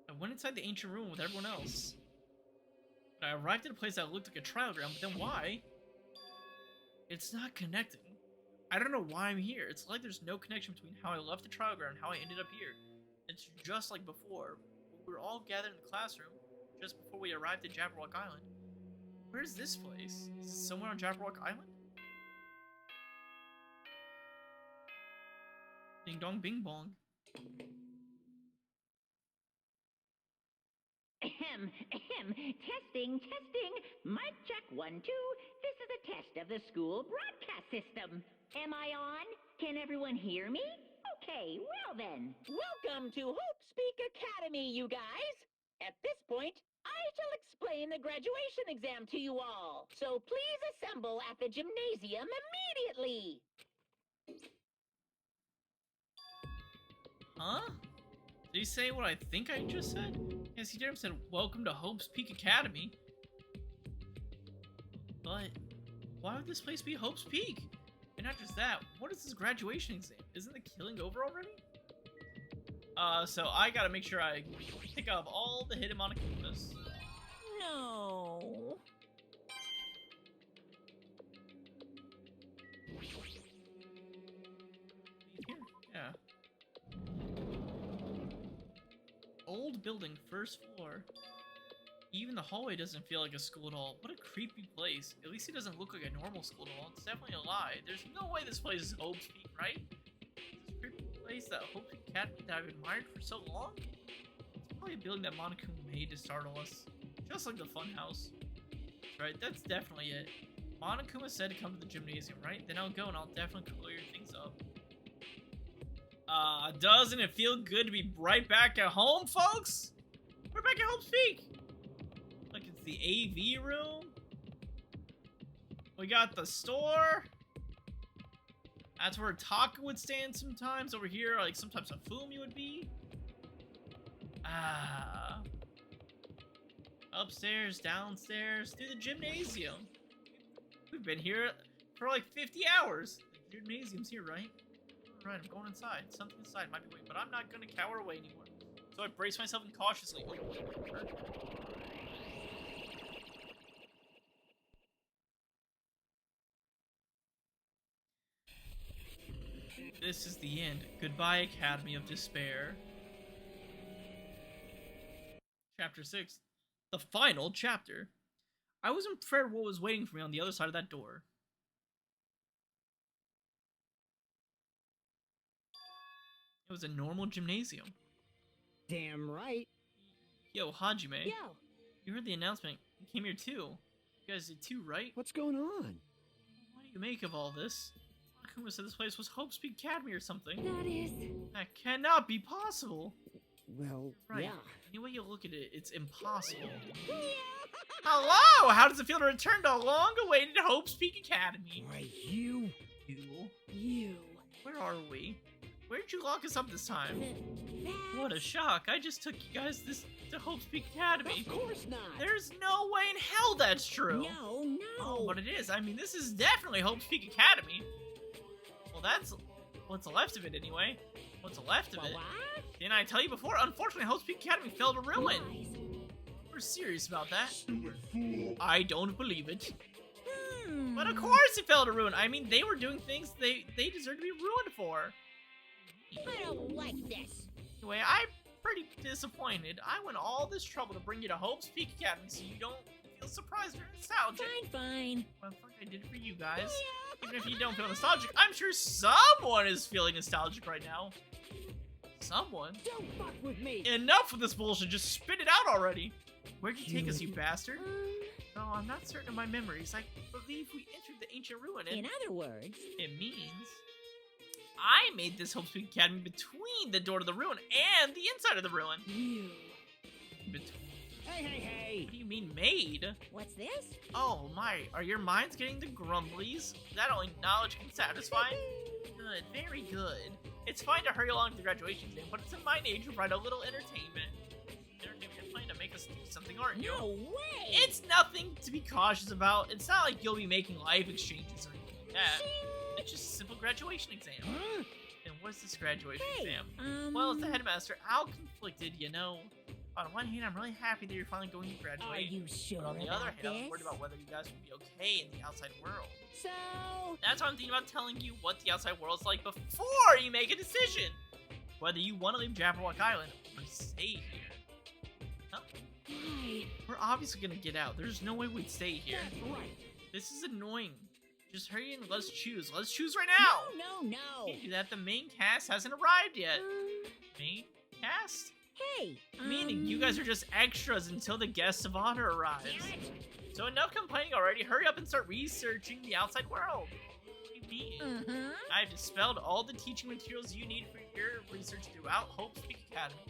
I went inside the ancient room with everyone else. But I arrived at a place that looked like a trial ground, but then why? It's not connecting. I don't know why I'm here. It's like there's no connection between how I left the trial ground and how I ended up here. It's just like before. We were all gathered in the classroom just before we arrived at Jabberwock Island. Where's this place? Is it somewhere on Jabberwock Island? Ding dong bing bong.
Ahem, ahem. Testing, testing. Mic check 1, 2. This is a test of the school broadcast system. Am I on? Can everyone hear me? Okay, well then. Welcome to Hope Speak Academy, you guys. At this point, I shall explain the graduation exam to you all. So please assemble at the gymnasium immediately.
Huh? Did he say what I think I just said? Yes, he damn said, welcome to Hope's Peak Academy. But, why would this place be Hope's Peak? And not just that, what is this graduation exam? Isn't the killing over already? So I gotta make sure I pick up all the hidden Monokumas.
No.
Here, yeah. Old building, first floor. Even the hallway doesn't feel like a school at all. What a creepy place. At least it doesn't look like a normal school at all. It's definitely a lie. There's no way this place is Hope's Peak, right? This creepy place that Hope's Peak Academy that I've admired for so long? It's probably a building that Monokuma made to startle us. Just like the funhouse. Right, that's definitely it. Monokuma said to come to the gymnasium, right? Then I'll go and I'll definitely clear things up. Doesn't it feel good to be right back at home, folks? We're back at Hope's Peak. Like, it's the AV room. We got the store. That's where Taka would stand sometimes. Over here, like, sometimes a Fumi would be. Upstairs, downstairs, through the gymnasium. We've been here for like 50 hours. The gymnasium's here, right? Alright, I'm going inside. Something inside might be waiting, but I'm not gonna cower away anymore. So I brace myself and cautiously. Oh. This is the end. Goodbye, Academy of Despair. Chapter 6. The final chapter. I wasn't prepared what was waiting for me on the other side of that door. It was a normal gymnasium.
Damn right.
Yo, Hajime.
Yo.
You heard the announcement. You came here too. You guys did too, right?
What's going on?
What do you make of all this? Akuma said this place was Hope's Peak Academy or something.
That is...
That cannot be possible.
Well,
Right.
Yeah.
Any way you look at it, it's impossible. Hello! How does it feel to return to a long-awaited Hope's Peak Academy?
Why, you...
You. Where are we? Where'd you lock us up this time? What a shock. I just took you guys to Hope's Peak Academy.
Of course not.
There's no way in hell that's true.
No.
Oh, but it is. I mean, this is definitely Hope's Peak Academy. Well, that's what's left of it anyway. What's left of it?
What?
Didn't I tell you before? Unfortunately, Hope's Peak Academy fell to ruin. We're serious about that. I don't believe it. But of course it fell to ruin. I mean, they were doing things they deserve to be ruined for.
I don't like this.
Anyway, I'm pretty disappointed. I went all this trouble to bring you to Hope's Peak Academy so you don't feel surprised or nostalgic.
Fine.
Well, fuck, I did it for you guys. Even if you don't feel nostalgic, I'm sure someone is feeling nostalgic right now. Someone?
Don't fuck with me!
Enough with this bullshit, just spit it out already! Where'd you take us, you bastard? Oh, I'm not certain of my memories. I believe we entered the ancient ruin.
In other words,
It means I made this Hope's Peak Academy between the door to the ruin and the inside of the ruin.
Hey!
What do you mean made?
what's this?
Oh my, are your minds getting the grumblies? That only knowledge can satisfy? Good, very good. It's fine to hurry along to the graduation exam, but it's in my nature to provide a little entertainment. You're planning to make us do something, aren't you?
No way!
It's nothing to be cautious about. It's not like you'll be making life exchanges or anything like that. It's just a simple graduation exam. And what's this graduation exam? Well, as the headmaster, how conflicted, you know. On one hand, I'm really happy that you're finally going to graduate.
Are you sure
But on the
about
other hand, I'm
this?
worried about whether you guys will be okay in the outside world.
So,
That's why I'm thinking about telling you what the outside world's like before you make a decision. Whether you want to leave Jabberwock Island or stay here. Huh?
why?
We're obviously gonna get out. There's no way we'd stay here.
That's right.
This is annoying. Just hurry and let's choose. Let's choose right now!
No.
Can't do that. The main cast hasn't arrived yet. Main cast?
Hey,
Meaning you guys are just extras until the guest of honor arrives. So enough complaining already. Hurry up and start researching the outside world. What do you mean? I've dispelled all the teaching materials you need for your research throughout Hope's Peak Academy.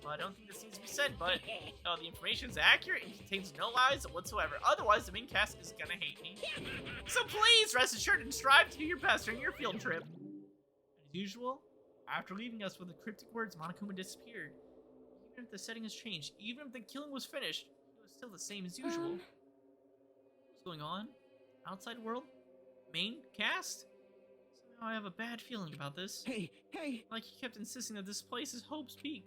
Well, I don't think this needs to be said, but the information is accurate and contains no lies whatsoever. Otherwise, the main cast is gonna hate me. So please rest assured and strive to do your best during your field trip. As usual, after leaving us with the cryptic words, Monokuma disappeared. Even if the setting has changed, even if the killing was finished, it was still the same as usual. What's going on? Outside world? Main cast? Somehow I have a bad feeling about this.
Hey!
Like he kept insisting that this place is Hope's Peak.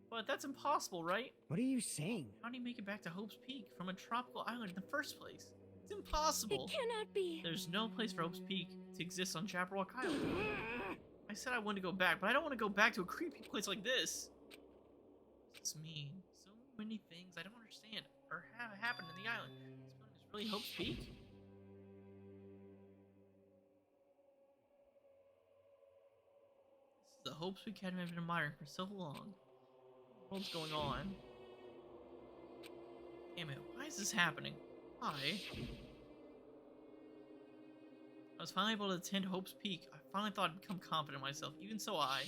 But that's impossible, right?
What are you saying?
How do you make it back to Hope's Peak from a tropical island in the first place? It's impossible.
It cannot be.
There's no place for Hope's Peak to exist on Jabberwock Island. I said I wanted to go back, but I don't want to go back to a creepy place like this. What does this mean? So many things I don't understand or have happened in the island. This one is really Hope's Peak? This is the Hope's Peak Academy I've been admiring for so long. What the world's going on? Damn it, why is this happening? Why? I was finally able to attend Hope's Peak. I finally thought I'd become confident in myself. Even so, I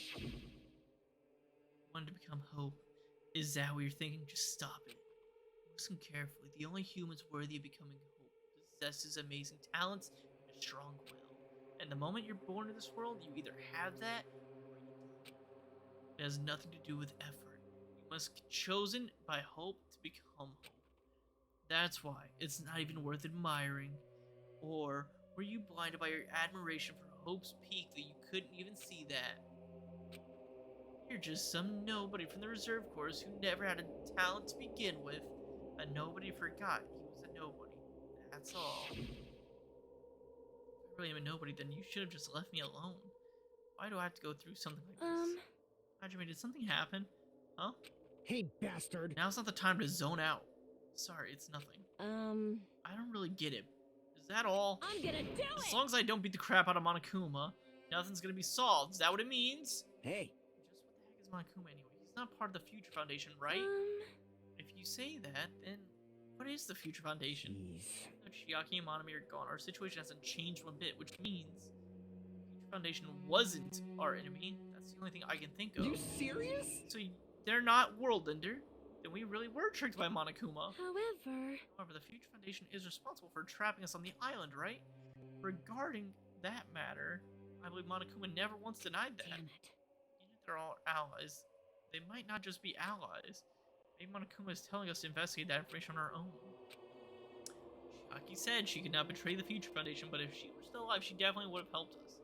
wanted to become Hope. Is that what you're thinking? Just stop it. Listen carefully. The only humans worthy of becoming Hope possesses amazing talents and a strong will. And the moment you're born in this world, you either have that or you don't. It has nothing to do with effort. You must be chosen by Hope to become Hope. That's why it's not even worth admiring or Were you blinded by your admiration for Hope's Peak that you couldn't even see that? You're just some nobody from the reserve corps who never had a talent to begin with. A nobody forgot he was a nobody. That's all. If I really am a nobody, then you should have just left me alone. Why do I have to go through something like this? Hajime, did something happen? Huh?
Hey, bastard!
Now's not the time to zone out. Sorry, it's nothing. I don't really get it. Is that all?
I'm gonna do it!
As long as I don't beat the crap out of Monokuma, nothing's gonna be solved. Is that what it means?
Hey.
Just what the heck is Monokuma anyway? He's not part of the Future Foundation, right? If you say that, then what is the Future Foundation?
Jeez.
No, Chiaki and Monami are gone. Our situation hasn't changed one bit, which means the Future Foundation wasn't our enemy. That's the only thing I can think of.
You serious?
So they're not World Ender. Then we really were tricked by Monokuma.
However,
the Future Foundation is responsible for trapping us on the island, right? Regarding that matter, I believe Monokuma never once denied that.
Damn it.
Even if they're all allies, they might not just be allies. Maybe Monokuma is telling us to investigate that information on our own. Chiaki said she could not betray the Future Foundation, but if she were still alive, she definitely would have helped us.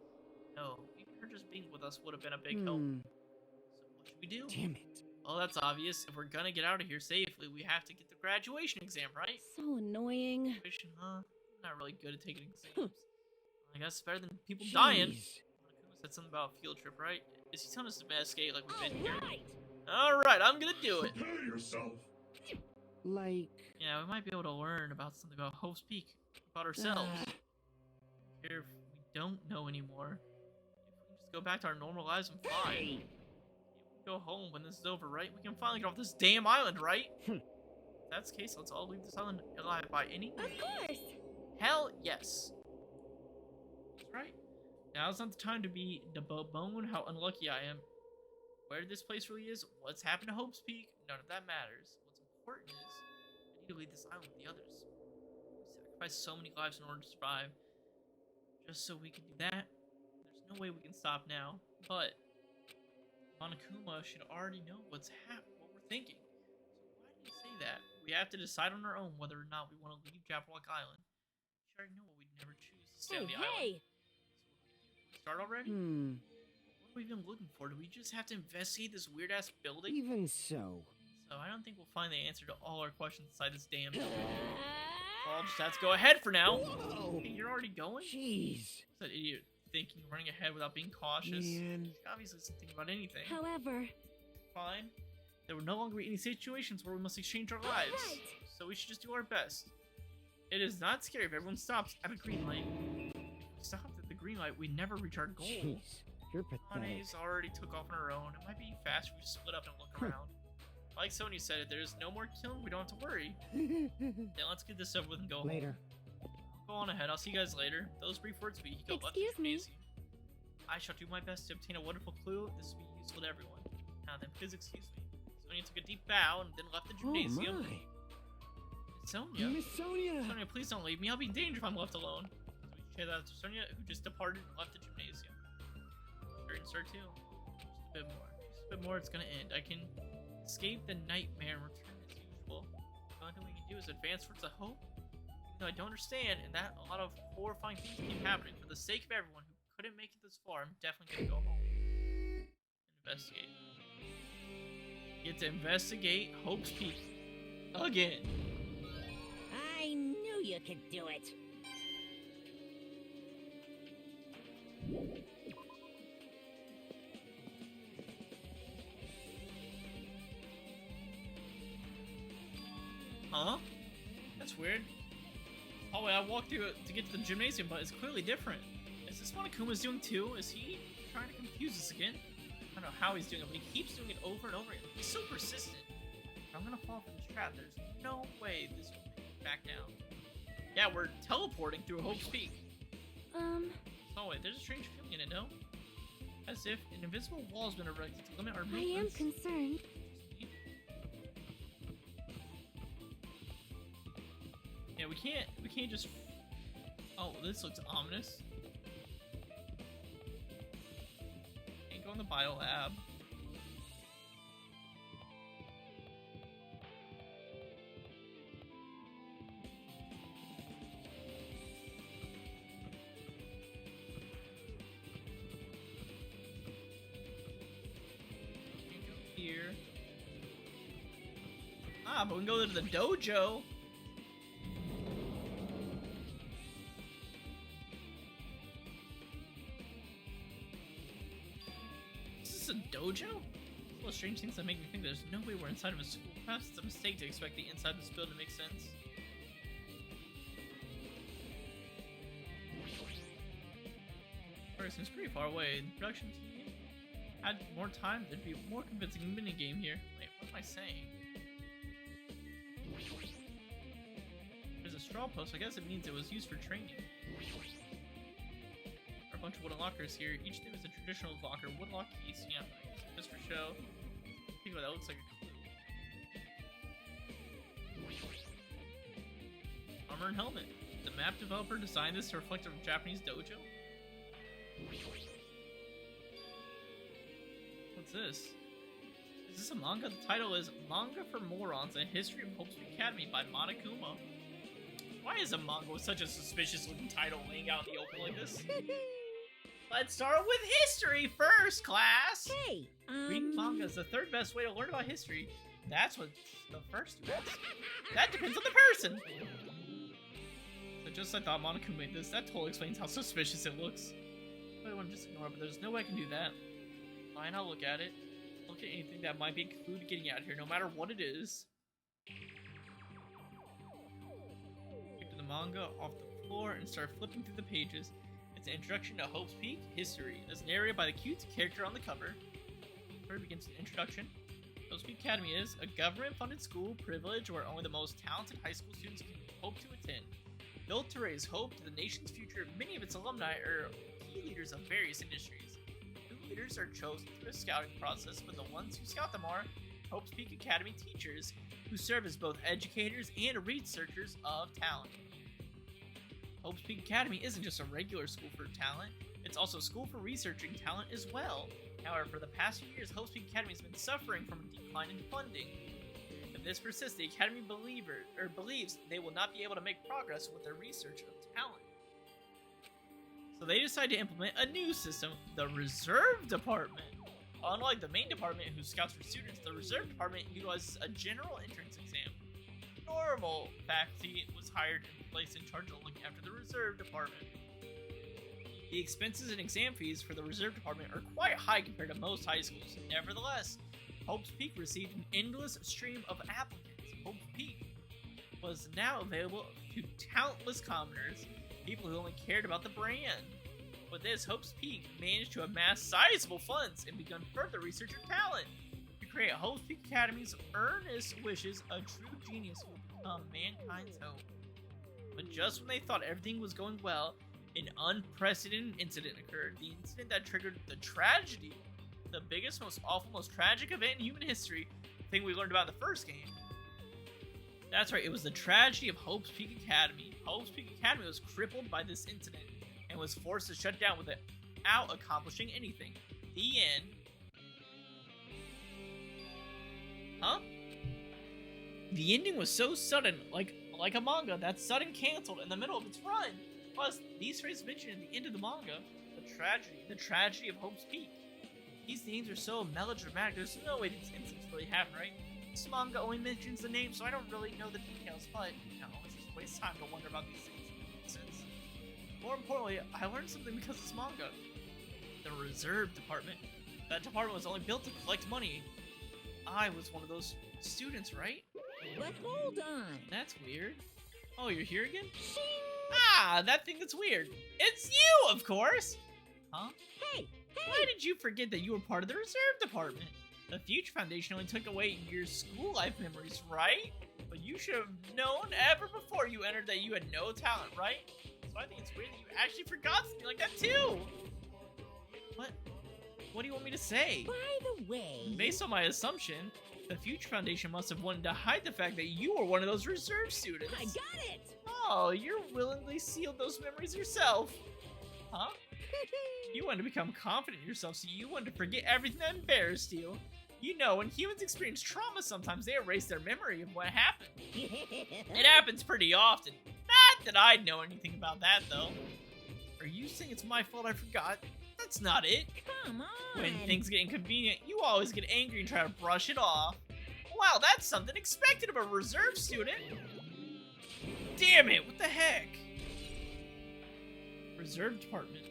No, even her just being with us would have been a big help. So what should we do?
Damn it.
Well, that's obvious. If we're gonna get out of here safely, we have to get the graduation exam, right?
So annoying.
Graduation, huh? I'm not really good at taking exams. I guess it's better than people dying. Monokuma said something about a field trip, right? Is he telling us to investigate like we've been here? Alright, I'm gonna do it.
Prepare yourself.
Like...
Yeah, we might be able to learn about something about Hope's Peak, about ourselves. Here, if we don't know anymore, if we just go back to our normal lives, I'm fine. Go home when this is over, right? We can finally get off this damn island, right? If that's the case, let's all leave this island alive by any means.
of course!
Hell yes. That's right. Now's not the time to be the bone how unlucky I am. Where this place really is, what's happened to Hope's Peak, none of that matters. What's important is, I need to leave this island with the others. We sacrificed so many lives in order to survive. Just so we can do that, there's no way we can stop now. But Monokuma should already know what we're thinking. So why did he say that? We have to decide on our own whether or not we want to leave Jabberwock Island. We already know we'd never choose to stay on the island. So start already? What are we even looking for? Do we just have to investigate this weird-ass building?
Even so.
So I don't think we'll find the answer to all our questions inside this damn building. Well, I'll just have to go ahead for now. Hey, you're already going?
Jeez.
What's that idiot thinking, running ahead without being cautious?
Man.
Obviously doesn't think about anything.
However,
Fine. There will no longer be any situations where we must exchange our lives.
right.
So we should just do our best. It is not scary if everyone stops at a green light. If we stopped at the green light, we'd never reach our goal.
Jeez. You're pathetic.
Mone's already took off on her own. It might be faster if we split up and look around. Like Sonya said, if there's no more killing, we don't have to worry. Then let's get this over with and go
Later.
home. Go on ahead. I'll see you guys later. Those brief words be Hiko left the
Excuse me.
gymnasium. I shall do my best to obtain a wonderful clue. This will be useful to everyone. Now then, please excuse me. Sonya took a deep bow and then left the gymnasium.
Oh my.
Sonya.
Miss Sonia.
Sonya, please don't leave me. I'll be in danger if I'm left alone. So we say that to Sonya, who just departed and left the gymnasium. Turn start 2. Just a bit more. Just a bit more, it's gonna end. I can escape the nightmare and return as usual. The only thing we can do is advance towards the hope. Even though I don't understand, and that a lot of horrifying things keep happening. For the sake of everyone who couldn't make it this far, I'm definitely gonna go home. Investigate. Get to investigate Hope's Peak. Again.
I knew you could do it.
Huh? That's weird. Oh wait, I walked through it to get to the gymnasium, but it's clearly different. Is this what Akuma's doing too? Is he trying to confuse us again? I don't know how he's doing it, but he keeps doing it over and over again. He's so persistent. If I'm gonna fall for this trap, there's no way this will make me back down. Yeah, we're teleporting through Hope's Peak. Oh wait, there's a strange feeling in it, no? As if an invisible wall has been erected to limit our
I am
movements.
concerned.
Yeah, we can't just... Oh, this looks ominous. Can't go in the bio lab. Ah, but we can go to the dojo. Is this a dojo? Full of strange things that make me think there's no way we're inside of a school. Perhaps it's a mistake to expect the inside of this building to make sense. Seems pretty far away. The production team had more time, there'd be a more convincing minigame here. Wait, what am I saying? There's a straw post, I guess it means it was used for training. There are a bunch of wooden lockers here. Each thing is a traditional locker. Wood lock keys, yeah, just for show. I think that looks like a clue. Armor and helmet. The map developer designed this to reflect a Japanese dojo? What's this? Is this a manga? The title is Manga for Morons, A History of Hope's Academy by Monokuma. Why is a manga with such a suspicious looking title laying out in the open like this? Let's start with history first, class!
Hey,
Reading manga is the third best way to learn about history. That's what the first is. That depends on the person! So just like I thought Monokuma made this, that totally explains how suspicious it looks. I want to just ignore it, but there's no way I can do that. Fine, I'll look at it. Look at anything that might be a clue to getting out of here, no matter what it is. Pick the manga off the floor and start flipping through the pages. It's an introduction to Hope's Peak history, as narrated by the cute character on the cover. Here begins the introduction. Hope's Peak Academy is a government-funded school privilege where only the most talented high school students can hope to attend. Built to raise hope to the nation's future, many of its alumni are key leaders of various industries. New leaders are chosen through a scouting process, but the ones who scout them are Hope's Peak Academy teachers, who serve as both educators and researchers of talent. Hope's Peak Academy isn't just a regular school for talent, it's also a school for researching talent as well. However, for the past few years, Hope's Peak Academy has been suffering from a decline in funding. If this persists, the Academy believes they will not be able to make progress with their research of talent. So they decide to implement a new system, the Reserve Department. Unlike the main department who scouts for students, the Reserve Department utilizes a general entrance exam. Normal faculty was hired and placed in charge of looking after the Reserve Department. The expenses and exam fees for the Reserve Department are quite high compared to most high schools. Nevertheless, Hope's Peak received an endless stream of applicants. Hope's Peak was now available to countless commoners, people who only cared about the brand. With this, Hope's Peak managed to amass sizable funds and begun further research of talent. To create Hope's Peak Academy's earnest wishes, a true genius will become mankind's hope. But just when they thought everything was going well, an unprecedented incident occurred. The incident that triggered the tragedy. The biggest, most awful, most tragic event in human history. The thing we learned about in the first game. That's right, it was the tragedy of Hope's Peak Academy. Hope's Peak Academy was crippled by this incident and was forced to shut down without accomplishing anything. The end. Huh? The ending was so sudden, like a manga that's sudden canceled in the middle of its run. Plus, these phrases mentioned at the end of the manga, the tragedy of Hope's Peak. These names are so melodramatic, there's no way these incidents really happened, right? This manga only mentions the name, so I don't really know the details, but, you know, it's just a waste of time to wonder about these things. More importantly, I learned something because of this manga. The Reserve Department. That department was only built to collect money. I was one of those students, right?
But hold on.
That's weird. Oh, you're here again? Ah, that thing that's weird. It's you, of course! Huh?
Hey!
Why did you forget that you were part of the Reserve Department? The Future Foundation only took away your school life memories, right? But you should have known ever before you entered that you had no talent, right? So I think it's weird that you actually forgot something like that too! What do you want me to say?
By the way...
Based on my assumption, the Future Foundation must have wanted to hide the fact that you were one of those reserve students.
I got it!
Oh, you willingly sealed those memories yourself. Huh? You wanted to become confident in yourself, so you wanted to forget everything that embarrassed you. You know, when humans experience trauma, sometimes they erase their memory of what happened. It happens pretty often. Not that I know anything about that, though. Are you saying it's my fault I forgot? That's not it.
Come on.
When things get inconvenient, you always get angry and try to brush it off. Wow, that's something expected of a reserve student. Damn it, what the heck? Reserve department.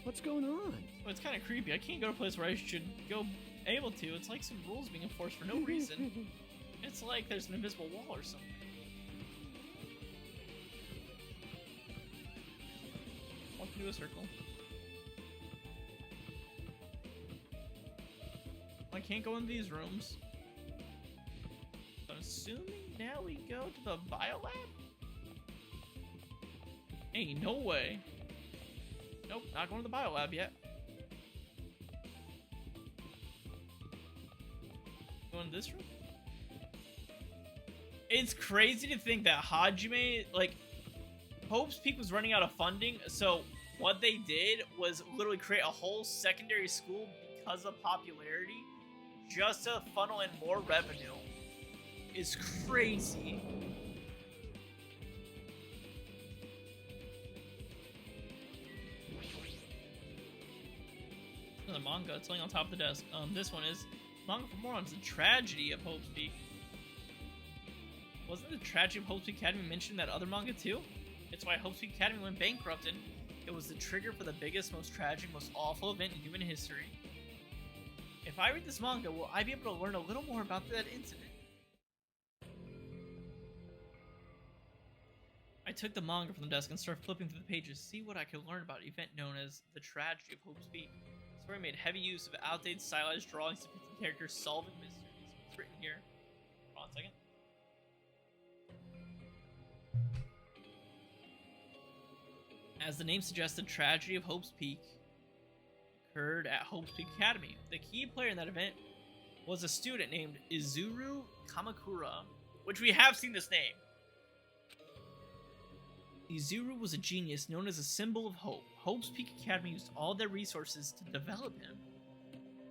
What's going on?
Well, it's kind of creepy. I can't go to a place where I should go able to. It's like some rules being enforced for no reason. It's like there's an invisible wall or something. Walk through a circle. I can't go in these rooms. So I'm assuming now we go to the biolab? Ain't no way. Nope, not going to the biolab yet. Going to this room? It's crazy to think that Hajime, like, Hope's Peak was running out of funding, so what they did was literally create a whole secondary school because of popularity, just to funnel in more revenue. It's crazy. Another manga, it's laying on top of the desk. This one is Manga for Morons, The Tragedy of Hope's Peak. Wasn't The Tragedy of Hope's Peak Academy mentioned in that other manga too? It's why Hope's Peak Academy went bankrupt, and it was the trigger for the biggest, most tragic, most awful event in human history. If I read this manga, will I be able to learn a little more about that incident? I took the manga from the desk and started flipping through the pages to see what I could learn about an event known as The Tragedy of Hope's Peak. The story made heavy use of outdated stylized drawings depicting characters solving mysteries. It's written here. Hold on a second. As the name suggests, the tragedy of Hope's Peak occurred at Hope's Peak Academy. The key player in that event was a student named Izuru Kamakura, which we have seen this name. Izuru was a genius known as a symbol of hope. Hope's Peak Academy used all their resources to develop him.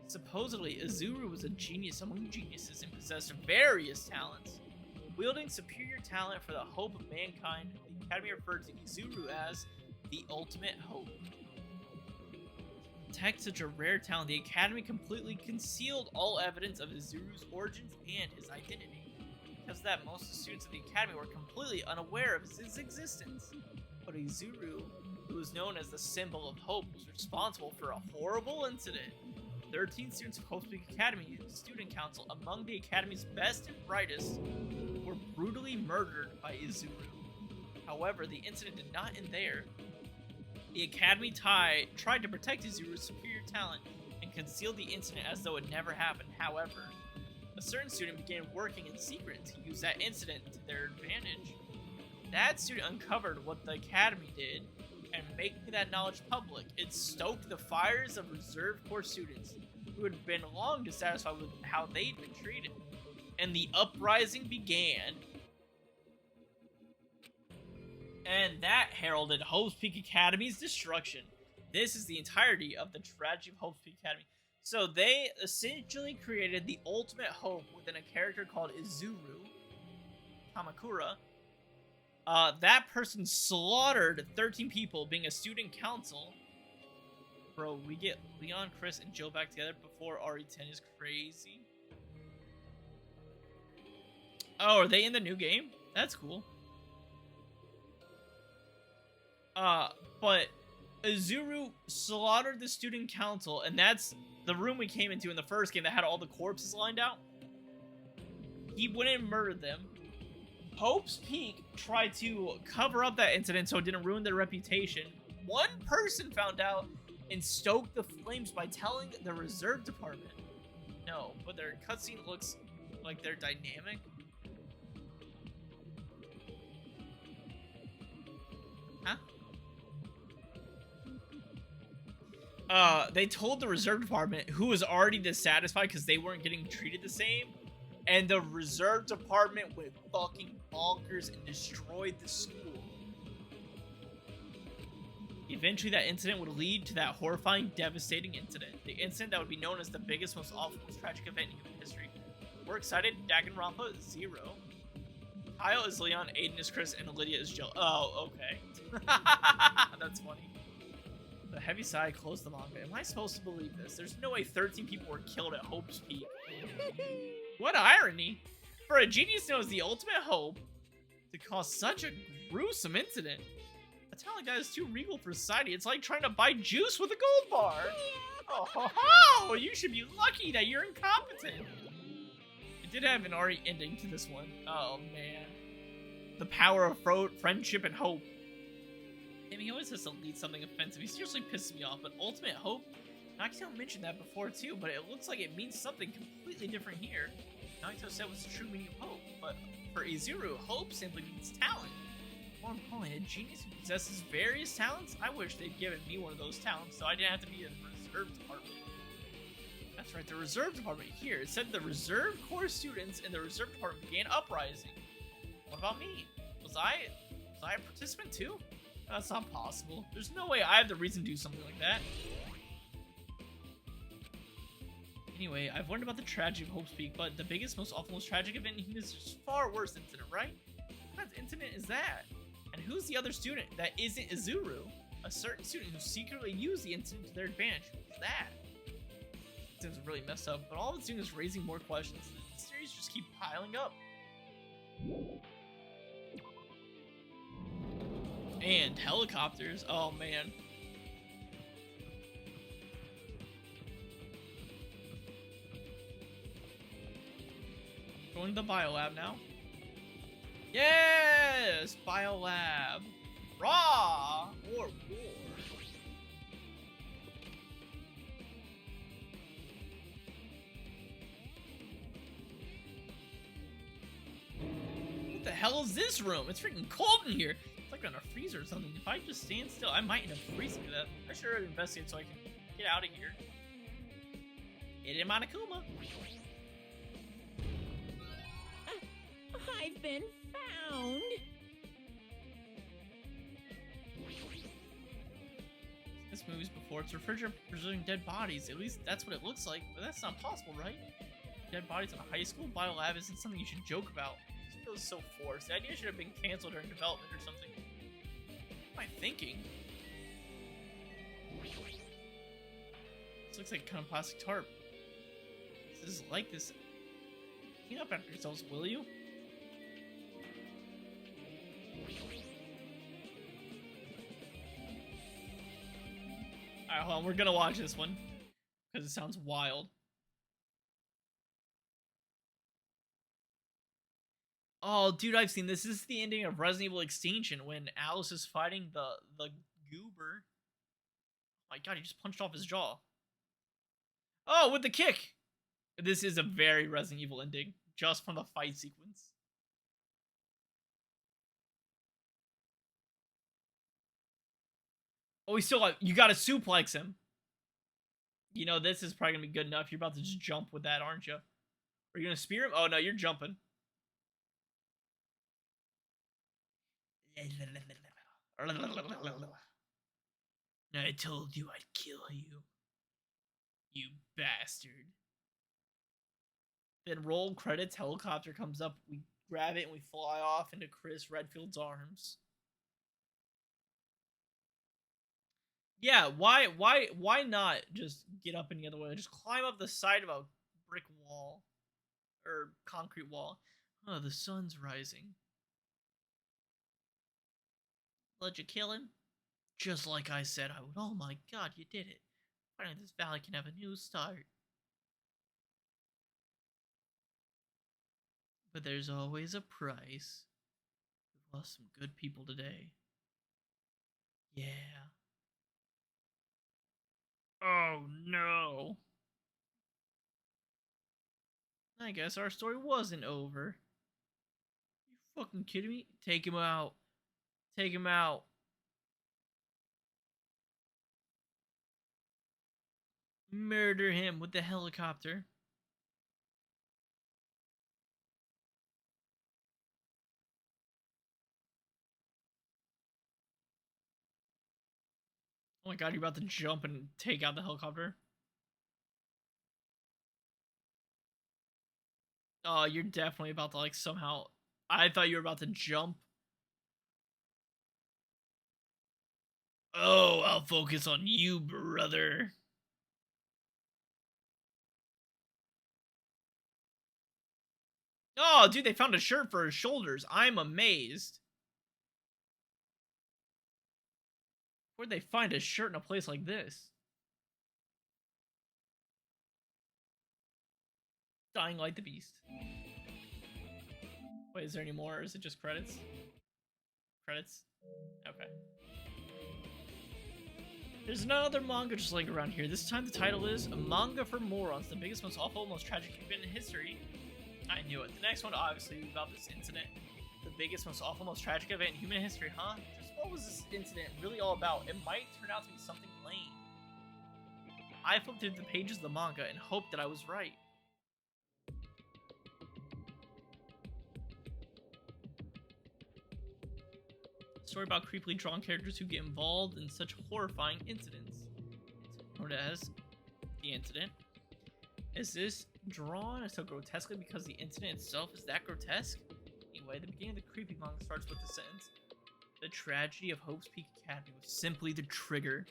Supposedly, Izuru was a genius among geniuses and possessed various talents. Wielding superior talent for the hope of mankind, the Academy referred to Izuru as the ultimate hope. To protect such a rare talent, the Academy completely concealed all evidence of Izuru's origins and his identity. Because of that, most of the students of the Academy were completely unaware of his existence. But Izuru, who was known as the symbol of hope, was responsible for a horrible incident. 13 students of Hope's Peak Academy Student Council, among the Academy's best and brightest, were brutally murdered by Izuru. However, the incident did not end there. The Academy tried to protect Izuru's superior talent and concealed the incident as though it never happened. However, a certain student began working in secret to use that incident to their advantage. That student uncovered what the Academy did, and making that knowledge public, it stoked the fires of Reserve Corps students who had been long dissatisfied with how they'd been treated. And the uprising began. And that heralded Hope's Peak Academy's destruction. This is the entirety of the tragedy of Hope's Peak Academy. So they essentially created the ultimate hope within a character called Izuru Kamakura. That person slaughtered 13 people, being a student council. Bro, we get Leon, Chris, and Jill back together before RE10 is crazy. Oh, are they in the new game? That's cool. But Izuru slaughtered the student council, and that's the room we came into in the first game that had all the corpses lined out. He went and murdered them. Hope's Peak tried to cover up that incident so it didn't ruin their reputation. One person found out and stoked the flames by telling the reserve department. No, but their cutscene looks like they're dynamic. Huh? They told the reserve department, who was already dissatisfied because they weren't getting treated the same, and the reserve department went fucking bonkers and destroyed the school. Eventually, that incident would lead to that horrifying, devastating incident. The incident that would be known as the biggest, most awful, most tragic event in human history. We're excited. Danganronpa 0. Kyle is Leon, Aiden is Chris, and Lydia is Jill. Oh, okay. That's funny. The heavy sigh closed the manga. Am I supposed to believe this? There's no way 13 people were killed at Hope's Peak. What irony! For a genius knows the ultimate hope to cause such a gruesome incident. A talent like that is too regal for society. It's like trying to buy juice with a gold bar. Oh, ho, ho! You should be lucky that you're incompetent. It did have an RE ending to this one. Oh, man. The power of friendship and hope. I mean, he always has to lead something offensive. He seriously pisses me off, but ultimate hope? Nagito mentioned that before too, but it looks like it means something completely different here. Nagito said was the true meaning of hope, but for Izuru, hope simply means talent. More importantly, a genius who possesses various talents? I wish they'd given me one of those talents, so I didn't have to be in the reserve department. That's right, the reserve department here. It said the reserve corps students in the reserve department began uprising. What about me? Was I a participant too? That's not possible. There's no way I have the reason to do something like that. Anyway, I've learned about the tragedy of Hope's Peak, but the biggest, most awful, most tragic event in humans is far worse incident, right? What kind of incident is that? And who's the other student that isn't Izuru? A certain student who secretly used the incident to their advantage. Who's that? It seems really messed up, but all it's doing is raising more questions. The series just keep piling up. And helicopters. Oh, man. Going to the biolab now. Yes! Biolab. Raw! War. What the hell is this room? It's freaking cold in here. It's like on a freezer or something. If I just stand still, I might end up freezing to death. I should investigate so I can get out of here. Get in Monokuma.
I've been found.
This movie's before. It's a refrigerator preserving dead bodies. At least that's what it looks like. But that's not possible, right? Dead bodies in a high school biolab isn't something you should joke about. This feels so forced. The idea should have been canceled during development or something. What am I thinking? This looks like kind of plastic tarp. This is like this. Clean up after yourselves, will you? Alright, hold on. We're gonna watch this one because it sounds wild. Oh, dude, I've seen this. This is the ending of Resident Evil Extinction when Alice is fighting the goober. Oh my god, he just punched off his jaw. Oh, with the kick! This is a very Resident Evil ending, just from the fight sequence. Oh, he's still like, you gotta suplex him. You know, this is probably gonna be good enough. You're about to just jump with that, aren't you? Are you gonna spear him? Oh, no, you're jumping. I told you I'd kill you. You bastard. Then roll credits, helicopter comes up, we grab it, and we fly off into Chris Redfield's arms. Yeah, why not just get up any other way? Just climb up the side of a brick wall. Or concrete wall. Oh, the sun's rising. Let you kill him? Just like I said I would. Oh my god, you did it. Finally, this valley can have a new start. But there's always a price. We've lost some good people today. Yeah. Oh no. I guess our story wasn't over. You fucking kidding me? Take him out. Take him out. Murder him with the helicopter. Oh my god, you're about to jump and take out the helicopter? Oh, you're definitely about to, like, somehow I thought you were about to jump. Oh, I'll focus on you, brother. Oh, dude, they found a shirt for his shoulders. I'm amazed. Where'd they find a shirt in a place like this? Dying like the beast. Wait, is there any more, or is it just credits? Credits? Okay. There's another manga just laying around here. This time the title is A Manga for Morons, the biggest, most awful, most tragic event in history. I knew it. The next one, obviously, about this incident. The biggest, most awful, most tragic event in human history, huh? Just what was this incident really all about? It might turn out to be something lame. I flipped through the pages of the manga and hoped that I was right. Story about creepily drawn characters who get involved in such horrifying incidents. It's known as the incident. Is this drawn so grotesquely because the incident itself is that grotesque? Anyway, the beginning of the creepy manga starts with the sentence: the tragedy of Hope's Peak Academy was simply the trigger.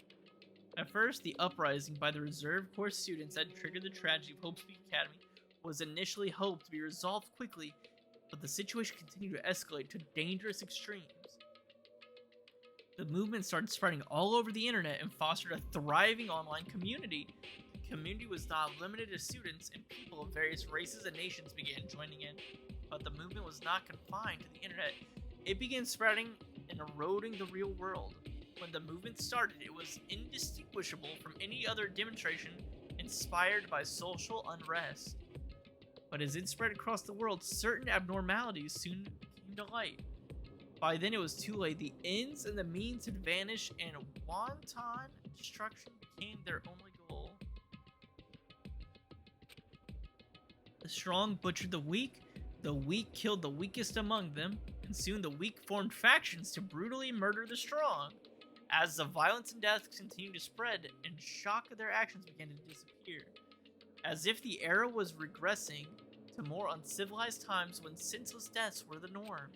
At first, the uprising by the reserve corps students that triggered the tragedy of Hope's Peak Academy was initially hoped to be resolved quickly, but the situation continued to escalate to dangerous extremes. The movement started spreading all over the internet and fostered a thriving online community. The community was not limited to students, and people of various races and nations began joining in. But the movement was not confined to the internet. It began spreading and eroding the real world. When the movement started, it was indistinguishable from any other demonstration inspired by social unrest. But as it spread across the world, certain abnormalities soon came to light. By then it was too late. The ends and the means had vanished, and wanton destruction became their only goal. The strong butchered the weak killed the weakest among them, and soon the weak formed factions to brutally murder the strong. As the violence and death continued to spread, and shock of their actions began to disappear. As if the era was regressing to more uncivilized times when senseless deaths were the norm.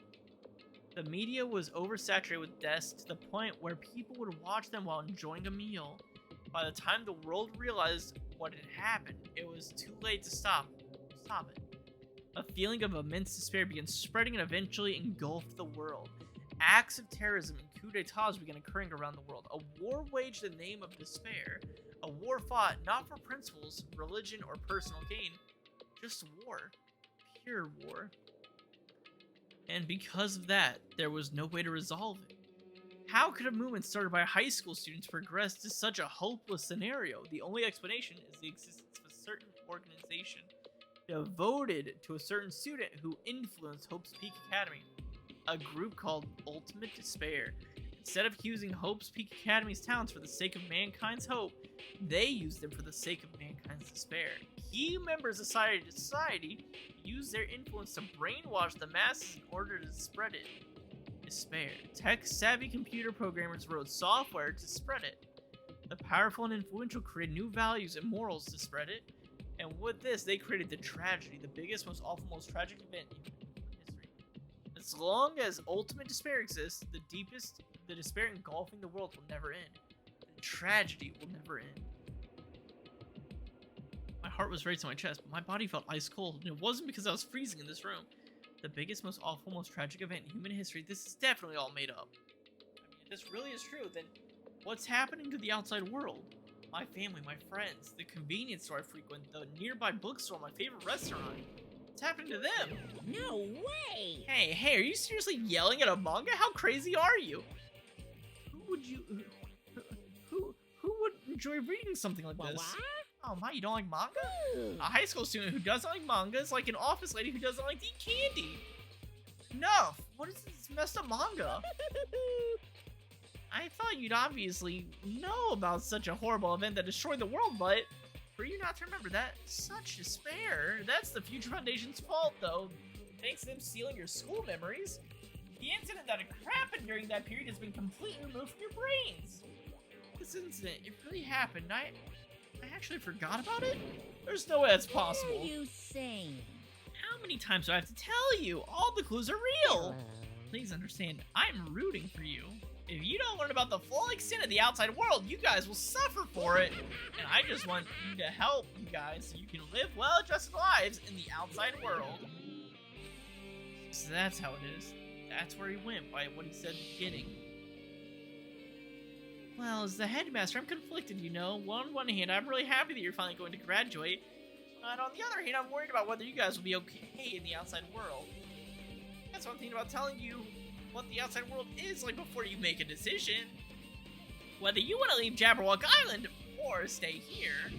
The media was oversaturated with deaths to the point where people would watch them while enjoying a meal. By the time the world realized what had happened, it was too late to stop it. A feeling of immense despair began spreading and eventually engulfed the world. Acts of terrorism and coups d'etats began occurring around the world. A war waged in the name of despair. A war fought not for principles, religion, or personal gain. Just war. Pure war. And because of that, there was no way to resolve it. How could a movement started by high school students progress to such a hopeless scenario? The only explanation is the existence of a certain organization devoted to a certain student who influenced Hope's Peak Academy, a group called Ultimate Despair. Instead of using Hope's Peak Academy's talents for the sake of mankind's hope, they used them for the sake of mankind's despair. Key members of society used their influence to brainwash the masses in order to spread it. Despair. Tech-savvy computer programmers wrote software to spread it. The powerful and influential created new values and morals to spread it. And with this, they created the tragedy, the biggest, most awful, most tragic event in history. As long as ultimate despair exists, the despair engulfing the world will never end. The tragedy will never end. My heart was racing in my chest, but my body felt ice cold, and it wasn't because I was freezing in this room. The biggest, most awful, most tragic event in human history, this is definitely all made up. I mean, if this really is true, then what's happening to the outside world? My family, my friends, the convenience store I frequent, the nearby bookstore, my favorite restaurant. What's happening to them?
No way!
Hey, are you seriously yelling at a manga? How crazy are you? Who would enjoy reading something like this?
What?
Oh my, you don't like manga? A high school student who doesn't like manga is like an office lady who doesn't like to eat candy. Enough! What is this messed up manga? I thought you'd obviously know about such a horrible event that destroyed the world, but for you not to remember that, such despair. That's the Future Foundation's fault, though. Thanks to them stealing your school memories. The incident that happened during that period has been completely removed from your brains. This incident, it really happened. I actually forgot about it? There's no way that's possible.
What are you saying?
How many times do I have to tell you? All the clues are real. Please understand, I'm rooting for you. If you don't learn about the full extent of the outside world, you guys will suffer for it. And I just want you to help you guys so you can live well-adjusted lives in the outside world. So that's how it is. That's where he went by what he said at the beginning. Well, as the headmaster, I'm conflicted, you know. On one hand, I'm really happy that you're finally going to graduate. And on the other hand, I'm worried about whether you guys will be okay in the outside world. That's what I'm thinking about telling you what the outside world is like before you make a decision. Whether you want to leave Jabberwock Island or stay here.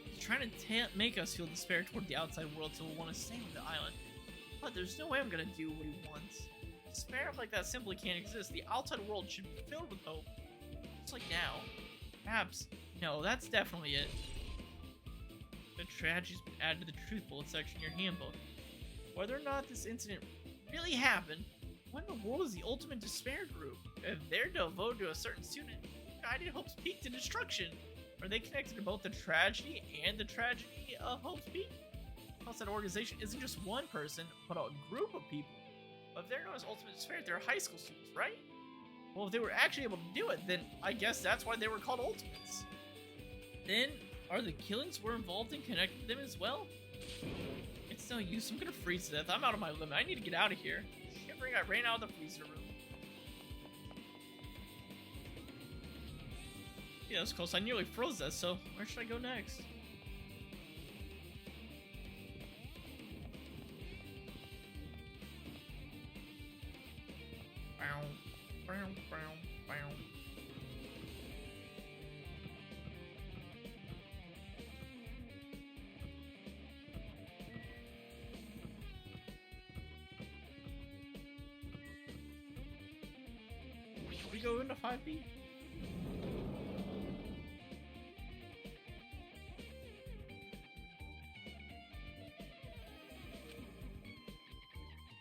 He's trying to make us feel despair toward the outside world so we'll want to stay with the island. But there's no way I'm going to do what he wants. Despair like that simply can't exist. The outside world should be filled with hope. Just like now. Perhaps. No, that's definitely it. The tragedy's been added to the truth bullet section in your handbook. Whether or not this incident really happened, when the world is the ultimate despair group, if they're devoted to a certain student, guided Hope's Peak to destruction, are they connected to both the tragedy and the tragedy of Hope's Peak? Plus, that organization isn't just one person, but a group of people. But if they're known as ultimate despair, they're high school students, right? Well, if they were actually able to do it, then I guess that's why they were called ultimates. Then, are the killings we're involved in connected to them as well? It's no use, I'm gonna freeze to death. I'm out of my limit. I need to get out of here. Shivering, I ran out of the freezer room. Yeah, that's close. I nearly froze that, so where should I go next? Bow, bow, bow, bow. Should we go into 5B?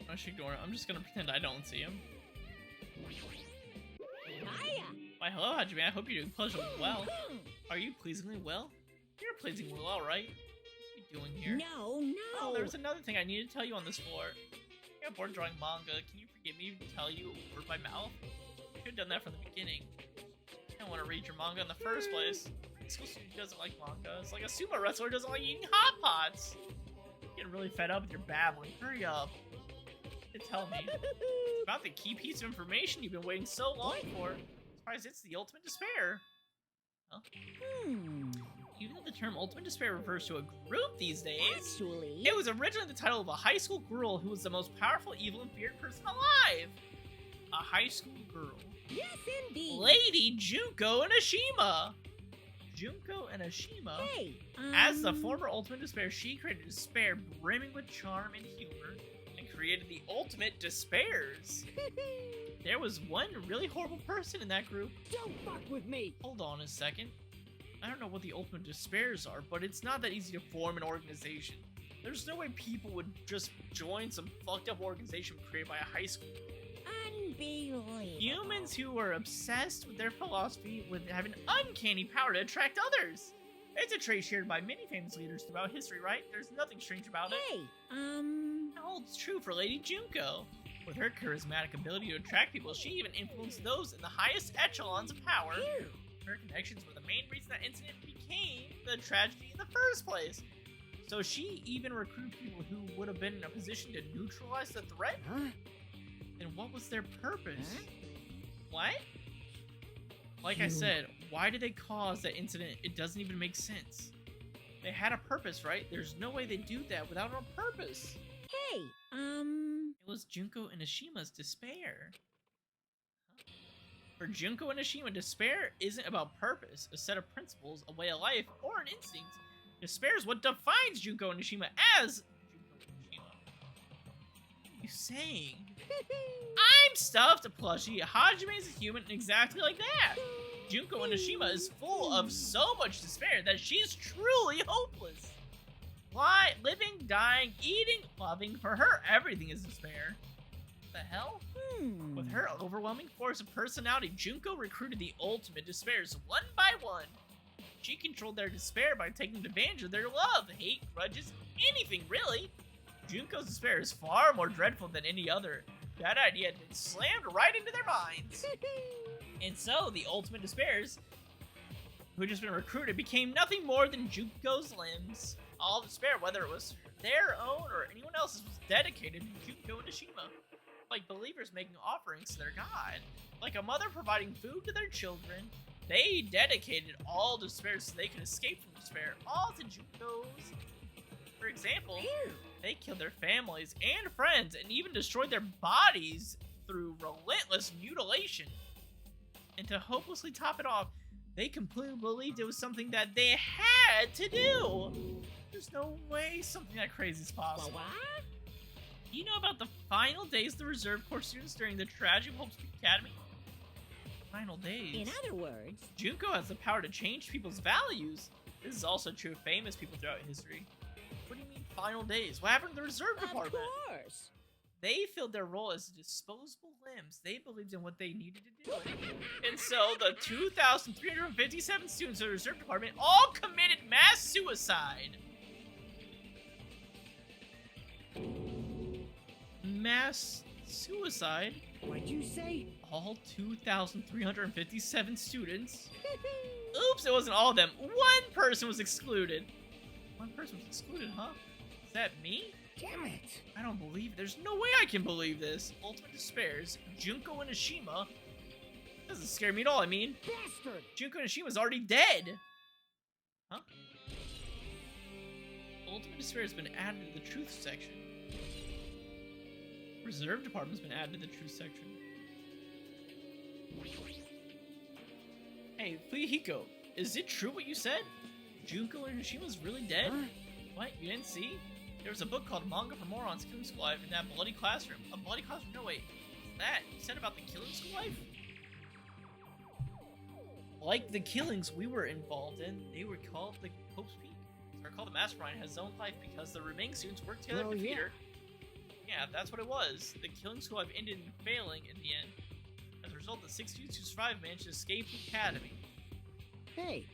I should ignore it. I'm just gonna pretend I don't see him.
Hiya!
Why, hello, Hajime. I hope you're doing pleasantly well. Are you pleasingly well? You're pleasingly well, right? What are you doing here?
No.
Oh, there's another thing I need to tell you on this floor. I got bored drawing manga. Can you forgive me to tell you word by mouth? I could have done that from the beginning. I don't want to read your manga in the first place. High school student doesn't like manga. It's like a sumo wrestler doesn't like eating hot pots. I'm getting really fed up with your babbling. Hurry up. Tell me. It's about the key piece of information you've been waiting so long for. Surprised it's the ultimate despair. Huh? Even though the term ultimate despair refers to a group these days,
actually,
it was originally the title of a high school girl who was the most powerful, evil, and feared person alive. A high school girl.
Yes, indeed.
Lady Junko Enoshima. Junko Enoshima.
Hey,
As the former ultimate despair, she created despair brimming with charm and humor. Created the ultimate despairs. There was one really horrible person in that group.
Don't fuck with me!
Hold on a second. I don't know what the ultimate despairs are, but it's not that easy to form an organization. There's no way people would just join some fucked up organization created by a high school.
Unbelievable.
Humans who are obsessed with their philosophy would have an uncanny power to attract others. It's a trait shared by many famous leaders throughout history, right? There's nothing strange about it.
Hey,
It holds true for Lady Junko. With her charismatic ability to attract people, she even influenced those in the highest echelons of power. Her connections were the main reason that incident became the tragedy in the first place. So she even recruited people who would have been in a position to neutralize the threat?
Huh?
Then what was their purpose? What? Like I said, why did they cause that incident? It doesn't even make sense. They had a purpose, right? There's no way they do that without a purpose.
Hey,
It was Junko Enoshima's despair. For Junko Enoshima, despair isn't about purpose, a set of principles, a way of life, or an instinct. Despair is what defines Junko Enoshima as Junko Enoshima. What are you saying? I'm stuffed, plushie. Hajime is a human exactly like that. Junko Enoshima is full of so much despair that she's truly hopeless. Living, dying, eating, loving, for her, everything is despair. What the hell? With her overwhelming force of personality, Junko recruited the ultimate despairs one by one. She controlled their despair by taking advantage of their love, hate, grudges, anything really. Junko's despair is far more dreadful than any other. That idea had been slammed right into their minds. And so, the ultimate despairs, who had just been recruited, became nothing more than Junko's limbs. All despair, whether it was their own or anyone else's, was dedicated to Junko and Nishima. Like believers making offerings to their god. Like a mother providing food to their children. They dedicated all despair so they could escape from despair, all to Junko's. For example, they killed their families and friends and even destroyed their bodies through relentless mutilation. And to hopelessly top it off, they completely believed it was something that they had to do. There's no way something that crazy is possible.
What?
Do you know about the final days of the Reserve Corps students during the tragic Hope Peak Academy? Final days.
In other words,
Junko has the power to change people's values. This is also true of famous people throughout history. What do you mean final days? What happened to the Reserve Department?
Of course.
They filled their role as disposable limbs. They believed in what they needed to do. And so the 2,357 students of the Reserve Department all committed mass suicide. Mass suicide?
What'd you say?
All 2,357 students? Oops, it wasn't all of them. One person was excluded. One person was excluded, huh? Is that me?
Damn it!
I don't believe it. There's no way I can believe this. Ultimate despairs. Junko and Nishima. Doesn't scare me at all. I mean,
Bastard!
Junko and Nishima's already dead. Huh? Ultimate despair has been added to the truth section. Reserve department's been added to the truth section. Hey, Fuyuhiko, is it true what you said? Junko and Nishima's really dead?
Huh?
What? You didn't see? There was a book called Manga for Morons, Killing School Life in that bloody classroom. A bloody classroom? No, wait. What's that? You said about the Killing School Life? Like the killings we were involved in, they were called the Hope's Peak. So recall the Mastermind has his own life because the remaining students worked together to defeat her. Yeah, that's what it was. The Killing School Life ended in failing in the end. As a result, the 6 students who survived managed to escape the academy.
Hey!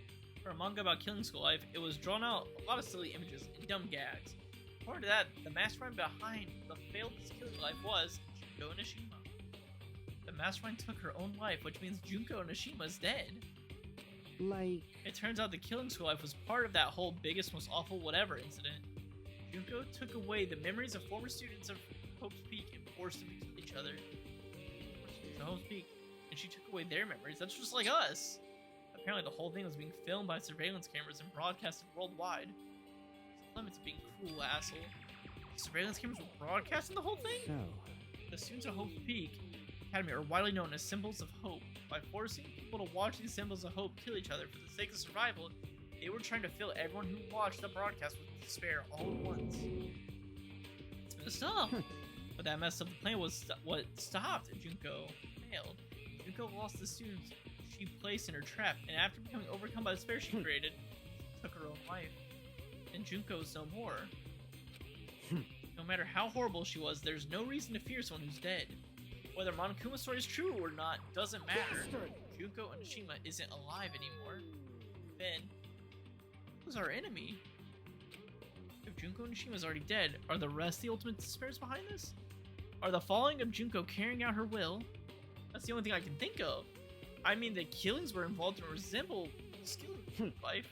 For a manga about Killing School Life, it was drawn out a lot of silly images and dumb gags. According to that, the mastermind behind the failed Killing Life was Junko Nishima. The mastermind took her own life, which means Junko Nishima is dead.
Like...
It turns out the Killing School Life was part of that whole biggest, most awful whatever incident. Junko took away the memories of former students of Hope's Peak and forced them to kill each other. To Hope's Peak, and she took away their memories. That's just like us. Apparently the whole thing was being filmed by surveillance cameras and broadcasted worldwide. Limits of being cruel, asshole. Surveillance cameras were broadcasting the whole thing?
So...
The students of Hope's Peak Academy are widely known as symbols of hope. By forcing people to watch these symbols of hope kill each other for the sake of survival, they were trying to fill everyone who watched the broadcast with despair all at once. It's messed up. But that messed up the plan was what stopped Junko failed. Junko lost the students she placed in her trap, and after becoming overcome by the despair she created, she took her own life. And Junko is no more. No matter how horrible she was, there's no reason to fear someone who's dead. Whether Monokuma's story is true or not doesn't matter. Junko and Nishima isn't alive anymore. Then, who's our enemy? If Junko and Nishima is already dead, are the rest the ultimate despairs behind this? Are the following of Junko carrying out her will? That's the only thing I can think of. I mean, the killings were involved and resemble Killing Life.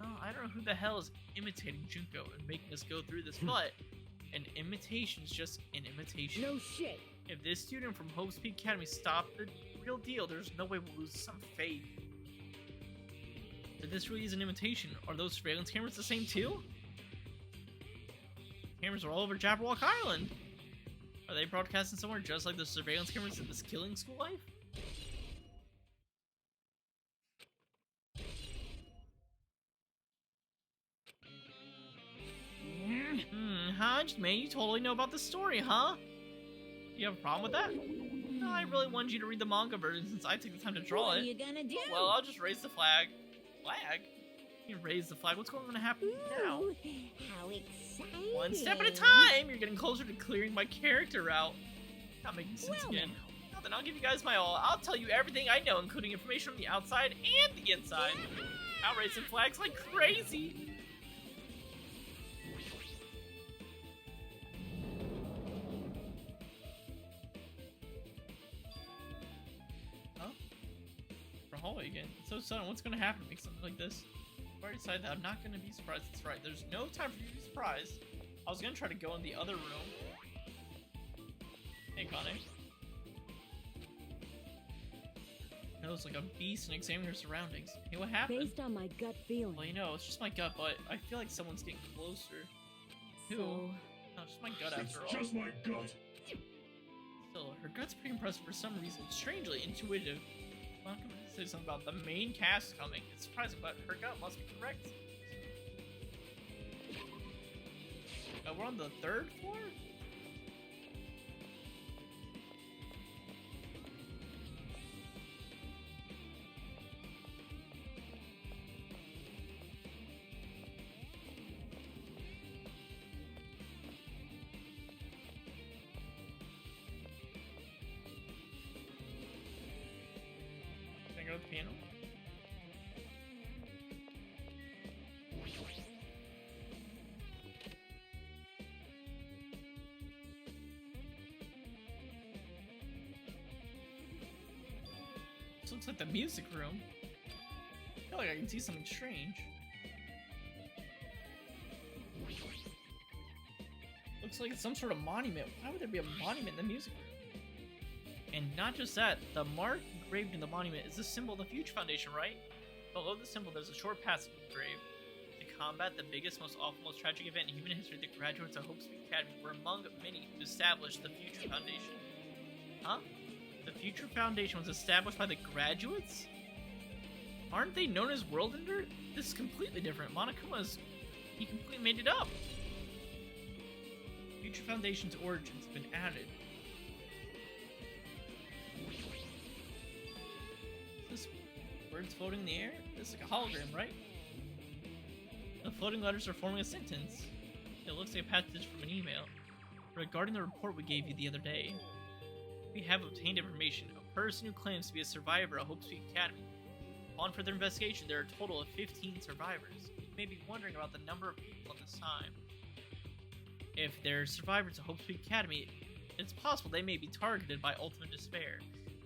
Oh, I don't know who the hell is imitating Junko and making us go through this, but an imitation is just an imitation.
No shit!
If this student from Hope's Peak Academy stopped the real deal, there's no way we'll lose some faith. If this really is an imitation, are those surveillance cameras the same too? Cameras are all over Jabberwock Island. Are they broadcasting somewhere just like the surveillance cameras in this Killing School Life? Man, you totally know about the story, huh? You have a problem with that? No, I really wanted you to read the manga version since I took the time to draw
what
it.
are you gonna do?
Well, I'll just raise the flag. Flag? You raise the flag. What's going to happen now?
How exciting!
One step at a time. You're getting closer to clearing my character out. Not making sense again. Now then, I'll give you guys my all. I'll tell you everything I know, including information from the outside and the inside. I'll raise some flags like crazy. hallway again. It's so sudden. What's gonna happen to make something like this? I've already decided that I'm not gonna be surprised. That's right. There's no time for you to be surprised. I was gonna try to go in the other room. Hey, Connie. Nose like a beast and examine your surroundings. Hey, what happened?
Based on my gut feeling.
Well, you know, it's just my gut, but I feel like someone's getting closer. Who?
So,
No, it's just my gut after all.
It's just my gut.
Still, her gut's pretty impressive for some reason. Strangely intuitive. Well, I'm gonna say something about the main cast coming. It's surprising, but her gut must be correct. We're on the 3rd floor? Can I go to the piano? This looks like the music room. I feel like I can see something strange. Looks like it's some sort of monument. Why would there be a monument in the music room? And not just that, the mark engraved in the monument is the symbol of the Future Foundation, right? Below the symbol, there's a short passage engraved. To combat the biggest, most awful, most tragic event in human history, the graduates of Hope Speak Academy were among many who established the Future Foundation. Huh? The Future Foundation was established by the graduates? Aren't they known as World Ender? This is completely different. He completely made it up. Future Foundation's origins have been added. Is this words floating in the air? This is like a hologram, right? The floating letters are forming a sentence. It looks like a passage from an email. Regarding the report we gave you the other day, we have obtained information. A person who claims to be a survivor at Hope Speak Academy. Upon further investigation, there are a total of 15 survivors. You may be wondering about the number of people at this time. If they're survivors of Hope Speak Academy, it's possible they may be targeted by ultimate despair.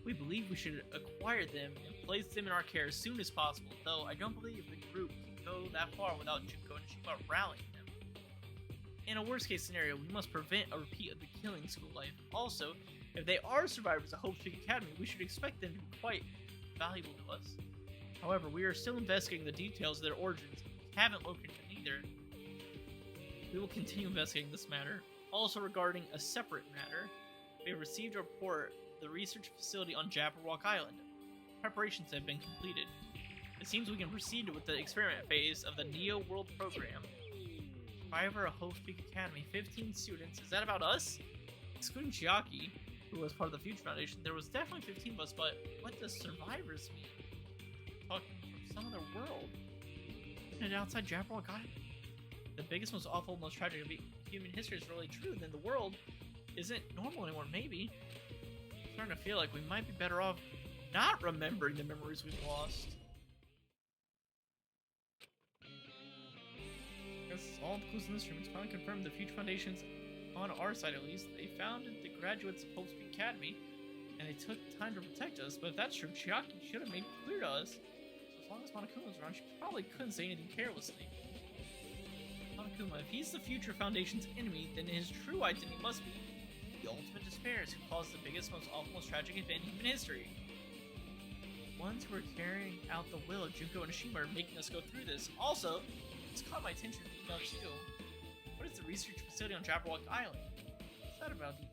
We believe we should acquire them and place them in our care as soon as possible, though I don't believe the group can go that far without Junko and Shima rallying them. In a worst-case scenario, we must prevent a repeat of the killing school life. Also, if they are survivors of Hope Speak Academy, we should expect them to be quite valuable to us. However, we are still investigating the details of their origins. We haven't located them either. We will continue investigating this matter. Also regarding a separate matter, we have received a report of the research facility on Jabberwock Island. Preparations have been completed. It seems we can proceed with the experiment phase of the Neo World program. Survivor of Hope Speak Academy, 15 students. Is that about us? Excluding Chiaki, who was part of the Future Foundation, there was definitely 15 of us, but what does survivors mean? Talking from some other world. And outside Jabberwock Island? The biggest, most awful, most tragic of human history is really true, then the world isn't normal anymore, maybe. I'm starting to feel like we might be better off not remembering the memories we've lost. That's all the clues in this room. It's finally confirmed the Future Foundation's on our side at least. They founded the graduates of Hope Speak Academy, and they took time to protect us, but if that's true, Chiaki should have made it clear to us. So as long as Monokuma was around, she probably couldn't say anything carelessly. Monokuma, if he's the Future Foundation's enemy, then his true identity must be the ultimate despairs who caused the biggest, most awful, most tragic event in human history. The ones who are carrying out the will of Junko and Ashima are making us go through this. Also, it's caught my attention in the email too. What is the research facility on Jabberwock Island? What's that about? The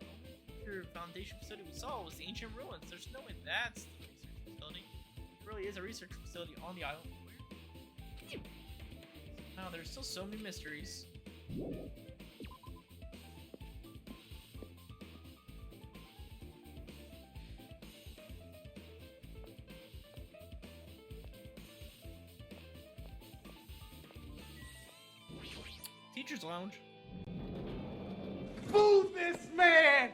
Future Foundation facility we saw was the ancient ruins. There's no way that's the research facility. There really is a research facility on the island. Now, there's still so many mysteries. Teacher's Lounge.
Move this man!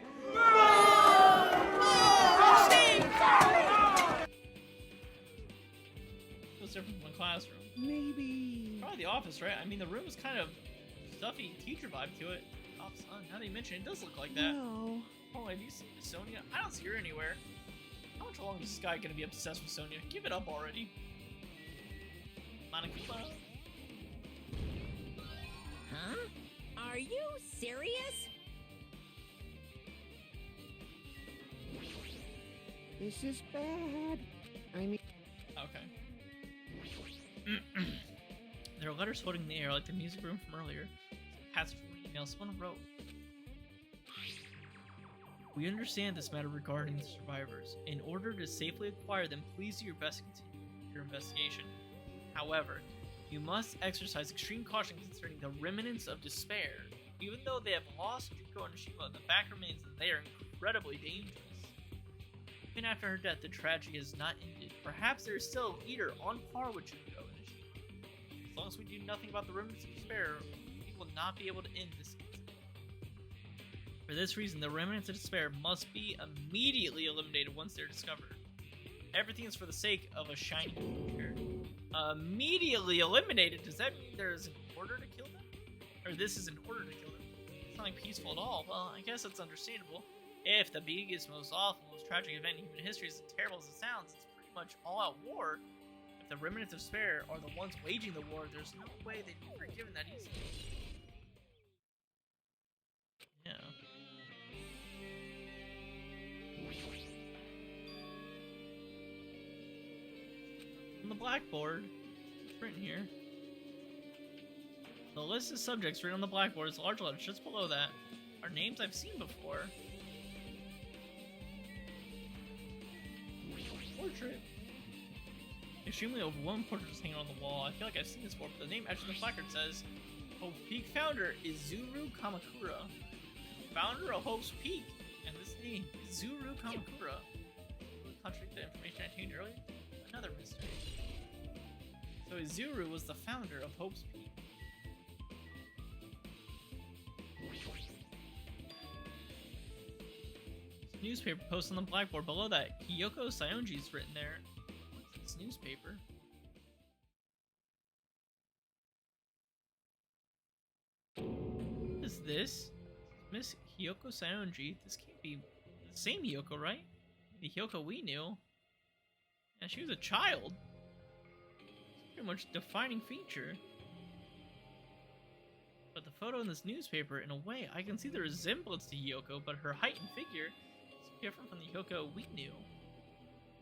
Feels different from the classroom.
Maybe.
Probably the office, right? I mean, the room is kind of stuffy teacher vibe to it. Oh, now that you mention it, it does look like that.
No.
Oh, have you seen Sonia? I don't see her anywhere. How much longer is this guy gonna be obsessed with Sonia? Give it up already. Monokuma.
Huh? Are you serious?
This is bad. I mean...
Okay. There are letters floating in the air like the music room from earlier. Passage from an email someone wrote. We understand this matter regarding the survivors. In order to safely acquire them, please do your best to continue your investigation. However, you must exercise extreme caution concerning the remnants of despair. Even though they have lost Juko and Shiva, the fact remains that they are incredibly dangerous. Even after her death, the tragedy is not ended. Perhaps there is still a leader on par with Juko and Shiva. As long as we do nothing about the remnants of despair, we will not be able to end this incident. For this reason, the remnants of despair must be immediately eliminated once they're discovered. Everything is for the sake of a shining future. Immediately eliminated? Does that mean there is an order to kill them? Or this is an order to kill them? It's not like peaceful at all. Well, I guess that's understandable. If the biggest, most awful, most tragic event in human history is as terrible as it sounds, it's pretty much all-out war. If the remnants of despair are the ones waging the war, there's no way they'd be forgiven that easily. Yeah. On the blackboard, it's written here. The list of subjects written on the blackboard is large letters just below that are names I've seen before. Portrait. Extremely overwhelming portrait is hanging on the wall. I feel like I've seen this before, but the name etched on the placard says Hope's Peak founder is Zuru Kamakura. Founder of Hope's Peak, and this name is Zuru Kamakura. Contradict the information I obtained earlier? Another mystery. So Izuru was the founder of Hope's Peak. Newspaper post on the blackboard below that. Hiyoko Sayonji is written there. What's this newspaper? What is this? Miss Hiyoko Sayonji. This can't be the same Hiyoko, right? The Hiyoko we knew. Yeah, she was a child. Pretty much a defining feature. But the photo in this newspaper, in a way, I can see the resemblance to Hiyoko, but her height and figure is different from the Hiyoko we knew.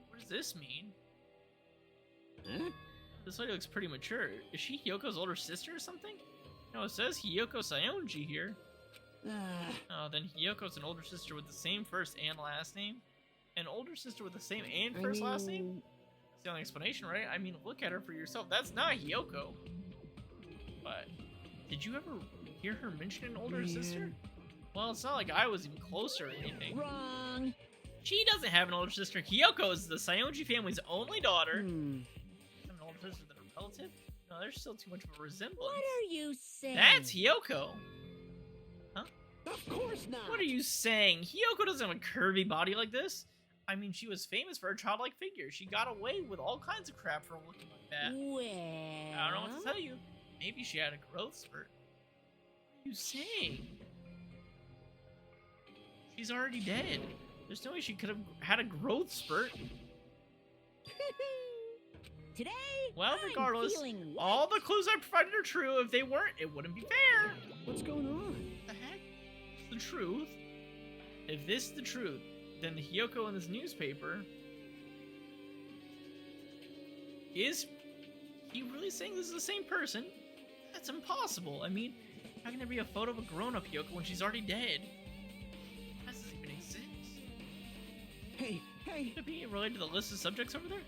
What does this mean?
Huh?
This lady looks pretty mature. Is she Hiyoko's older sister or something? No, it says Hiyoko Sayonji here. Oh, then Hiyoko's an older sister with the same first and last name? An older sister with the same and first last name? That's the only explanation, right? I mean, look at her for yourself. That's not Hiyoko. But, did you ever hear her mention an older sister? Well, it's not like I was even closer or anything.
Wrong.
She doesn't have an older sister. Hiyoko is the Sayonji family's only daughter. An older sister than a relative? No, there's still too much of a resemblance.
What are you saying?
That's Hiyoko. Huh?
Of course not.
What are you saying? Hiyoko doesn't have a curvy body like this. I mean, she was famous for her childlike figure. She got away with all kinds of crap for looking like that.
Well,
I don't know what to tell you. Maybe she had a growth spurt. What are you saying? She's already dead. There's no way she could have had a growth spurt.
Today,
Well,
I'm
regardless,
feeling
all the clues I provided are true. If they weren't, it wouldn't be fair.
What's going on?
What the heck? It's the truth. If this is the truth, then the Hiyoko in this newspaper... Is he really saying this is the same person? That's impossible. I mean, how can there be a photo of a grown-up Hiyoko when she's already dead? How does this even exist?
Hey,
Could it be related to the list of subjects over there?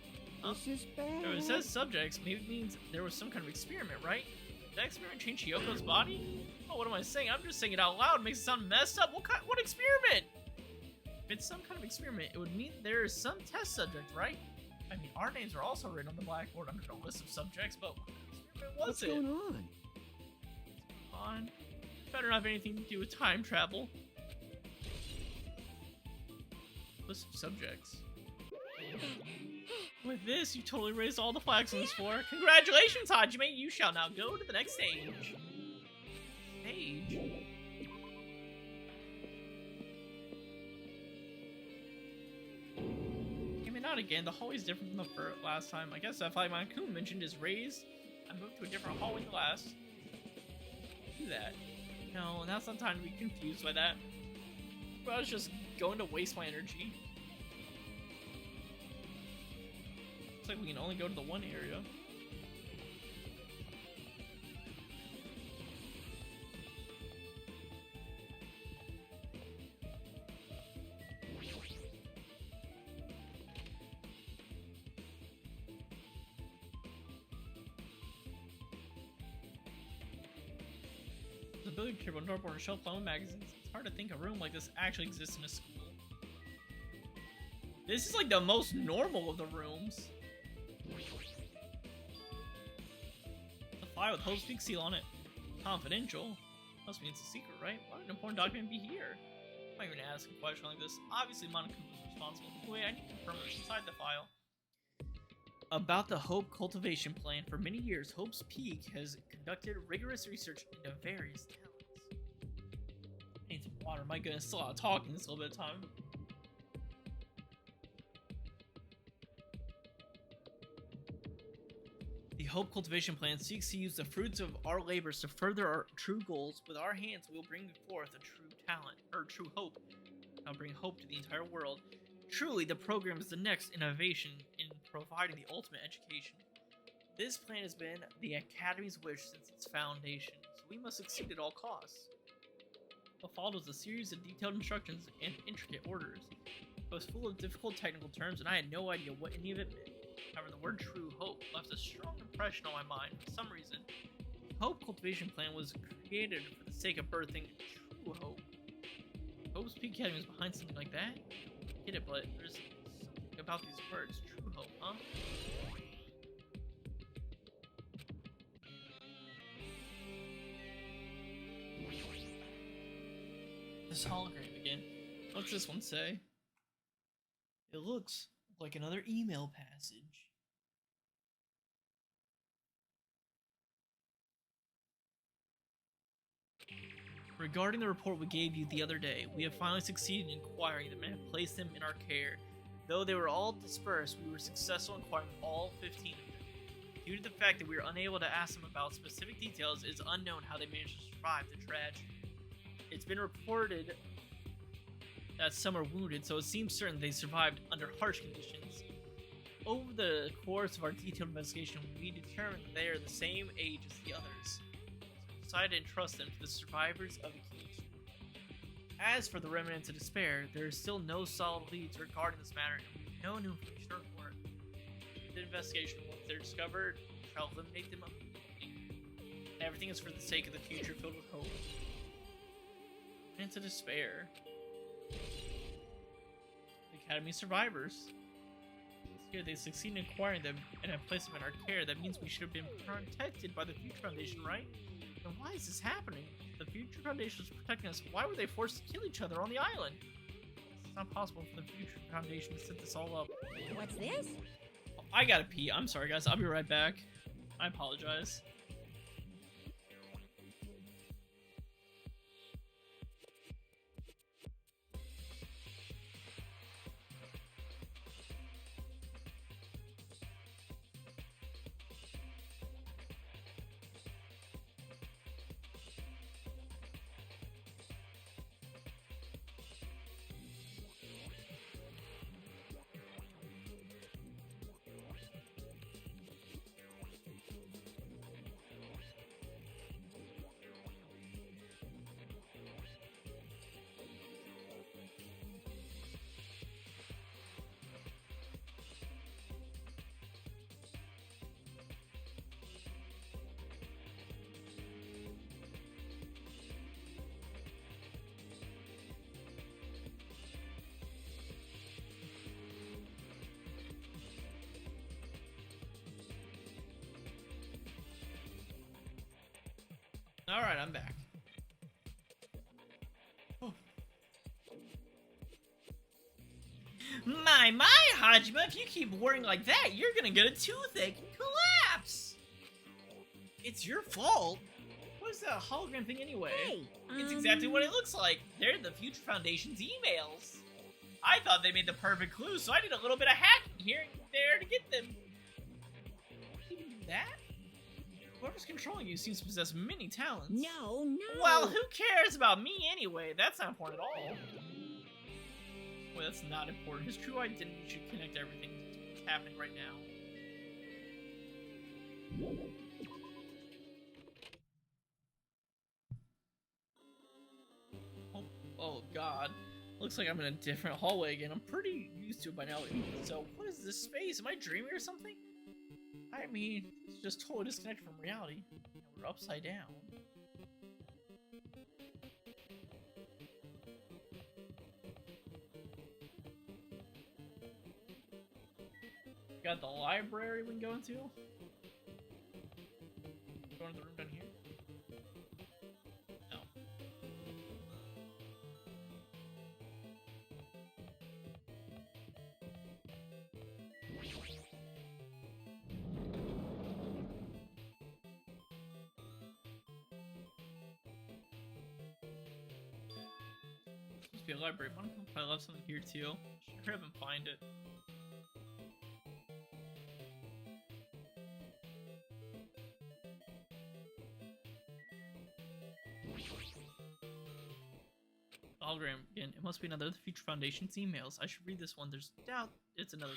Huh?
This is bad.
If it says subjects, maybe it means there was some kind of experiment, right? Did that experiment change Hiyoko's body? Oh, what am I saying? I'm just saying it out loud. It makes it sound messed up. What experiment? If it's some kind of experiment, it would mean there is some test subject, right? I mean, our names are also written on the blackboard under the list of subjects, but what experiment was
What's
it?
going on?
On. Better not have anything to do with time travel. List of subjects. With this, you totally raised all the flags on this floor. Congratulations, Hajime! You shall now go to the next stage. Stage? Damn it, around again. The hallway's different from the last time. I guess that like Monokuma mentioned is raised. I moved to a different hallway than last. Do that. No, now's not time to be confused by that. But I was just going to waste my energy. Looks like we can only go to the one area. Ability to on dartboard and shelf phone magazines. It's hard to think a room like this actually exists in a school. This is like the most normal of the rooms. The file with Hope's big seal on it. Confidential. Must mean it's a secret, right? Why would an important document be here? I'm not even asking a question like this. Obviously, Monokuma is responsible. Wait, I need to confirm what's inside the file. About the Hope cultivation plan, for many years, Hope's Peak has conducted rigorous research into various talents. I need some water. My goodness, still a lot of talking this little bit of time. The Hope cultivation plan seeks to use the fruits of our labors to further our true goals. With our hands, we will bring forth a true talent, or true hope. I'll bring hope to the entire world. Truly, the program is the next innovation in providing the ultimate education. This plan has been the Academy's wish since its foundation, so we must succeed at all costs. What followed was a series of detailed instructions and intricate orders. It was full of difficult technical terms, and I had no idea what any of it meant. However, the word true hope left a strong impression on my mind. For some reason, the Hope cultivation plan was created for the sake of birthing true hope. Hope's Peak Academy is behind something like that? I get it, but there's something about these words. True hope, huh? This hologram again. What's this one say? It looks like another email passage. Regarding the report we gave you the other day, we have finally succeeded in acquiring them and have placed them in our care. Though they were all dispersed, we were successful in acquiring all 15 of them. Due to the fact that we were unable to ask them about specific details, it is unknown how they managed to survive the tragedy. It's been reported that some are wounded, so it seems certain they survived under harsh conditions. Over the course of our detailed investigation, we determined that they are the same age as the others. Decided to entrust them to the survivors of Akichi. As for the remnants of despair, there is still no solid leads regarding this matter, and we have no new information to report. The investigation, once they're discovered, shall eliminate them immediately. Everything is for the sake of the future filled with hope. Remnants of despair. The Academy survivors. Here they succeed in acquiring them and have placed them in our care. That means we should have been protected by the Future Foundation, right? And why is this happening? The Future Foundation was protecting us. Why were they forced to kill each other on the island? It's not possible for the Future Foundation to set this all up.
What's this?
Oh, I gotta pee. I'm sorry, guys. I'll be right back. I apologize. Alright, I'm back. Oh. My, Hajime, if you keep worrying like that, you're gonna get a toothache and collapse! It's your fault. What is that hologram thing anyway?
Hey,
It's exactly what it looks like. They're the Future Foundation's emails. I thought they made the perfect clue, so I did a little bit of hacking here and there to get them. You can do that? Whoever's controlling you seems to possess many talents.
No.
Well, who cares about me anyway? That's not important at all. Well, that's not important. His true identity should connect everything that's happening right now. Oh God. Looks like I'm in a different hallway again. I'm pretty used to it by now. So, what is this space? Am I dreaming or something? I mean, it's just totally disconnected from reality. We're upside down. Got the library we can go into. Go into the room down here. No. Supposed to be a library. I left something here too. Sure haven't find it. Hologram again. It must be another of the Future Foundation's emails. I should read this one. There's doubt it's another.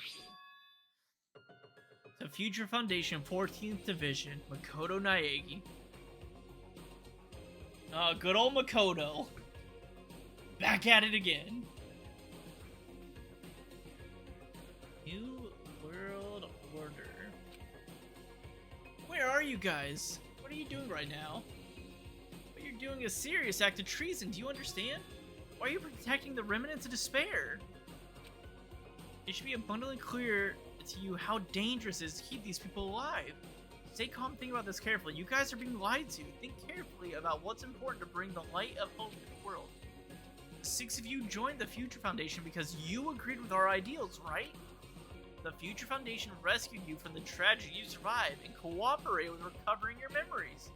The Future Foundation 14th Division, Makoto Naegi. Good old Makoto. Back at it again. New World Order. Where are you guys? What are you doing right now? What you're doing is a serious act of treason. Do you understand? Why are you protecting the remnants of despair? It should be abundantly clear to you how dangerous it is to keep these people alive. Stay calm and think about this carefully. You guys are being lied to. Think carefully about what's important to bring the light of hope to the world. 6 of you joined the Future Foundation because you agreed with our ideals, right? The Future Foundation rescued you from the tragedy you survived and cooperated with recovering your memories.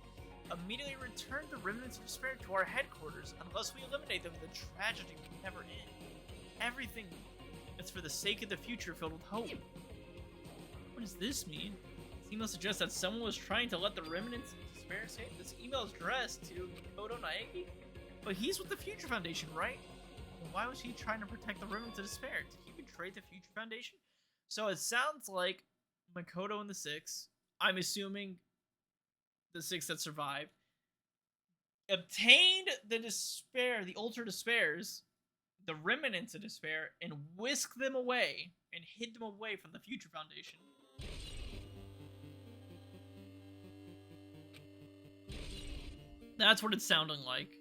Immediately return the remnants of despair to our headquarters. Unless we eliminate them, the tragedy will never end. Everything is for the sake of the future filled with hope. What does this mean? This email suggests that someone was trying to let the remnants of despair escape. This email is addressed to Makoto Naegi, but he's with the Future Foundation, right? Well, why was he trying to protect the remnants of despair? Did he betray the Future Foundation? So it sounds like Makoto and the 6, I'm assuming the 6 that survived, obtained the despair, the ultra despairs, the remnants of despair, and whisked them away and hid them away from the Future Foundation. That's what it's sounding like.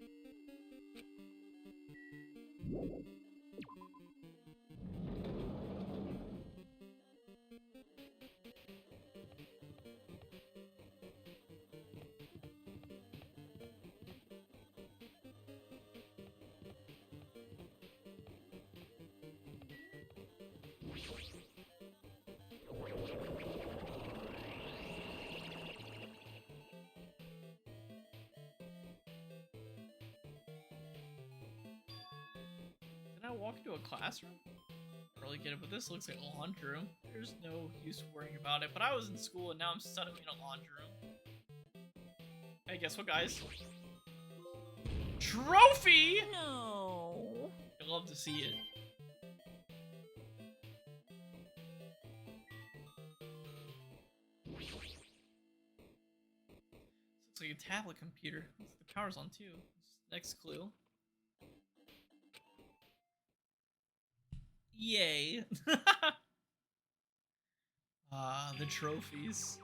Did I walk into a classroom? I don't really get it, but this looks like a laundry room. There's no use worrying about it, but I was in school and now I'm suddenly in a laundry room. Hey, guess what, guys? Trophy!
No.
I'd love to see it. Looks like a tablet computer. The power's on too. Next clue. Yay. The trophies.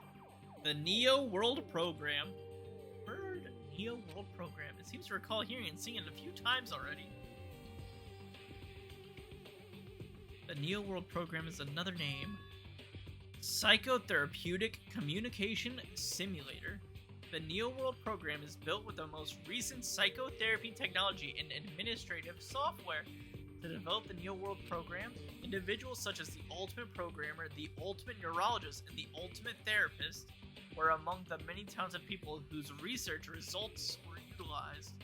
The Neo World Program. Heard Neo World Program. It seems to recall hearing and seeing it a few times already. The Neo World Program is another name. Psychotherapeutic Communication Simulator. The Neo World Program is built with the most recent psychotherapy technology and administrative software. To develop the Neo World Program, individuals such as the Ultimate Programmer, the Ultimate Neurologist, and the Ultimate Therapist were among the many talented people whose research results were utilized.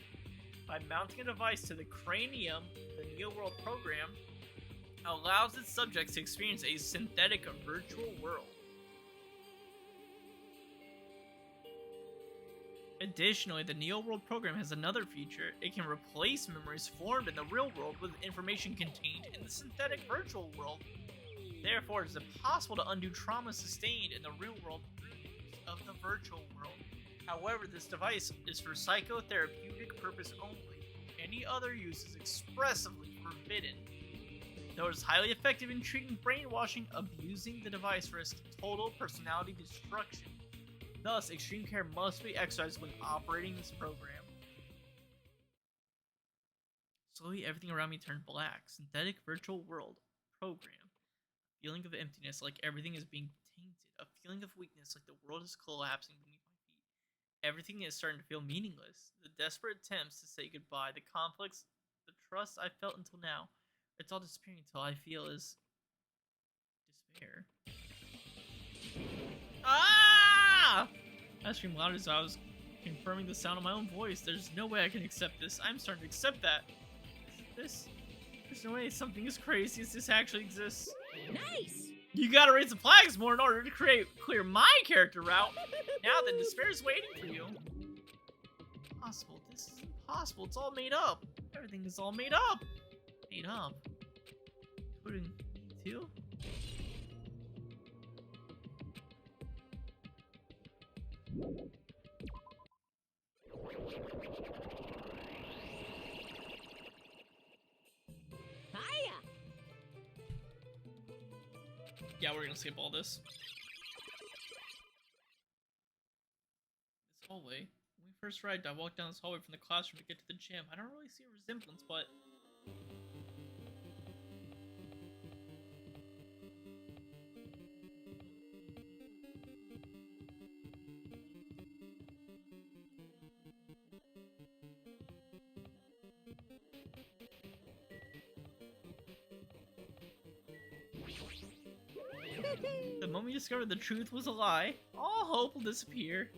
By mounting a device to the cranium, the Neo World Program allows its subjects to experience a synthetic virtual world. Additionally, the Neo World program has another feature. It can replace memories formed in the real world with information contained in the synthetic virtual world. Therefore, it is impossible to undo trauma sustained in the real world through use of the virtual world. However, this device is for psychotherapeutic purpose only. Any other use is expressly forbidden. Though it is highly effective in treating brainwashing, abusing the device risks total personality destruction. Thus, extreme care must be exercised when operating this program. Slowly, everything around me turned black. Synthetic virtual world program. Feeling of emptiness, like everything is being tainted. A feeling of weakness, like the world is collapsing beneath my feet. Everything is starting to feel meaningless. The desperate attempts to say goodbye, the conflicts, the trust I felt until now. It's all disappearing until I feel is despair. Ah! I screamed loud as I was confirming the sound of my own voice. There's no way I can accept this. I'm starting to accept that. There's no way something as crazy as this actually exists.
Nice!
You gotta raise the flags more in order to clear my character route. Now then, despair is waiting for you. Impossible. This is impossible. It's all made up. Everything is all made up. Made up. Including me too?
Hiya!
Yeah, we're gonna skip all this. This hallway. When we first arrived, I walked down this hallway from the classroom to get to the gym. I don't really see a resemblance, but... The moment you discovered the truth was a lie, all hope will disappear.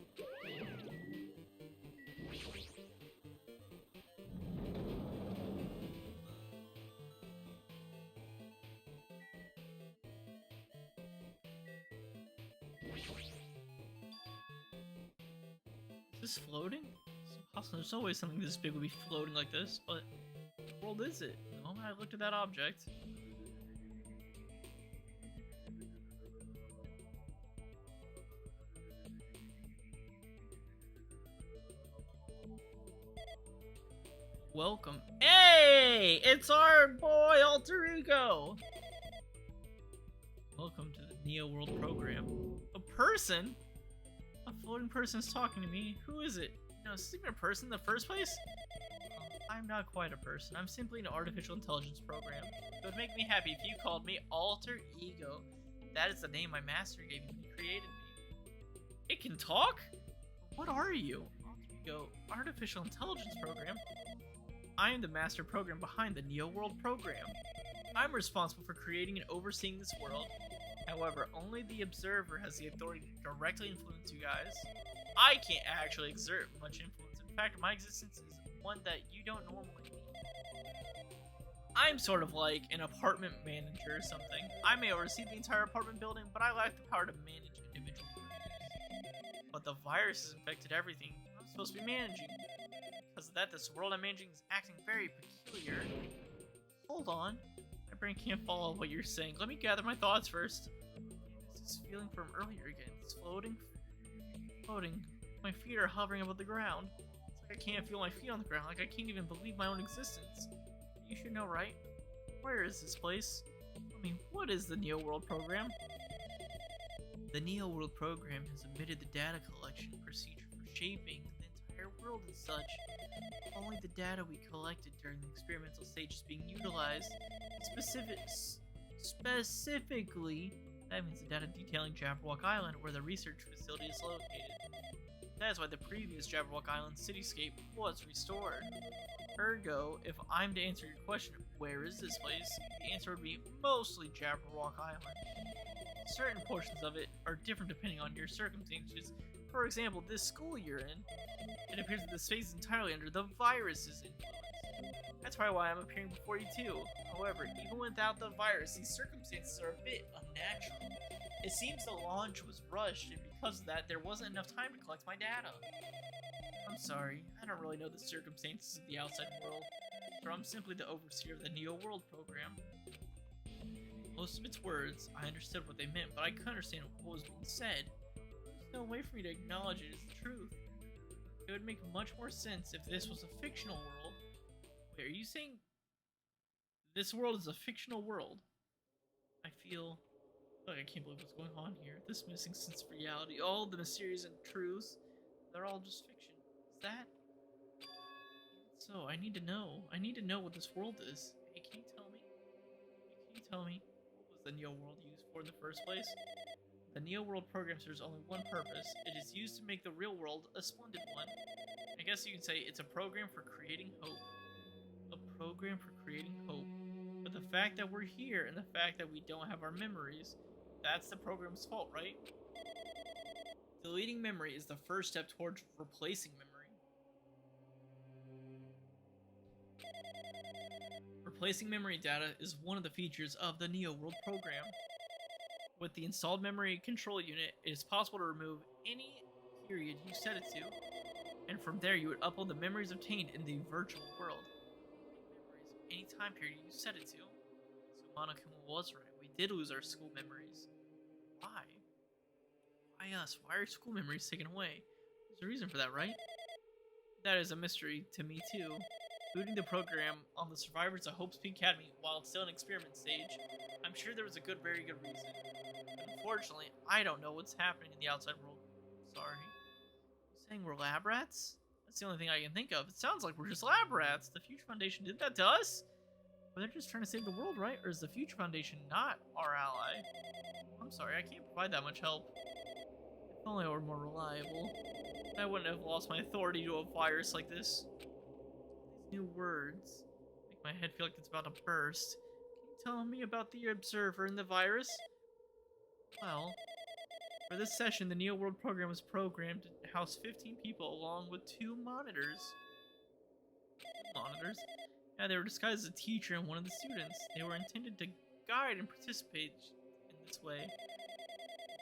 Is this floating? It's impossible. There's no way something this big would be floating like this, but what world is it? The moment I looked at that object, welcome. Hey! It's our boy Alter Ego! Welcome to the Neo World program. A person? A floating person is talking to me. Who is it? You know, is this even a person in the first place? I'm not quite a person. I'm simply an artificial intelligence program. It would make me happy if you called me Alter Ego. That is the name my master gave me when he created me. It can talk? What are you? Alter Ego, artificial intelligence program? I am the master program behind the Neo World program. I'm responsible for creating and overseeing this world. However, only the observer has the authority to directly influence you guys. I can't actually exert much influence. In fact, my existence is one that you don't normally need. I'm sort of like an apartment manager or something. I may oversee the entire apartment building, but I lack the power to manage individual rooms. But the virus has infected everything I'm supposed to be managing. Because of that, this world I'm managing is acting very peculiar. Hold on. My brain can't follow what you're saying. Let me gather my thoughts first. It's this feeling from earlier again. It's floating. Floating. My feet are hovering above the ground. It's like I can't feel my feet on the ground. Like I can't even believe my own existence. You should know, right? Where is this place? I mean, what is the Neo World program? The Neo World program has omitted the data collection procedure for shaping the entire world and such. Only the data we collected during the experimental stage is being utilized. Specifically, that means the data detailing Jabberwock Island, where the research facility is located. That is why the previous Jabberwock Island cityscape was restored. Ergo, if I'm to answer your question, where is this place? The answer would be mostly Jabberwock Island. Certain portions of it are different depending on your circumstances. For example, this school you're in, it appears that this space is entirely under the virus's influence. that's probably why I'm appearing before you too. However, even without the virus, these circumstances are a bit unnatural. It seems the launch was rushed, and because of that, there wasn't enough time to collect my data. I'm sorry, I don't really know the circumstances of the outside world, so I'm simply the overseer of the Neo World program. Most of its words, I understood what they meant, but I couldn't understand what was being said. There's no way for me to acknowledge it as the truth. It would make much more sense if this was a fictional world. Wait, are you saying this world is a fictional world? I feel like I can't believe what's going on here. This missing sense of reality, all the mysteries and truths, they're all just fiction. Is that? So, I need to know. I need to know what this world is. Hey, can you tell me? Can you tell me what was the Neo World used for in the first place? The Neo World program serves only one purpose. It is used to make the real world a splendid one. I guess you can say it's a program for creating hope. A program for creating hope. But the fact that we're here and the fact that we don't have our memories, that's the program's fault, right? Deleting memory is the first step towards replacing memory. Replacing memory data is one of the features of the Neo World program. With the installed memory control unit, it is possible to remove any period you set it to, and from there you would upload the memories obtained in the virtual world. Memories of any time period you set it to. So Monokuma was right, we did lose our school memories. Why? Why us? Why are school memories taken away? There's a reason for that, right? That is a mystery to me too. Booting the program on the survivors of Hope's Peak Academy while it's still in experiment stage, I'm sure there was a very good reason. But unfortunately, I don't know what's happening in the outside world. Sorry. You saying we're lab rats? That's the only thing I can think of. It sounds like we're just lab rats. The Future Foundation did that to us? But they're just trying to save the world, right? Or is the Future Foundation not our ally? I'm sorry, I can't provide that much help. If only I were more reliable. I wouldn't have lost my authority to a virus like this. These new words make my head feel like it's about to burst. Can you tell me about the observer and the virus? Well, for this session, the Neo World program was programmed to house 15 people along with 2 monitors. Monitors? Yeah, they were disguised as a teacher and one of the students. They were intended to guide and participate in this way.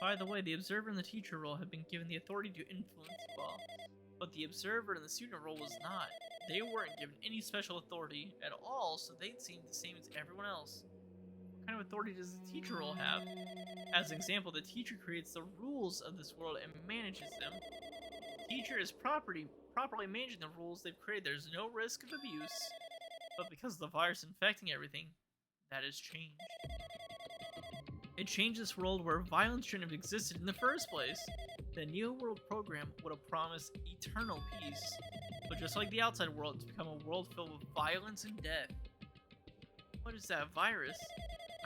By the way, the observer and the teacher role have been given the authority to influence you all, but the observer and the student role was not. They weren't given any special authority at all, so they'd seem the same as everyone else. What kind of authority does the teacher role have? As an example, the teacher creates the rules of this world and manages them. The teacher is properly managing the rules they've created. There's no risk of abuse. But because of the virus infecting everything, that has changed. It changed this world where violence shouldn't have existed in the first place. The Neo World program would have promised eternal peace. But just like the outside world, it's become a world filled with violence and death. What is that virus?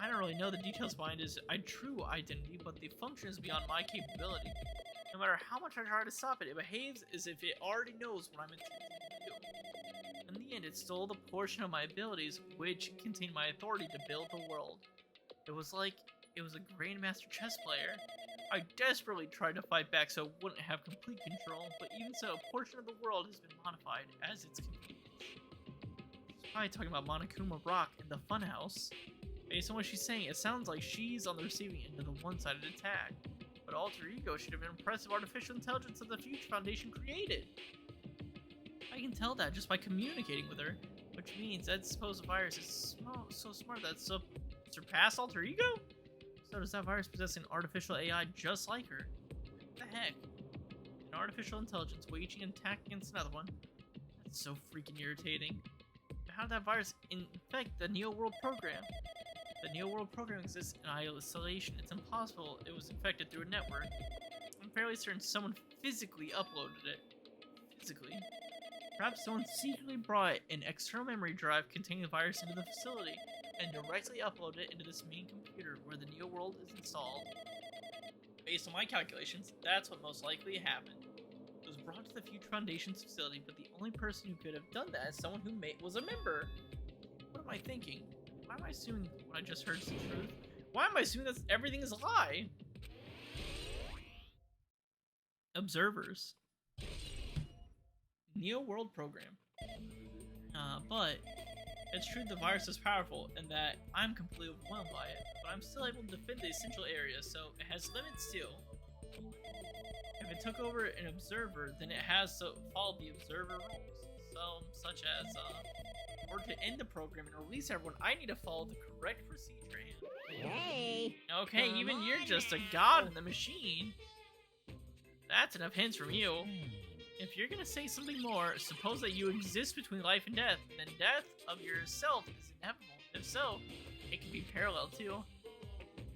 I don't really know the details behind its true identity, but the function is beyond my capability. No matter how much I try to stop it, it behaves as if it already knows what I'm intending to do. In the end, it stole the portion of my abilities, which contained my authority to build the world. It was like it was a Grandmaster chess player. I desperately tried to fight back so it wouldn't have complete control, but even so, a portion of the world has been modified as its convenience. She's probably talking about Monokuma Rock in the funhouse. Based on what she's saying, it sounds like she's on the receiving end of the one-sided attack. But Alter Ego should have been impressive artificial intelligence that the Future Foundation created. I can tell that just by communicating with her, which means that supposed virus is so smart that it's surpassed Alter Ego? So does that virus possess an artificial AI just like her? What the heck? An artificial intelligence waging an attack against another one? That's so freaking irritating. But how did that virus infect the Neo World program? The Neo World program exists in isolation. It's impossible it was infected through a network. I'm fairly certain someone physically uploaded it. Physically? Perhaps someone secretly brought an external memory drive containing the virus into the facility and directly uploaded it into this main computer where the Neo World is installed. Based on my calculations, that's what most likely happened. It was brought to the Future Foundation's facility, but the only person who could have done that is someone who was a member. What am I thinking? Why am I assuming what I just heard is the truth? Why am I assuming that everything is a lie? Observers. Neo World program. But It's true the virus is powerful and that I'm completely overwhelmed by it, but I'm still able to defend the essential areas, so it has limits too. If it took over an observer, then it has to follow the observer rules, such as, in order to end the program and release everyone, I need to follow the correct procedure.
Hey!
Okay, even you're just a god in the machine. That's enough hints from you. If you're gonna say something more, suppose that you exist between life and death, then death of yourself is inevitable. If so, it can be parallel too.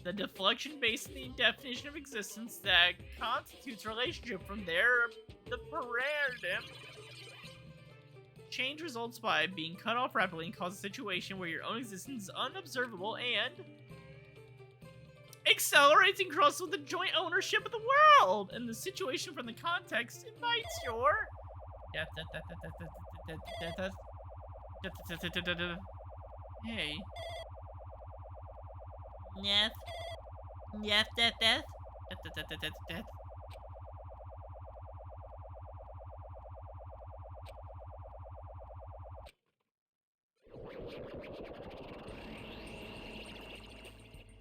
The deflection based on the definition of existence that constitutes relationship from there, the paradigm. Change results by being cut off rapidly and cause a situation where your own existence is unobservable and accelerates and crosses with the joint ownership of the world, and the situation from the context invites your hey.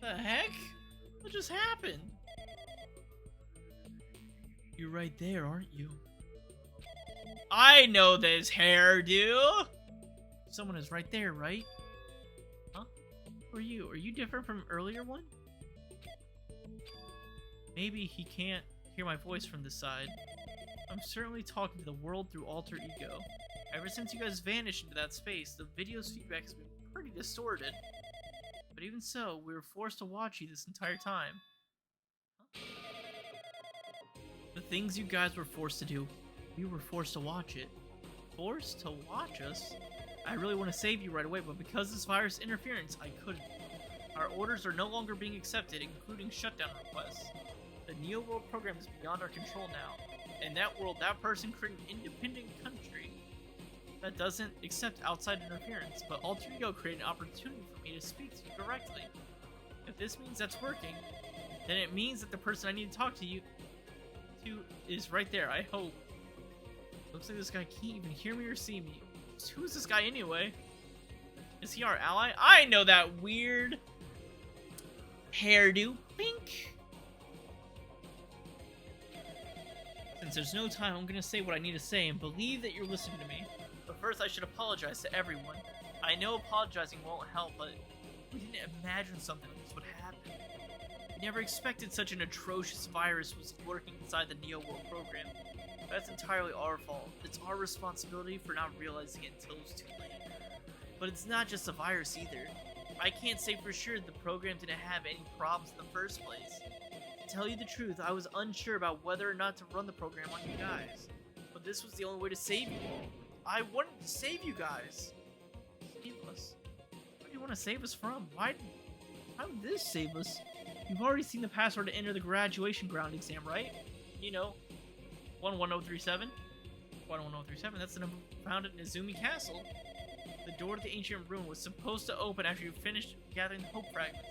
The heck? What just happened? You're right there, aren't you? I know this hairdo! Someone is right there, right? Huh? Who are you? Are you different from earlier one? Maybe he can't hear my voice from this side. I'm certainly talking to the world through alter ego. Ever since you guys vanished into that space, the video's feedback has been pretty distorted. But even so, we were forced to watch you this entire time. Huh? The things you guys were forced to do, we were forced to watch it. Forced to watch us? I really want to save you right away, but because of this virus interference, I couldn't. Our orders are no longer being accepted, including shutdown requests. The Neo World program is beyond our control now. In that world, that person created an independent country that doesn't accept outside interference, but Alter Ego created an opportunity for me to speak to you directly. If this means that's working, then it means that the person I need to talk to you to is right there, I hope. Looks like this guy can't even hear me or see me. So who is this guy anyway? Is he our ally? I know that weird hairdo. Pink. Since there's no time, I'm gonna say what I need to say and believe that you're listening to me. But first, I should apologize to everyone. I know apologizing won't help, but we didn't imagine something like this would happen. We never expected such an atrocious virus was lurking inside the Neo World program. That's entirely our fault. It's our responsibility for not realizing it until it's too late. But it's not just a virus either. I can't say for sure the program didn't have any problems in the first place. To tell you the truth, I was unsure about whether or not to run the program on you guys. But this was the only way to save you all. I wanted to save you guys. Save us? What do you want to save us from? How did this save us? You've already seen the password to enter the graduation ground exam, right? You know, 11037? 11037, that's the number found at Nezumi Castle. The door to the ancient room was supposed to open after you finished gathering the hope fragments.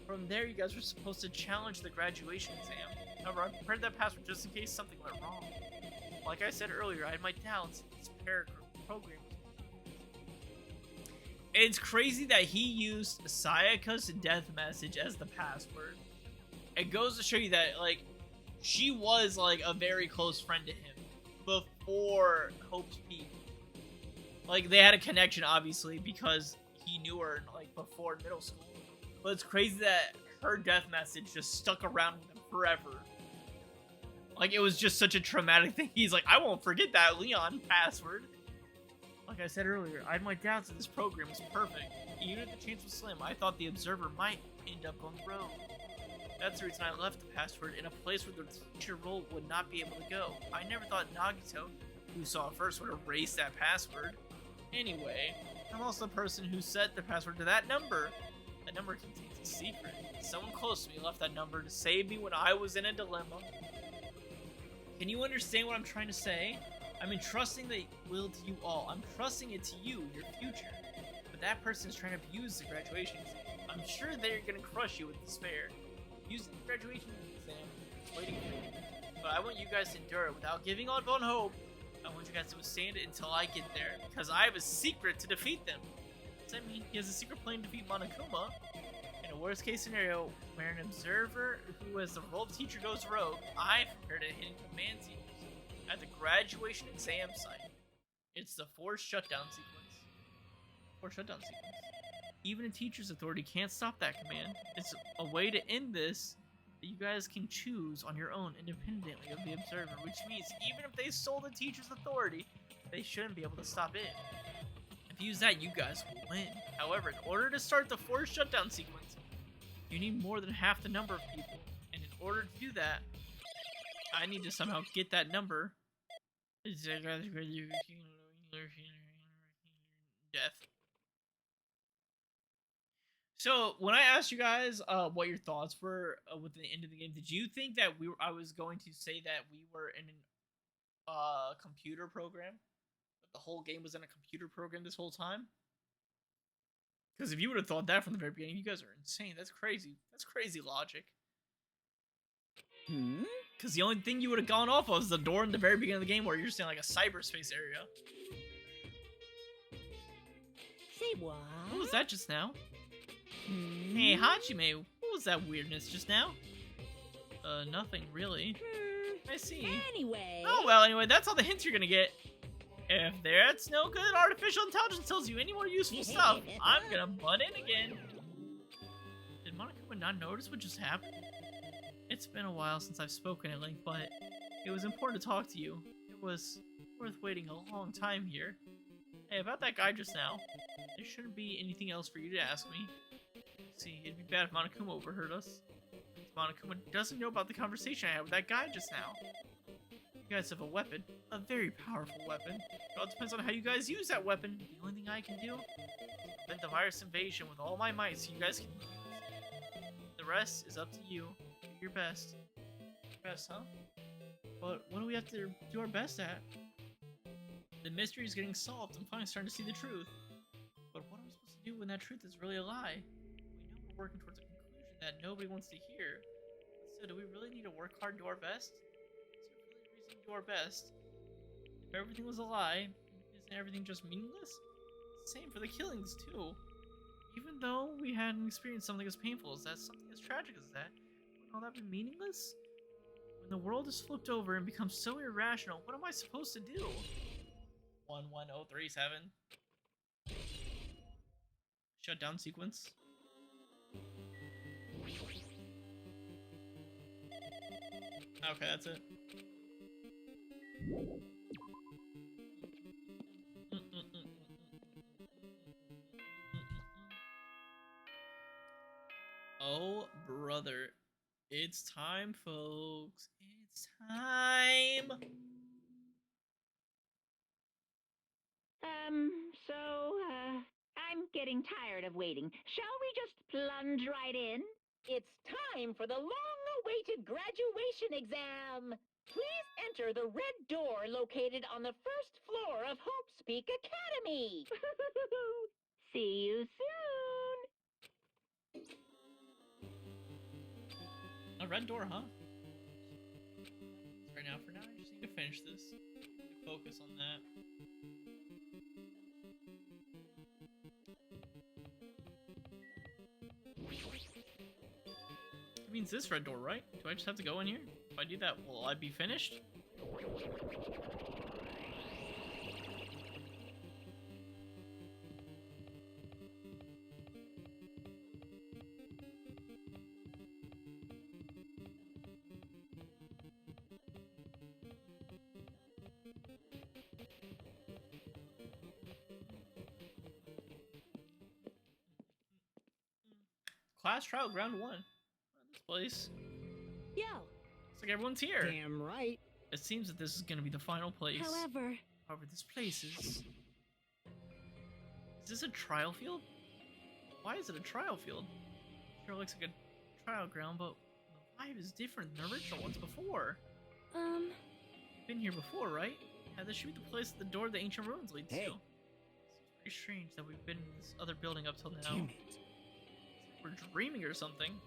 From there, you guys were supposed to challenge the graduation exam. However, I prepared that password just in case something went wrong. Like I said earlier, I had my doubts in this program. It's crazy that he used Sayaka's death message as the password. It goes to show you that, like, she was, like, a very close friend to him before Hope's Peak. Like, they had a connection, obviously, because he knew her, like, before middle school. But it's crazy that her death message just stuck around with him forever. Like, it was just such a traumatic thing. He's like, I won't forget that Leon password. Like I said earlier, I had my doubts that this program was perfect. Even if the chance was slim, I thought the observer might end up on the road. That's the reason I left the password in a place where the teacher role would not be able to go. I never thought Nagito, who saw it first, would erase that password. Anyway, I'm also the person who set the password to that number. That number contains a secret. Someone close to me left that number to save me when I was in a dilemma. Can you understand what I'm trying to say? I'm entrusting the will to you all. I'm trusting it to you, your future. But that person is trying to abuse the graduation exam. I'm sure they're gonna crush you with despair. Using the graduation exam, waiting for you. But I want you guys to endure it without giving up on hope. I want you guys to withstand it until I get there, because I have a secret to defeat them. Does that mean he has a secret plan to defeat Monokuma? In a worst case scenario, where an observer who has the role of teacher goes rogue, I've prepared a hidden command sequence at the graduation exam site. It's the forced shutdown sequence. Forced shutdown sequence. Even a teacher's authority can't stop that command. It's a way to end this that you guys can choose on your own independently of the observer, which means even if they stole the teacher's authority, they shouldn't be able to stop it. If you use that, you guys will win. However, in order to start the forced shutdown sequence, you need more than half the number of people. And in order to do that, I need to somehow get that number. Death. So, when I asked you guys what your thoughts were with the end of the game, did you think that I was going to say that we were in a computer program? That the whole game was in a computer program this whole time? Because if you would have thought that from the very beginning, you guys are insane. That's crazy. That's crazy logic. Because the only thing you would have gone off of was the door in the very beginning of the game where you're just in like a cyberspace area.
Say what?
What was that just now? Hey, Hajime, what was that weirdness just now? Nothing really. I see.
Anyway.
Oh, well, anyway, that's all the hints you're gonna get. If that's no good, artificial intelligence tells you any more useful stuff, I'm gonna butt in again. Did Monokuma not notice what just happened? It's been a while since I've spoken at length, but it was important to talk to you. It was worth waiting a long time here. Hey, about that guy just now, there shouldn't be anything else for you to ask me. See, it'd be bad if Monokuma overheard us. Monokuma doesn't know about the conversation I had with that guy just now. You guys have a weapon, a very powerful weapon. It all depends on how you guys use that weapon. The only thing I can do is prevent the virus invasion with all my might so you guys can use it. The rest is up to you. Do your best. Your best, huh? But what do we have to do our best at? The mystery is getting solved. I'm finally starting to see the truth. But what am I supposed to do when that truth is really a lie? We know we're working towards a conclusion that nobody wants to hear. So do we really need to work hard and do our best? Do our best. If everything was a lie, isn't everything just meaningless? Same for the killings too. Even though we hadn't experienced something as painful as that, something as tragic as that, wouldn't all that be meaningless? When the world is flipped over and becomes so irrational, what am I supposed to do? 11037. Shutdown sequence. Okay, that's it. Oh, brother. It's time, folks. It's time.
I'm getting tired of waiting. Shall we just plunge right in? It's time for the long-awaited graduation exam. Please enter the red door located on the first floor of Hope's Peak Academy. See you soon.
A red door, huh? Right now, for now, I just need to finish this. Focus on that. It means this red door, right? Do I just have to go in here? If I do that, will I be finished? Class trial ground 1. This place.
Yo.
Looks like everyone's here.
Damn right.
It seems that this is gonna be the final place.
However,
this place is... Is this a trial field? Why is it a trial field? Sure looks like a trial ground, but the vibe is different than the original ones before. You've been here before, right? Yeah, this should be the place the door of the ancient ruins leads to. It's pretty strange that we've been in this other building up till now.
Damn it.
We're dreaming or something.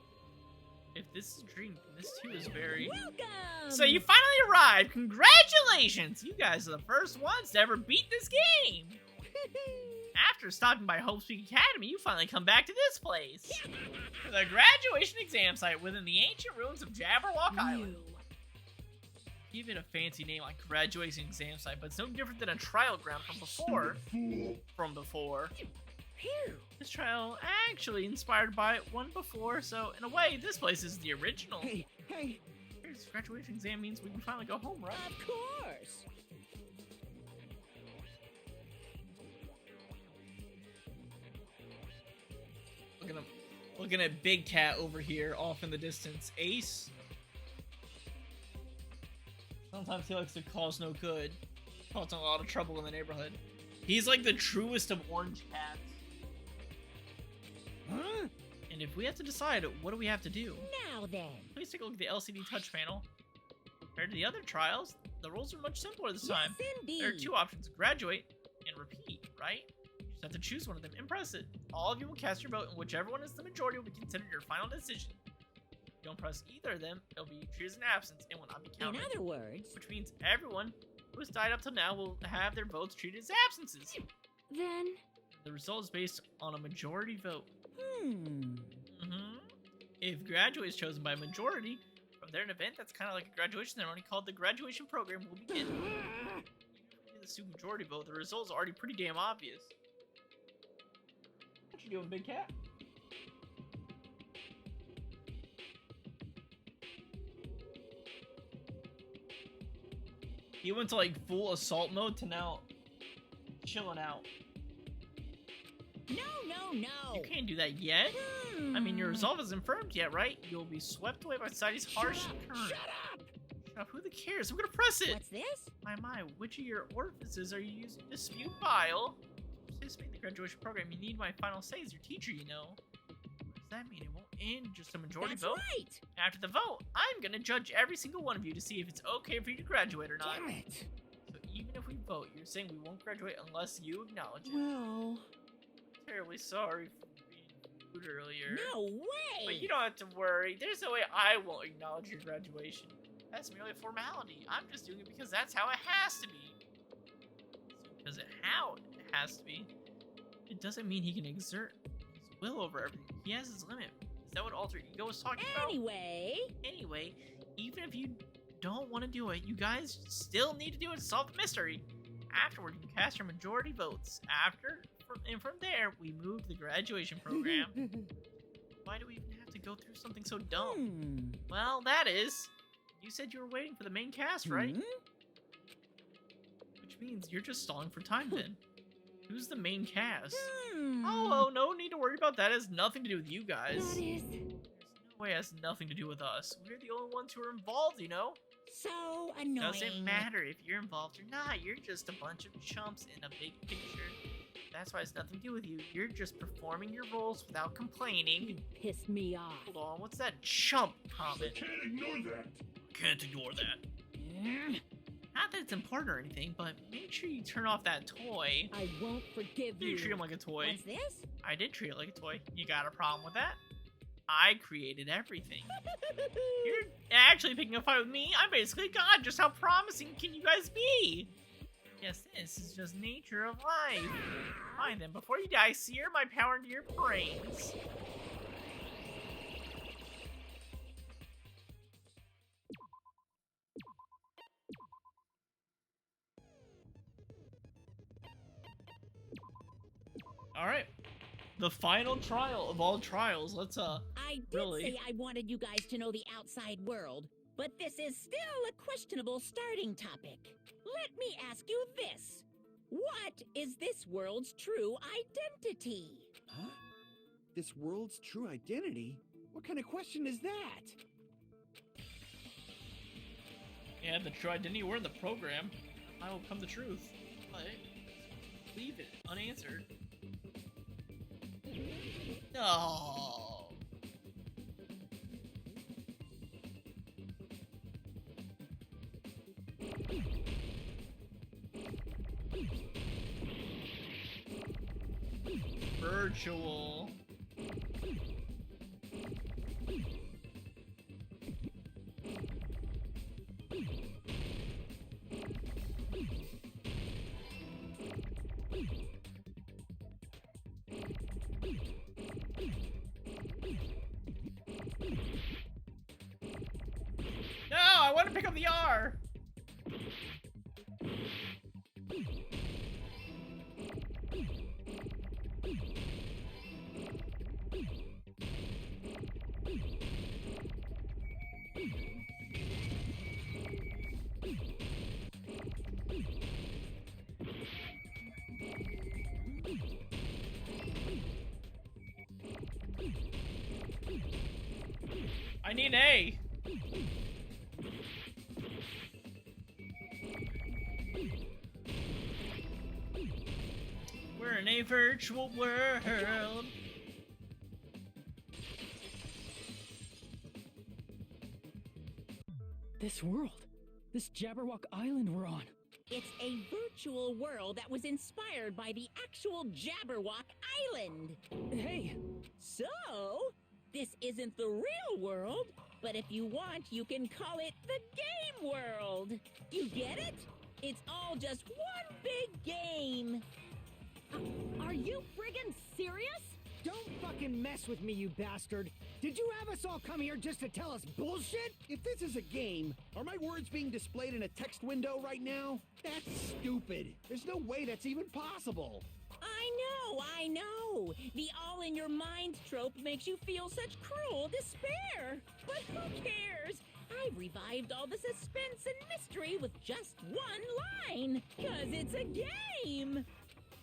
If this is a dream, then this too is very...
Welcome!
So you finally arrived! Congratulations! You guys are the first ones to ever beat this game! after stopping by Hope's Peak Academy, you finally come back to this place. The graduation exam site within the ancient ruins of Jabberwock Island. Give it a fancy name like graduation exam site, but it's no different than a trial ground from before. This trial actually inspired by one before, so in a way, this place is the original.
Hey!
This graduation exam means we can finally go home, right?
Of course.
Looking at Big Cat over here, off in the distance. Ace. Sometimes he likes to cause no good, causing a lot of trouble in the neighborhood. He's like the truest of orange cats.
Huh?
And if we have to decide, what do we have to do?
Now then.
Please take a look at the LCD touch panel. Compared to the other trials, the rules are much simpler this time.
Yes, indeed.
There are two options: graduate and repeat, right? You just have to choose one of them and press it. All of you will cast your vote, and whichever one is the majority will be considered your final decision. If you don't press either of them, it'll be treated as an absence and will not be counted.
In other words,
Which means everyone who has died up till now will have their votes treated as absences.
Then,
The result is based on a majority vote.
hmm.
If graduate is chosen by a majority, from there an event that's kind of like a graduation ceremony called the graduation program will begin. With the super majority vote, the results are already pretty damn obvious. What you doing, Big Cat? He went to like full assault mode to now chilling out.
No.
You can't do that yet. I mean, your resolve isn't firmed yet, right? You'll be swept away by society's harsh current.
Shut up!
Shut up, who the cares? I'm gonna press it!
What's this?
My, which of your orifices are you using to spew bile? To participate in the graduation program, you need my final say as your teacher, you know. What does that mean? It won't end just a majority
That's
vote?
right!
After the vote, I'm gonna judge every single one of you to see if it's okay for you to graduate or not.
Damn it!
So even if we vote, you're saying we won't graduate unless you acknowledge it.
Well,
Terribly sorry for being rude earlier.
no way!
But you don't have to worry. There's no way I won't acknowledge your graduation. That's merely a formality. I'm just doing it because that's how it has to be. Because how it has to be. It doesn't mean he can exert his will over everything. He has his limit. Is that what alter ego was talking about?
Anyway,
Even if you don't want to do it, you guys still need to do it to solve the mystery. Afterward, you cast your majority votes. From there, we move to the graduation program. Why do we even have to go through something so dumb? Well, that is... You said you were waiting for the main cast, right? Which means you're just stalling for time then. Who's the main cast? Oh, no need to worry about that. It has nothing to do with you guys.
that is...
There's no way it has nothing to do with us. We're the only ones who are involved, you know?
so annoying.
Doesn't matter if you're involved or not. You're just a bunch of chumps in a big picture. That's why it's nothing to do with you. You're just performing your roles without complaining.
Pissed me off.
Hold on, what's that chump comment?
Can't ignore that.
Can't ignore that. Not that it's important or anything, but make sure you turn off that toy.
I won't forgive
You
you.
treat him like a toy.
What's this?
I did treat it like a toy. You got a problem with that? I created everything. You're actually picking a fight with me? I'm basically God. Just how promising can you guys be? Yes, this is just nature of life. Fine then, before you die, sear my power into your brains. Alright. The final trial of all trials. Let's,
I did
really?
say I wanted you guys to know the outside world, but this is still a questionable starting topic. Let me ask you this. What is this world's true identity?
Huh? This world's true identity? What kind of question is that?
Yeah, the true identity. We're in the program. I will come the truth. But leave it unanswered. No. Virtual. pick up the R. I need an A. We're in a virtual world.
This world. This Jabberwock Island we're on.
It's a virtual world that was inspired by the actual Jabberwock Island.
Hey!
So, this isn't the real world, but if you want, you can call it the game world. You get it? It's all just one big game.
Are you friggin' serious?
Don't fucking mess with me, you bastard! Did you have us all come here just to tell us bullshit?
If this is a game, are my words being displayed in a text window right now? That's stupid. There's no way that's even possible.
I know. The all-in-your-mind trope makes you feel such cruel despair. But who cares? I've revived all the suspense and mystery with just one line. 'Cause it's a game.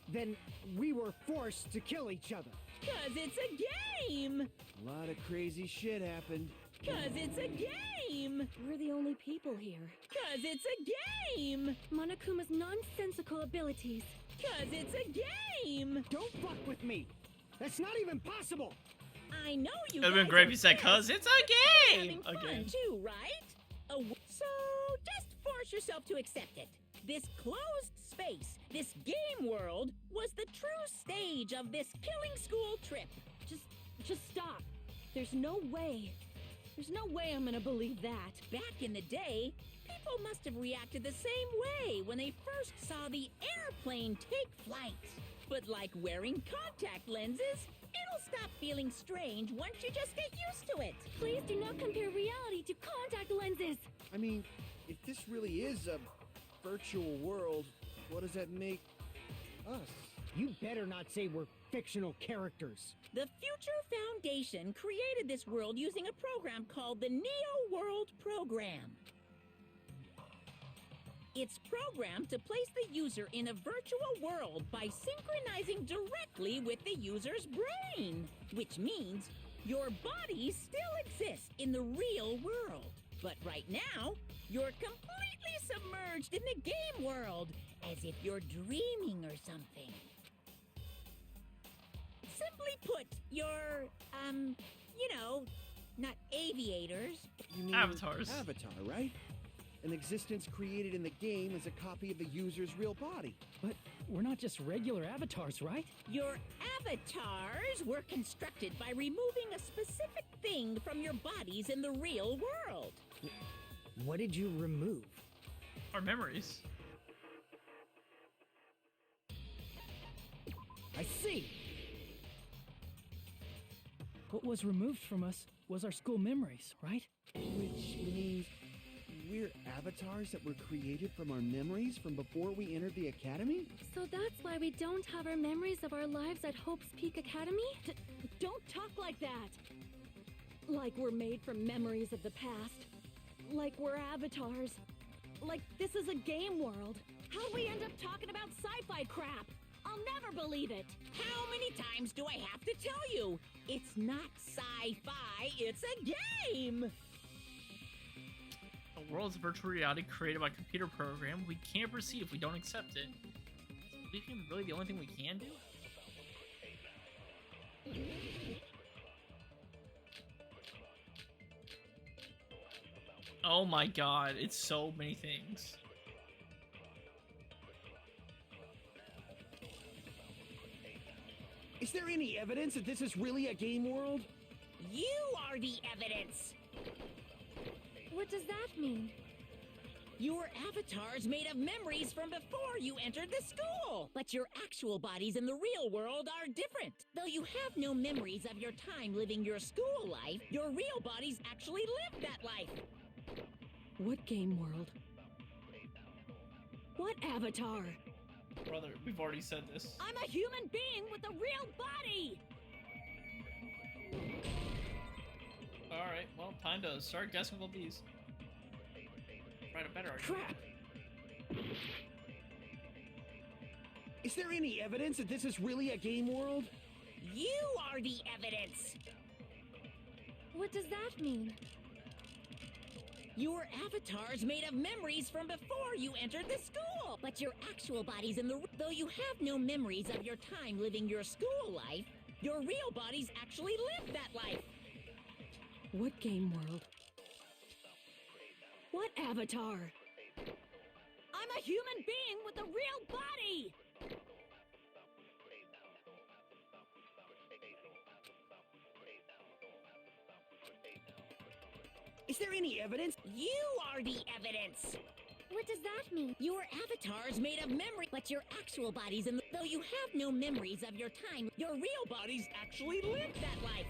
Then we were forced to kill each other.
'Cause it's a game.
A lot of crazy shit happened.
'Cause it's a game.
We're the only people here.
'Cause it's a game.
Monokuma's nonsensical abilities.
'Cause it's a game.
Don't fuck with me! That's not even possible!
I know you
It'd been
guys
great
are
if you said,
pissed.
"Cause it's a game."
Having fun
Again.
too, right? So just force yourself to accept it. This closed space, this game world, was the true stage of this killing school trip.
Just stop. There's no way. There's no way I'm gonna believe that.
Back in the day, people must have reacted the same way when they first saw the airplane take flight. But like wearing contact lenses, it'll stop feeling strange once you just get used to it.
Please do not compare reality to contact lenses.
I mean, if this really is a virtual world, what does that make us?
You better not say we're fictional characters.
The Future Foundation created this world using a program called the Neo World Program. It's programmed to place the user in a virtual world by synchronizing directly with the user's brain, which means your body still exists in the real world. But right now, you're completely submerged in the game world, as if you're dreaming or something. Simply put, you're, not aviators.
You mean
Avatars.
Avatar, right? An existence created in the game as a copy of the user's real body.
But we're not just regular avatars, right?
Your avatars were constructed by removing a specific thing from your bodies in the real world.
What did you remove?
Our memories.
I see!
What was removed from us was our school memories, right?
Which means we're avatars that were created from our memories from before we entered the academy?
So that's why we don't have our memories of our lives at Hope's Peak Academy?
Don't talk like that. Like we're made from memories of the past. Like we're avatars. Like this is a game world. How'd we end up talking about sci-fi crap? I'll never believe it.
How many times do I have to tell you? It's not sci-fi, it's a game!
The world's virtual reality created by a computer program we can't perceive if we don't accept it. Is believing really the only thing we can do? Oh my god, it's so many things.
Is there any evidence that this is really a game world?
You are the evidence!
What does that mean?
Your avatar's made of memories from before you entered the school! But your actual bodies in the real world are different. Though you have no memories of your time living your school life, your real bodies actually lived that life.
What game world? What avatar?
Brother, we've already said this.
I'm a human being with a real body!
Alright, well, time to start guessing all these. Write a better argument.
Crap!
Is there any evidence that this is really a game world?
You are the evidence!
What does that mean?
Your avatar's made of memories from before you entered the school! But your actual body's in the... Though you have no memories of your time living your school life, your real bodies actually lived that life!
What game world? What avatar?
I'm a human being with a real body!
Is there any evidence?
You are the evidence!
What does that mean?
Your avatar's made of memory, but your actual body's in the... Though you have no memories of your time, your real bodies actually lived that life!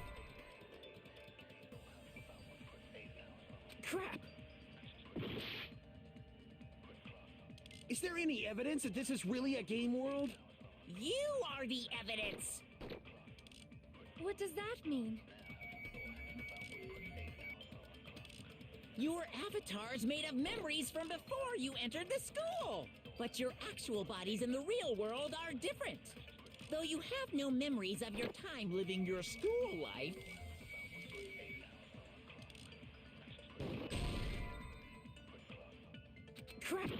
Crap!
Is there any evidence that this is really a game world?
You are the evidence!
What does that mean?
Your avatar's made of memories from before you entered the school! But your actual bodies in the real world are different. Though you have no memories of your time living your school life...
Crap!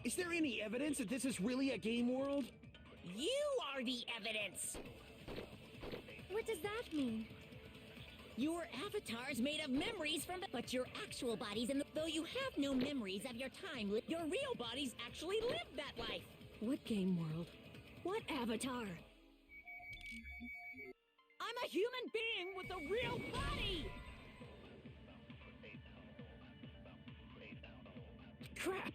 Is there any evidence that this is really a game world?
You are the evidence!
What does that mean?
Your avatar's made of memories from... But your actual body's in the... Though you have no memories of your time, your real bodies actually lived that life!
What game world? What avatar?
I'm a human being with a real body!
Crap!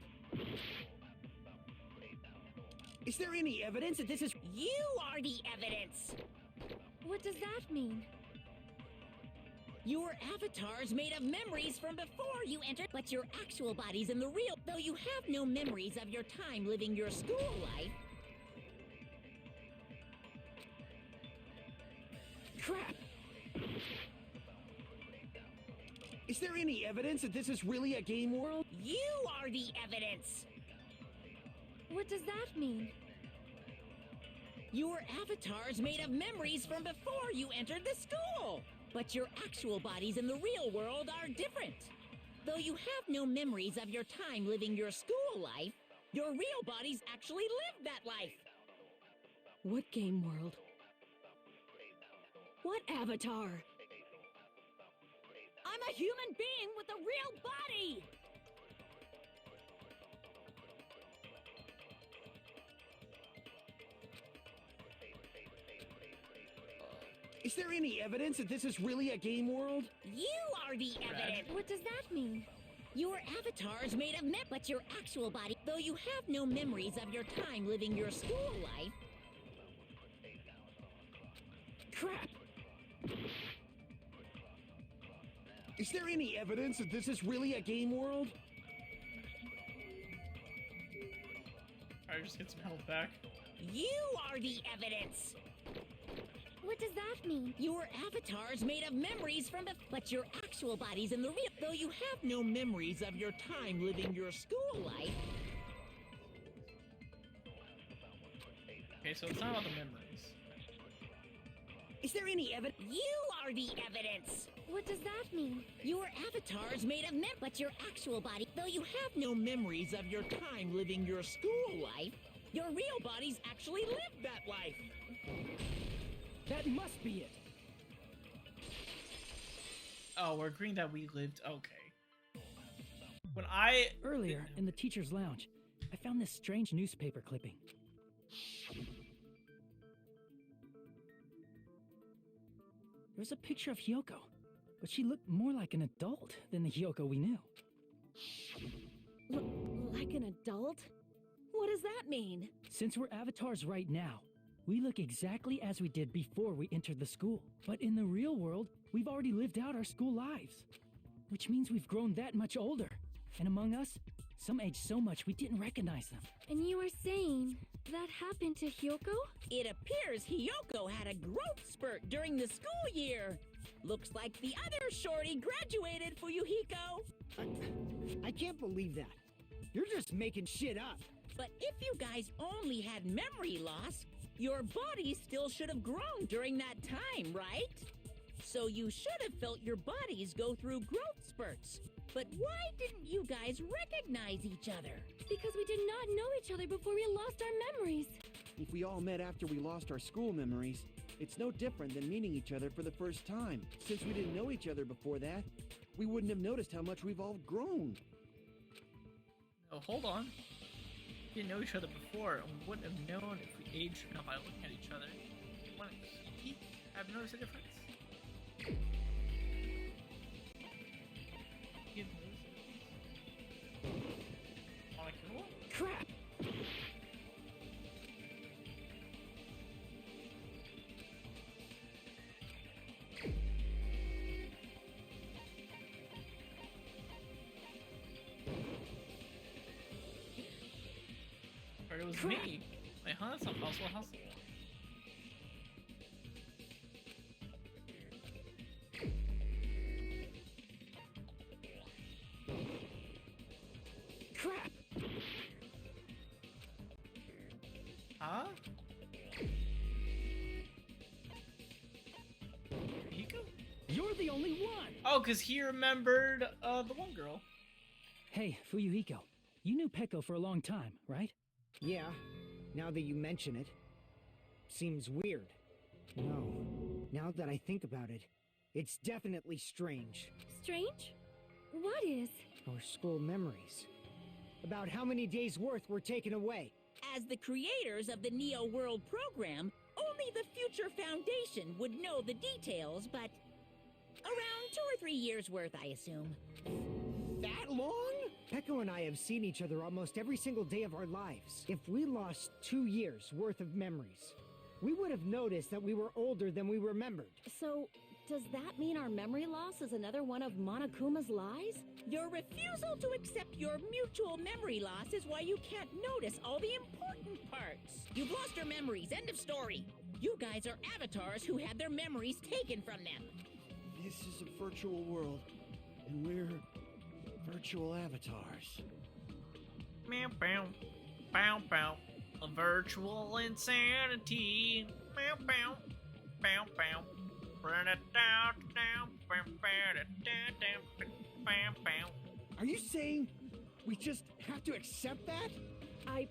Is there any evidence that this is...
You are the evidence!
What does that mean?
Your avatar's made of memories from before you entered, but your actual body's in the real... Though you have no memories of your time living your school life...
Crap!
Is there any evidence that this is really a game world?
You are the evidence!
What does that mean?
Your avatar's made of memories from before you entered the school! But your actual bodies in the real world are different. Though you have no memories of your time living your school life, your real bodies actually lived that life!
What game world? What avatar?
I'm a human being with a real body!
Is there any evidence that this is really a game world?
You are the evidence!
What does that mean?
Your avatar's made of but your actual body... Though you have no memories of your time living your school life...
Crap!
Is there any evidence that this is really a game world?
Alright, just get some health back.
You are the evidence!
What does that mean?
Your avatar's made of memories from but your actual body's in the real... Though you have no memories of your time living your school life...
Okay, so it's not about the memories.
Is there any evidence?
You are the evidence!
What does that mean?
Your avatar's made of but your actual body... Though you have no memories of your time living your school life, your real bodies actually lived that life!
That must be it.
Oh, we're agreeing that we lived. Okay. When
Earlier, in the teacher's lounge, I found this strange newspaper clipping. There was a picture of Hyoko, but she looked more like an adult than the Hyoko we knew.
Like an adult? What does that mean?
Since we're avatars right now, we look exactly as we did before we entered the school. But in the real world, we've already lived out our school lives. which means we've grown that much older. And among us, some age so much we didn't recognize them.
And you are saying that happened to Hyoko?
It appears Hyoko had a growth spurt during the school year. Looks like the other shorty graduated, Fuyuhiko.
I can't believe that. You're just making shit up.
But if you guys only had memory loss, your body still should have grown during that time, right? So you should have felt your bodies go through growth spurts. But why didn't you guys recognize each other?
Because we did not know each other before we lost our memories.
If we all met after we lost our school memories, it's no different than meeting each other for the first time. Since we didn't know each other before that, we wouldn't have noticed how much we've all grown.
Oh, hold on. We didn't know each other before, and we wouldn't have known if we aged or not by looking at each other. Wouldn't he have noticed a difference? He have noticed a difference? Molecule?
Crap!
Or it was me. Wait, huh? That's not possible. How's...
Crap!
Huh? Hiko?
You're the only one!
Oh, because he remembered the one girl.
Hey, Fuyuhiko, you knew Peko for a long time, right?
Yeah, now that you mention it. Seems weird. No, now that I think about it, it's definitely strange.
Strange? What is?
Our school memories. About how many days' worth were taken away.
As the creators of the Neo World program, only the Future Foundation would know the details, but around 2 or 3 years worth, I assume.
That long? Peko and I have seen each other almost every single day of our lives. If we lost 2 years worth of memories, we would have noticed that we were older than we remembered.
So, does that mean our memory loss is another one of Monokuma's lies?
Your refusal to accept your mutual memory loss is why you can't notice all the important parts. You've lost your memories, end of story. You guys are avatars who had their memories taken from them.
This is a virtual world, and we're virtual avatars.
Meow, bow, bow, bow. A virtual insanity. Meow, bow, bow, bow.
Are you saying we just have to accept that?
I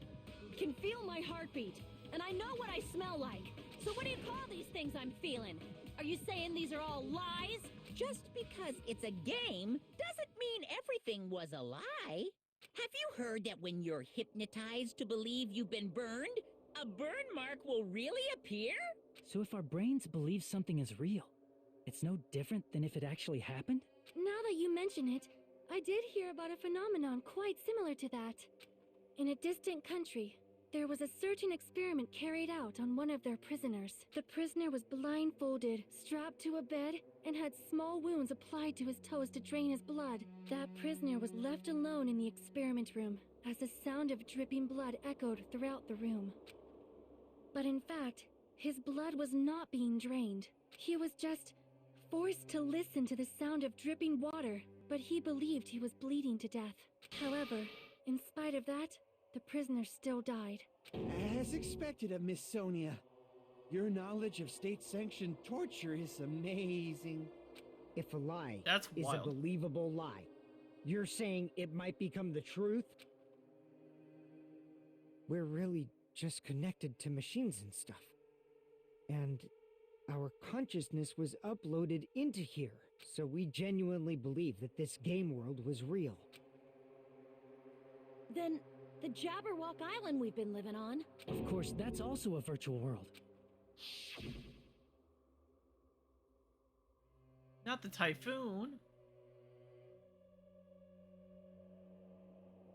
can feel my heartbeat, and I know what I smell like. So what do you call these things I'm feeling? Are you saying these are all lies?
Just because it's a game doesn't mean everything was a lie. Have you heard that when you're hypnotized to believe you've been burned, a burn mark will really appear?
So if our brains believe something is real, it's no different than if it actually happened?
Now that you mention it, I did hear about a phenomenon quite similar to that. In a distant country, there was a certain experiment carried out on one of their prisoners. The prisoner was blindfolded, strapped to a bed, and had small wounds applied to his toes to drain his blood. That prisoner was left alone in the experiment room, as the sound of dripping blood echoed throughout the room. But in fact, his blood was not being drained. He was just forced to listen to the sound of dripping water, but he believed he was bleeding to death. However, in spite of that, the prisoner still died.
As expected of Miss Sonia, your knowledge of state-sanctioned torture is amazing.
If a lie
That's
is
wild.
a believable lie, you're saying it might become the truth? We're really just connected to machines and stuff. And our consciousness was uploaded into here, so we genuinely believe that this game world was real.
Then, the Jabberwock Island we've been living on.
Of course, that's also a virtual world.
Not the typhoon.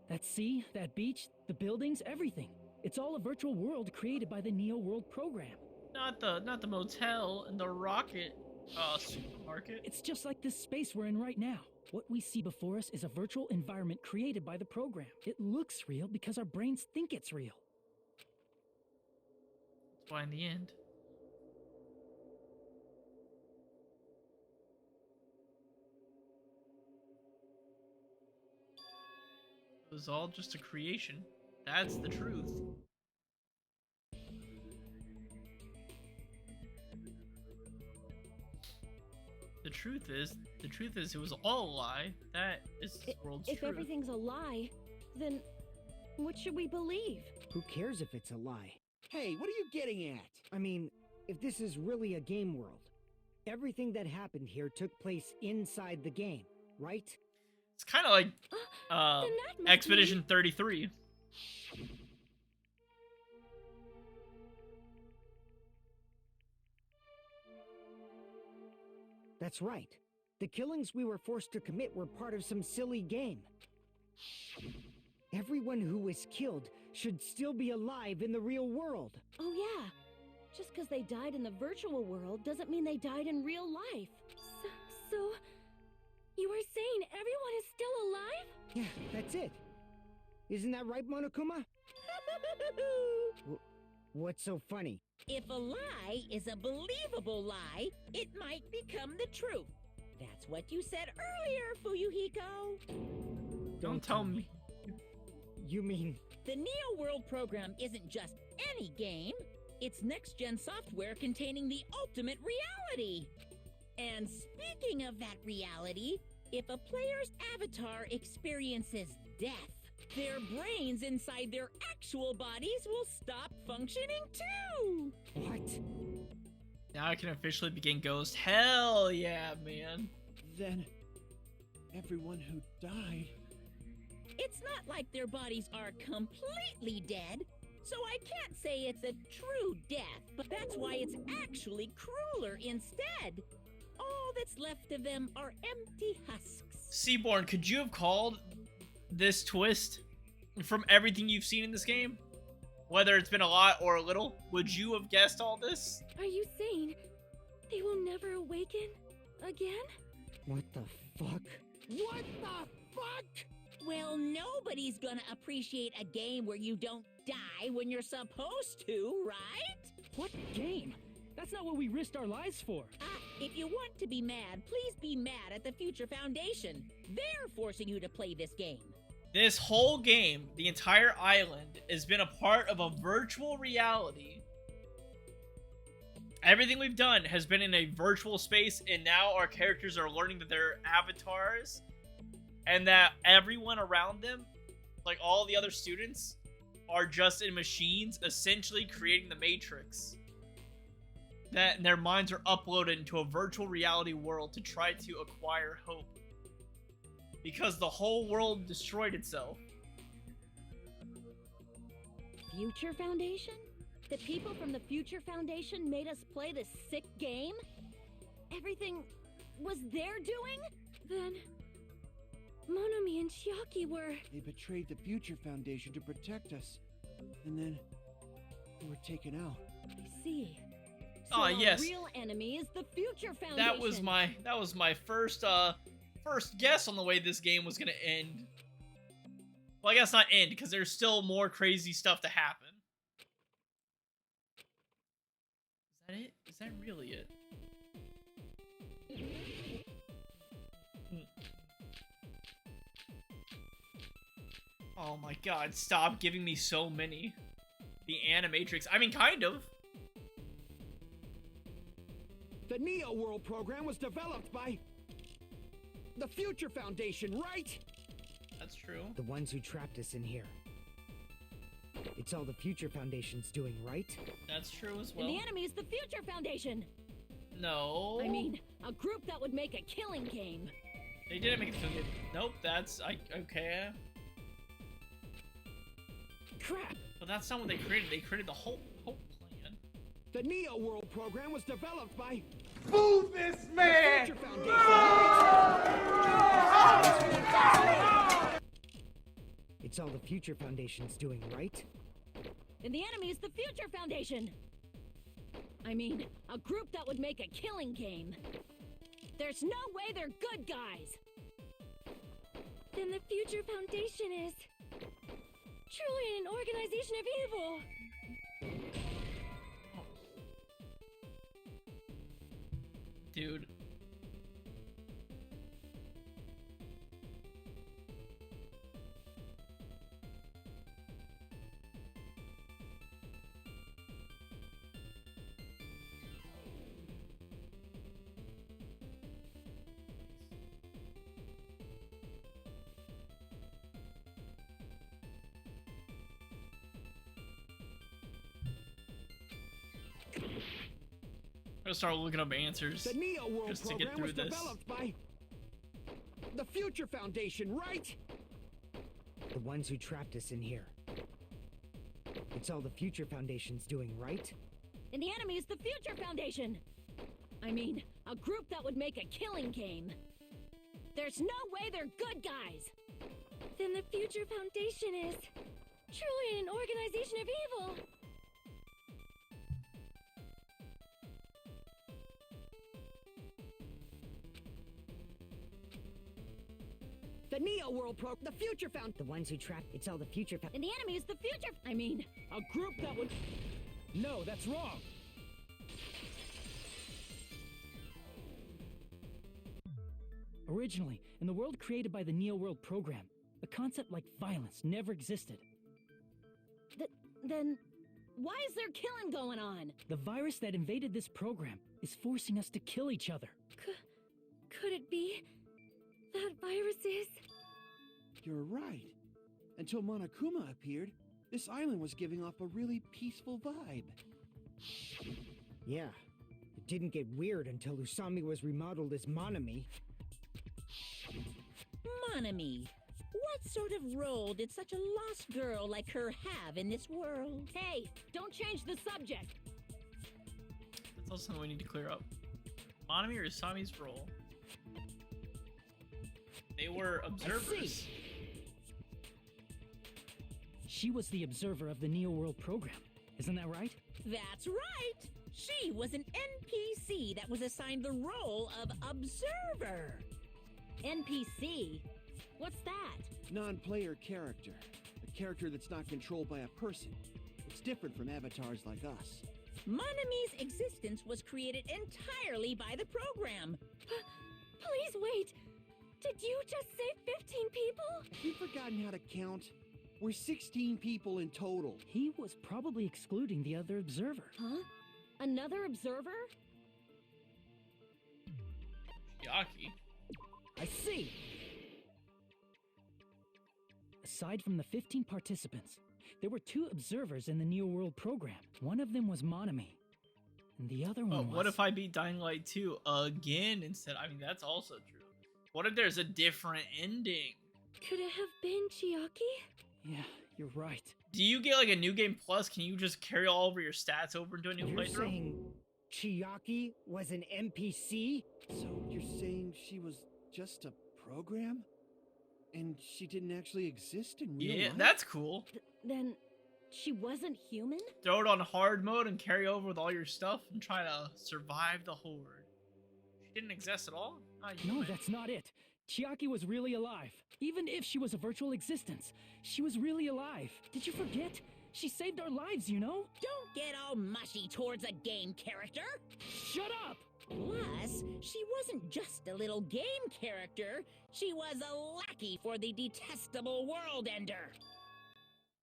That sea, that beach, the buildings, everything. It's all a virtual world created by the Neo World program.
Not the motel and the rocket Supermarket?
It's just like this space we're in right now. What we see before us is a virtual environment created by the program. It looks real because our brains think it's real.
That's why in the end. It was all just a creation. That's the truth. The truth is it was all a lie. That is the world's
If
truth.
everything's a lie, then what should we believe?
Who cares if it's a lie?
Hey, what are you getting at?
I mean, if this is really a game world, everything that happened here took place inside the game, right?
It's kind of like
Then that must
Expedition 33.
That's right. The killings we were forced to commit were part of some silly game. Everyone who was killed should still be alive in the real world.
Oh yeah. Just because they died in the virtual world doesn't mean they died in real life.
So, you were saying everyone is still alive?
Yeah, that's it. Isn't that right, Monokuma? What's so funny?
If a lie is a believable lie, it might become the truth. That's what you said earlier, Fuyuhiko.
Don't tell me.
You mean...
The Neo World program isn't just any game. It's next-gen software containing the ultimate reality. And speaking of that reality, if a player's avatar experiences death, their brains inside their actual bodies will stop functioning too!
What?
Now I can officially begin Ghost. Hell yeah, man.
Then, everyone who died...
It's not like their bodies are completely dead, so I can't say it's a true death, but that's why it's actually crueler instead. All that's left of them are empty husks.
Seaborn, could you have called this twist from everything you've seen in this game? Whether it's been a lot or a little, would you have guessed all this?
Are you saying they will never awaken again?
What the fuck?
What the fuck?
Well, nobody's gonna appreciate a game where you don't die when you're supposed to, right?
What game? That's not what we risked our lives for.
If you want to be mad, please be mad at the Future Foundation. They're forcing you to play this game.
This whole game, the entire island, has been a part of a virtual reality. Everything we've done has been in a virtual space, and now our characters are learning that they're avatars, and that everyone around them, like all the other students, are just in machines, essentially creating the Matrix. That their minds are uploaded into a virtual reality world to try to acquire hope. Because the whole world destroyed itself.
Future Foundation? The people from the Future Foundation made us play this sick game? Everything was their doing?
Then Monomi and Chiaki were...
They betrayed the Future Foundation to protect us. And then... they were taken out.
I see.
So
our
yes.
real enemy is the Future Foundation.
That was my first guess on the way this game was gonna end. Well, I guess not end, because there's still more crazy stuff to happen. Is that it? Is that really it? Oh my god, stop giving me so many. The Animatrix. I mean, kind of.
The Neo World program was developed by... the Future Foundation, right?
That's true.
The ones who trapped us in here. It's all the Future Foundation's doing, right?
That's true as well.
And the enemy is the Future Foundation.
No.
I mean, a group that would make a killing game.
They didn't make it feel good. Nope, that's... okay.
Crap.
But that's not what they created. They created the whole plan.
The Neo World program was developed by...
Move this man!
the Future Foundation.
It's all the Future Foundation's doing, right?
And the enemy is the Future Foundation.
I mean, a group that would make a killing game. There's no way they're good guys.
Then the Future Foundation is truly an organization of evil.
Dude. I'm gonna start looking up answers
The Neo World
just to get
program
through
was
this.
developed by the Future Foundation, right?
The ones who trapped us in here. It's all the Future Foundation's doing, right?
And the enemy is the Future Foundation. I mean, a group that would make a killing game. There's no way they're good guys.
Then the Future Foundation is truly an organization of evil.
The Neo World the Future Found.
The ones who trapped. It's all the Future
And the enemy is the Future. I mean, a group that would.
No, that's wrong. Originally, in the world created by the Neo World program, a concept like violence never existed.
Then, why is there killing going on?
The virus that invaded this program is forcing us to kill each other.
Could it be that virus is?
You're right. Until Monokuma appeared, this island was giving off a really peaceful vibe.
Yeah. It didn't get weird until Usami was remodeled as Monami.
Monami. What sort of role did such a lost girl like her have in this world? Hey, don't change the subject.
That's also something we need to clear up. Monami or Usami's role? They were observers.
She was the observer of the Neo World program. Isn't that right?
That's right. She was an NPC that was assigned the role of observer. NPC? What's that?
Non-player character. A character that's not controlled by a person. It's different from avatars like us.
Monami's existence was created entirely by the program.
Please wait. Did you just say 15 people?
Have you forgotten how to count? We're 16 people in total.
He was probably excluding the other observer.
Huh? Another observer?
Yaki.
I see! Aside from the 15 participants, there were 2 observers in the Neo World program. One of them was Monami, and the other one was...
What if I beat Dying Light 2 again instead? I mean, that's also true. What if there's a different ending?
Could it have been Chiaki?
Yeah, you're right.
Do you get like a new game plus? Can you just carry all over your stats over into a new
You're
playthrough?
saying Chiaki was an NPC?
So you're saying she was just a program? And she didn't actually exist in real
Yeah,
life?
that's cool.
Then she wasn't human?
Throw it on hard mode and carry over with all your stuff and try to survive the horde. She didn't exist at all? Not
No,
human.
that's not it. Chiaki was really alive. Even if she was a virtual existence, she was really alive. Did you forget? She saved our lives, you know?
Don't get all mushy towards a game character.
Shut up!
Plus, she wasn't just a little game character. She was a lackey for the detestable World Ender.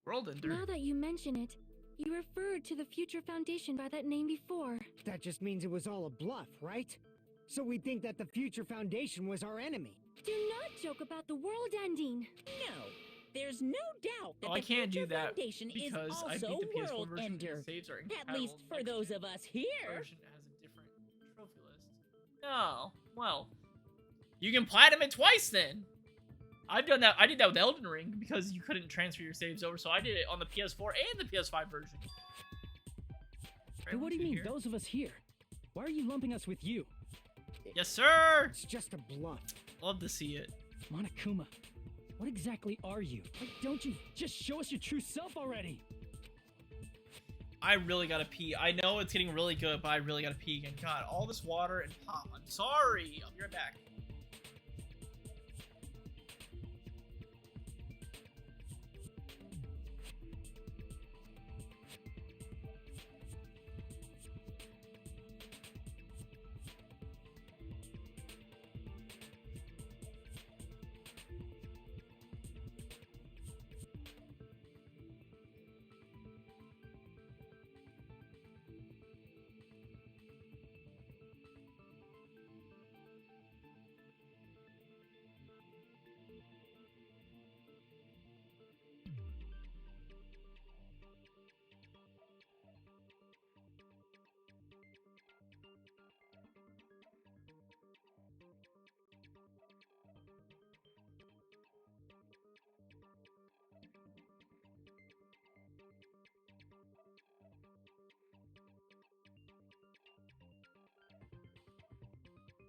World Ender.
Now that you mention it, you referred to the Future Foundation by that name before.
That just means it was all a bluff, right? So we think that the Future Foundation was our enemy.
Do not joke about the world ending.
No, there's no doubt that
I
the
can't
Future
do that
Foundation is
because I beat
also
the PS4
World
version and
Ender.
the saves are
At
incompatible.
least for those of us here.
Version has a different trophy list. Oh, well. You can platinum it twice then. I've done that. I did that with Elden Ring because you couldn't transfer your saves over, so I did it on the PS4 and the PS5 version.
Hey, what do you mean, those of us here? Why are you lumping us with you?
Yes, sir!
It's just a bluff.
Love to see it.
Monokuma, what exactly are you? Why don't you just show us your true self already?
I really gotta pee. I know it's getting really good, but I really gotta pee again. God, all this water and pop. I'm sorry. I'll be right back.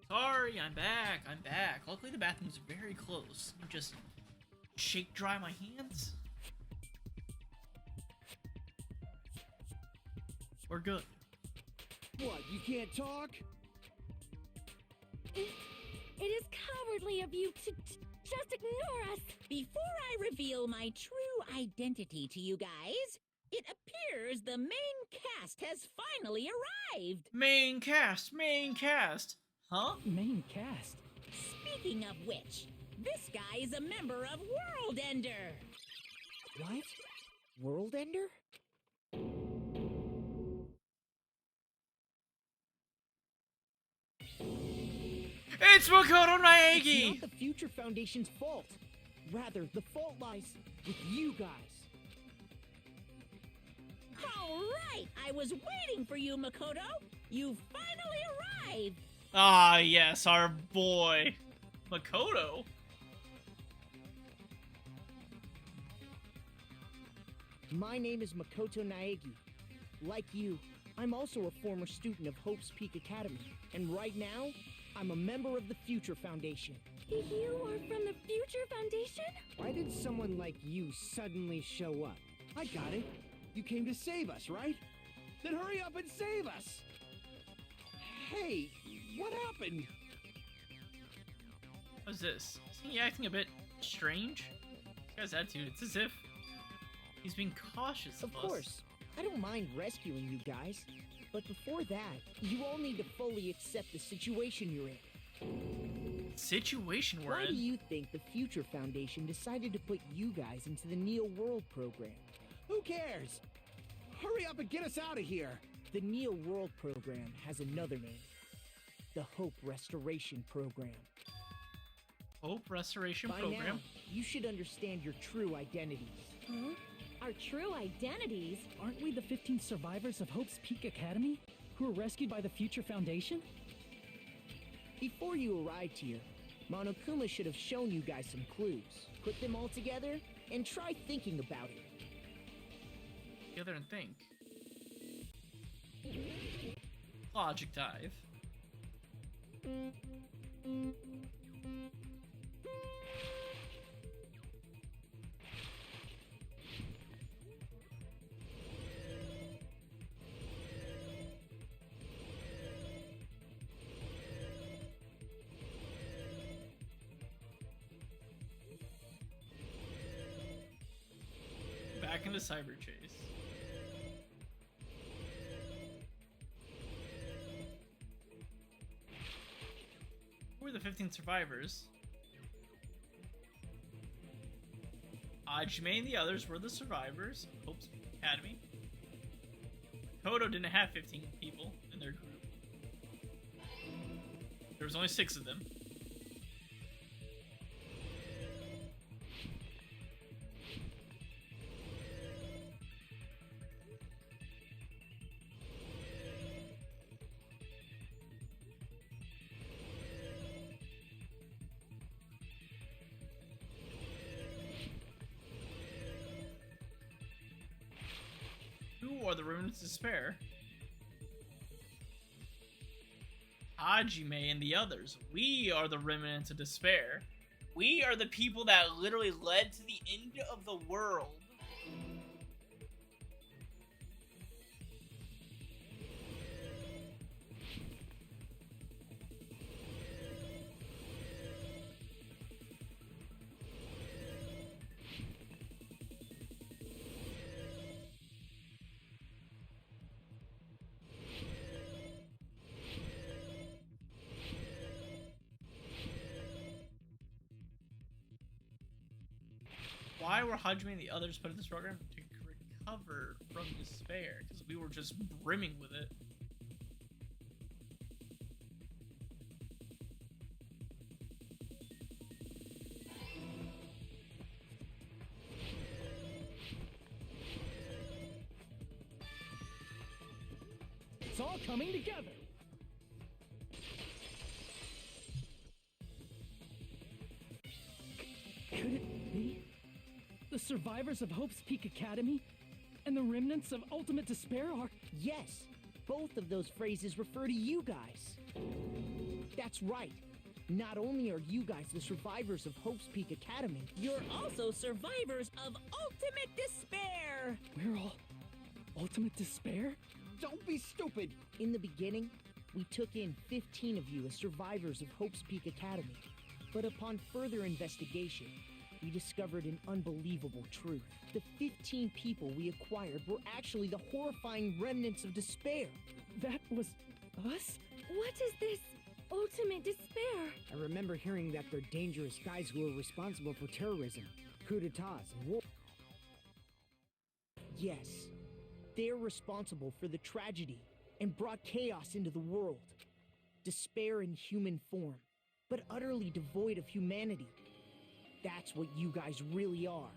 Sorry, I'm back. I'm back. Luckily, the bathroom's very close. You just shake dry my hands. We're good.
What, you can't talk?
It is cowardly of you to just ignore us.
Before I reveal my true identity to you guys, it appears the main cast has finally arrived.
Main cast, main cast. Huh?
Main cast.
Speaking of which, this guy is a member of World Ender.
What? World Ender?
It's Makoto Naegi!
It's not the Future Foundation's fault. Rather, the fault lies with you guys.
All right, I was waiting for you, Makoto. You finally arrived.
Ah, yes, our boy. Makoto?
My name is Makoto Naegi. Like you, I'm also a former student of Hope's Peak Academy. And right now, I'm a member of the Future Foundation.
You are from the Future Foundation?
Why did someone like you suddenly show up?
I got it. You came to save us, right? Then hurry up and save us! Hey, what happened?
What's this? Isn't he acting a bit strange? This guy's attitude, it's as if he's being cautious of us.
Of course. I don't mind rescuing you guys. But before that, you all need to fully accept the situation you're in.
Situation we're
Why
in?
do you think the Future Foundation decided to put you guys into the Neo World program?
Who cares? Hurry up and get us out of here!
The Neo World program has another name. The Hope Restoration Program.
Hope Restoration
By
Program?
now, you should understand your true identities.
Huh? Our true identities?
Aren't we the 15 survivors of Hope's Peak Academy who were rescued by the Future Foundation?
Before you arrived here, Monokuma should have shown you guys some clues. Put them all together and try thinking about it.
Together and think. Logic dive. Back into Cyber Chase. Who were the 15 survivors? Ajime and the others were the survivors of Hope's Academy. Kodo didn't have 15 people in their group. There was only 6 of them. Who are the Remnants of Despair? Hajime and the others. We are the Remnants of Despair. We are the people that literally led to the end of the world. why were Hajime and the others put in this program? To recover from despair, because we were just brimming with it.
It's all coming together. Could it be? The survivors of Hope's Peak Academy and the remnants of Ultimate Despair are...
Yes, both of those phrases refer to you guys. That's right. Not only are you guys the survivors of Hope's Peak Academy,
You're also survivors of Ultimate Despair!
we're all Ultimate Despair?
Don't be stupid!
in the beginning, we took in 15 of you as survivors of Hope's Peak Academy. But upon further investigation, we discovered an unbelievable truth. The 15 people we acquired were actually the horrifying remnants of despair.
That was us?
What is this ultimate despair?
I remember hearing that they're dangerous guys who are responsible for terrorism, coup d'etats, and war. Yes, they're responsible for the tragedy and brought chaos into the world. Despair in human form, but utterly devoid of humanity. That's what you guys really are.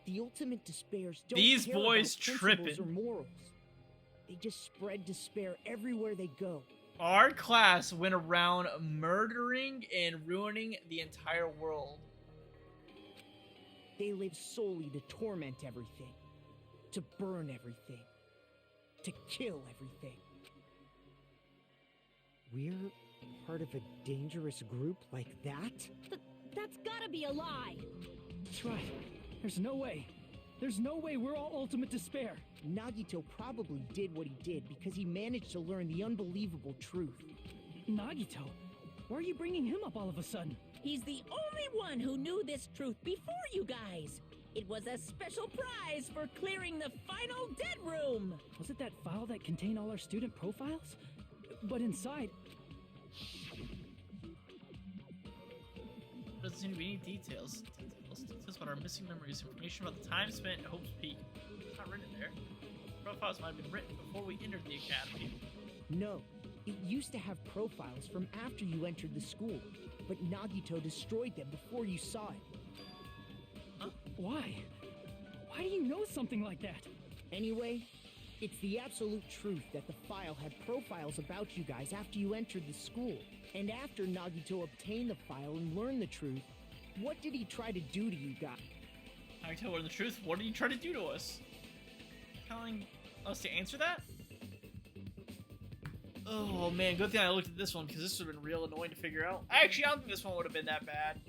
The ultimate despairs don't
These
care
boys
about principles
tripping.
or morals. They just spread despair everywhere they go.
Our class went around murdering and ruining the entire world.
They live solely to torment everything, to burn everything, to kill everything. We're part of a dangerous group like that?
That's gotta be a lie.
That's right. There's no way. There's no way we're all Ultimate Despair.
Nagito probably did what he did because he managed to learn the unbelievable truth.
Nagito? Why are you bringing him up all of a sudden?
He's the only one who knew this truth before you guys. It was a special prize for clearing the final dead room.
Was it that file that contained all our student profiles? But inside...
Doesn't seem to be any details. Details about our missing memories, information about the time spent at Hope's Peak. It's not written there. Profiles might have been written before we entered the academy.
No, it used to have profiles from after you entered the school, but Nagito destroyed them before you saw it.
Huh?
Why? Why do you know something like that?
Anyway, it's the absolute truth that the file had profiles about you guys after you entered the school. And after Nagito obtained the file and learned the truth, what did he try to do to you guys?
Nagito learned the truth. What did he try to do to us? Telling us to answer that? Oh man, good thing I looked at this one because this would have been real annoying to figure out. Actually, I don't think this one would have been that bad.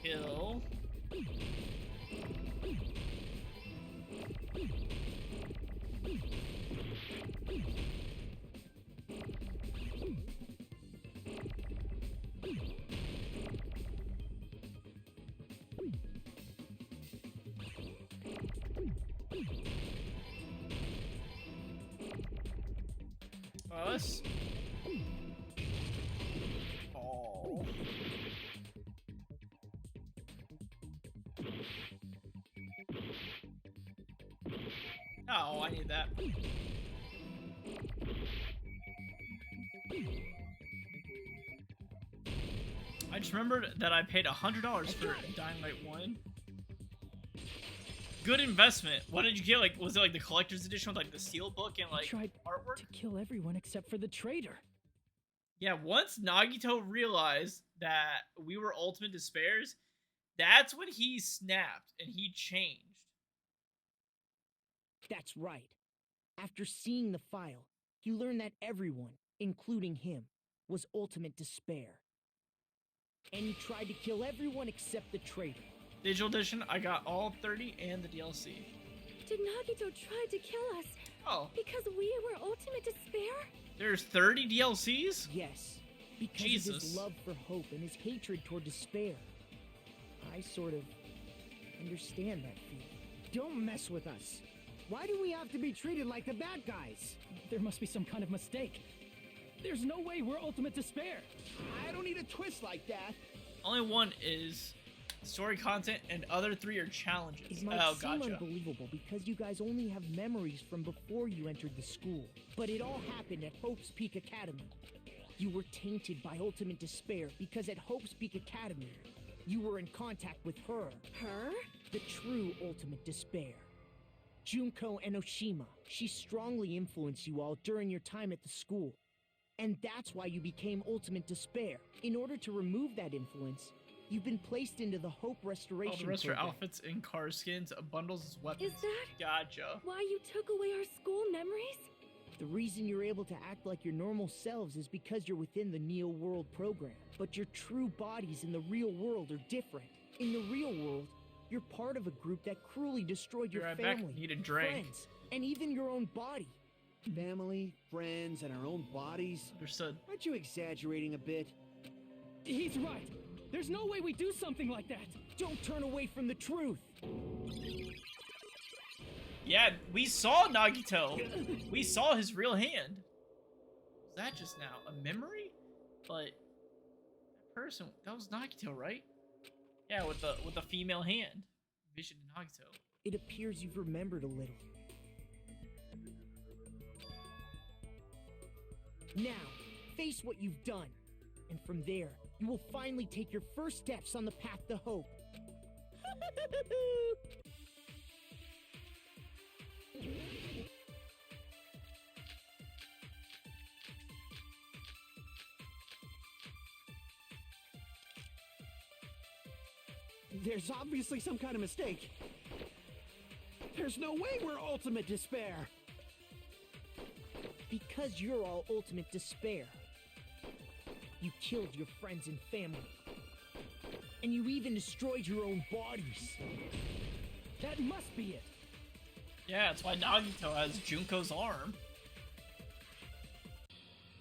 Kill. Us. Oh. Oh, I need that. I just remembered that I paid $100 for Dying Light 1. Good investment. What did you get? Like, was it like the collector's edition with like the steel book and like
Tried
artwork?
to kill everyone except for the traitor.
Yeah, once Nagito realized that we were Ultimate Despairs, that's when he snapped and he changed.
That's right. After seeing the file, he learned that everyone, including him, was Ultimate Despair. And he tried to kill everyone except the traitor.
Digital edition, I got all 30 and the DLC.
Did Nagito try to kill us?
Oh.
Because we were Ultimate Despair?
There's 30 DLCs?
Yes, because of
Jesus.
his love for hope and his hatred toward despair. I sort of understand that feeling. Don't mess with us. Why do we have to be treated like the bad guys?
There must be some kind of mistake. There's no way we're Ultimate Despair.
I don't need a twist like that.
Only one is Story content, and other 3 are challenges.
It might
Oh,
seem
gotcha.
unbelievable because you guys only have memories from before you entered the school. But it all happened at Hope's Peak Academy. You were tainted by ultimate despair because at Hope's Peak Academy, you were in contact with her.
Her?
The true ultimate despair. Junko Enoshima. She strongly influenced you all during your time at the school. And that's why you became ultimate despair. In order to remove that influence, you've been placed into the Hope Restoration
All the rest are
program.
outfits and car skins, bundles as weapons.
Is that
Gotcha.
why you took away our school memories?
The reason you're able to act like your normal selves is because you're within the Neo World program. But your true bodies in the real world are different. In the real world, you're part of a group that cruelly destroyed your
Be right back.
family,
Need a drink.
friends, and even your own body.
Family, friends, and our own bodies?
Understood.
Aren't you exaggerating a bit?
He's right. There's no way we do something like that.
Don't turn away from the truth.
Yeah, we saw Nagito. We saw his real hand. Was that just now a memory? But that person, that was Nagito, right? Yeah, with the female hand. Vision and Nagito.
It appears you've remembered a little. Now, face what you've done. And from there, you will finally take your first steps on the path to hope.
There's obviously some kind of mistake. There's no way we're ultimate despair.
Because you're all ultimate despair. You killed your friends and family. And you even destroyed your own bodies.
That must be it.
Yeah, that's why Nagito has Junko's arm.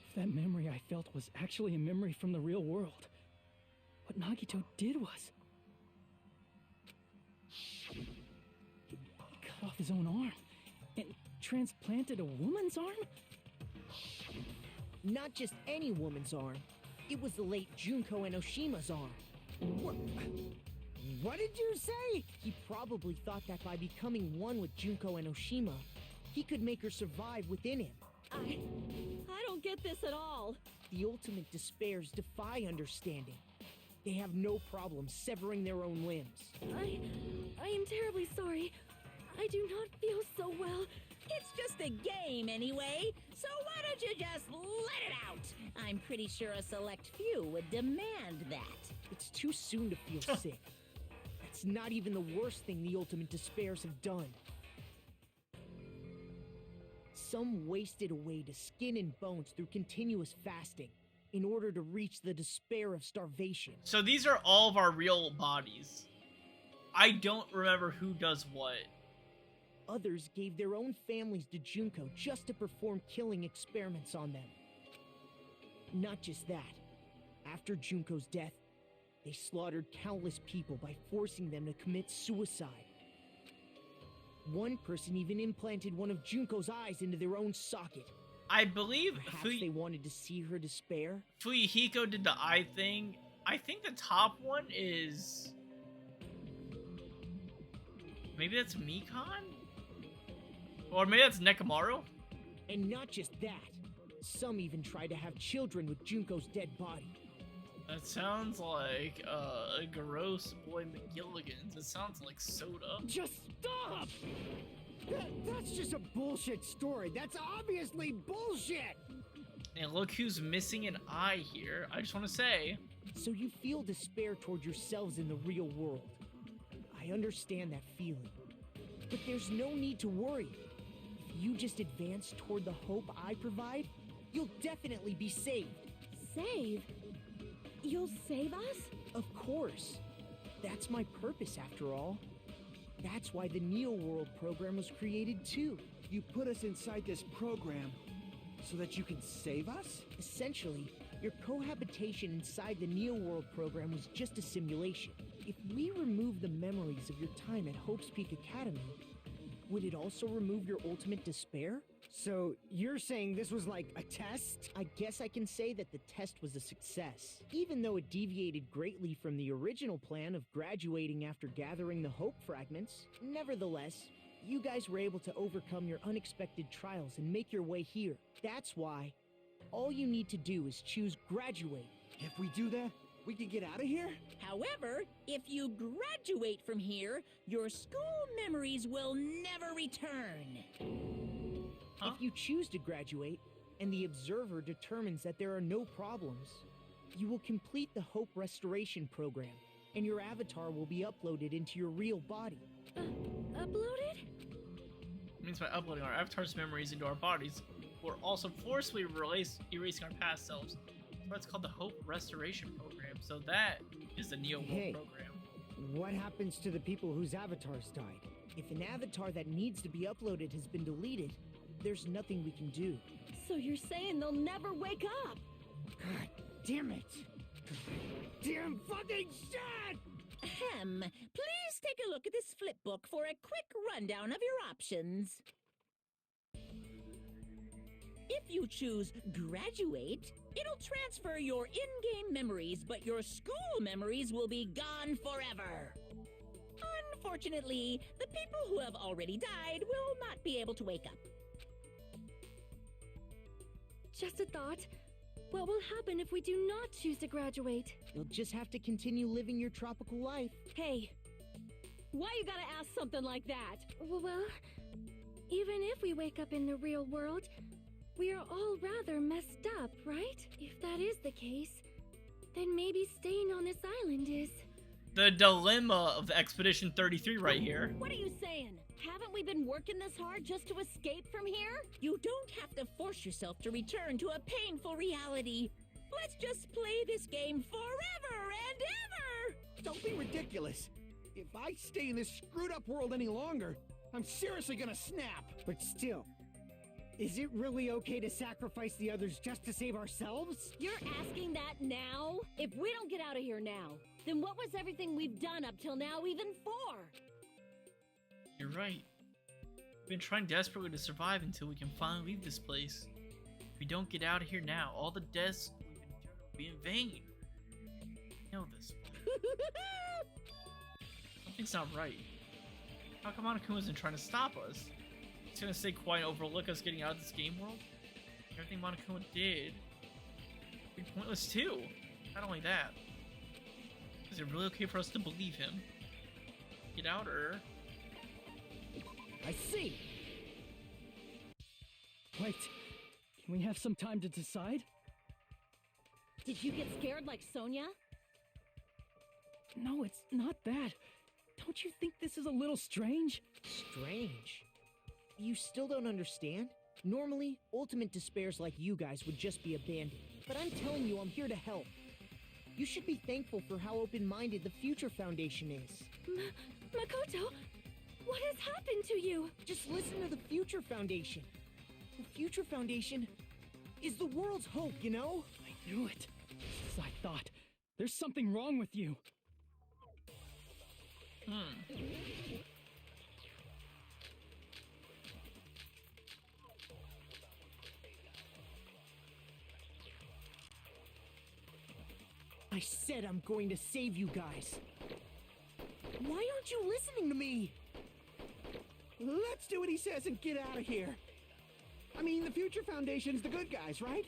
If that memory I felt was actually a memory from the real world, what Nagito did was... he cut off his own arm and transplanted a woman's arm?
Not just any woman's arm. It was the late Junko Enoshima's arm. What did you say? He probably thought that by becoming one with Junko Enoshima, he could make her survive within him.
I don't get this at all.
The ultimate despairs defy understanding. They have no problem severing their own limbs.
I am terribly sorry. I do not feel so well.
It's just a game anyway, so why don't you just let it out? I'm pretty sure a select few would demand that.
It's too soon to feel sick. That's not even the worst thing the ultimate despairs have done. Some wasted away to skin and bones through continuous fasting in order to reach the despair of starvation.
So these are all of our real bodies. I don't remember who does what.
Others gave their own families to Junko just to perform killing experiments on them. Not just that. After Junko's death, they slaughtered countless people by forcing them to commit suicide. One person even implanted one of Junko's eyes into their own socket.
I believe
Perhaps they wanted to see her despair?
Fuyuhiko did the eye thing. I think the top one is... maybe that's Mikan? Or maybe that's Nekomaru?
And not just that. Some even tried to have children with Junko's dead body.
That sounds like a gross boy McGilligan's. It sounds like soda.
Just stop! That's just a bullshit story. That's obviously bullshit!
And look who's missing an eye here. I just want to say.
So you feel despair toward yourselves in the real world. I understand that feeling. But there's no need to worry. If you just advance toward the hope I provide, you'll definitely be saved.
Save? You'll save us?
Of course. That's my purpose, after all. That's why the Neo World program was created, too.
You put us inside this program so that you can save us?
Essentially, your cohabitation inside the Neo World program was just a simulation. If we remove the memories of your time at Hope's Peak Academy, would it also remove your ultimate despair? So you're saying this was like a test?
I guess I can say that the test was a success. Even though it deviated greatly from the original plan of graduating after gathering the hope fragments, nevertheless, you guys were able to overcome your unexpected trials and make your way here. That's why all you need to do is choose graduate.
If we do that, we can get out of here?
However, if you graduate from here, your school memories will never return.
Huh?
If you choose to graduate, and the observer determines that there are no problems, you will complete the Hope Restoration Program, and your avatar will be uploaded into your real body.
Uploaded?
It means by uploading our avatar's memories into our bodies, we're also forcefully erasing our past selves. That's why it's called the Hope Restoration Program. So that is the Neo World
Hey.
program.
What happens to the people whose avatars died?
If an avatar that needs to be uploaded has been deleted, there's nothing we can do.
So you're saying they'll never wake up?
God damn it! Damn fucking shit!
Ahem. Please take a look at this flip book for a quick rundown of your options. If you choose graduate, it'll transfer your in-game memories, but your school memories will be gone forever. Unfortunately, the people who have already died will not be able to wake up.
Just a thought. What will happen if we do not choose to graduate?
You'll just have to continue living your tropical life.
Hey, why you gotta ask something like that?
Well, even if we wake up in the real world, we are all rather messed up, right? If that is the case, then maybe staying on this island is...
The dilemma of the Expedition 33 right here.
What are you saying? Haven't we been working this hard just to escape from here?
You don't have to force yourself to return to a painful reality. Let's just play this game forever and ever!
Don't be ridiculous. If I stay in this screwed up world any longer, I'm seriously gonna snap.
But still, is it really okay to sacrifice the others just to save ourselves?
You're asking that now? If we don't get out of here now, then what was everything we've done up till now even for?
You're right. We've been trying desperately to survive until we can finally leave this place. If we don't get out of here now, all the deaths we've endured will be in vain. I know this. Something's not right. How come Monokuma isn't trying to stop us? He's gonna stay quiet and overlook us getting out of this game world? Everything Monokuma did would be pointless too. Not only that, is it really okay for us to believe him? Get out or...
I see! Wait, can we have some time to decide?
Did you get scared like Sonia?
No, it's not that. Don't you think this is a little strange?
Strange? You still don't understand? Normally, ultimate despairs like you guys would just be abandoned. But I'm telling you, I'm here to help. You should be thankful for how open-minded the Future Foundation is.
Makoto, what has happened to you?
Just listen to the Future Foundation. The Future Foundation is the world's hope, you know?
I knew it. Just as I thought. There's something wrong with you.
I said I'm going to save you guys. Why aren't you listening to me?
Let's do what he says and get out of here. I mean, the Future Foundation's the good guys, right?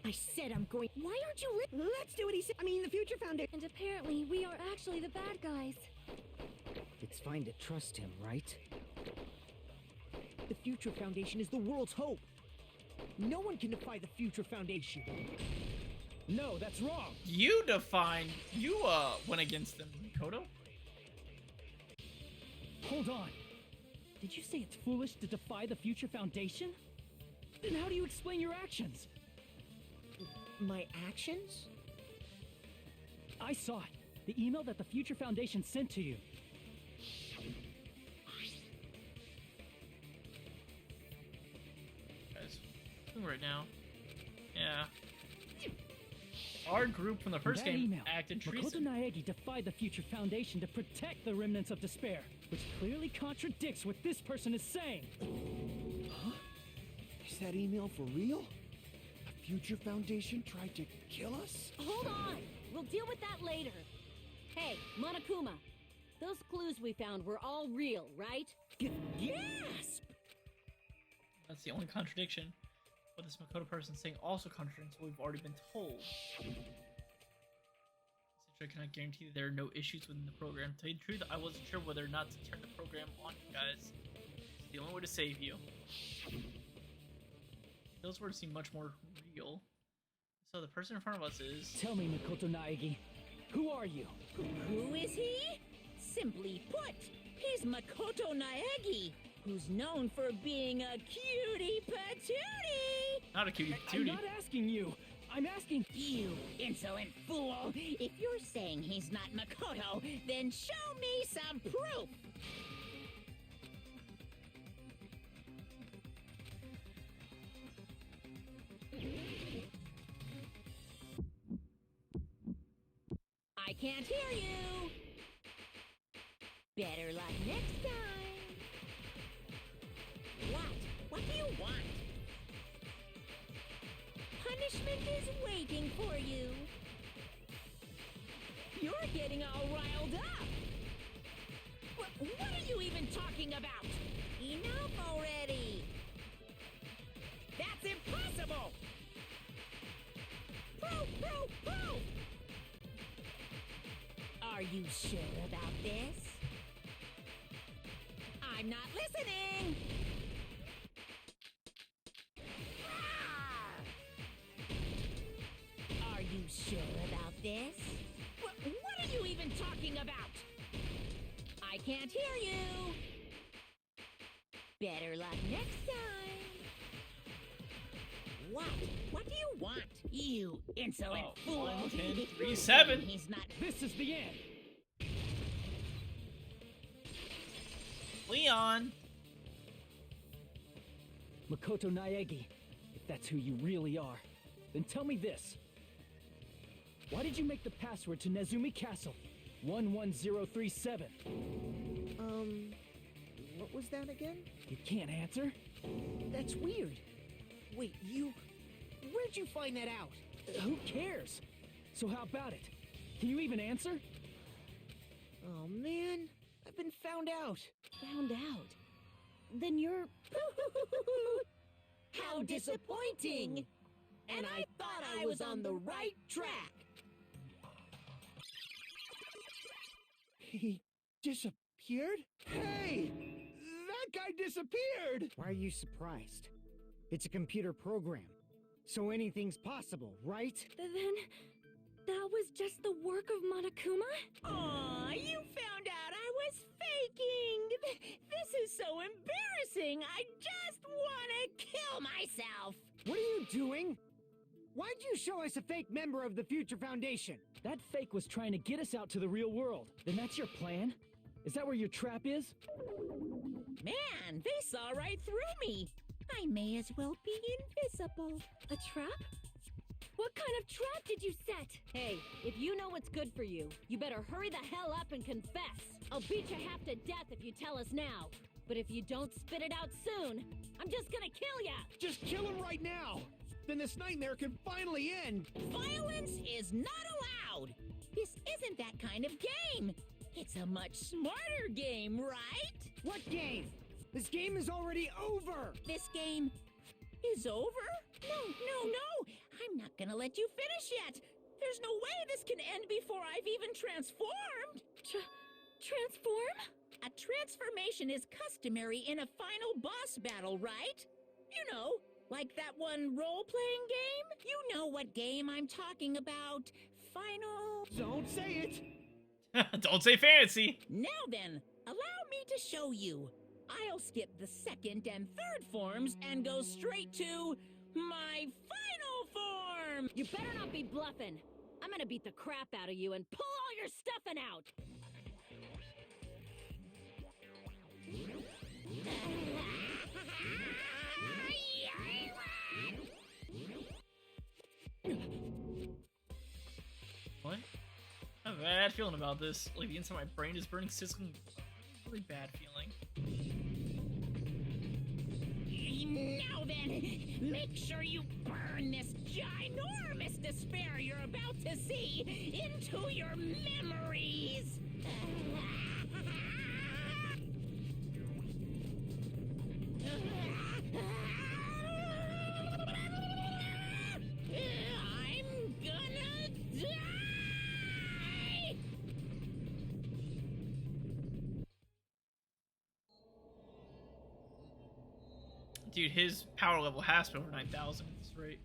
I said I'm going... Why aren't you
Let's do what he said. I mean, the Future Foundation...
And apparently, we are actually the bad guys.
It's fine to trust him, right?
The Future Foundation is the world's hope. No one can defy the Future Foundation.
No, that's wrong.
You went against them, Kodo?
Hold on. Did you say it's foolish to defy the Future Foundation? Then how do you explain your actions?
My actions?
I saw it. The email that the Future Foundation sent to you.
Guys, right now. Yeah. our group from the first
In that
game
email,
acted
Makoto
treason.
Naegi defied the Future Foundation to protect the remnants of despair, which clearly contradicts what this person is saying.
Huh? Is that email for real? The Future Foundation tried to kill us?
Hold on! We'll deal with that later. Hey, Monokuma, those clues we found were all real, right? Gasp!
That's the only contradiction. What this Makoto person saying also contradicts what we've already been told. Essentially, I cannot guarantee that there are no issues within the program. To tell you the truth, I wasn't sure whether or not to turn the program on you guys. It's the only way to save you. Those words seem much more real. So the person in front of us is...
Tell me, Makoto Naegi, who are you?
Who is he? Simply put, he's Makoto Naegi, who's known for being a cutie patootie.
Not a cutie
I'm
patootie.
not asking you. I'm asking
You insolent fool! If you're saying he's not Makoto, then show me some proof! I can't hear you! Better luck next time! What do you want? Punishment is waiting for you! You're getting all riled up! What are you even talking about? Enough already! That's impossible! Proof! Are you sure about this? I'm not listening! Are you sure about this? What are you even talking about? I can't hear you! Better luck next time! What do you want, you insolent fool?
1, 10,
If
3,
you're
7.
saying he's not...
This is the end.
Leon!
Makoto Naegi, if that's who you really are, then tell me this. Why did you make the password to Nezumi Castle 11037?
What was that again?
You can't answer?
That's weird. Wait, where'd you find that out?
Who cares? So how about it? Can you even answer?
Oh man, I've been found out.
Found out? Then you're... How disappointing! And I thought I was on the right track!
He disappeared? Hey! That guy disappeared!
Why are you surprised? It's a computer program, so anything's possible, right?
Then that was just the work of Monokuma?
Aw, you found out I was faking! This is so embarrassing! I just wanna kill myself!
What are you doing? Why'd you show us a fake member of the Future Foundation?
That fake was trying to get us out to the real world. Then that's your plan? Is that where your trap is?
Man, they saw right through me! I may as well be invisible.
A trap? What kind of trap did you set?
Hey, if you know what's good for you, you better hurry the hell up and confess. I'll beat you half to death if you tell us now. But if you don't spit it out soon, I'm just gonna kill ya!
Just kill him right now! Then this nightmare can finally end!
Violence is not allowed! This isn't that kind of game! It's a much smarter game, right?
What game? This game is already over!
This game is over? No! I'm not gonna let you finish yet! There's no way this can end before I've even transformed!
Transform?
A transformation is customary in a final boss battle, right? You know, like that one role-playing game? You know what game I'm talking about. Final...
Don't say it!
Don't say fancy!
Now then, allow me to show you. I'll skip the second and third forms and go straight to my final form!
You better not be bluffing. I'm gonna beat the crap out of you and pull all your stuffing out!
bad feeling about this. Like, the inside of my brain is burning sizzling. Really bad feeling.
Now then, make sure you burn this ginormous despair you're about to see into your memories. I'm gonna die!
Dude, his power level has been over 9,000. That's right.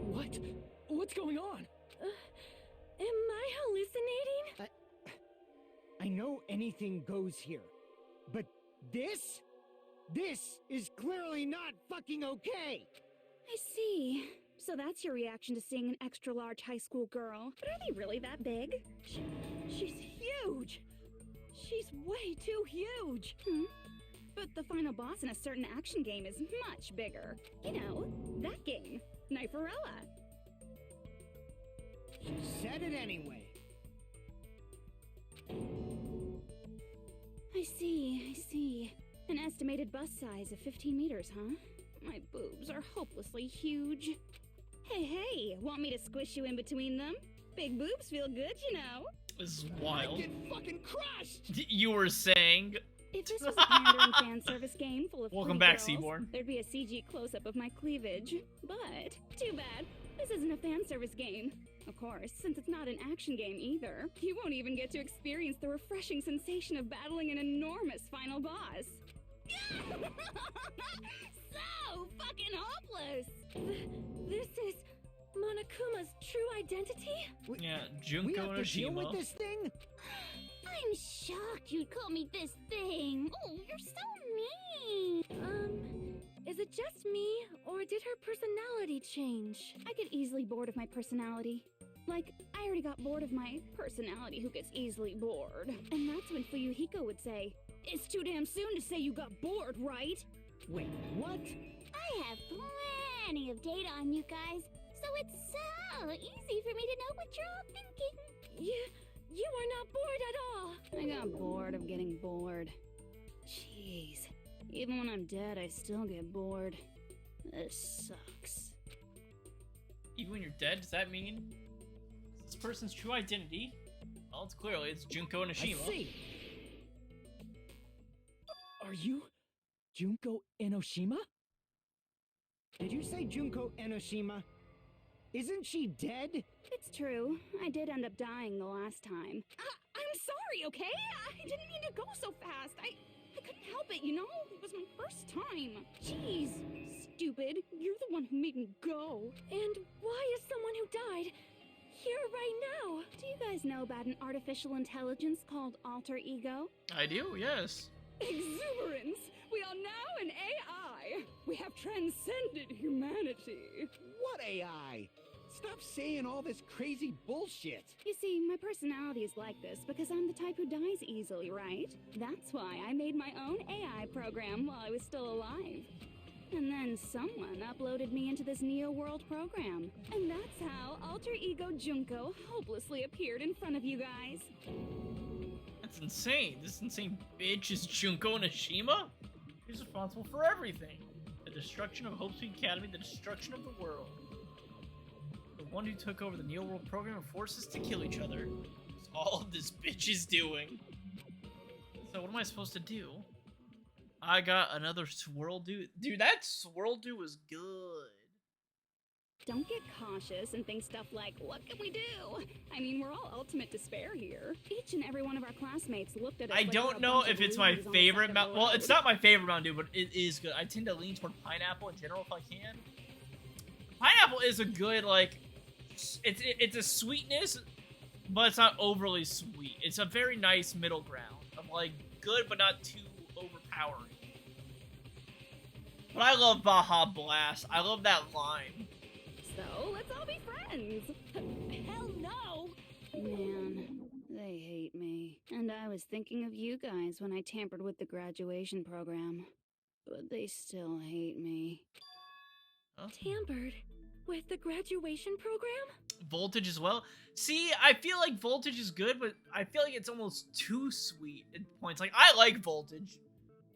What? What's going on?
Am I hallucinating?
I know anything goes here, but this is clearly not fucking okay!
I see. So that's your reaction to seeing an extra-large high school girl. But are they really that big? She's huge! She's way too huge! But the final boss in a certain action game is much bigger. You know, that game. Kniferella.
She said it anyway.
I see. An estimated bust size of 15 meters, huh? My boobs are hopelessly huge. Hey, want me to squish you in between them? Big boobs feel good, you know.
This is wild.
Get fucking crushed!
You were saying...
If this was a pandering fan service game full of
Welcome
pretty
back,
girls,
Seaborn.
there'd be a CG close-up of my cleavage. But, too bad, this isn't a fan service game. Of course, since it's not an action game either, you won't even get to experience the refreshing sensation of battling an enormous final boss. So fucking hopeless!
This is Monokuma's true identity?
Yeah,
We
Junko
have to deal with
Onishima.
this thing?
I'm shocked you'd call me this thing. Oh, you're so mean.
Is it just me, or did her personality change?
I get easily bored of my personality. Like, I already got bored of my personality who gets easily bored. And that's when Fuyuhiko would say, "It's too damn soon to say you got bored, right?"
Wait, what?
I have plenty of data on you guys, so it's so easy for me to know what you're all thinking.
You are not bored at all.
I got bored of getting bored. Jeez. Even when I'm dead, I still get bored. This sucks.
Even when you're dead, does that mean this person's true identity? Well, it's Junko Onishima.
I see. Are you Junko Enoshima?
Did you say Junko Enoshima? Isn't she dead?
It's true. I did end up dying the last time. I'm sorry, okay? I didn't mean to go so fast. I couldn't help it, you know? It was my first time. Jeez. Stupid. You're the one who made me go.
And why is someone who died here right now?
Do you guys know about an artificial intelligence called alter ego?
I do, yes.
Exuberance! We are now an AI! We have transcended humanity!
What AI? Stop saying all this crazy bullshit.
You see, my personality is like this because I'm the type who dies easily, right? That's why I made my own AI program while I was still alive. And then someone uploaded me into this Neo World program. And that's how Alter Ego Junko hopelessly appeared in front of you guys.
That's insane. This insane bitch is Junko Onishima? He's responsible for everything. The destruction of Hope Speed Academy, the destruction of the world. The one who took over the Neo World program and forced us to kill each other. That's all this bitch is doing. So what am I supposed to do? I got another swirl dude. Dude, that swirl dude was good.
Don't get cautious and think stuff like, what can we do? I mean, we're all ultimate despair here. Each and every one of our classmates looked at us.
I don't know if it's my favorite Mountain. Well, it's not my favorite Mountain Dew, but it is good. I tend to lean toward pineapple in general if I can. Pineapple is a good, like, it's a sweetness, but it's not overly sweet. It's a very nice middle ground of, like, good but not too overpowering. But I love Baja Blast. I love that lime.
So, let's all be friends.
Hell no!
Man, they hate me. And I was thinking of you guys when I tampered with the graduation program. But they still hate me.
Huh?
Tampered with the graduation program?
Voltage as well. See, I feel like Voltage is good, but I feel like it's almost too sweet at points. Like, I like Voltage,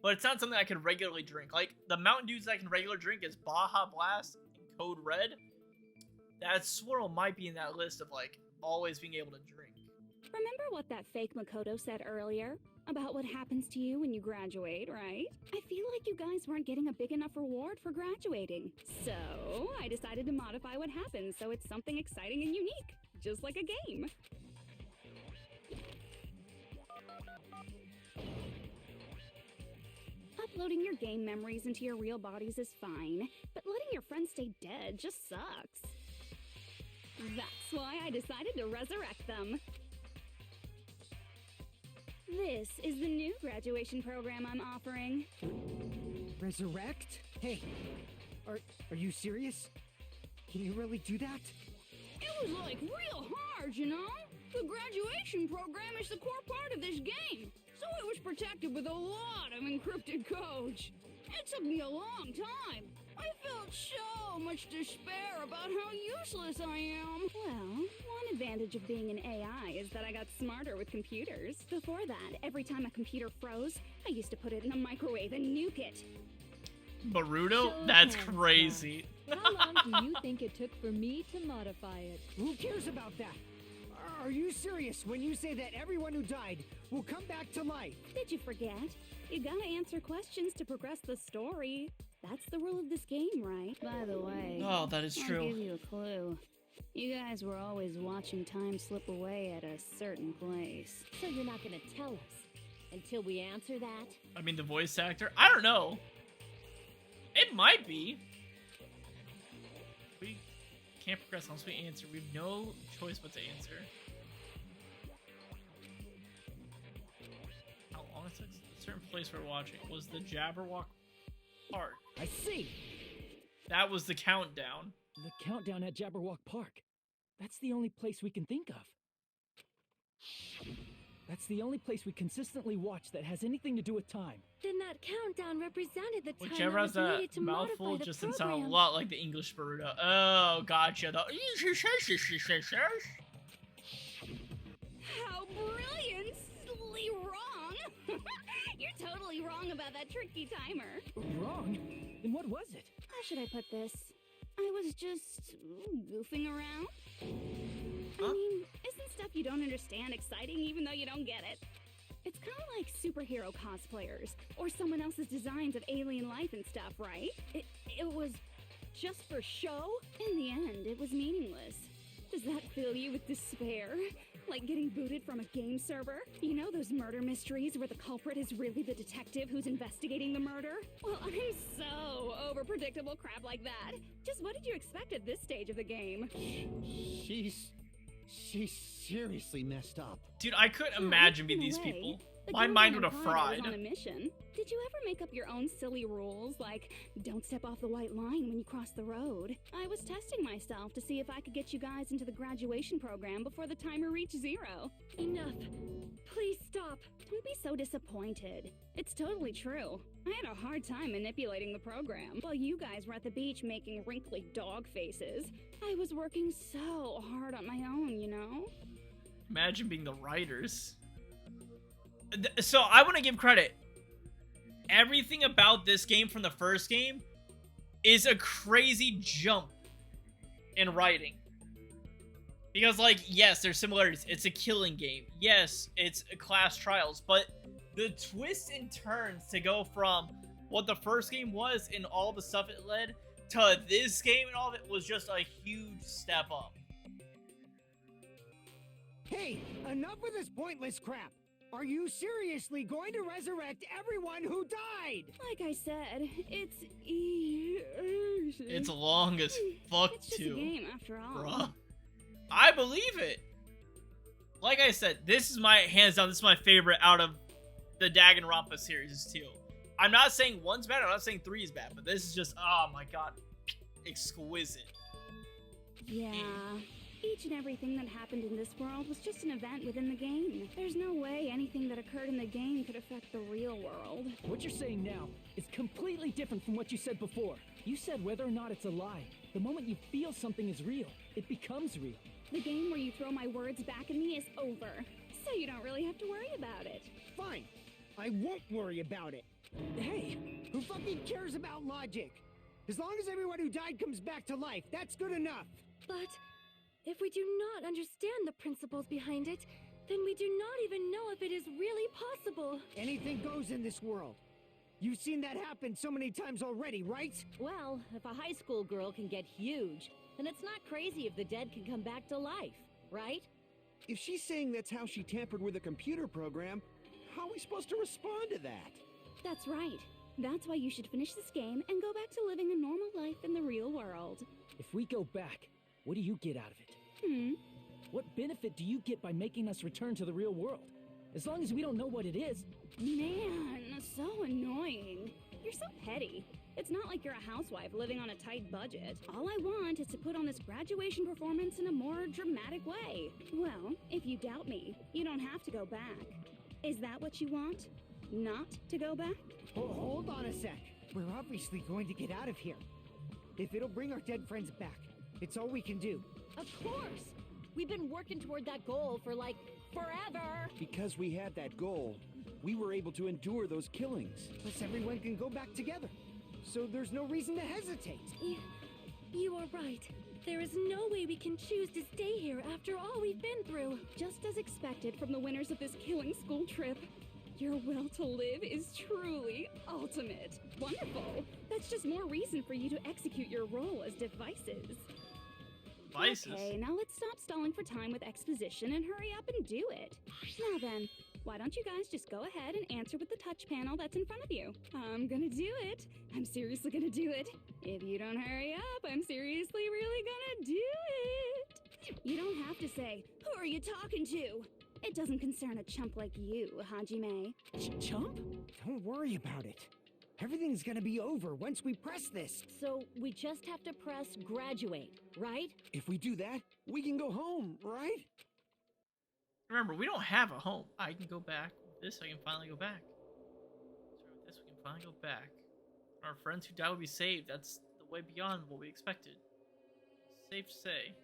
but it's not something I can regularly drink. Like, the Mountain Dews I can regularly drink is Baja Blast and Code Red. That swirl might be in that list of, like, always being able to drink.
Remember what that fake Makoto said earlier? About what happens to you when you graduate, right? I feel like you guys weren't getting a big enough reward for graduating. So, I decided to modify what happens so it's something exciting and unique. Just like a game. Uploading your game memories into your real bodies is fine, but letting your friends stay dead just sucks. That's why I decided to resurrect them. This is the new graduation program I'm offering.
Resurrect? Hey, are you serious? Can you really do that?
It was like real hard, you know? The graduation program is the core part of this game, so it was protected with a lot of encrypted codes. It took me a long time. I felt so much despair about how useless I am. Well, one advantage of being an AI is that I got smarter with computers. Before that, every time a computer froze, I used to put it in a microwave and nuke it.
Boruto? That's crazy.
How long do you think it took for me to modify it?
Who cares about that? Are you serious when you say that everyone who died will come back to life?
Did you forget? You gotta answer questions to progress the story. That's the rule of this game, right? By the way,
oh, that is true.
I'll give you a clue. You guys were always watching time slip away at a certain place.
So you're not gonna tell us until we answer that?
I mean, the voice actor? I don't know. It might be. We can't progress unless we answer. We have no choice but to answer. How long it took? A certain place we're watching was the Jabberwock Park.
I see.
That was the countdown.
The countdown at Jabberwock Park. That's the only place we can think of. That's the only place we consistently watch that has anything to do with time.
Then that countdown represented the time
Whichever
that
has
was
that
needed to
mouthful
modify the
just didn't
program.
sound a lot like the English Boruto. Oh, gotcha.
How brilliantly wrong! You're totally wrong about that tricky timer.
Wrong? Then what was it?
How should I put this? I was just goofing around. I mean, isn't stuff you don't understand exciting even though you don't get it? It's kind of like superhero cosplayers or someone else's designs of alien life and stuff, right? It was just for show? In the end, it was meaningless. Does that fill you with despair? Like getting booted from a game server? You know those murder mysteries where the culprit is really the detective who's investigating the murder? Well, I'm so over predictable crap like that. Just what did you expect at this stage of the game?
She's seriously messed up.
Dude, I couldn't imagine being these people. My mind would have fried.
On a mission. Did you ever make up your own silly rules, like don't step off the white line when you cross the road? I was testing myself to see if I could get you guys into the graduation program before the timer reached 0.
Enough. Please stop.
Don't be so disappointed. It's totally true. I had a hard time manipulating the program while you guys were at the beach making wrinkly dog faces. I was working so hard on my own, you know?
Imagine being the writers. So I want to give credit. Everything about this game from the first game is a crazy jump in writing. Because, like, yes, there's similarities. It's a killing game. Yes, it's a class trials. But the twists and turns to go from what the first game was and all the stuff it led to this game and all of it was just a huge step up.
Hey, enough with this pointless crap. Are you seriously going to resurrect everyone who died?
Like I said, it's
long as fuck
it's just
too.
a game after all.
Bruh. I believe it. Like I said, this is my hands down. This is my favorite out of the Danganronpa series too. I'm not saying one's bad. I'm not saying 3 is bad, but this is just, oh my god, exquisite.
Yeah. Each and everything that happened in this world was just an event within the game. There's no way anything that occurred in the game could affect the real world.
What you're saying now is completely different from what you said before. You said whether or not it's a lie. The moment you feel something is real, it becomes real.
The game where you throw my words back at me is over, so you don't really have to worry about it.
Fine. I won't worry about it. Hey, who fucking cares about logic? As long as everyone who died comes back to life, that's good enough.
But if we do not understand the principles behind it, then we do not even know if it is really possible.
Anything goes in this world. You've seen that happen so many times already, right?
Well, if a high school girl can get huge, then it's not crazy if the dead can come back to life, right?
If she's saying that's how she tampered with a computer program, how are we supposed to respond to that?
That's right. That's why you should finish this game and go back to living a normal life in the real world.
If we go back, what do you get out of it? What benefit do you get by making us return to the real world? As long as we don't know what it is.
Man, so annoying. You're so petty. It's not like you're a housewife living on a tight budget. All I want is to put on this graduation performance in a more dramatic way. Well, if you doubt me, you don't have to go back. Is that what you want? Not to go back?
Oh, hold on a sec. We're obviously going to get out of here. If it'll bring our dead friends back, it's all we can do.
Of course! We've been working toward that goal for, like, forever!
Because we had that goal, we were able to endure those killings.
Plus everyone can go back together. So there's no reason to hesitate.
You are right. There is no way we can choose to stay here after all we've been through.
Just as expected from the winners of this killing school trip. Your will to live is truly ultimate. Wonderful. That's just more reason for you to execute your role as devices.
Devices?
Okay, now let's stop stalling for time with exposition and hurry up and do it. Now then, why don't you guys just go ahead and answer with the touch panel that's in front of you? I'm gonna do it. I'm seriously gonna do it. If you don't hurry up, I'm seriously really gonna do it. You don't have to say, who are you talking to? It doesn't concern a chump like you, Hajime.
Chump? Don't worry about it. Everything's gonna be over once we press this.
So we just have to press graduate, right?
If we do that, we can go home, right?
Remember, we don't have a home. I can go back. With this, I can finally go back. So with this, we can finally go back. Our friends who died will be saved. That's the way beyond what we expected. Safe to say.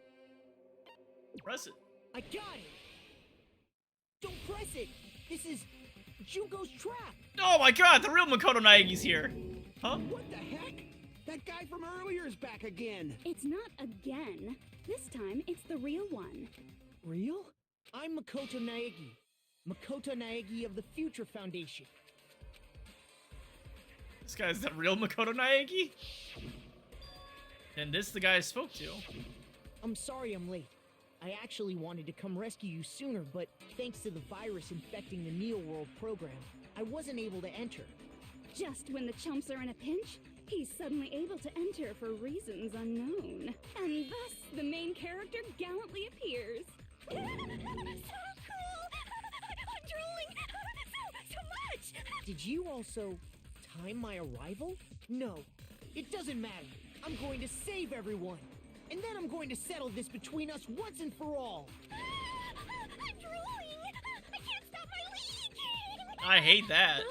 Press it.
I got it! Don't press it! This is Junko's trap!
Oh my god, the real Makoto Naegi's here! Huh?
What the heck? That guy from earlier is back again!
It's not again. This time, it's the real one.
Real? I'm Makoto Naegi. Makoto Naegi of the Future Foundation.
This guy's the real Makoto Naegi? And this is the guy I spoke to.
I'm sorry I'm late. I actually wanted to come rescue you sooner, but thanks to the virus infecting the Neo World program, I wasn't able to enter.
Just when the chumps are in a pinch, he's suddenly able to enter for reasons unknown. And thus, the main character gallantly appears. So cool! I'm drooling! So much!
Did you also time my arrival? No, it doesn't matter. I'm going to save everyone. And then I'm going to settle this between us once and for all.
I'm drooling! I can't stop my leaking!
I hate that.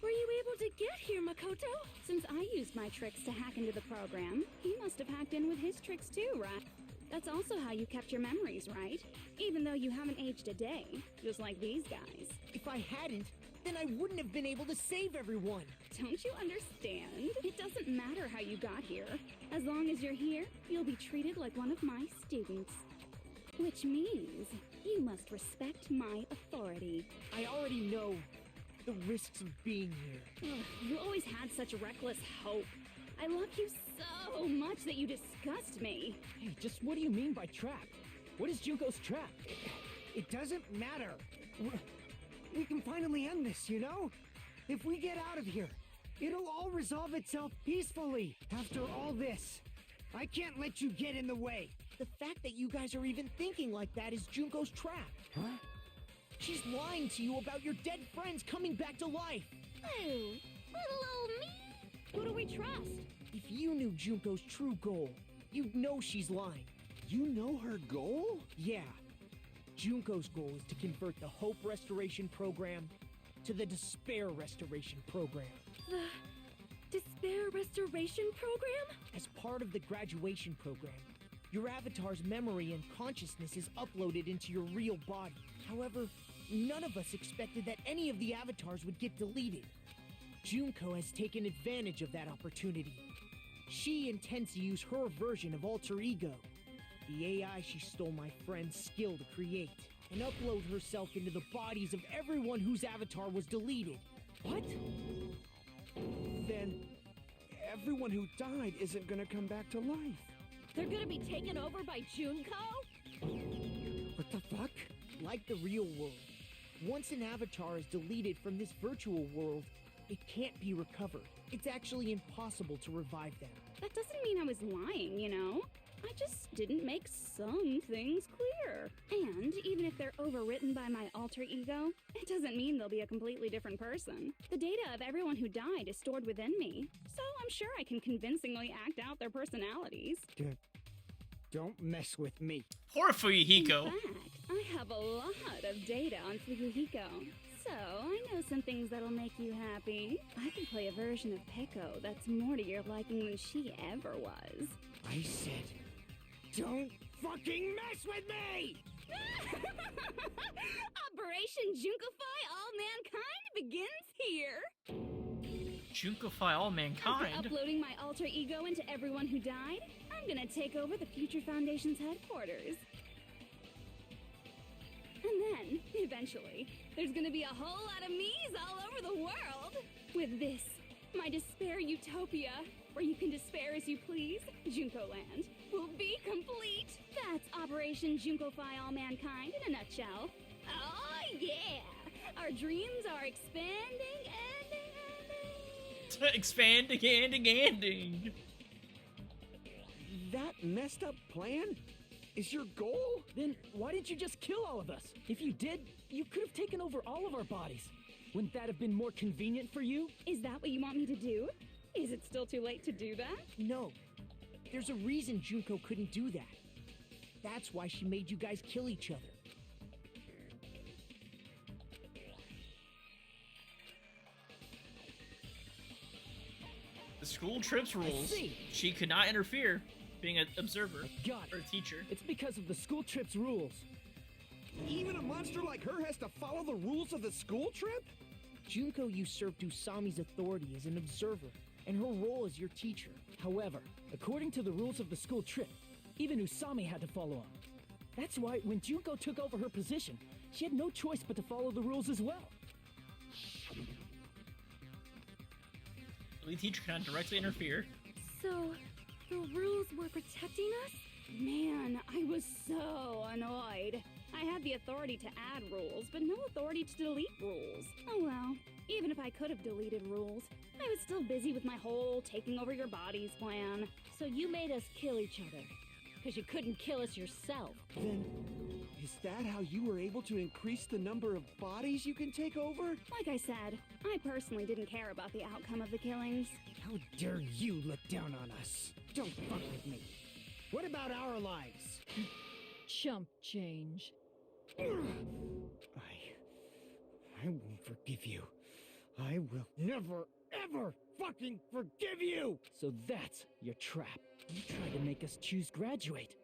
Were you able to get here, Makoto?
Since I used my tricks to hack into the program, he must have hacked in with his tricks too, right? That's also how you kept your memories, right? Even though you haven't aged a day, just like these guys.
If I hadn't, then I wouldn't have been able to save everyone.
Don't you understand? It doesn't matter how you got here. As long as you're here, you'll be treated like one of my students. Which means you must respect my authority.
I already know the risks of being here.
Ugh, you always had such reckless hope. I love you so much that you disgust me.
Hey, just what do you mean by trap? What is Junko's trap?
It doesn't matter. We can finally end this, you know? If we get out of here, it'll all resolve itself peacefully. After all this, I can't let you get in the way.
The fact that you guys are even thinking like that is Junko's trap.
Huh?
She's lying to you about your dead friends coming back to life.
Oh, little old me.
Who do we trust?
If you knew Junko's true goal, you'd know she's lying.
You know her goal?
Yeah. Junko's goal is to convert the Hope Restoration Program to the Despair Restoration Program.
The Despair Restoration Program?
As part of the graduation program, your avatar's memory and consciousness is uploaded into your real body. However, none of us expected that any of the avatars would get deleted. Junko has taken advantage of that opportunity. She intends to use her version of Alter Ego, the AI she stole my friend's skill to create, and upload herself into the bodies of everyone whose avatar was deleted.
What?
Then everyone who died isn't gonna come back to life.
They're gonna be taken over by Junko?
What the fuck? Like the real world, once an avatar is deleted from this virtual world, it can't be recovered. It's actually impossible to revive them.
That doesn't mean I was lying, you know? I just didn't make some things clear. And even if they're overwritten by my alter ego, it doesn't mean they'll be a completely different person. The data of everyone who died is stored within me, so I'm sure I can convincingly act out their personalities.
Don't mess with me.
Poor Fuyuhiko.
In fact, I have a lot of data on Fuyuhiko. So, I know some things that'll make you happy. I can play a version of Peko that's more to your liking than she ever was.
I said, don't fucking mess with me!
Operation Junkify All Mankind begins here.
Junkify all mankind?
After uploading my alter ego into everyone who died, I'm gonna take over the Future Foundation's headquarters. And then, eventually, there's gonna be a whole lot of me's all over the world. With this, my despair utopia, where you can despair as you please, Junko Land, will be complete. That's Operation Junkify All Mankind in a nutshell. Oh yeah! Our dreams are expanding and
Expanding.
That messed up plan is your goal?
Then why didn't you just kill all of us? If you did, you could have taken over all of our bodies. Wouldn't that have been more convenient for you?
Is that what you want me to do? Is it still too late to do that?
No. There's a reason Junko couldn't do that. That's why she made you guys kill each other.
The school trips rules. She could not interfere, being an observer or a teacher.
It's because of the school trips rules.
Even a monster like her has to follow the rules of the school trip?
Junko usurped Usami's authority as an observer, and her role as your teacher.
However, according to the rules of the school trip, even Usami had to follow them. That's why when Junko took over her position, she had no choice but to follow the rules as well.
The lead teacher cannot directly interfere.
So, the rules were protecting us?
Man, I was so annoyed. I had the authority to add rules, but no authority to delete rules. Oh well, even if I could have deleted rules, I was still busy with my whole taking over your bodies plan.
So you made us kill each other, because you couldn't kill us yourself.
Then, is that how you were able to increase the number of bodies you can take over?
Like I said, I personally didn't care about the outcome of the killings.
How dare you look down on us? Don't fuck with me. What about our lives?
Chump change.
I won't forgive you. I will never, ever fucking forgive you!
So that's your trap. You tried to make us choose graduate,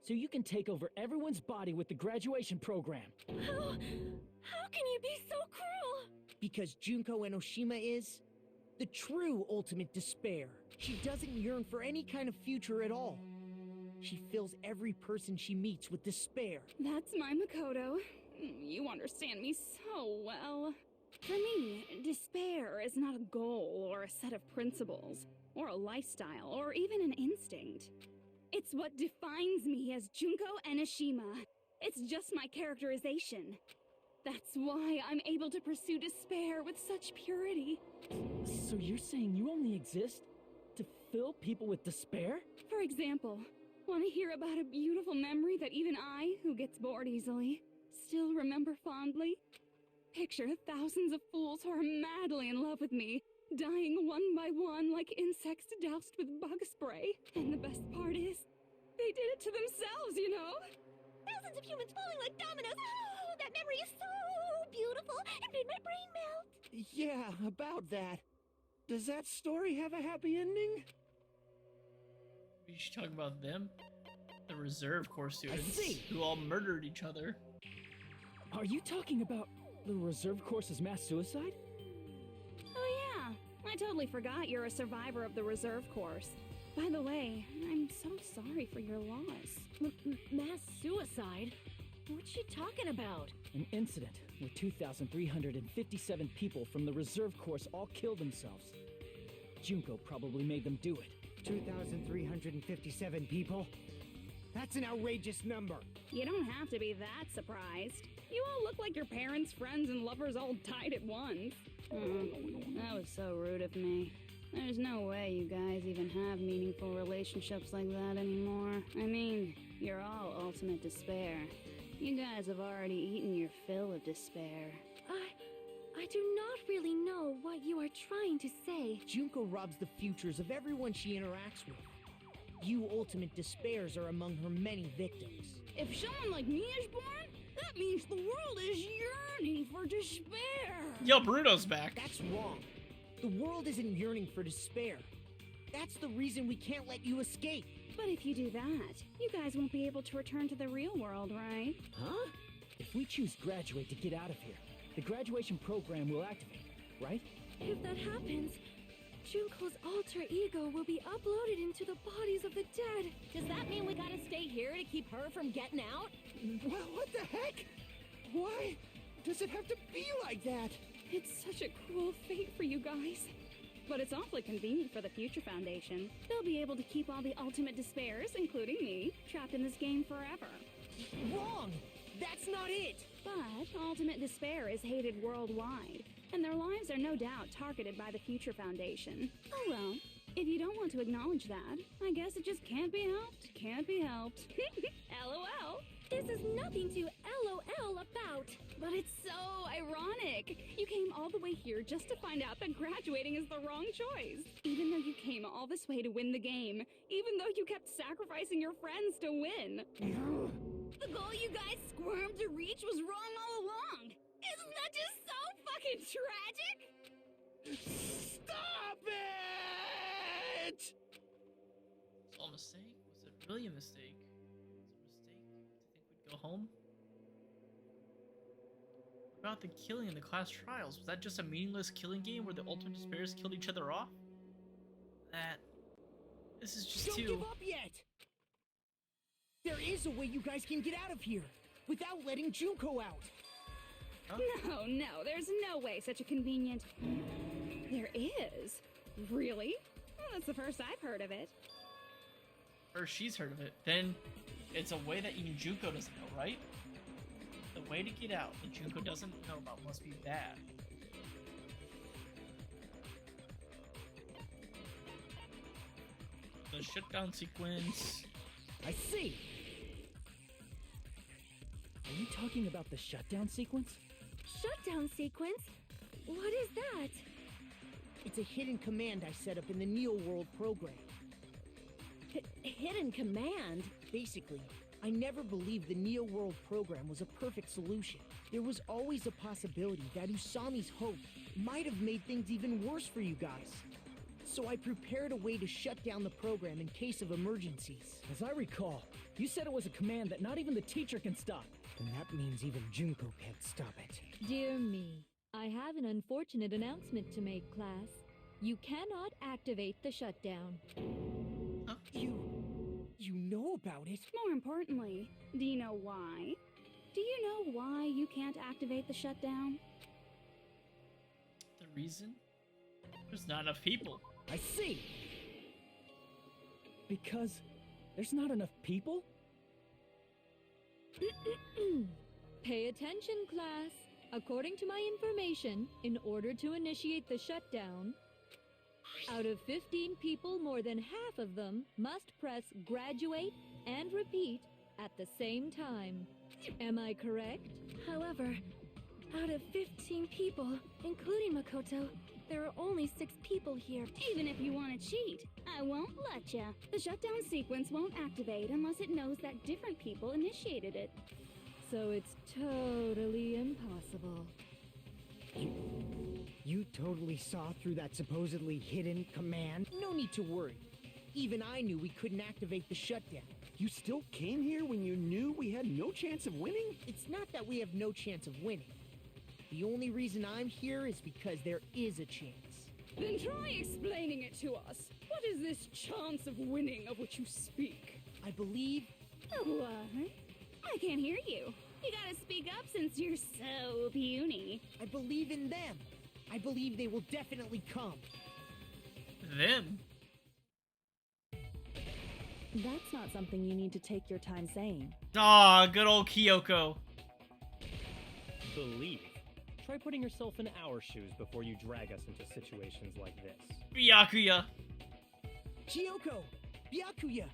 so you can take over everyone's body with the graduation program.
How can you be so cruel?
Because Junko Enoshima is the true ultimate despair. She doesn't yearn for any kind of future at all. She fills every person she meets with despair.
That's my Makoto. You understand me so well. For me, despair is not a goal or a set of principles. or a lifestyle, or even an instinct. It's what defines me as Junko Enoshima. It's just my characterization. That's why I'm able to pursue despair with such purity.
So you're saying you only exist to fill people with despair?
For example, want to hear about a beautiful memory that even I, who gets bored easily, still remember fondly? Picture thousands of fools who are madly in love with me, dying one by one like insects doused with bug spray. And the best part is, they did it to themselves, you know?
Thousands of humans falling like dominoes. Oh, that memory is so beautiful. It made my brain melt.
Yeah, about that. Does that story have a happy ending?
We should talk about them. The reserve corps students
see.
who all murdered each other.
Are you talking about the reserve corps' mass suicide?
Oh yeah, I totally forgot you're a survivor of the reserve course. By the way, I'm so sorry for your loss.
Mass suicide? What's she talking about?
An incident where 2,357 people from the reserve corps all killed themselves. Junko probably made them do it.
2,357 people? That's an outrageous number.
You don't have to be that surprised. You all look like your parents, friends, and lovers all died at once. That was so rude of me. There's no way you guys even have meaningful relationships like that anymore. I mean, you're all ultimate despair. You guys have already eaten your fill of despair.
I do not really know what you are trying to say.
Junko robs the futures of everyone she interacts with. You ultimate despairs are among her many victims.
If someone like me is born, that means the world is yearning for despair.
Yo, Bruno's back.
That's wrong. The world isn't yearning for despair. That's the reason we can't let you escape.
But if you do that, you guys won't be able to return to the real world, right?
Huh? If we choose graduate to get out of here, the graduation program will activate, right?
If that happens, Junko's alter ego will be uploaded into the bodies of the dead.
Does that mean we gotta stay here to keep her from getting out?
Well, what the heck? Why does it have to be like that?
It's such a cruel fate for you guys. But it's awfully convenient for the Future Foundation. They'll be able to keep all the ultimate despairs, including me, trapped in this game forever.
Wrong! That's not it!
But ultimate despair is hated worldwide, and their lives are no doubt targeted by the Future Foundation. Oh well, if you don't want to acknowledge that, I guess it just can't be helped. Can't be helped. LOL.
This is nothing to LOL about.
But it's so ironic. You came all the way here just to find out that graduating is the wrong choice. Even though you came all this way to win the game. Even though you kept sacrificing your friends to win. The goal you guys squirmed to reach was wrong all along. Isn't that just so fucking tragic?
Stop it!
It's all a mistake? Was it really a mistake? Was it a mistake to think we'd go home? What about the killing in the class trials? Was that just a meaningless killing game where the ultimate despairs killed each other off? This is just
Don't
too...
give up yet! There is a way you guys can get out of here without letting Junko out.
Huh?
No, there's no way such a convenient... There is? Really? Well, that's the first I've heard of it.
Or she's heard of it. Then it's a way that even Junko doesn't know, right? The way to get out that Junko doesn't know about must be bad. The shutdown sequence.
I see. Are you talking about the shutdown sequence?
Shutdown sequence? What is that?
It's a hidden command I set up in the Neo World program.
Hidden command?
Basically, I never believed the Neo World program was a perfect solution. There was always a possibility that Usami's hope might have made things even worse for you guys. So I prepared a way to shut down the program in case of emergencies.
As I recall, you said it was a command that not even the teacher can stop.
And that means even Junko can't stop it.
Dear me, I have an unfortunate announcement to make, class. You cannot activate the shutdown.
Huh?
You know about it?
More importantly, do you know why? Do you know why you can't activate the shutdown?
The reason? There's not enough people.
I see.
Because there's not enough people?
Pay attention, class. According to my information, in order to initiate the shutdown, out of 15 people, more than half of them must press graduate and repeat at the same time. Am I correct?
However, out of 15 people, including Makoto, there are only 6 people here.
Even if you want to cheat, I won't let ya. The shutdown sequence won't activate unless it knows that different people initiated it.
So it's totally impossible.
You totally saw through that supposedly hidden command?
No need to worry. Even I knew we couldn't activate the shutdown.
You still came here when you knew we had no chance of winning?
It's not that we have no chance of winning. The only reason I'm here is because there is a chance.
Then try explaining it to us. What is this chance of winning of which you speak?
I believe...
What? I can't hear you. You gotta speak up since you're so puny.
I believe in them. I believe they will definitely come.
Them?
That's not something you need to take your time saying.
Aw, good old Kyoko.
Believe. Try putting yourself in our shoes before you drag us into situations like this.
Byakuya.
Kyoko! Byakuya!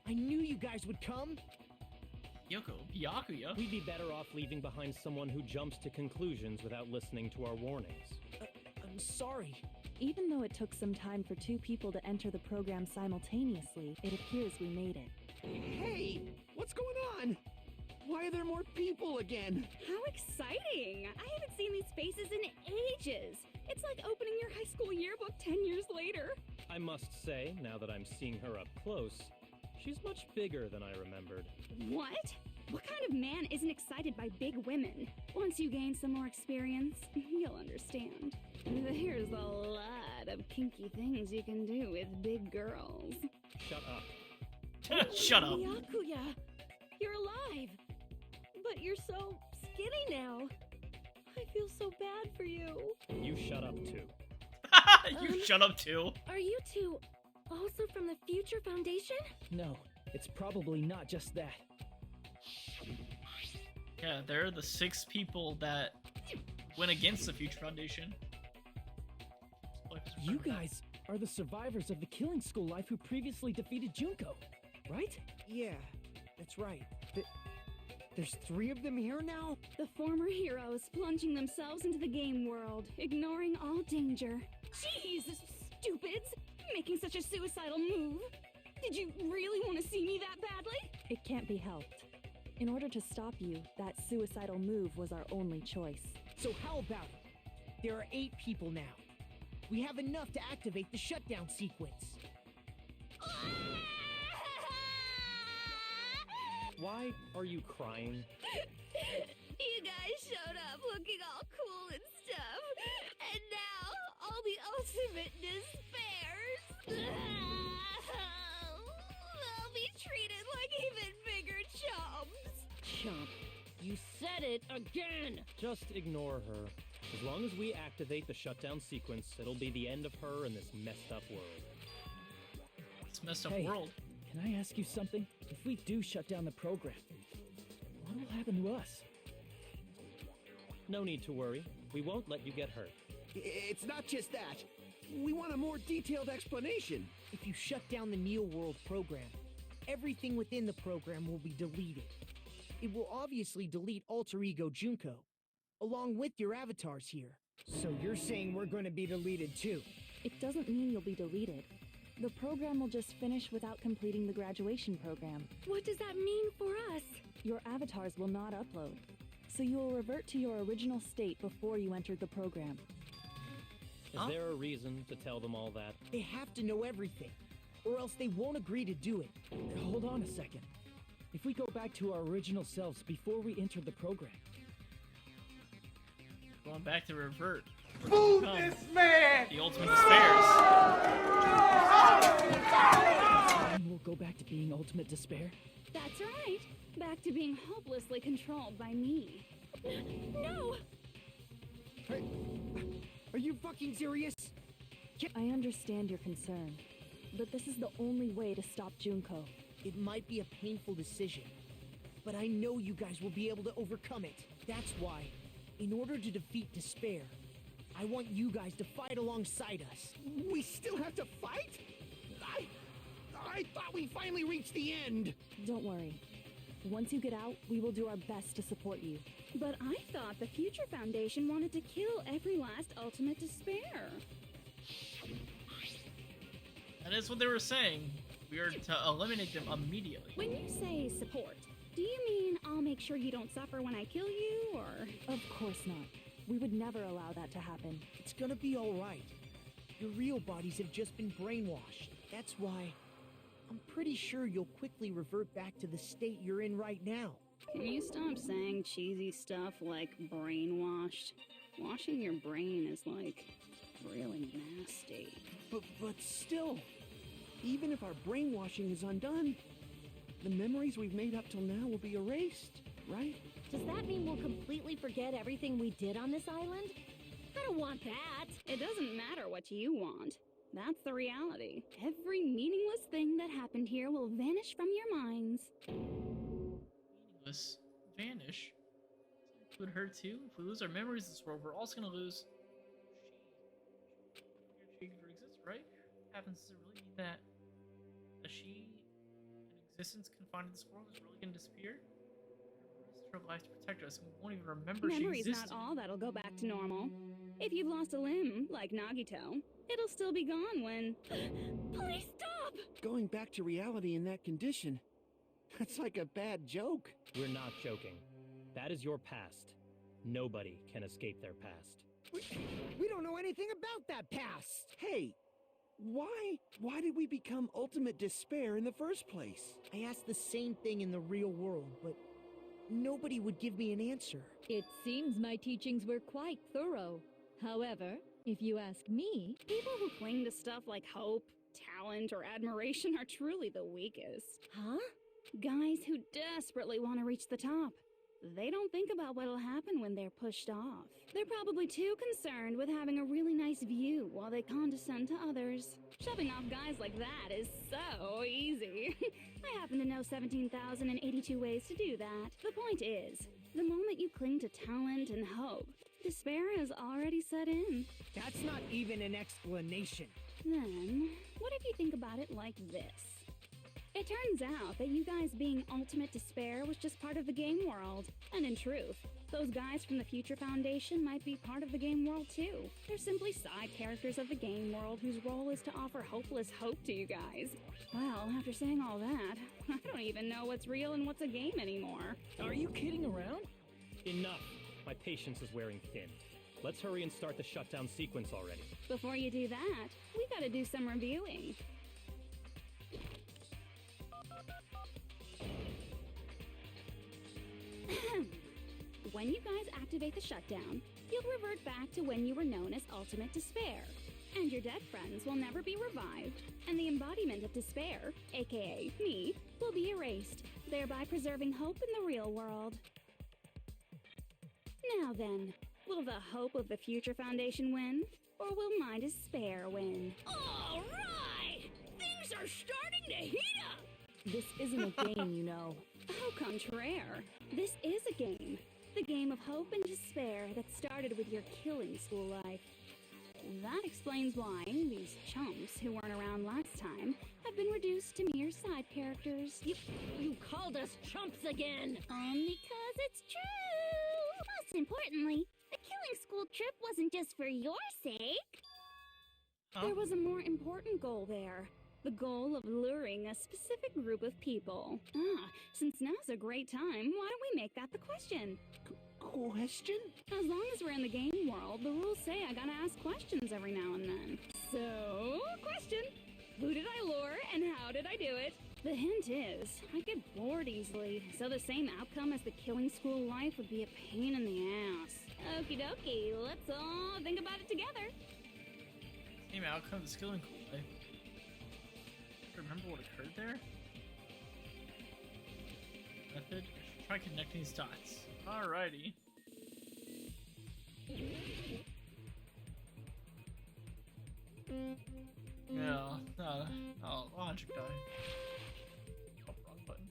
I knew you guys would come!
Kyoko? Byakuya?
We'd be better off leaving behind someone who jumps to conclusions without listening to our warnings.
I'm sorry.
Even though it took some time for 2 people to enter the program simultaneously, it appears we made it.
Hey! What's going on? Why are there more people again?
How exciting! I haven't seen these faces in ages. It's like opening your high school yearbook 10 years later.
I must say, now that I'm seeing her up close, she's much bigger than I remembered.
What? What kind of man isn't excited by big women? Once you gain some more experience, you'll understand. There's a lot of kinky things you can do with big girls.
Shut up.
Shut up.
Byakuya, you're alive. But you're so skinny now. I feel so bad for you.
You shut up too.
You shut up too.
Are you two also from the Future Foundation?
No, it's probably not just that.
Yeah, they're the 6 people that went against the Future Foundation.
You guys are the survivors of the killing school life who previously defeated Junko, right?
Yeah, that's right. There's 3 of them here now?
The former heroes plunging themselves into the game world, ignoring all danger. Jeez, stupids! Making such a suicidal move. Did you really want to see me that badly?
It can't be helped. In order to stop you, that suicidal move was our only choice.
So how about it? There are 8 people now. We have enough to activate the shutdown sequence.
Why are you crying?
You guys showed up looking all cool and stuff, and now all the ultimate despairs. They'll be treated like even bigger chumps.
Chump, you said it again!
Just ignore her. As long as we activate the shutdown sequence, it'll be the end of her in this messed up world.
It's a messed up
Hey,
world.
Can I ask you something? If we do shut down the program, what will happen to us?
No need to worry. We won't let you get hurt.
It's not just that. We want a more detailed explanation.
If you shut down the Neo World program, everything within the program will be deleted. It will obviously delete Alter Ego Junko, along with your avatars here. So you're saying we're going to be deleted too?
It doesn't mean you'll be deleted. The program will just finish without completing the graduation program.
What does that mean for us?
Your avatars will not upload, so you will revert to your original state before you entered the program.
Is there a reason to tell them all that?
They have to know everything, or else they won't agree to do it.
Hold on a second. If we go back to our original selves before we enter the program,
Going back to revert.
Move this man!
The ultimate despairs.
then we'll go back to being ultimate despair.
That's right. Back to being hopelessly controlled by me.
No!
Are you fucking serious?
I understand your concern, but this is the only way to stop Junko.
It might be a painful decision, but I know you guys will be able to overcome it. That's why, in order to defeat despair, I want you guys to fight alongside us.
We still have to fight? I thought we finally reached the end.
Don't worry. Once you get out, we will do our best to support you.
But I thought the Future Foundation wanted to kill every last ultimate despair.
That is what they were saying. We are to eliminate them immediately.
When you say support, do you mean I'll make sure you don't suffer when I kill you, or...?
Of course not. We would never allow that to happen.
It's gonna be alright. Your real bodies have just been brainwashed. That's why I'm pretty sure you'll quickly revert back to the state you're in right now.
Can you stop saying cheesy stuff like brainwashed? Washing your brain is, like, really nasty.
But still, even if our brainwashing is undone, the memories we've made up till now will be erased, right?
Does that mean we'll completely forget everything we did on this island? I don't want that.
It doesn't matter what you want. That's the reality. Every meaningless thing that happened here will vanish from your minds.
Meaningless? Vanish? Does that include her too? If we lose our memories in this world, we're also gonna lose she exists, right? What happens? Does it really mean that a she, an existence confined to this world, is really gonna disappear? Her life to protect us, and we won't even remember she
Memory's
existed.
not all that'll go back to normal. If you've lost a limb, like Nagito, it'll still be gone when...
Please stop!
Going back to reality in that condition, that's like a bad joke.
We're not joking. That is your past. Nobody can escape their past.
We don't know anything about that past!
Hey, why did we become ultimate despair in the first place?
I asked the same thing in the real world, but nobody would give me an answer.
It seems my teachings were quite thorough. However, if you ask me,
people who cling to stuff like hope, talent, or admiration are truly the weakest.
Huh?
Guys who desperately want to reach the top. They don't think about what'll happen when they're pushed off. They're probably too concerned with having a really nice view while they condescend to others. Shoving off guys like that is so easy. I happen to know 17,082 ways to do that. The point is, the moment you cling to talent and hope, despair has already set in.
That's not even an explanation.
Then, what if you think about it like this? It turns out that you guys being ultimate despair was just part of the game world. And in truth, those guys from the Future Foundation might be part of the game world too. They're simply side characters of the game world whose role is to offer hopeless hope to you guys. Well, after saying all that, I don't even know what's real and what's a game anymore.
Are you kidding around? Enough. My patience is wearing thin. Let's hurry and start the shutdown sequence already.
Before you do that, we gotta do some reviewing. When you guys activate the shutdown, you'll revert back to when you were known as Ultimate Despair. And your dead friends will never be revived, and the embodiment of despair, aka me, will be erased, thereby preserving hope in the real world. Now then, will the hope of the Future Foundation win, or will my despair win?
All right! Things are starting to heat up!
This isn't a game, you know.
Au contraire, this is a game. The game of hope and despair that started with your killing school life. That explains why these chumps who weren't around last time have been reduced to mere side characters.
You called us chumps again!
Because it's true! Most importantly, the killing school trip wasn't just for your sake.
There was a more important goal there. The goal of luring a specific group of people. Since now's a great time, why don't we make that the question?
Question?
As long as we're in the game world, the rules say I gotta ask questions every now and then. So, question. Who did I lure and how did I do it? The hint is, I get bored easily, so the same outcome as the killing school life would be a pain in the ass. Okie dokie, let's all think about it together.
Same outcome of the killing school life. Remember what occurred there? Method? I should try connecting these dots. Alrighty. Yeah, logic dive. Oh, wrong button.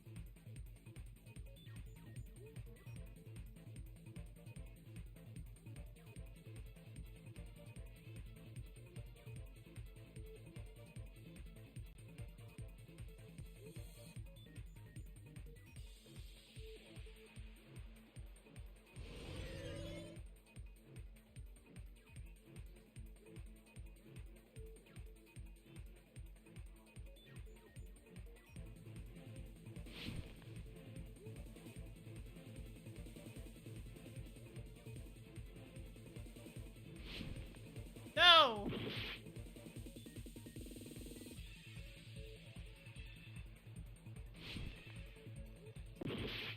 No!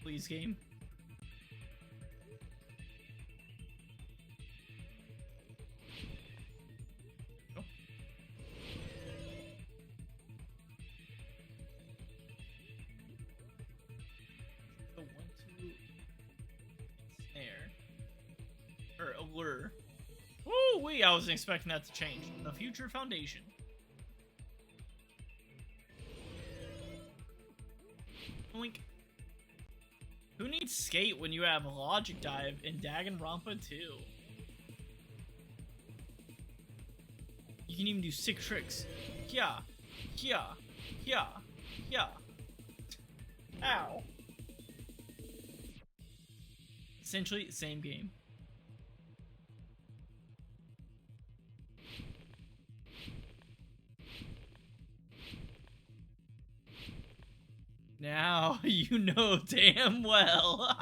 Please, game. Oh. The 1, 2 snare. Or allure. Ooh wee, I wasn't expecting that to change. The Future Foundation. Blink. Who needs skate when you have logic dive in Danganronpa 2? You can even do sick tricks. Yeah. Yeah. Yeah. Yeah. Ow. Essentially, same game. Now you know damn well.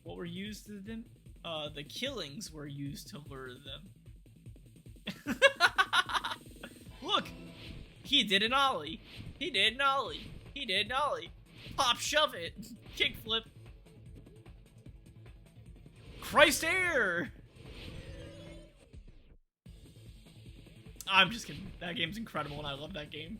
What were used to them? The killings were used to lure them. Look! He did an ollie. He did an ollie. He did an ollie. Pop, shove it. Kickflip. Christ air! I'm just kidding. That game's incredible and I love that game.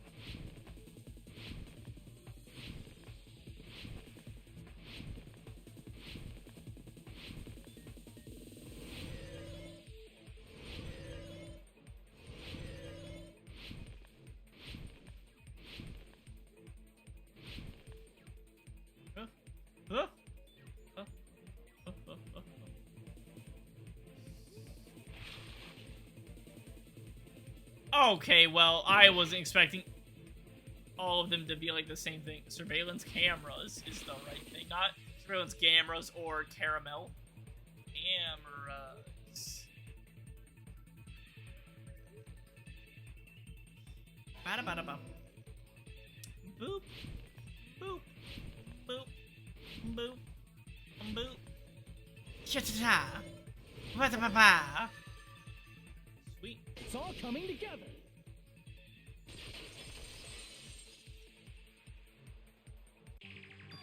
Okay, well, I wasn't expecting all of them to be like the same thing. Surveillance cameras is the right thing, not surveillance cameras or caramel. Cameras. Bada-bada-bum. Boop. Boop. Boop. Boop. Boop. Cha-cha-cha. Ba-da-ba-ba. Sweet.
It's all coming together.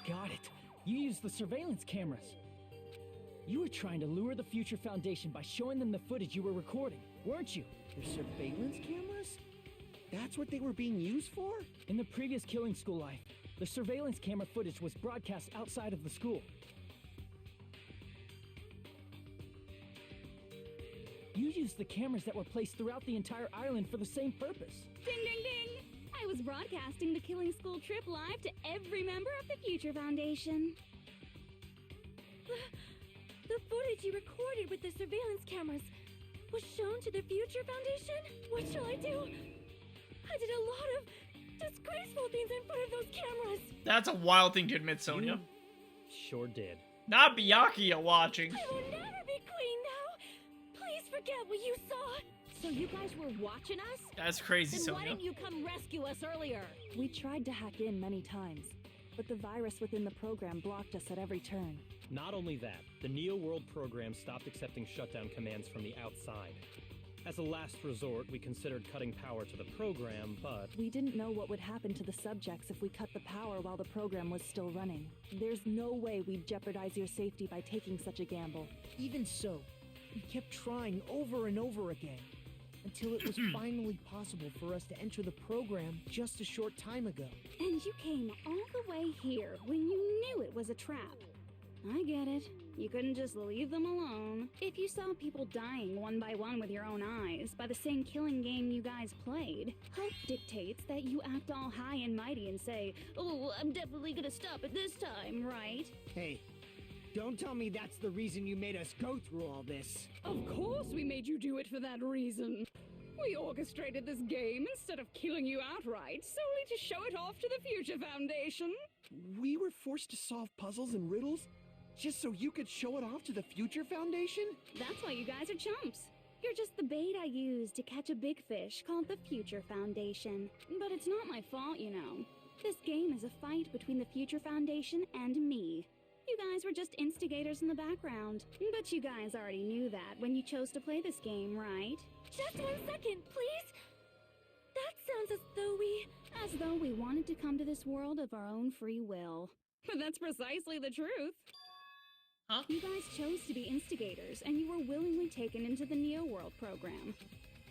Got it. You used the surveillance cameras. You were trying to lure the Future Foundation by showing them the footage you were recording, weren't you?
The surveillance cameras? That's what they were being used for?
In the previous Killing School life, the surveillance camera footage was broadcast outside of the school. You used the cameras that were placed throughout the entire island for the same purpose.
Ding, ding, ding! I was broadcasting the Killing School trip live to every member of the Future Foundation.
The footage you recorded with the surveillance cameras was shown to the Future Foundation? What shall I do? I did a lot of disgraceful things in front of those cameras.
That's a wild thing to admit, Sonia.
You sure did.
Not Byakuya watching.
I will never be queen now. Please forget what you saw.
So you guys were watching us?
That's crazy,
Then
Sonia.
why didn't you come rescue us earlier?
We tried to hack in many times, but the virus within the program blocked us at every turn.
Not only that, the Neo World program stopped accepting shutdown commands from the outside. As a last resort, we considered cutting power to the program, but...
We didn't know what would happen to the subjects if we cut the power while the program was still running. There's no way we'd jeopardize your safety by taking such a gamble.
Even so, we kept trying over and over again, until it was finally possible for us to enter the program just a short time ago.
And you came all the way here when you knew it was a trap. I get it. You couldn't just leave them alone. If you saw people dying one by one with your own eyes by the same killing game you guys played, hope dictates that you act all high and mighty and say, "Oh, I'm definitely gonna stop it this time," right?
Hey, don't tell me that's the reason you made us go through all this.
Of course we made you do it for that reason. We orchestrated this game instead of killing you outright, solely to show it off to the Future Foundation.
We were forced to solve puzzles and riddles just so you could show it off to the Future Foundation?
That's why you guys are chumps. You're just the bait I used to catch a big fish called the Future Foundation. But it's not my fault, you know. This game is a fight between the Future Foundation and me. You guys were just instigators in the background. But you guys already knew that when you chose to play this game, right?
Just 1 second, please. That sounds
As though we wanted to come to this world of our own free will.
But that's precisely the truth.
Huh?
You guys chose to be instigators, and you were willingly taken into the Neo World program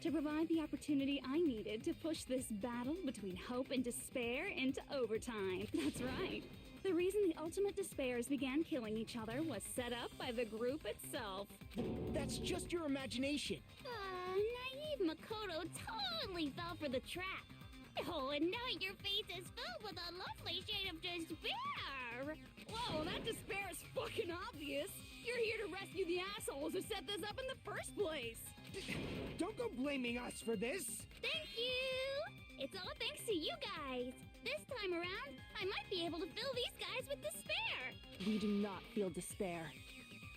to provide the opportunity I needed to push this battle between hope and despair into overtime. That's right. The reason the ultimate despairs began killing each other was set up by the group itself.
That's just your imagination.
Naive Makoto totally fell for the trap. Oh, and now your face is filled with a lovely shade of despair.
Whoa, that despair is fucking obvious. You're here to rescue the assholes who set this up in the first place.
Don't go blaming us for this.
Thank you. It's all thanks to you guys. This time around, I might be able to fill these guys with despair.
We do not feel despair.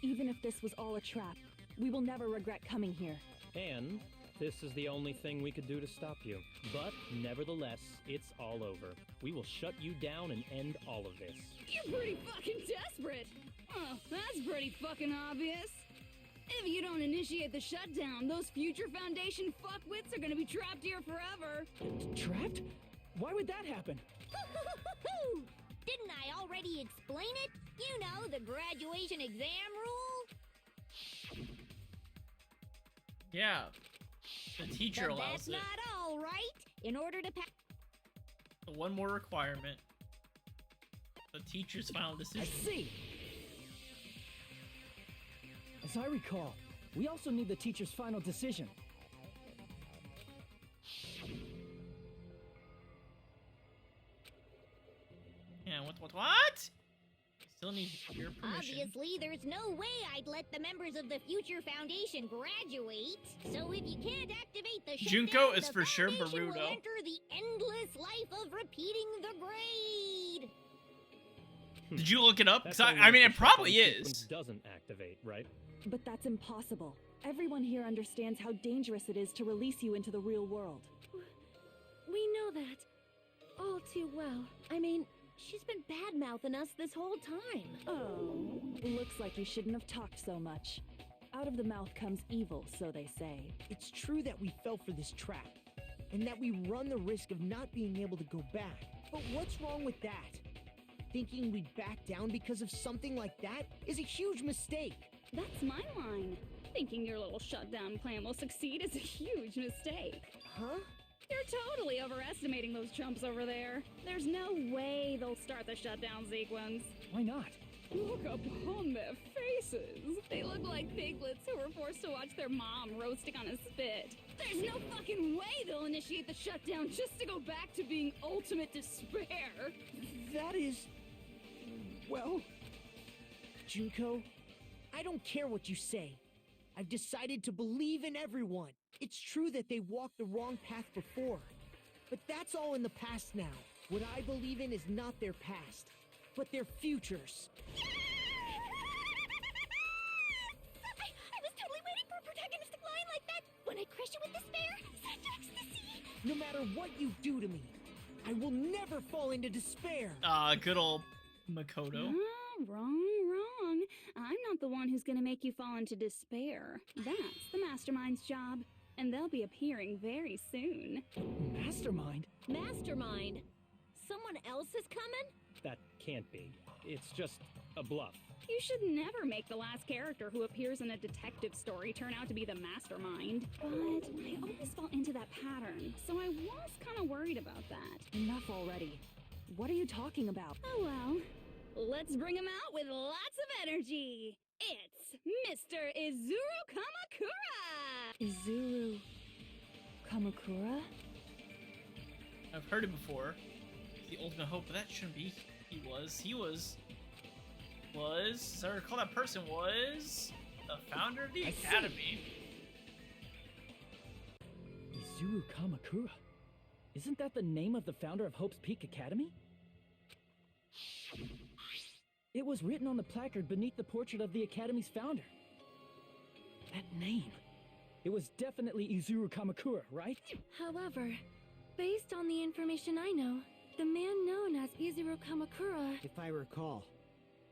Even if this was all a trap, we will never regret coming here.
And this is the only thing we could do to stop you. But nevertheless, it's all over. We will shut you down and end all of this.
You're pretty fucking desperate. Oh, that's pretty fucking obvious. If you don't initiate the shutdown, those Future Foundation fuckwits are gonna be trapped here forever.
Trapped? Why would that happen?
Didn't I already explain it? You know, the graduation exam rule?
Yeah. The teacher
But
allows
that's
it.
not all, right? In order to pass...
One more requirement. The teacher's final decision.
I see. As I recall, we also need the teacher's final decision.
Yeah, what? Still need your permission.
Obviously, there's no way I'd let the members of the Future Foundation graduate. So if you can't activate the shutdown,
Junko is
the
for sure
Foundation will
Boruto.
enter the endless life of repeating the grade.
Did you look it up? 'Cause
That's
I mean,
only
it
if the
probably
shutdown sequence
is.
doesn't activate, right?
But that's impossible. Everyone here understands how dangerous it is to release you into the real world.
We know that all too well. I mean, she's been bad-mouthing us this whole time.
Oh, looks like you shouldn't have talked so much. Out of the mouth comes evil, so they say.
It's true that we fell for this trap, and that we run the risk of not being able to go back. But what's wrong with that? Thinking we'd back down because of something like that is a huge mistake.
That's my line. Thinking your little shutdown plan will succeed is a huge mistake.
Huh?
You're totally overestimating those chumps over there. There's no way they'll start the shutdown sequence.
Why not?
Look upon their faces.
They look like piglets who were forced to watch their mom roasting on a spit. There's no fucking way they'll initiate the shutdown just to go back to being ultimate despair.
That is... well... Junko, I don't care what you say. I've decided to believe in everyone. It's true that they walked the wrong path before, but that's all in the past now. What I believe in is not their past, but their futures.
I was totally waiting for a protagonistic line like that. When I crush you with despair, such ecstasy.
No matter what you do to me, I will never fall into despair.
Good old Makoto.
Wrong. I'm not the one who's gonna make you fall into despair. That's the Mastermind's job, and they'll be appearing very soon.
Mastermind?
Mastermind? Someone else is coming?
That can't be. It's just a bluff.
You should never make the last character who appears in a detective story turn out to be the mastermind. But I always fall into that pattern, so I was kind of worried about that.
Enough already. What are you talking about?
Oh well. Let's bring him out with lots of energy. It's Mr. Izuru Kamakura!
Izuru Kamakura?
I've heard it before. The ultimate hope, but that shouldn't be. He was, as I recall, that person was the founder of the academy.
Izuru Kamakura. Isn't that the name of the founder of Hope's Peak Academy? It was written on the placard beneath the portrait of the Academy's founder. That name. It was definitely Izuru Kamakura, right?
However, based on the information I know, the man known as Izuru Kamakura...
If I recall,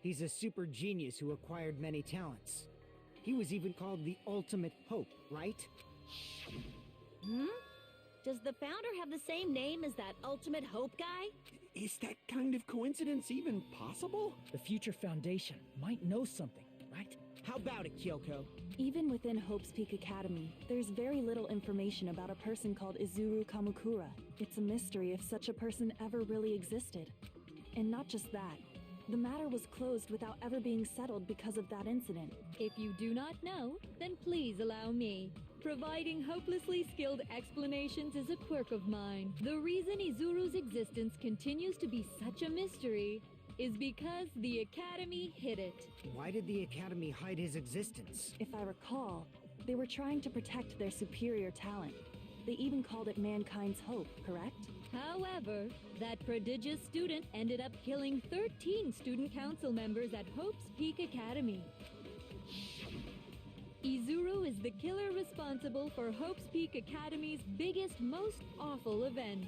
he's a super genius who acquired many talents. He was even called the Ultimate Hope, right?
Does the founder have the same name as that Ultimate Hope guy?
Is that kind of coincidence even possible?
The future foundation might know something, right?
How about it, Kyoko?
Even within Hope's Peak Academy, there's very little information about a person called Izuru Kamakura. It's a mystery if such a person ever really existed. And not just that, the matter was closed without ever being settled because of that incident.
If you do not know, then please allow me. Providing hopelessly skilled explanations is a quirk of mine. The reason Izuru's existence continues to be such a mystery is because the Academy hid it.
Why did the Academy hide his existence?
If I recall, they were trying to protect their superior talent. They even called it mankind's hope, correct?
However, that prodigious student ended up killing 13 student council members at Hope's Peak Academy. Izuru is the killer responsible for Hope's Peak Academy's biggest, most awful event.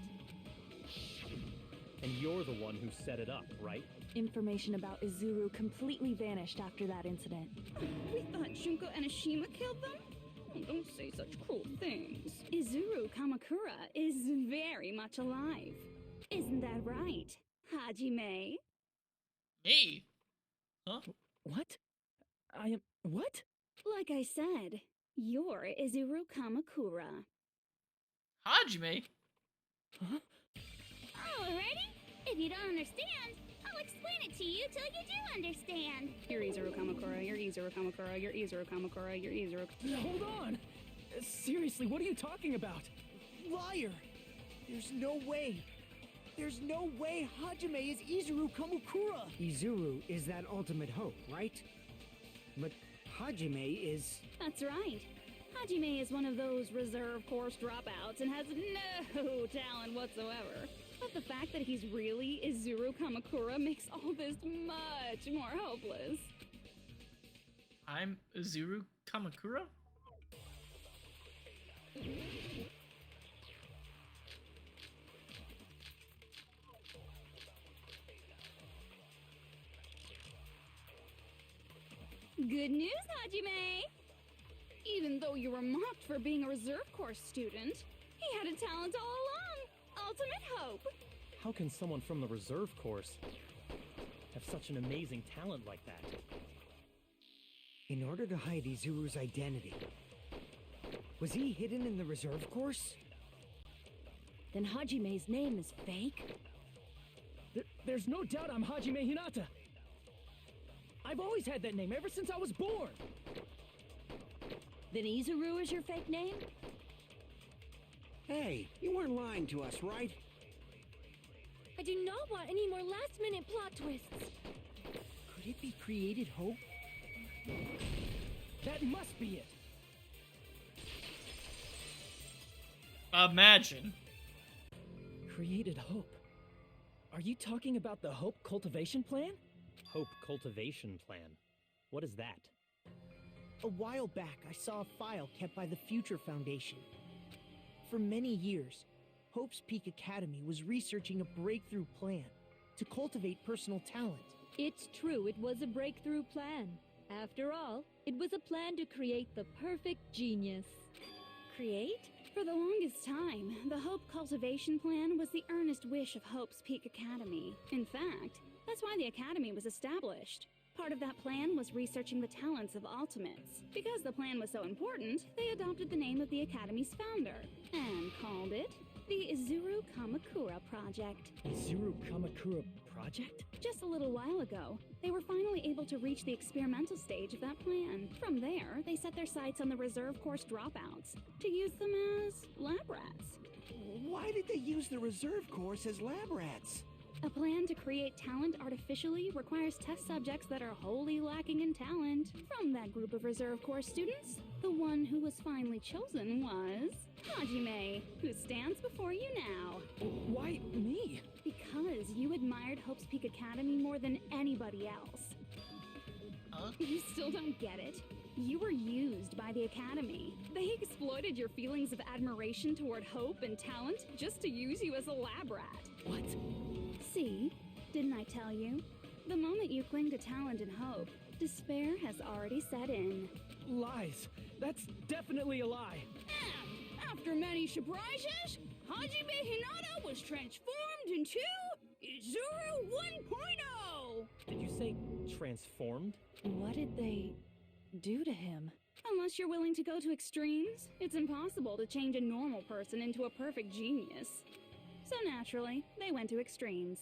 And you're the one who set it up, right?
Information about Izuru completely vanished after that incident.
We thought Junko Enoshima killed them? Oh, don't say such cruel things. Izuru Kamakura is very much alive. Isn't that right, Hajime?
Hey! Huh?
What? What?
Like I said, you're Izuru Kamakura.
Hajime?
Huh?
Alrighty. If you don't understand, I'll explain it to you till you do understand.
You're Izuru Kamakura, you're Izuru Kamakura, you're Izuru Kamakura, you're Izuru...
Hold on! Seriously, what are you talking about?
Liar! There's no way! There's no way Hajime is Izuru Kamakura! Izuru is that ultimate hope, right? But Hajime is...
That's right. Hajime is one of those reserve course dropouts and has no talent whatsoever. But the fact that he's really Izuru Kamakura makes all this much more hopeless.
I'm Izuru Kamakura?
Good news, Hajime! Even though you were mocked for being a reserve course student, he had a talent all along! Ultimate hope!
How can someone from the reserve course have such an amazing talent like that?
In order to hide Izuru's identity, was he hidden in the reserve course?
Then Hajime's name is fake?
There's no doubt I'm Hajime Hinata! I've always had that name ever since I was born!
Then Izuru is your fake name?
Hey, you weren't lying to us, right?
I do not want any more last-minute plot twists.
Could it be Created Hope? That must be it!
Imagine.
Created Hope. Are you talking about the Hope Cultivation Plan?
Hope Cultivation Plan. What is that?
A while back, I saw a file kept by the Future Foundation. For many years, Hope's Peak Academy was researching a breakthrough plan to cultivate personal talent.
It's true, it was a breakthrough plan. After all, it was a plan to create the perfect genius.
Create? For the longest time, the Hope Cultivation Plan was the earnest wish of Hope's Peak Academy. In fact, that's why the Academy was established. Part of that plan was researching the talents of Ultimates. Because the plan was so important, they adopted the name of the Academy's founder and called it the Izuru Kamakura Project.
Izuru Kamakura project?
Just a little while ago, they were finally able to reach the experimental stage of that plan. From there, they set their sights on the reserve course dropouts to use them as lab rats.
Why did they use the reserve course as lab rats?
A plan to create talent artificially requires test subjects that are wholly lacking in talent. From that group of reserve course students, the one who was finally chosen was Hajime, who stands before you now.
Why me?
Because you admired Hope's Peak Academy more than anybody else.
Huh?
You still don't get it? You were used by the Academy. They exploited your feelings of admiration toward Hope and talent just to use you as a lab rat.
What?
See? Didn't I tell you? The moment you cling to talent and hope, despair has already set in.
Lies. That's definitely a lie.
After many surprises, Hajime Hinata was transformed into Izuru 1.0!
Did you say transformed?
What did they do to him?
Unless you're willing to go to extremes, it's impossible to change a normal person into a perfect genius. So naturally, they went to extremes.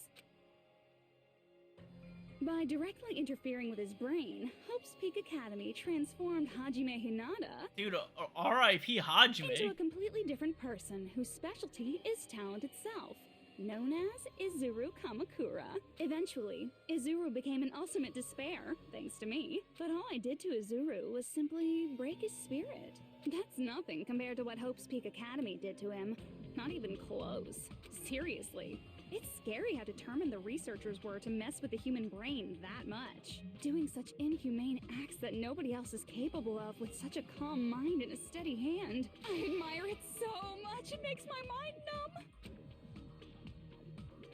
By directly interfering with his brain, Hope's Peak Academy transformed Hajime Hinata
Dude, R.I.P. Hajime.
into a completely different person whose specialty is talent itself, known as Izuru Kamakura. Eventually, Izuru became an ultimate despair, thanks to me. But all I did to Izuru was simply break his spirit. That's nothing compared to what Hope's Peak Academy did to him. Not even close. Seriously. It's scary how determined the researchers were to mess with the human brain that much. Doing such inhumane acts that nobody else is capable of with such a calm mind and a steady hand. I admire it so much, it makes my mind numb.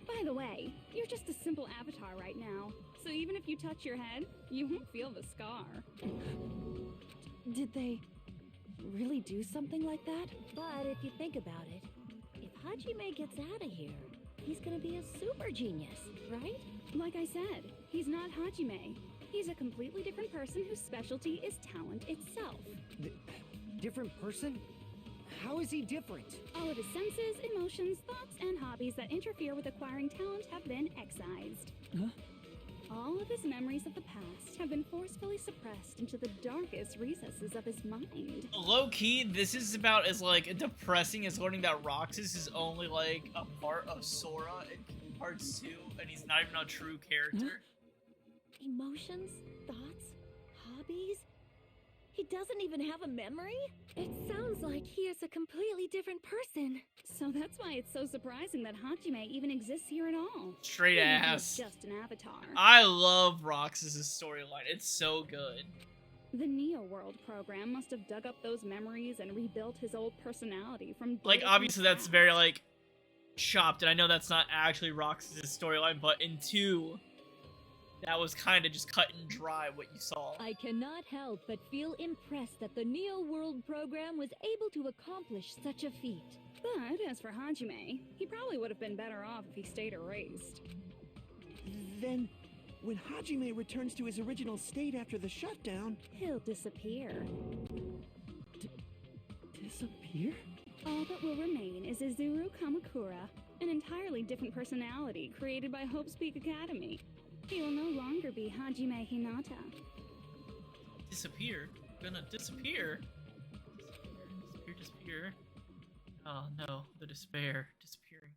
By the way, you're just a simple avatar right now, so even if you touch your head, you won't feel the scar.
Did they really do something like that?
But if you think about it, if Hajime gets out of here, he's gonna be a super genius, right?
Like I said, he's not Hajime. He's a completely different person whose specialty is talent itself.
Different person? How is he different?
All of his senses, emotions, thoughts, and hobbies that interfere with acquiring talent have been excised.
Huh?
All of his memories of the past have been forcefully suppressed into the darkest recesses of his mind.
Low-key, this is about as, like, depressing as learning that Roxas is only, like, a part of Sora in Kingdom Hearts 2, and he's not even a true character.
Emotions, thoughts, hobbies? He doesn't even have a memory?
It sounds like he is a completely different person.
So that's why it's so surprising that Hajime even exists here at all.
Straight
Even if
ass.
he's just an avatar.
I love Roxas' storyline. It's so good.
The Neo World program must have dug up those memories and rebuilt his old personality from
Like,
days
obviously
past.
that's very, like, chopped, and I know that's not actually Roxas' storyline, but in 2, that was kind of just cut and dry what you saw.
I cannot help but feel impressed that the Neo World program was able to accomplish such a feat.
But as for Hajime, he probably would have been better off if he stayed erased.
Then, when Hajime returns to his original state after the shutdown,
He'll disappear.
Disappear?
All that will remain is Izuru Kamakura, an entirely different personality created by Hope's Peak Academy. He will no longer be Hajime Hinata.
Disappear? Gonna disappear? Disappear. Oh no, the despair. Disappearing.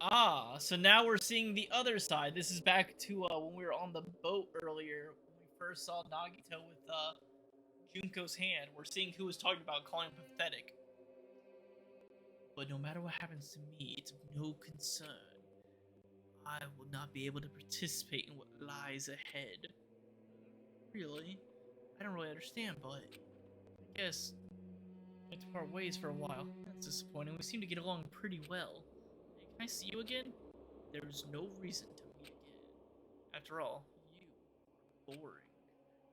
Ah, so now we're seeing the other side. This is back to when we were on the boat earlier, when we first saw Nagito with Junko's hand. We're seeing who was talking about calling him pathetic. But no matter what happens to me, it's of no concern. I will not be able to participate in what lies ahead. Really? I don't really understand, but I guess we have to part ways for a while. That's disappointing. We seem to get along pretty well. Hey, can I see you again? There's no reason to meet again. After all, you are boring.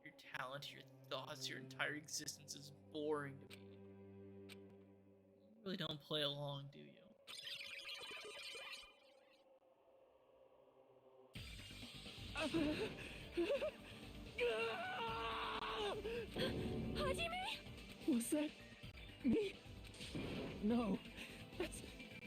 Your talent, your thoughts, your entire existence is boring to me. You really don't play along, do you?
Hajime?
What's that? Me? No.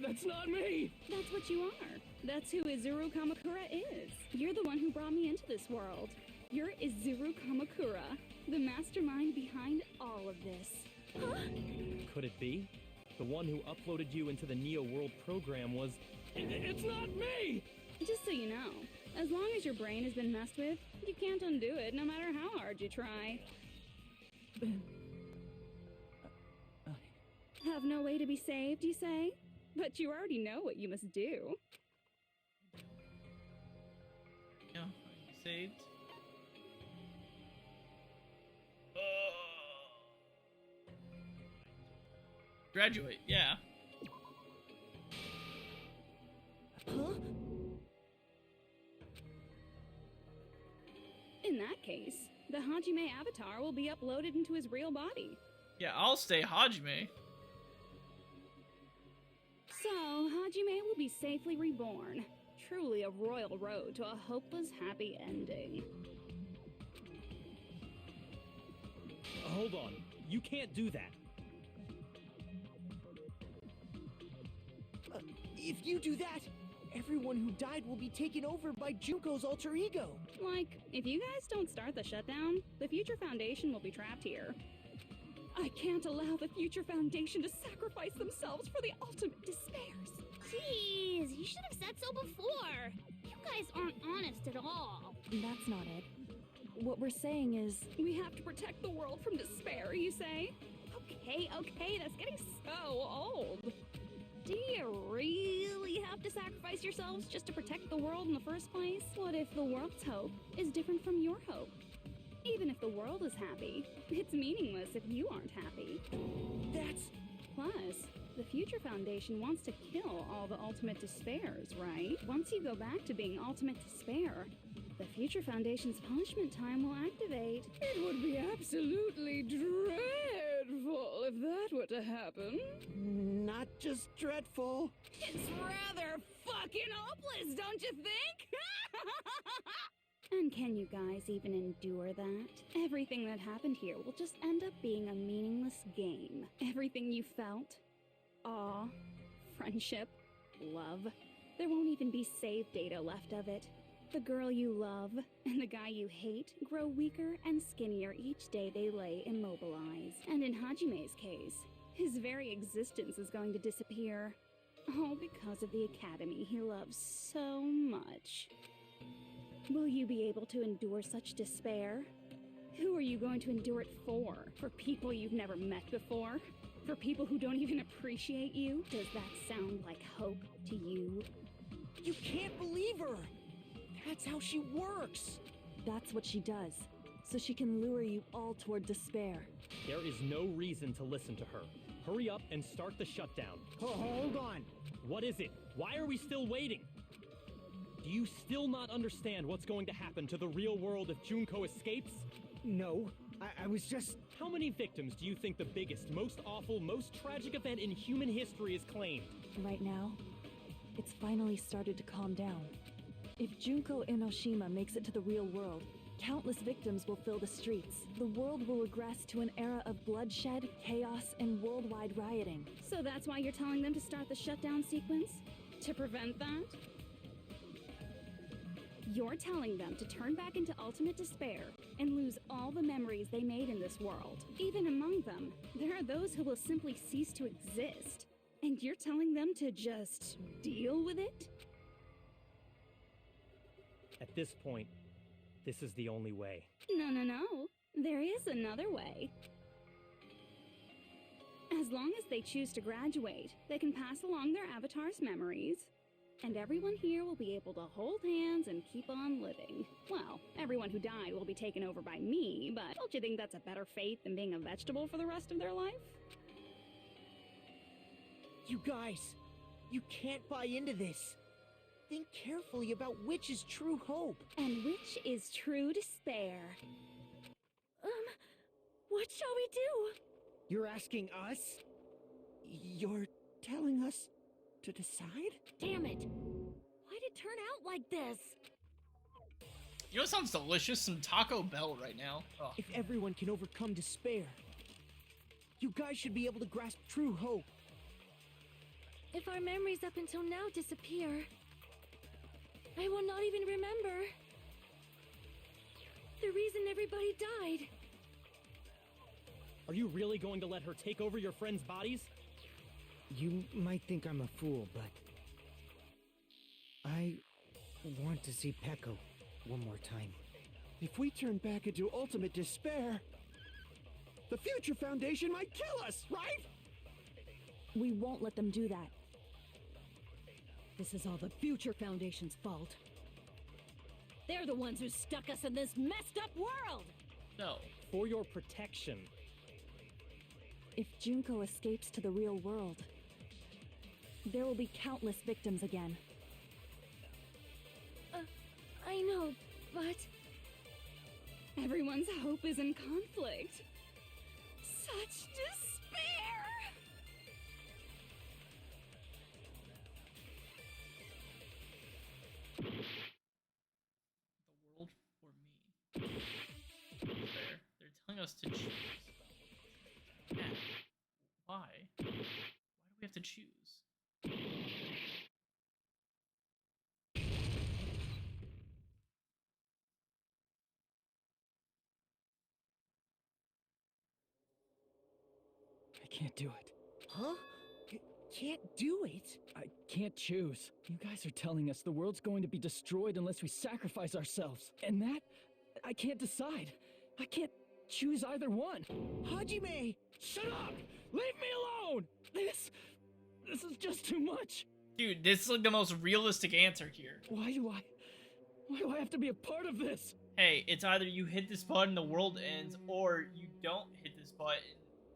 That's not me!
That's what you are. That's who Izuru Kamakura is. You're the one who brought me into this world. You're Izuru Kamakura, the mastermind behind all of this. Huh?
Could it be? The one who uploaded you into the Neo World program was...
It's not me!
Just so you know, as long as your brain has been messed with, you can't undo it no matter how hard you try. Have no way to be saved, you say? But you already know what you must do.
Yeah, saved. Graduate, yeah.
Huh? In that case, the Hajime avatar will be uploaded into his real body.
Yeah, I'll stay Hajime.
So, Hajime will be safely reborn. Truly a royal road to a hopeless happy ending.
Hold on. You can't do that.
If you do that, everyone who died will be taken over by Junko's alter ego.
Like, if you guys don't start the shutdown, the Future Foundation will be trapped here. I can't allow the Future Foundation to sacrifice themselves for the ultimate despairs.
Jeez, you should have said so before. You guys aren't honest at all.
That's not it. What we're saying is...
We have to protect the world from despair, you say? Okay, that's getting so old. Do you really have to sacrifice yourselves just to protect the world in the first place? What if the world's hope is different from your hope? Even if the world is happy, it's meaningless if you aren't happy.
That's...
Plus, the Future Foundation wants to kill all the ultimate despairs, right? Once you go back to being ultimate despair, the Future Foundation's punishment time will activate. It would be absolutely dreadful if that were to happen.
Not just dreadful.
It's rather fucking hopeless, don't you think? And can you guys even endure that? Everything that happened here will just end up being a meaningless game. Everything you felt, awe, friendship, love, there won't even be save data left of it. The girl you love and the guy you hate grow weaker and skinnier each day they lay immobilized. And in Hajime's case, his very existence is going to disappear. All because of the academy he loves so much. Will you be able to endure such despair? Who are you going to endure it for? For people you've never met before? For people who don't even appreciate you? Does that sound like hope to you?
You can't believe her! That's how she works!
That's what she does, so she can lure you all toward despair.
There is no reason to listen to her. Hurry up and start the shutdown.
Hold on.
What is it? Why are we still waiting? Do you still not understand what's going to happen to the real world if Junko escapes?
No, I was just...
How many victims do you think the biggest, most awful, most tragic event in human history has claimed?
Right now, it's finally started to calm down. If Junko Enoshima makes it to the real world, countless victims will fill the streets. The world will regress to an era of bloodshed, chaos, and worldwide rioting.
So that's why you're telling them to start the shutdown sequence? To prevent that? You're telling them to turn back into ultimate despair and lose all the memories they made in this world. Even among them, there are those who will simply cease to exist. And you're telling them to just deal with it?
At this point, this is the only way.
No. There is another way. As long as they choose to graduate, they can pass along their avatar's memories, and everyone here will be able to hold hands and keep on living. Well, everyone who died will be taken over by me, but don't you think that's a better fate than being a vegetable for the rest of their life?
You guys, you can't buy into this. Think carefully about which is true hope.
And which is true despair.
What shall we do?
You're asking us? You're telling us to decide?
Damn it! Why'd it turn out like this?
You know what sounds delicious? Some Taco Bell right now. Oh.
If everyone can overcome despair, You guys should be able to grasp true hope.
If our memories up until now disappear, I will not even remember the reason everybody died.
Are you really going to let her take over your friends' bodies?
You might think I'm a fool, but I want to see Peko one more time.
If we turn back into ultimate despair, the Future Foundation might kill us, right?
We won't let them do that.
This is all the Future Foundation's fault. They're the ones who stuck us in this messed up world!
No.
For your protection.
If Junko escapes to the real world, there will be countless victims again.
I know, but...
Everyone's hope is in conflict. Such despair!
The world for me. They're telling us to choose. Yeah. Why? Why do we have to choose?
I can't do it.
Huh? Can't do it?
I can't choose. You guys are telling us the world's going to be destroyed unless we sacrifice ourselves. And that, I can't decide. I can't choose either one.
Hajime!
Shut up! Leave me alone! This is just too much.
Dude, this is like the most realistic answer here.
Why do I have to be a part of this?
Hey, it's either you hit this button, the world ends, or you don't hit this button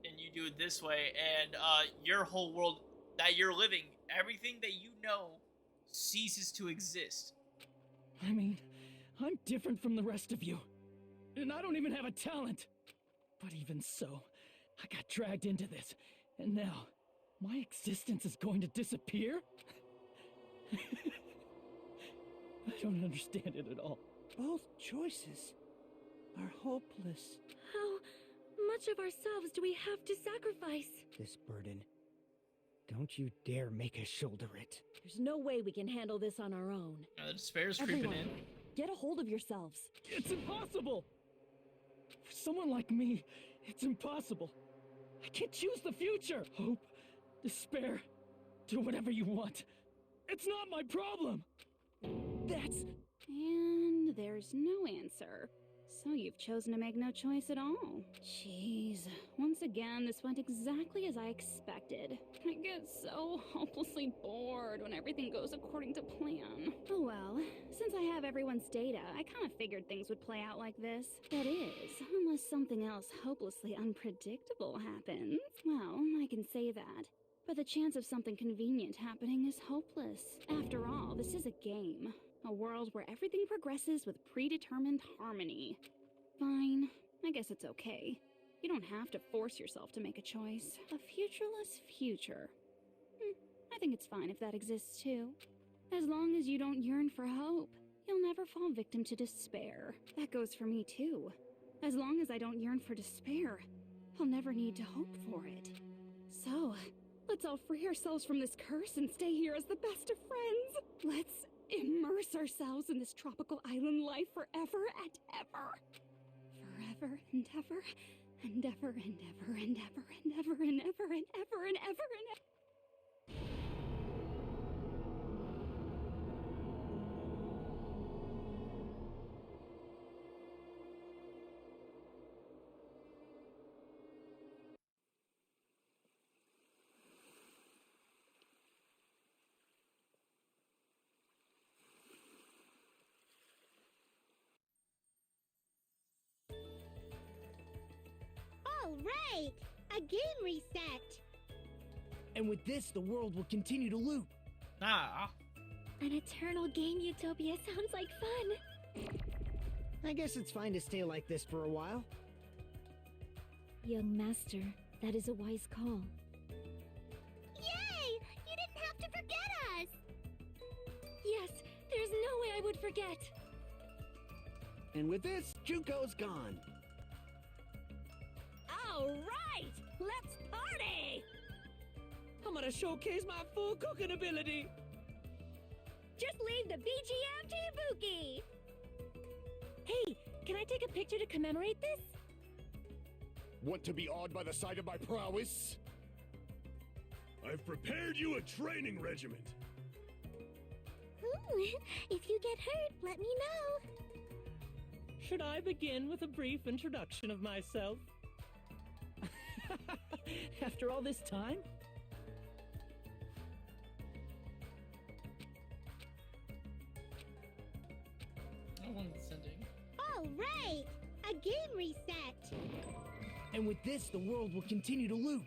and you do it this way, and your whole world that you're living, everything that you know, ceases to exist.
I mean, I'm different from the rest of you. And I don't even have a talent. But even so, I got dragged into this. And now, my existence is going to disappear? I don't understand it at all.
Both choices are hopeless.
How much of ourselves do we have to sacrifice?
This burden. Don't you dare make us shoulder it.
There's no way we can handle this on our own.
The despair's creeping
Everyone,
in.
get a hold of yourselves.
It's impossible! For someone like me, it's impossible. I can't choose the future. Hope, despair, do whatever you want. It's not my problem.
That's...
And there's no answer. So you've chosen to make no choice at all. Jeez. Once again, this went exactly as I expected. I get so hopelessly bored when everything goes according to plan. Oh well, since I have everyone's data, I kind of figured things would play out like this. That is, unless something else hopelessly unpredictable happens. Well, I can say that. But the chance of something convenient happening is hopeless. After all, this is a game. A world where everything progresses with predetermined harmony. Fine, I guess it's okay. You don't have to force yourself to make a choice. A futureless future. I think it's fine if that exists too. As long as you don't yearn for hope, you'll never fall victim to despair. That goes for me too. As long as I don't yearn for despair, I'll never need to hope for it. So, let's all free ourselves from this curse and stay here as the best of friends. Let's immerse ourselves in this tropical island life forever and ever. Forever and ever, and ever and ever and ever and ever and ever and ever and ever and ever.
All right! A game reset!
And with this, the world will continue to loop.
Nah.
An eternal game utopia sounds like fun.
I guess it's fine to stay like this for a while.
Young master, that is a wise call.
Yay! You didn't have to forget us!
Yes, there's no way I would forget.
And with this, Junko's gone.
All right! Let's
gonna showcase my full cooking ability.
Just leave the BGM to Ibuki! Hey, can I take a picture to commemorate this?
Want to be awed by the sight of my prowess? I've prepared you a training regiment.
Ooh, if you get hurt, let me know.
Should I begin with a brief introduction of myself?
After all this time?
No one's sending.
All right, a game reset.
And with this, the world will continue to loop.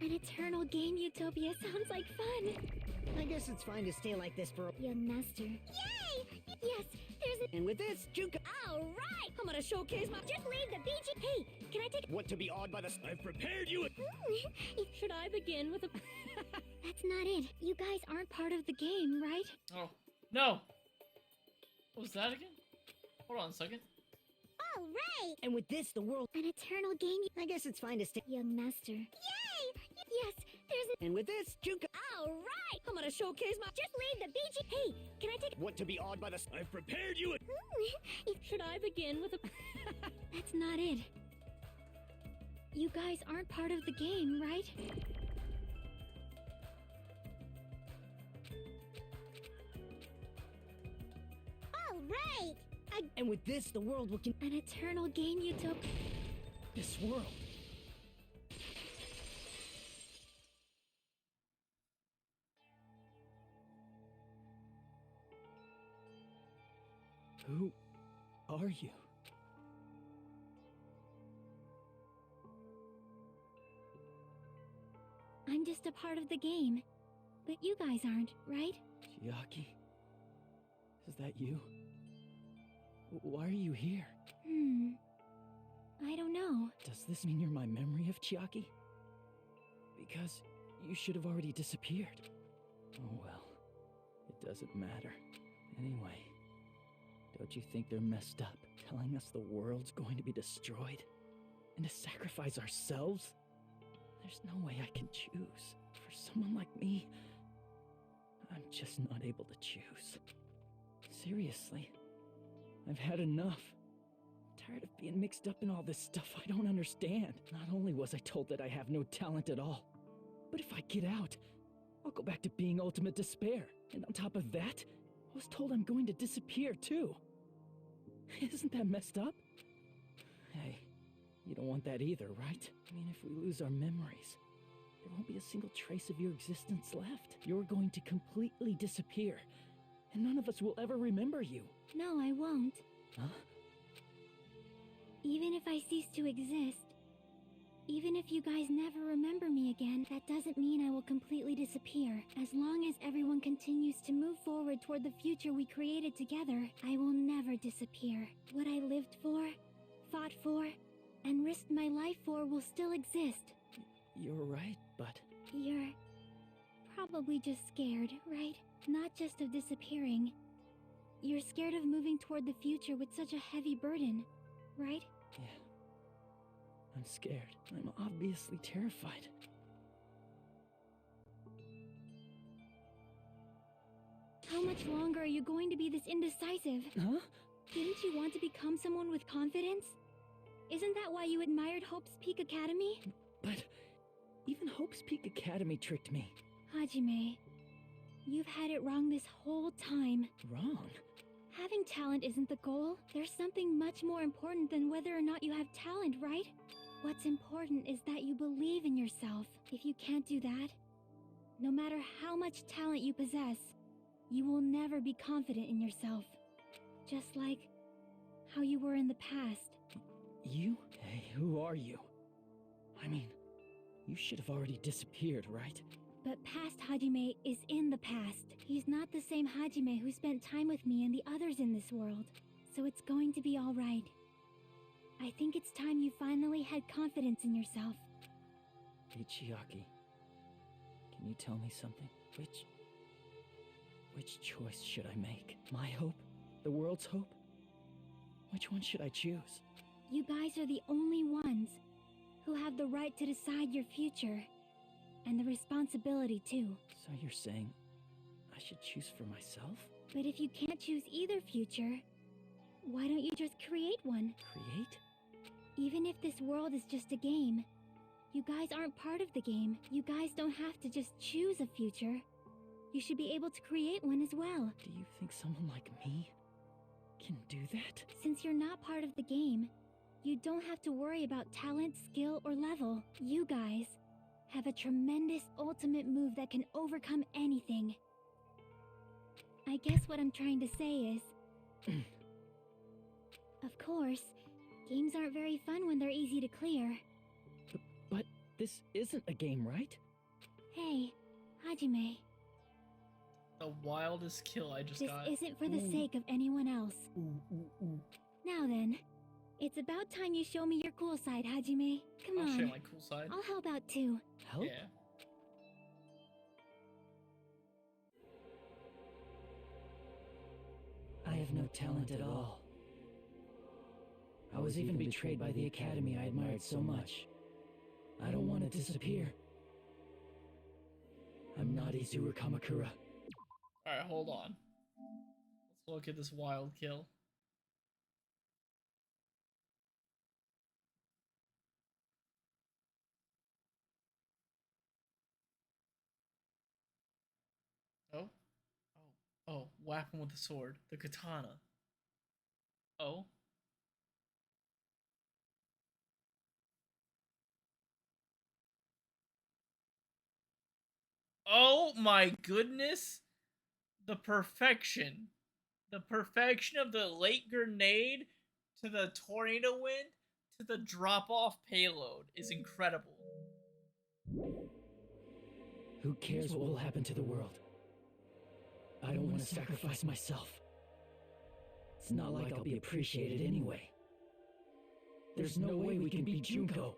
An eternal game utopia sounds like fun.
I guess it's fine to stay like this for a
Young master.
Yay!
Yes, there's a...
And with this, Juka.
All right! I'm gonna showcase my...
Just leave the BG... Hey, can I take...
Want to be awed by the... I've prepared you a...
Should I begin with a...
That's not it. You guys aren't part of the game, right?
Oh, no! What was that again? Hold on a second.
All right!
And with this, the world...
An eternal game...
I guess it's fine to stay.
Young master.
Yay!
Yes, there's a...
And with this, Juka.
All right! I'm gonna showcase my...
Just leave the BG... Hey, can I take...
Want to be awed by the... I've prepared you a...
Should I begin with a...
That's not it. You guys aren't part of the game, right?
All right!
And with this, the world will
An eternal game utopia...
This world. Who are you?
I'm just a part of the game. But you guys aren't, right?
Chiaki? Is that you? Why are you here?
I don't know.
Does this mean you're my memory of Chiaki? Because you should have already disappeared. Oh well, it doesn't matter. Anyway, don't you think they're messed up, telling us the world's going to be destroyed? And to sacrifice ourselves? There's no way I can choose. For someone like me, I'm just not able to choose. Seriously, I've had enough. I'm tired of being mixed up in all this stuff I don't understand. Not only was I told that I have no talent at all, but if I get out, I'll go back to being ultimate despair. And on top of that, I was told I'm going to disappear too. Isn't that messed up? Hey, you don't want that either, right? I mean, if we lose our memories, there won't be a single trace of your existence left. You're going to completely disappear, and none of us will ever remember you.
No, I won't.
Huh?
Even if I cease to exist, even if you guys never remember me again, that doesn't mean I will completely disappear. As long as everyone continues to move forward toward the future we created together, I will never disappear. What I lived for, fought for, and risked my life for will still exist.
You're right, but...
You're probably just scared, right? Not just of disappearing. You're scared of moving toward the future with such a heavy burden, right?
Yeah. I'm scared. I'm obviously terrified.
How much longer are you going to be this indecisive?
Huh?
Didn't you want to become someone with confidence? Isn't that why you admired Hope's Peak Academy?
But even Hope's Peak Academy tricked me.
Hajime, you've had it wrong this whole time.
Wrong?
Having talent isn't the goal. There's something much more important than whether or not you have talent, right? What's important is that you believe in yourself. If you can't do that, no matter how much talent you possess, you will never be confident in yourself. Just like how you were in the past.
You? Hey, who are you? I mean, you should have already disappeared, right?
But past Hajime is in the past. He's not the same Hajime who spent time with me and the others in this world. So it's going to be all right. I think it's time you finally had confidence in yourself.
Hey, Chiaki. Can you tell me something? Which choice should I make? My hope? The world's hope? Which one should I choose?
You guys are the only ones who have the right to decide your future. and the responsibility too.
So you're saying I should choose for myself?
But if you can't choose either future, why don't you just create one?
Create?
Even if this world is just a game, you guys aren't part of the game. You guys don't have to just choose a future. You should be able to create one as well.
Do you think someone like me can do that?
Since you're not part of the game, you don't have to worry about talent, skill, or level. You guys have a tremendous ultimate move that can overcome anything. I guess what I'm trying to say is... Of course, games aren't very fun when they're easy to clear.
But this isn't a game, right?
Hey, Hajime.
The wildest kill I just got.
This isn't for the sake of anyone else. Now then, it's about time you show me your cool side, Hajime. Come on.
I'll show my cool side.
I'll help out too.
Help?
Yeah.
I have no talent at all. I was even betrayed by the academy I admired so much. I don't want to disappear. I'm not Izuru Kamakura.
Alright, hold on. Let's look at this wild kill. Oh? Oh, whack him with the sword. The katana. Oh? Oh my goodness! The perfection. The perfection of the late grenade to the tornado wind to the drop-off payload is incredible.
Who cares what will happen to the world? I don't want to sacrifice myself. It's not like I'll be appreciated anyway. There's no way we can beat Junko.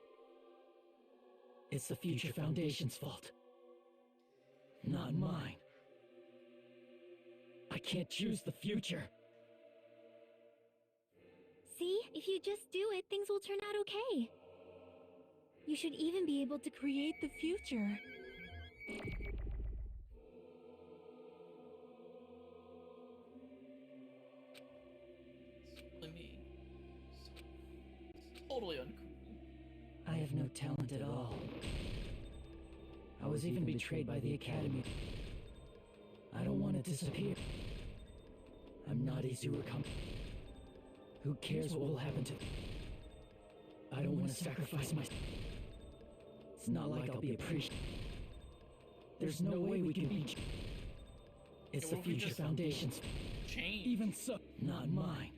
It's the Future Foundation's fault. Not mine. I can't choose the future.
See? If you just do it, things will turn out okay. You should even be able to create the future.
Totally uncool.
I have no talent at all. I was even betrayed by the academy. I don't want to disappear. I'm not Izuru Kamakura. Who cares what will happen to... I don't want to sacrifice myself. It's not like I'll be appreciated. There's no way we can beat... It's the Future Foundation's...
Change.
Even so, not mine.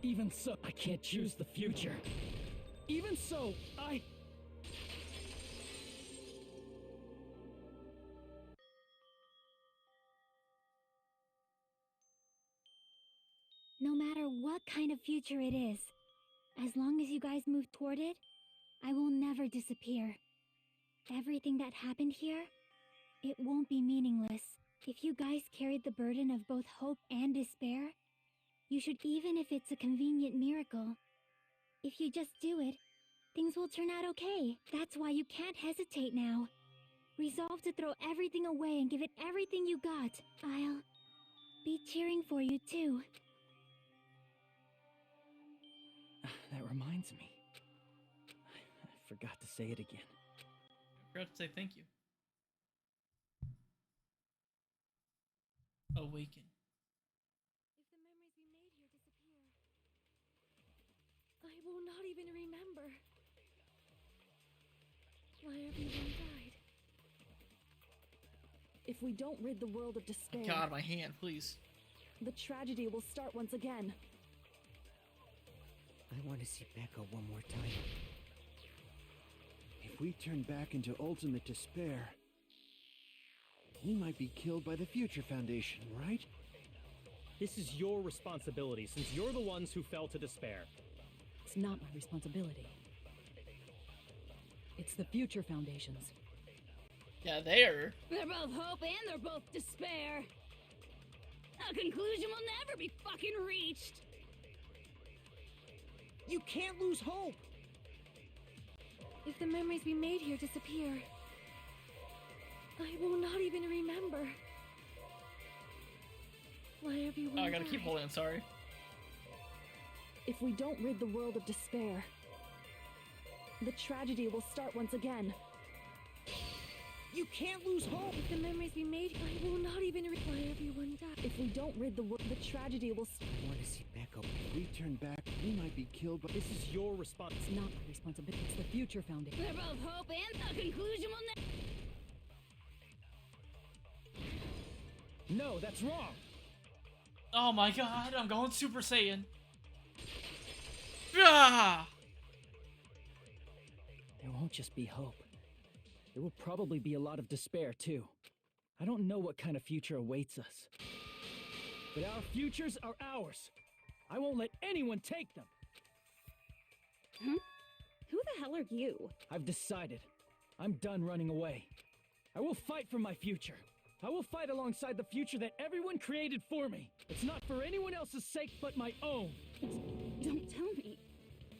Even so, I can't choose the future. Even so,
No matter what kind of future it is, as long as you guys move toward it, I will never disappear. Everything that happened here, it won't be meaningless. If you guys carried the burden of both hope and despair, you should, even if it's a convenient miracle. If you just do it, things will turn out okay. That's why you can't hesitate now. Resolve to throw everything away and give it everything you got. I'll be cheering for you too.
That reminds me. I forgot to say it again.
I forgot to say thank you. Awaken.
If the memories we made here disappear, I will not even remember why everyone died.
If we don't rid the world of despair...
Get out of my hand, please.
The tragedy will start once again.
I want to see Becca one more time.
If we turn back into ultimate despair, we might be killed by the Future Foundation, right?
This is your responsibility, since you're the ones who fell to despair.
It's not my responsibility. It's the Future Foundation's.
Yeah, they're
both hope and they're both despair. A conclusion will never be fucking reached.
You can't lose hope!
If the memories we made here disappear, I will not even remember why everyone
Oh, I gotta
died.
keep holding, sorry.
If we don't rid the world of despair, the tragedy will start once again.
You can't lose hope!
If the memories we made, I will not even why everyone died.
If we don't rid the world, the tragedy will
I want to see Becca. If we turn back, we might be killed, but
This is your response.
It's not my responsibility. It's the Future Foundation.
They're both hope and the conclusion will
No, that's wrong!
Oh my god, I'm going Super Saiyan. Ah!
There won't just be hope. There will probably be a lot of despair, too. I don't know what kind of future awaits us. But our futures are ours. I won't let anyone take them.
Huh? Who the hell are you?
I've decided. I'm done running away. I will fight for my future. I will fight alongside the future that everyone created for me. It's not for anyone else's sake but my own.
Don't tell me.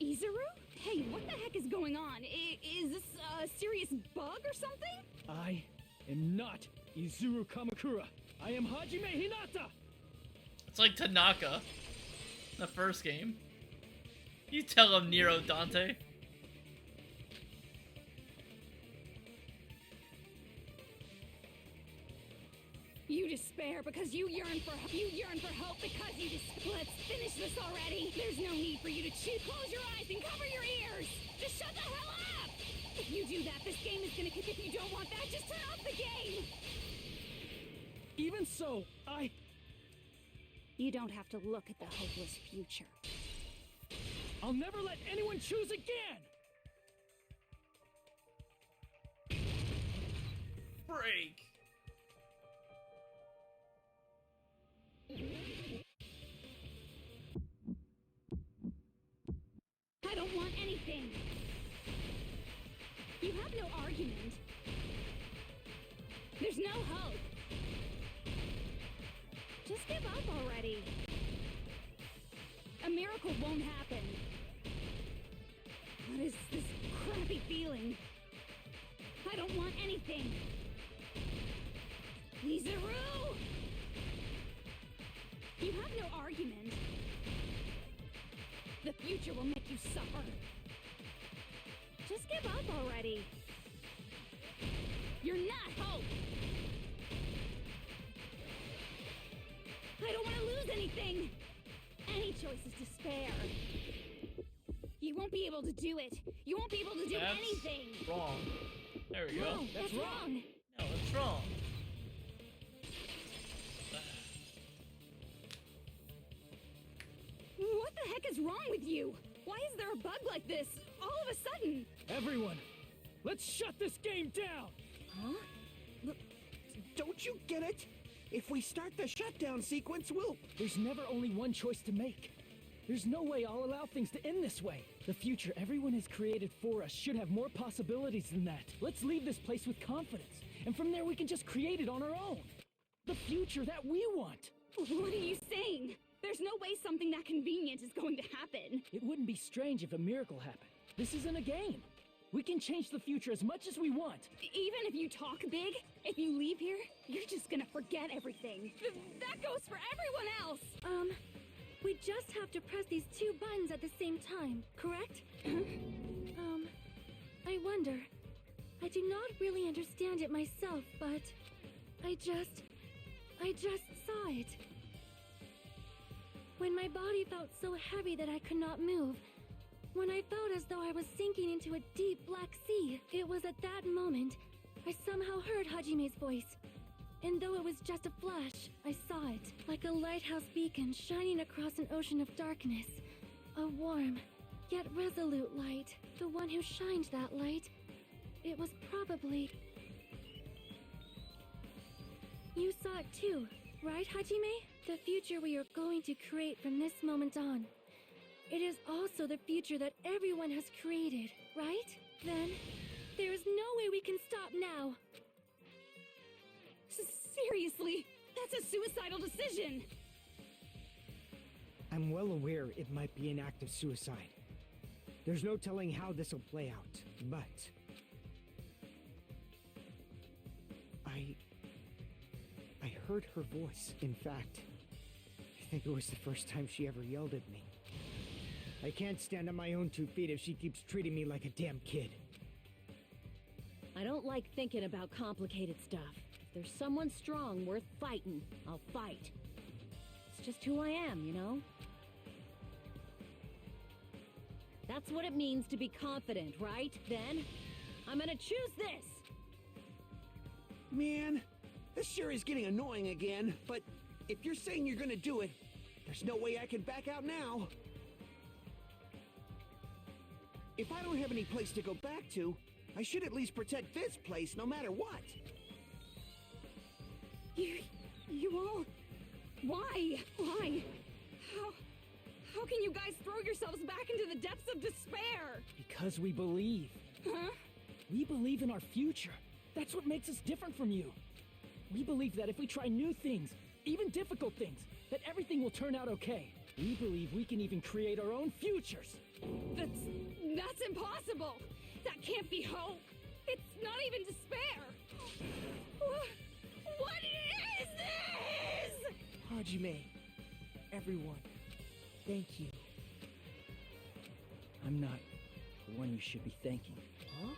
Izuru? Hey, what the heck is going on? Is this a serious bug or something?
I am not Izuru Kamakura. I am Hajime Hinata!
It's like Tanaka, the first game. You tell him, Nero Dante.
You despair because you yearn for hope because you Let's finish this already. There's no need for you to choose. Close your eyes and cover your ears. Just shut the hell up. If you do that, this game is gonna kick. If you don't want that, just turn off the game.
Even so,
You don't have to look at the hopeless future.
I'll never let anyone choose again!
Break.
I don't want anything. You have no argument. There's no hope. Just give up already. A miracle won't happen. What is this crappy feeling? I don't want anything. Izuru! You have no argument. The future will make you suffer. Just give up already. You're not hope. I don't want to lose anything. Any choice is despair. You won't be able to do it. You won't be able to do anything.
Wrong. There we go.
No, that's wrong.
No, that's wrong.
What the heck is wrong with you? Why is there a bug like this all of a sudden?
Everyone, let's shut this game down!
Huh?
Don't you get it? If we start the shutdown sequence, we'll...
There's never only one choice to make. There's no way I'll allow things to end this way. The future everyone has created for us should have more possibilities than that. Let's leave this place with confidence, and from there we can just create it on our own. The future that we want.
What are you saying? There's no way something that convenient is going to happen.
It wouldn't be strange if a miracle happened. This isn't a game. We can change the future as much as we want.
Even if you talk big, if you leave here, you're just gonna forget everything. That goes for everyone else!
We just have to press these two buttons at the same time, correct? I wonder. I do not really understand it myself, but I just saw it. When my body felt so heavy that I could not move, when I felt as though I was sinking into a deep black sea, it was at that moment I somehow heard Hajime's voice. And though it was just a flash, I saw it, like a lighthouse beacon shining across an ocean of darkness. A warm, yet resolute light. The one who shined that light, it was probably... You saw it too, right, Hajime? The future we are going to create from this moment on. It is also the future that everyone has created, right? Then, there is no way we can stop now.
Seriously, that's a suicidal decision.
I'm well aware it might be an act of suicide. There's no telling how this'll play out, but... I heard her voice. In fact, I think it was the first time she ever yelled at me. I can't stand on my own 2 feet if she keeps treating me like a damn kid.
I don't like thinking about complicated stuff. If there's someone strong worth fighting, I'll fight. It's just who I am, you know? That's what it means to be confident, right? Then, I'm gonna choose this!
Man, this sure is getting annoying again, but if you're saying you're gonna do it, there's no way I can back out now. If I don't have any place to go back to, I should at least protect this place no matter what.
You all... Why? Why? How can you guys throw yourselves back into the depths of despair?
Because we believe.
Huh?
We believe in our future. That's what makes us different from you. We believe that if we try new things, even difficult things, that everything will turn out okay. We believe we can even create our own futures.
That's impossible! That can't be hope! It's not even despair! What is this?!
Hajime, everyone, thank you.
I'm not the one you should be thanking.
Huh?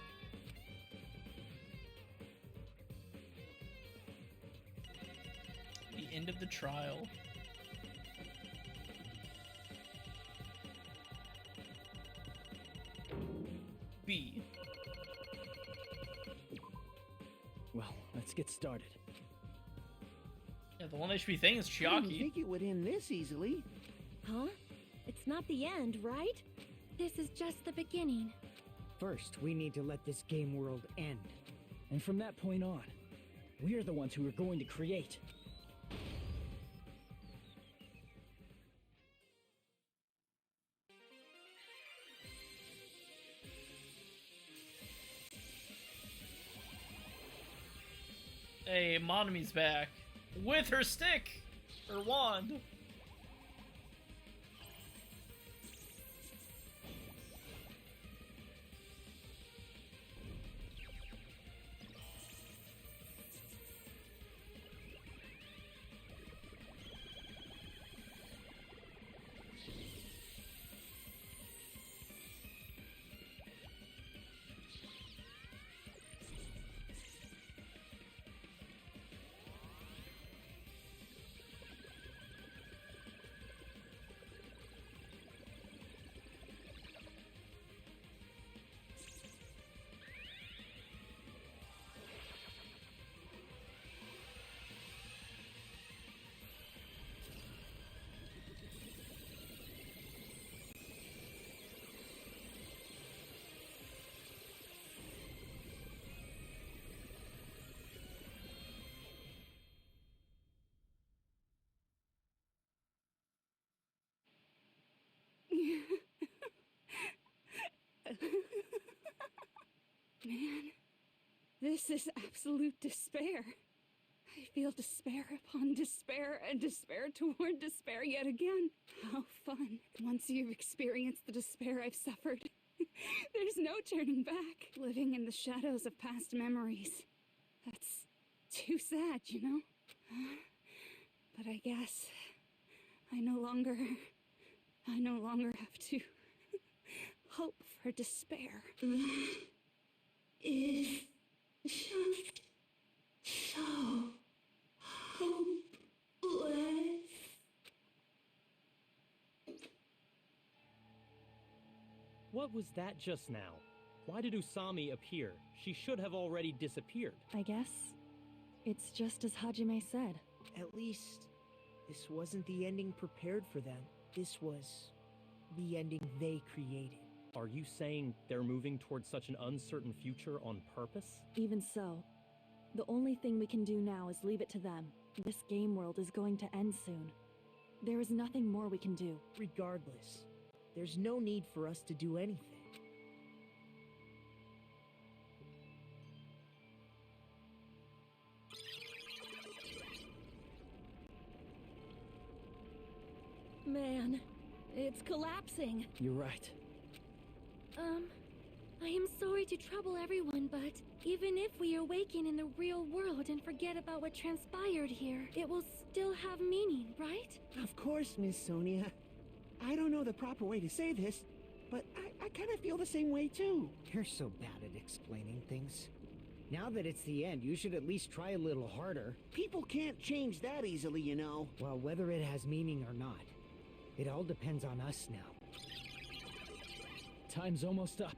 The end of the trial. B.
Well, let's get started.
Yeah, the one they should be thanking is
I didn't
Chiaki.
think it would end this easily.
Huh? It's not the end, right?
This is just the beginning.
First, we need to let this game world end.
And from that point on, we are the ones who are going to create.
Hey, Monomi's back. With her stick! Her wand.
Man, this is absolute despair. I feel despair upon despair and despair toward despair yet again. How fun. Once you've experienced the despair I've suffered, there's no turning back. Living in the shadows of past memories. That's too sad, you know? But I guess I no longer have to hope for despair.
Is just so hopeless.
What was that just now? Why did Usami appear? She should have already disappeared.
I guess it's just as Hajime said.
At least, this wasn't the ending prepared for them. This was the ending they created.
Are you saying they're moving towards such an uncertain future on purpose?
Even so, the only thing we can do now is leave it to them. This game world is going to end soon. There is nothing more we can do.
Regardless, there's no need for us to do anything.
Man, it's collapsing.
You're right.
I am sorry to trouble everyone, but even if we awaken in the real world and forget about what transpired here, it will still have meaning, right?
Of course, Miss Sonia. I don't know the proper way to say this, but I kind of feel the same way too.
You're so bad at explaining things. Now that it's the end, you should at least try a little harder.
People can't change that easily, you know.
Well, whether it has meaning or not, it all depends on us now.
Time's almost up.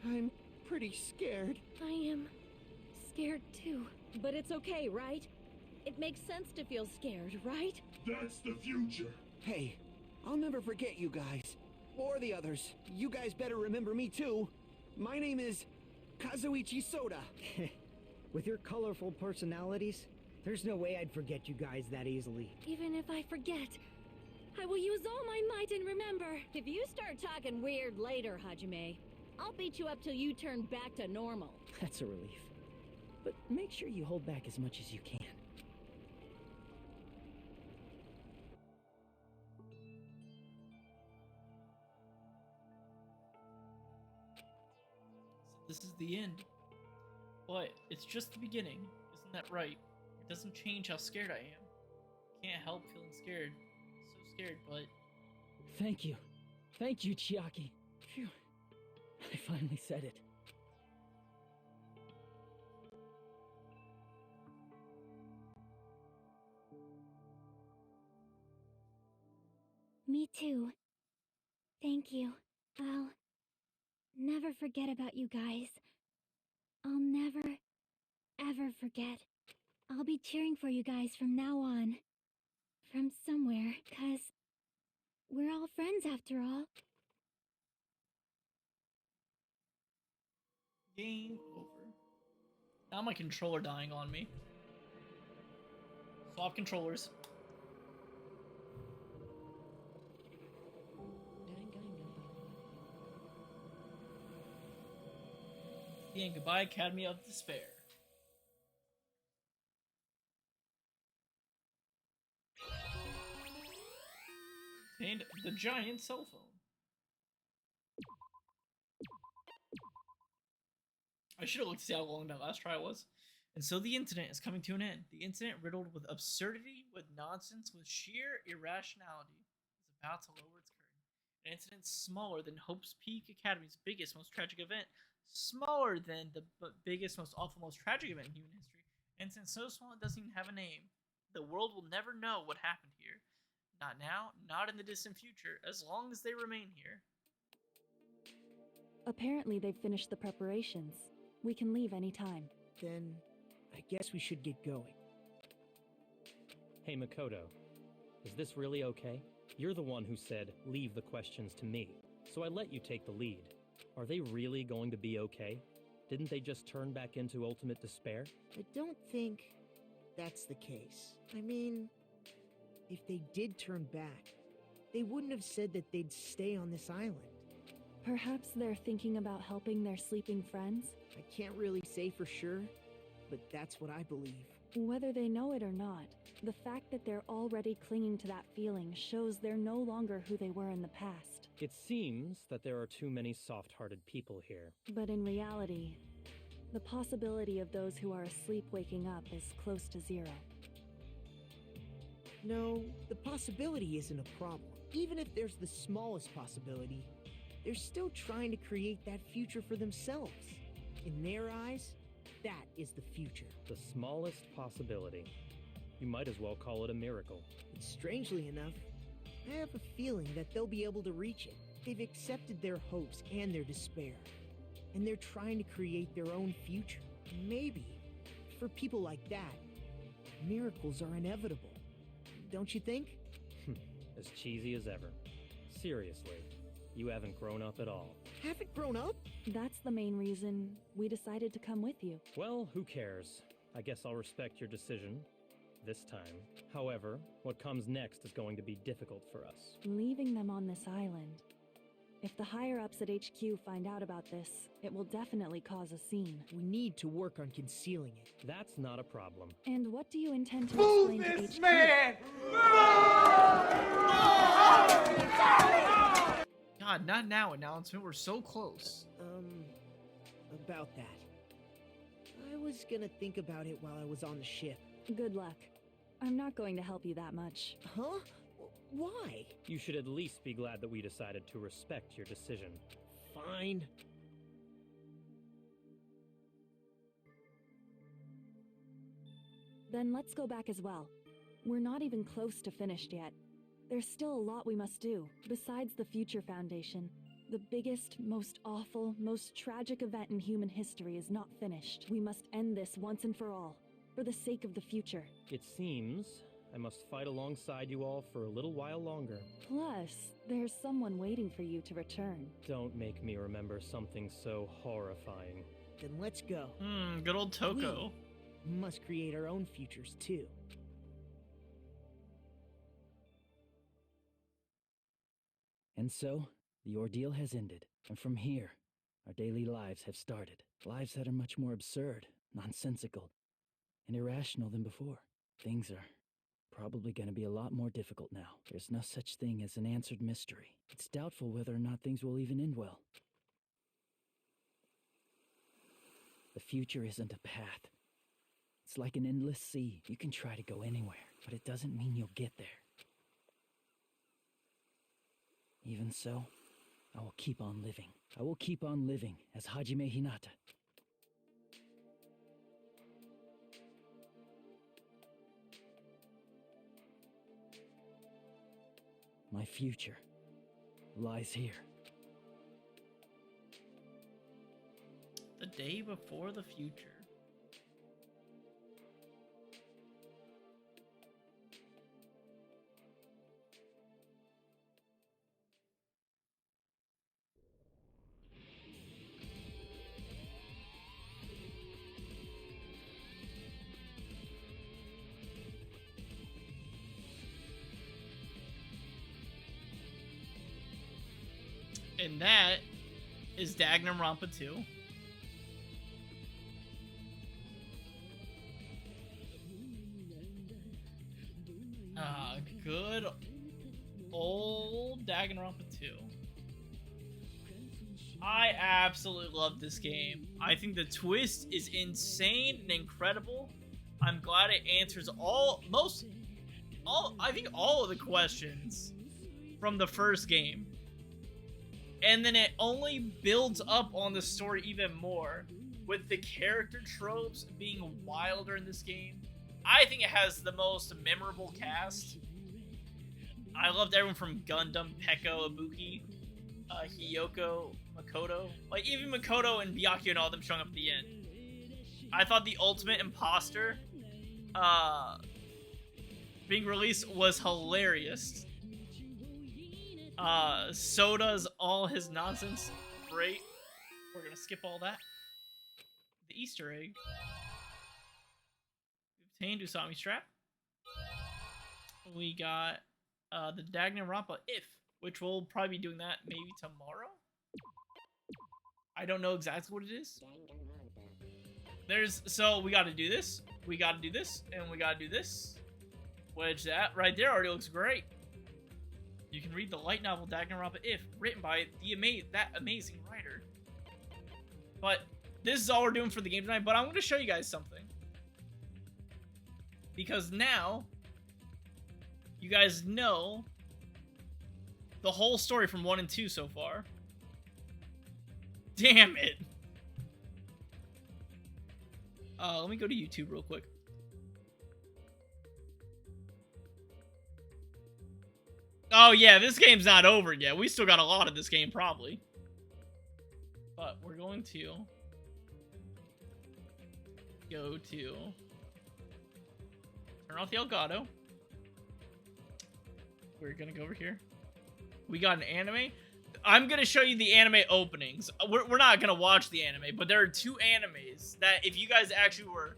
I'm pretty scared.
I am scared too.
But it's okay, right? It makes sense to feel scared, right?
That's the future.
Hey, I'll never forget you guys. Or the others. You guys better remember me too. My name is Kazuichi Soda.
With your colorful personalities, there's no way I'd forget you guys that easily.
Even if I forget, I will use all my might and remember.
If you start talking weird later, Hajime, I'll beat you up till you turn back to normal.
That's a relief. But make sure you hold back as much as you can.
This is the end. But it's just the beginning. Isn't that right? It doesn't change how scared I am. Can't help feeling scared. So scared, but...
Thank you. Thank you, Chiaki. Phew. I finally said it.
Me too. Thank you. I'll never forget about you guys. I'll never, ever forget. I'll be cheering for you guys from now on. From somewhere, 'cause we're all friends after all.
Game over. Now my controller dying on me. Swap controllers. The end. Goodbye, Academy of Despair. And the giant cell phone. I should have looked to see how long that last try was. And so the incident is coming to an end. The incident, riddled with absurdity, with nonsense, with sheer irrationality, is about to lower its curtain. An incident smaller than Hope's Peak Academy's biggest, most tragic event. Smaller than the biggest, most awful, most tragic event in human history. An incident so small it doesn't even have a name. The world will never know what happened here. Not now, not in the distant future, as long as they remain here.
Apparently they've finished the preparations. We can leave any time.
Then I guess we should get going.
Hey, Makoto. Is this really okay? You're the one who said, leave the questions to me. So I let you take the lead. Are they really going to be okay? Didn't they just turn back into ultimate despair?
I don't think that's the case. I mean, if they did turn back, they wouldn't have said that they'd stay on this island.
Perhaps they're thinking about helping their sleeping friends?
I can't really say for sure, but that's what I believe.
Whether they know it or not, the fact that they're already clinging to that feeling shows they're no longer who they were in the past.
It seems that there are too many soft-hearted people here.
But in reality, the possibility of those who are asleep waking up is close to zero.
No, the possibility isn't a problem. Even if there's the smallest possibility, they're still trying to create that future for themselves. In their eyes, that is the future.
The smallest possibility. You might as well call it a miracle.
And strangely enough, I have a feeling that they'll be able to reach it. They've accepted their hopes and their despair, and they're trying to create their own future. Maybe, for people like that, miracles are inevitable. Don't you think?
As cheesy as ever. Seriously, you haven't grown up at all.
Haven't grown up?
That's the main reason we decided to come with you.
Well, who cares? I guess I'll respect your decision. This time. However, what comes next is going to be difficult for us.
Leaving them on this island. If the higher-ups at HQ find out about this, it will definitely cause a scene.
We need to work on concealing it.
That's not a problem.
And what do you intend to explain to HQ?
God God, not now announcement. We're so close.
About that. I was gonna think about it while I was on the ship.
Good luck. I'm not going to help you that much.
Huh? Why?
You should at least be glad that we decided to respect your decision.
Fine.
Then let's go back as well. We're not even close to finished yet. There's still a lot we must do. Besides the Future Foundation, the biggest, most awful, most tragic event in human history is not finished. We must end this once and for all, for the sake of the future.
It seems I must fight alongside you all for a little while longer.
Plus, there's someone waiting for you to return.
Don't make me remember something so horrifying.
Then let's go.
Good old Toko.
We must create our own futures too.
And so, the ordeal has ended, and from here, our daily lives have started. Lives that are much more absurd, nonsensical, and irrational than before. Things are probably going to be a lot more difficult now. There's no such thing as an answered mystery. It's doubtful whether or not things will even end well. The future isn't a path. It's like an endless sea. You can try to go anywhere, but it doesn't mean you'll get there. Even so, I will keep on living. I will keep on living as Hajime Hinata. My future lies here.
The day before the future. And that is Danganronpa 2. Good old Danganronpa 2. I absolutely love this game. I think the twist is insane and incredible. I'm glad it answers all of the questions from the first game. And then it only builds up on the story even more with the character tropes being wilder in this game. I think it has the most memorable cast. I loved everyone from Gundam, Peko, Ibuki, Hiyoko, Makoto. Like, even Makoto and Byakuya and all of them showing up at the end. I thought the Ultimate Imposter being released was hilarious. Soda's all his nonsense. Great. We're gonna skip all that. The Easter egg. We obtained Usami Strap. We got the Danganronpa If, which we'll probably be doing that maybe tomorrow. I don't know exactly what it is. So we gotta do this, we gotta do this, and we gotta do this. Which that right there already looks great. You can read the light novel Danganronpa If, written by that amazing writer. But this is all we're doing for the game tonight, but I'm going to show you guys something. Because now, you guys know the whole story from 1 and 2 so far. Damn it! Let me go to YouTube real quick. Oh yeah, this game's not over yet. We still got a lot of this game, probably. But we're going to go to turn off the Elgato. We're gonna go over here. We got an anime. I'm gonna show you the anime openings. We're not gonna watch the anime, but there are 2 animes that if you guys actually were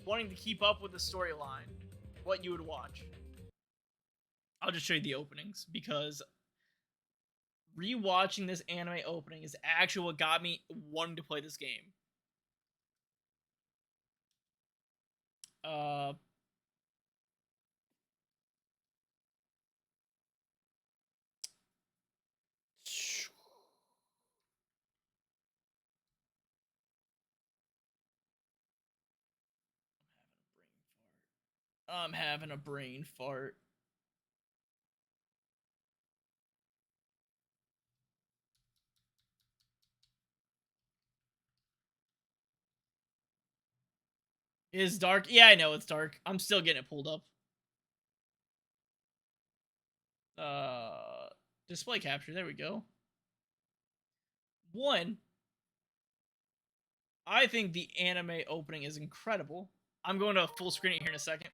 wanting to keep up with the storyline, what you would watch. I'll just show you the openings, because rewatching this anime opening is actually what got me wanting to play this game. I'm having a brain fart. Is dark? Yeah, I know it's dark. I'm still getting it pulled up. Display capture. There we go. One, I think the anime opening is incredible. I'm going to full screen it here in a second.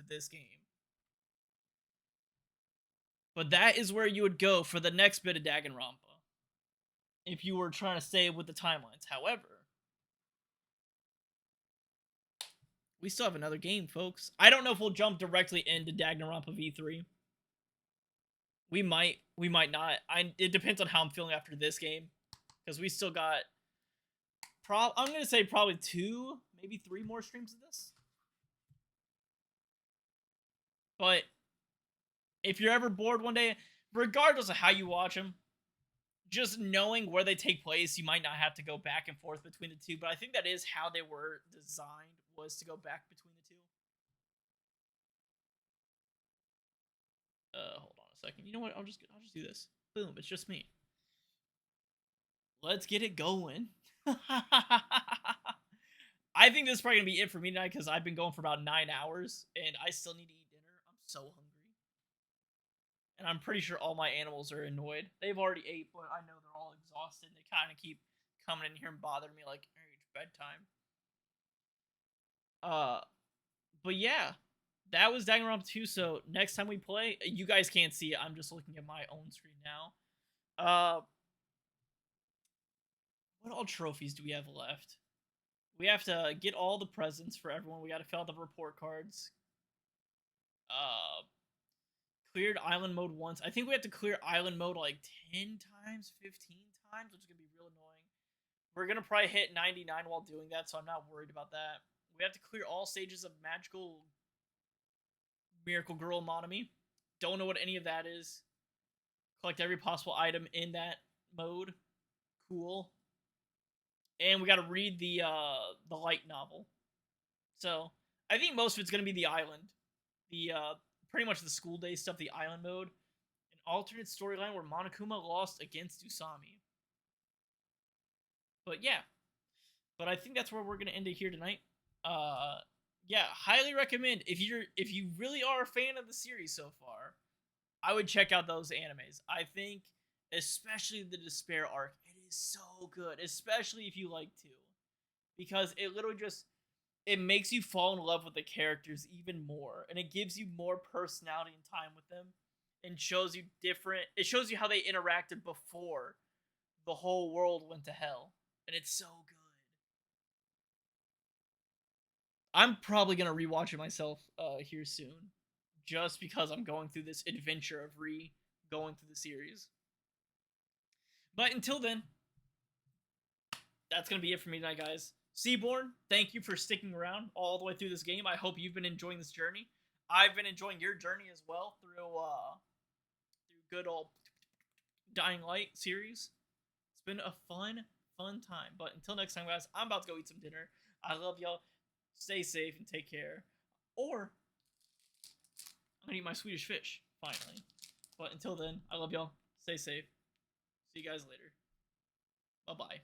this game. But that is where you would go for the next bit of Danganronpa, if you were trying to stay with the timelines. However, we still have another game, folks. I don't know if we'll jump directly into Danganronpa V3. We might not. It depends on how I'm feeling after this game, because we still got I'm gonna say probably 2, maybe 3 more streams of this. But if you're ever bored one day, regardless of how you watch them, just knowing where they take place, you might not have to go back and forth between the two. But I think that is how they were designed, was to go back between the two. Hold on a second. You know what? I'll just do this. Boom! It's just me. Let's get it going. I think this is probably gonna be it for me tonight, because I've been going for about 9 hours and I still need to eat dinner. I'm so hungry. And I'm pretty sure all my animals are annoyed. They've already ate, but I know they're all exhausted. They kind of keep coming in here and bothering me like, hey, it's bedtime. But yeah, that was Danganronpa 2. So next time we play, you guys can't see it. I'm just looking at my own screen now. What all trophies do we have left? We have to get all the presents for everyone. We got to fill out the report cards. Cleared island mode once. I think we have to clear island mode like 10 times, 15 times, which is going to be real annoying. We're going to probably hit 99 while doing that, so I'm not worried about that. We have to clear all stages of Magical Miracle Girl Monomy. Don't know what any of that is. Collect every possible item in that mode. Cool. And we got to read the light novel. So, I think most of it's going to be the island. Pretty much the school day stuff, the island mode. An alternate storyline where Monokuma lost against Usami. But yeah. But I think that's where we're going to end it here tonight. Yeah, highly recommend, if you really are a fan of the series so far, I would check out those animes. I think, especially the Despair arc, it is so good, especially if you like 2. Because it literally just, it makes you fall in love with the characters even more, and it gives you more personality and time with them, and shows you it shows you how they interacted before the whole world went to hell, and it's so good. I'm probably gonna rewatch it myself here soon, just because I'm going through this adventure of going through the series. But until then, that's gonna be it for me tonight, guys. Seaborn, thank you for sticking around all the way through this game. I hope you've been enjoying this journey. I've been enjoying your journey as well through good old Dying Light series. It's been a fun time. But until next time, guys, I'm about to go eat some dinner. I love y'all. Stay safe and take care. Or I'm gonna eat my Swedish fish, finally. But until then, I love y'all. Stay safe. See you guys later. Bye-bye.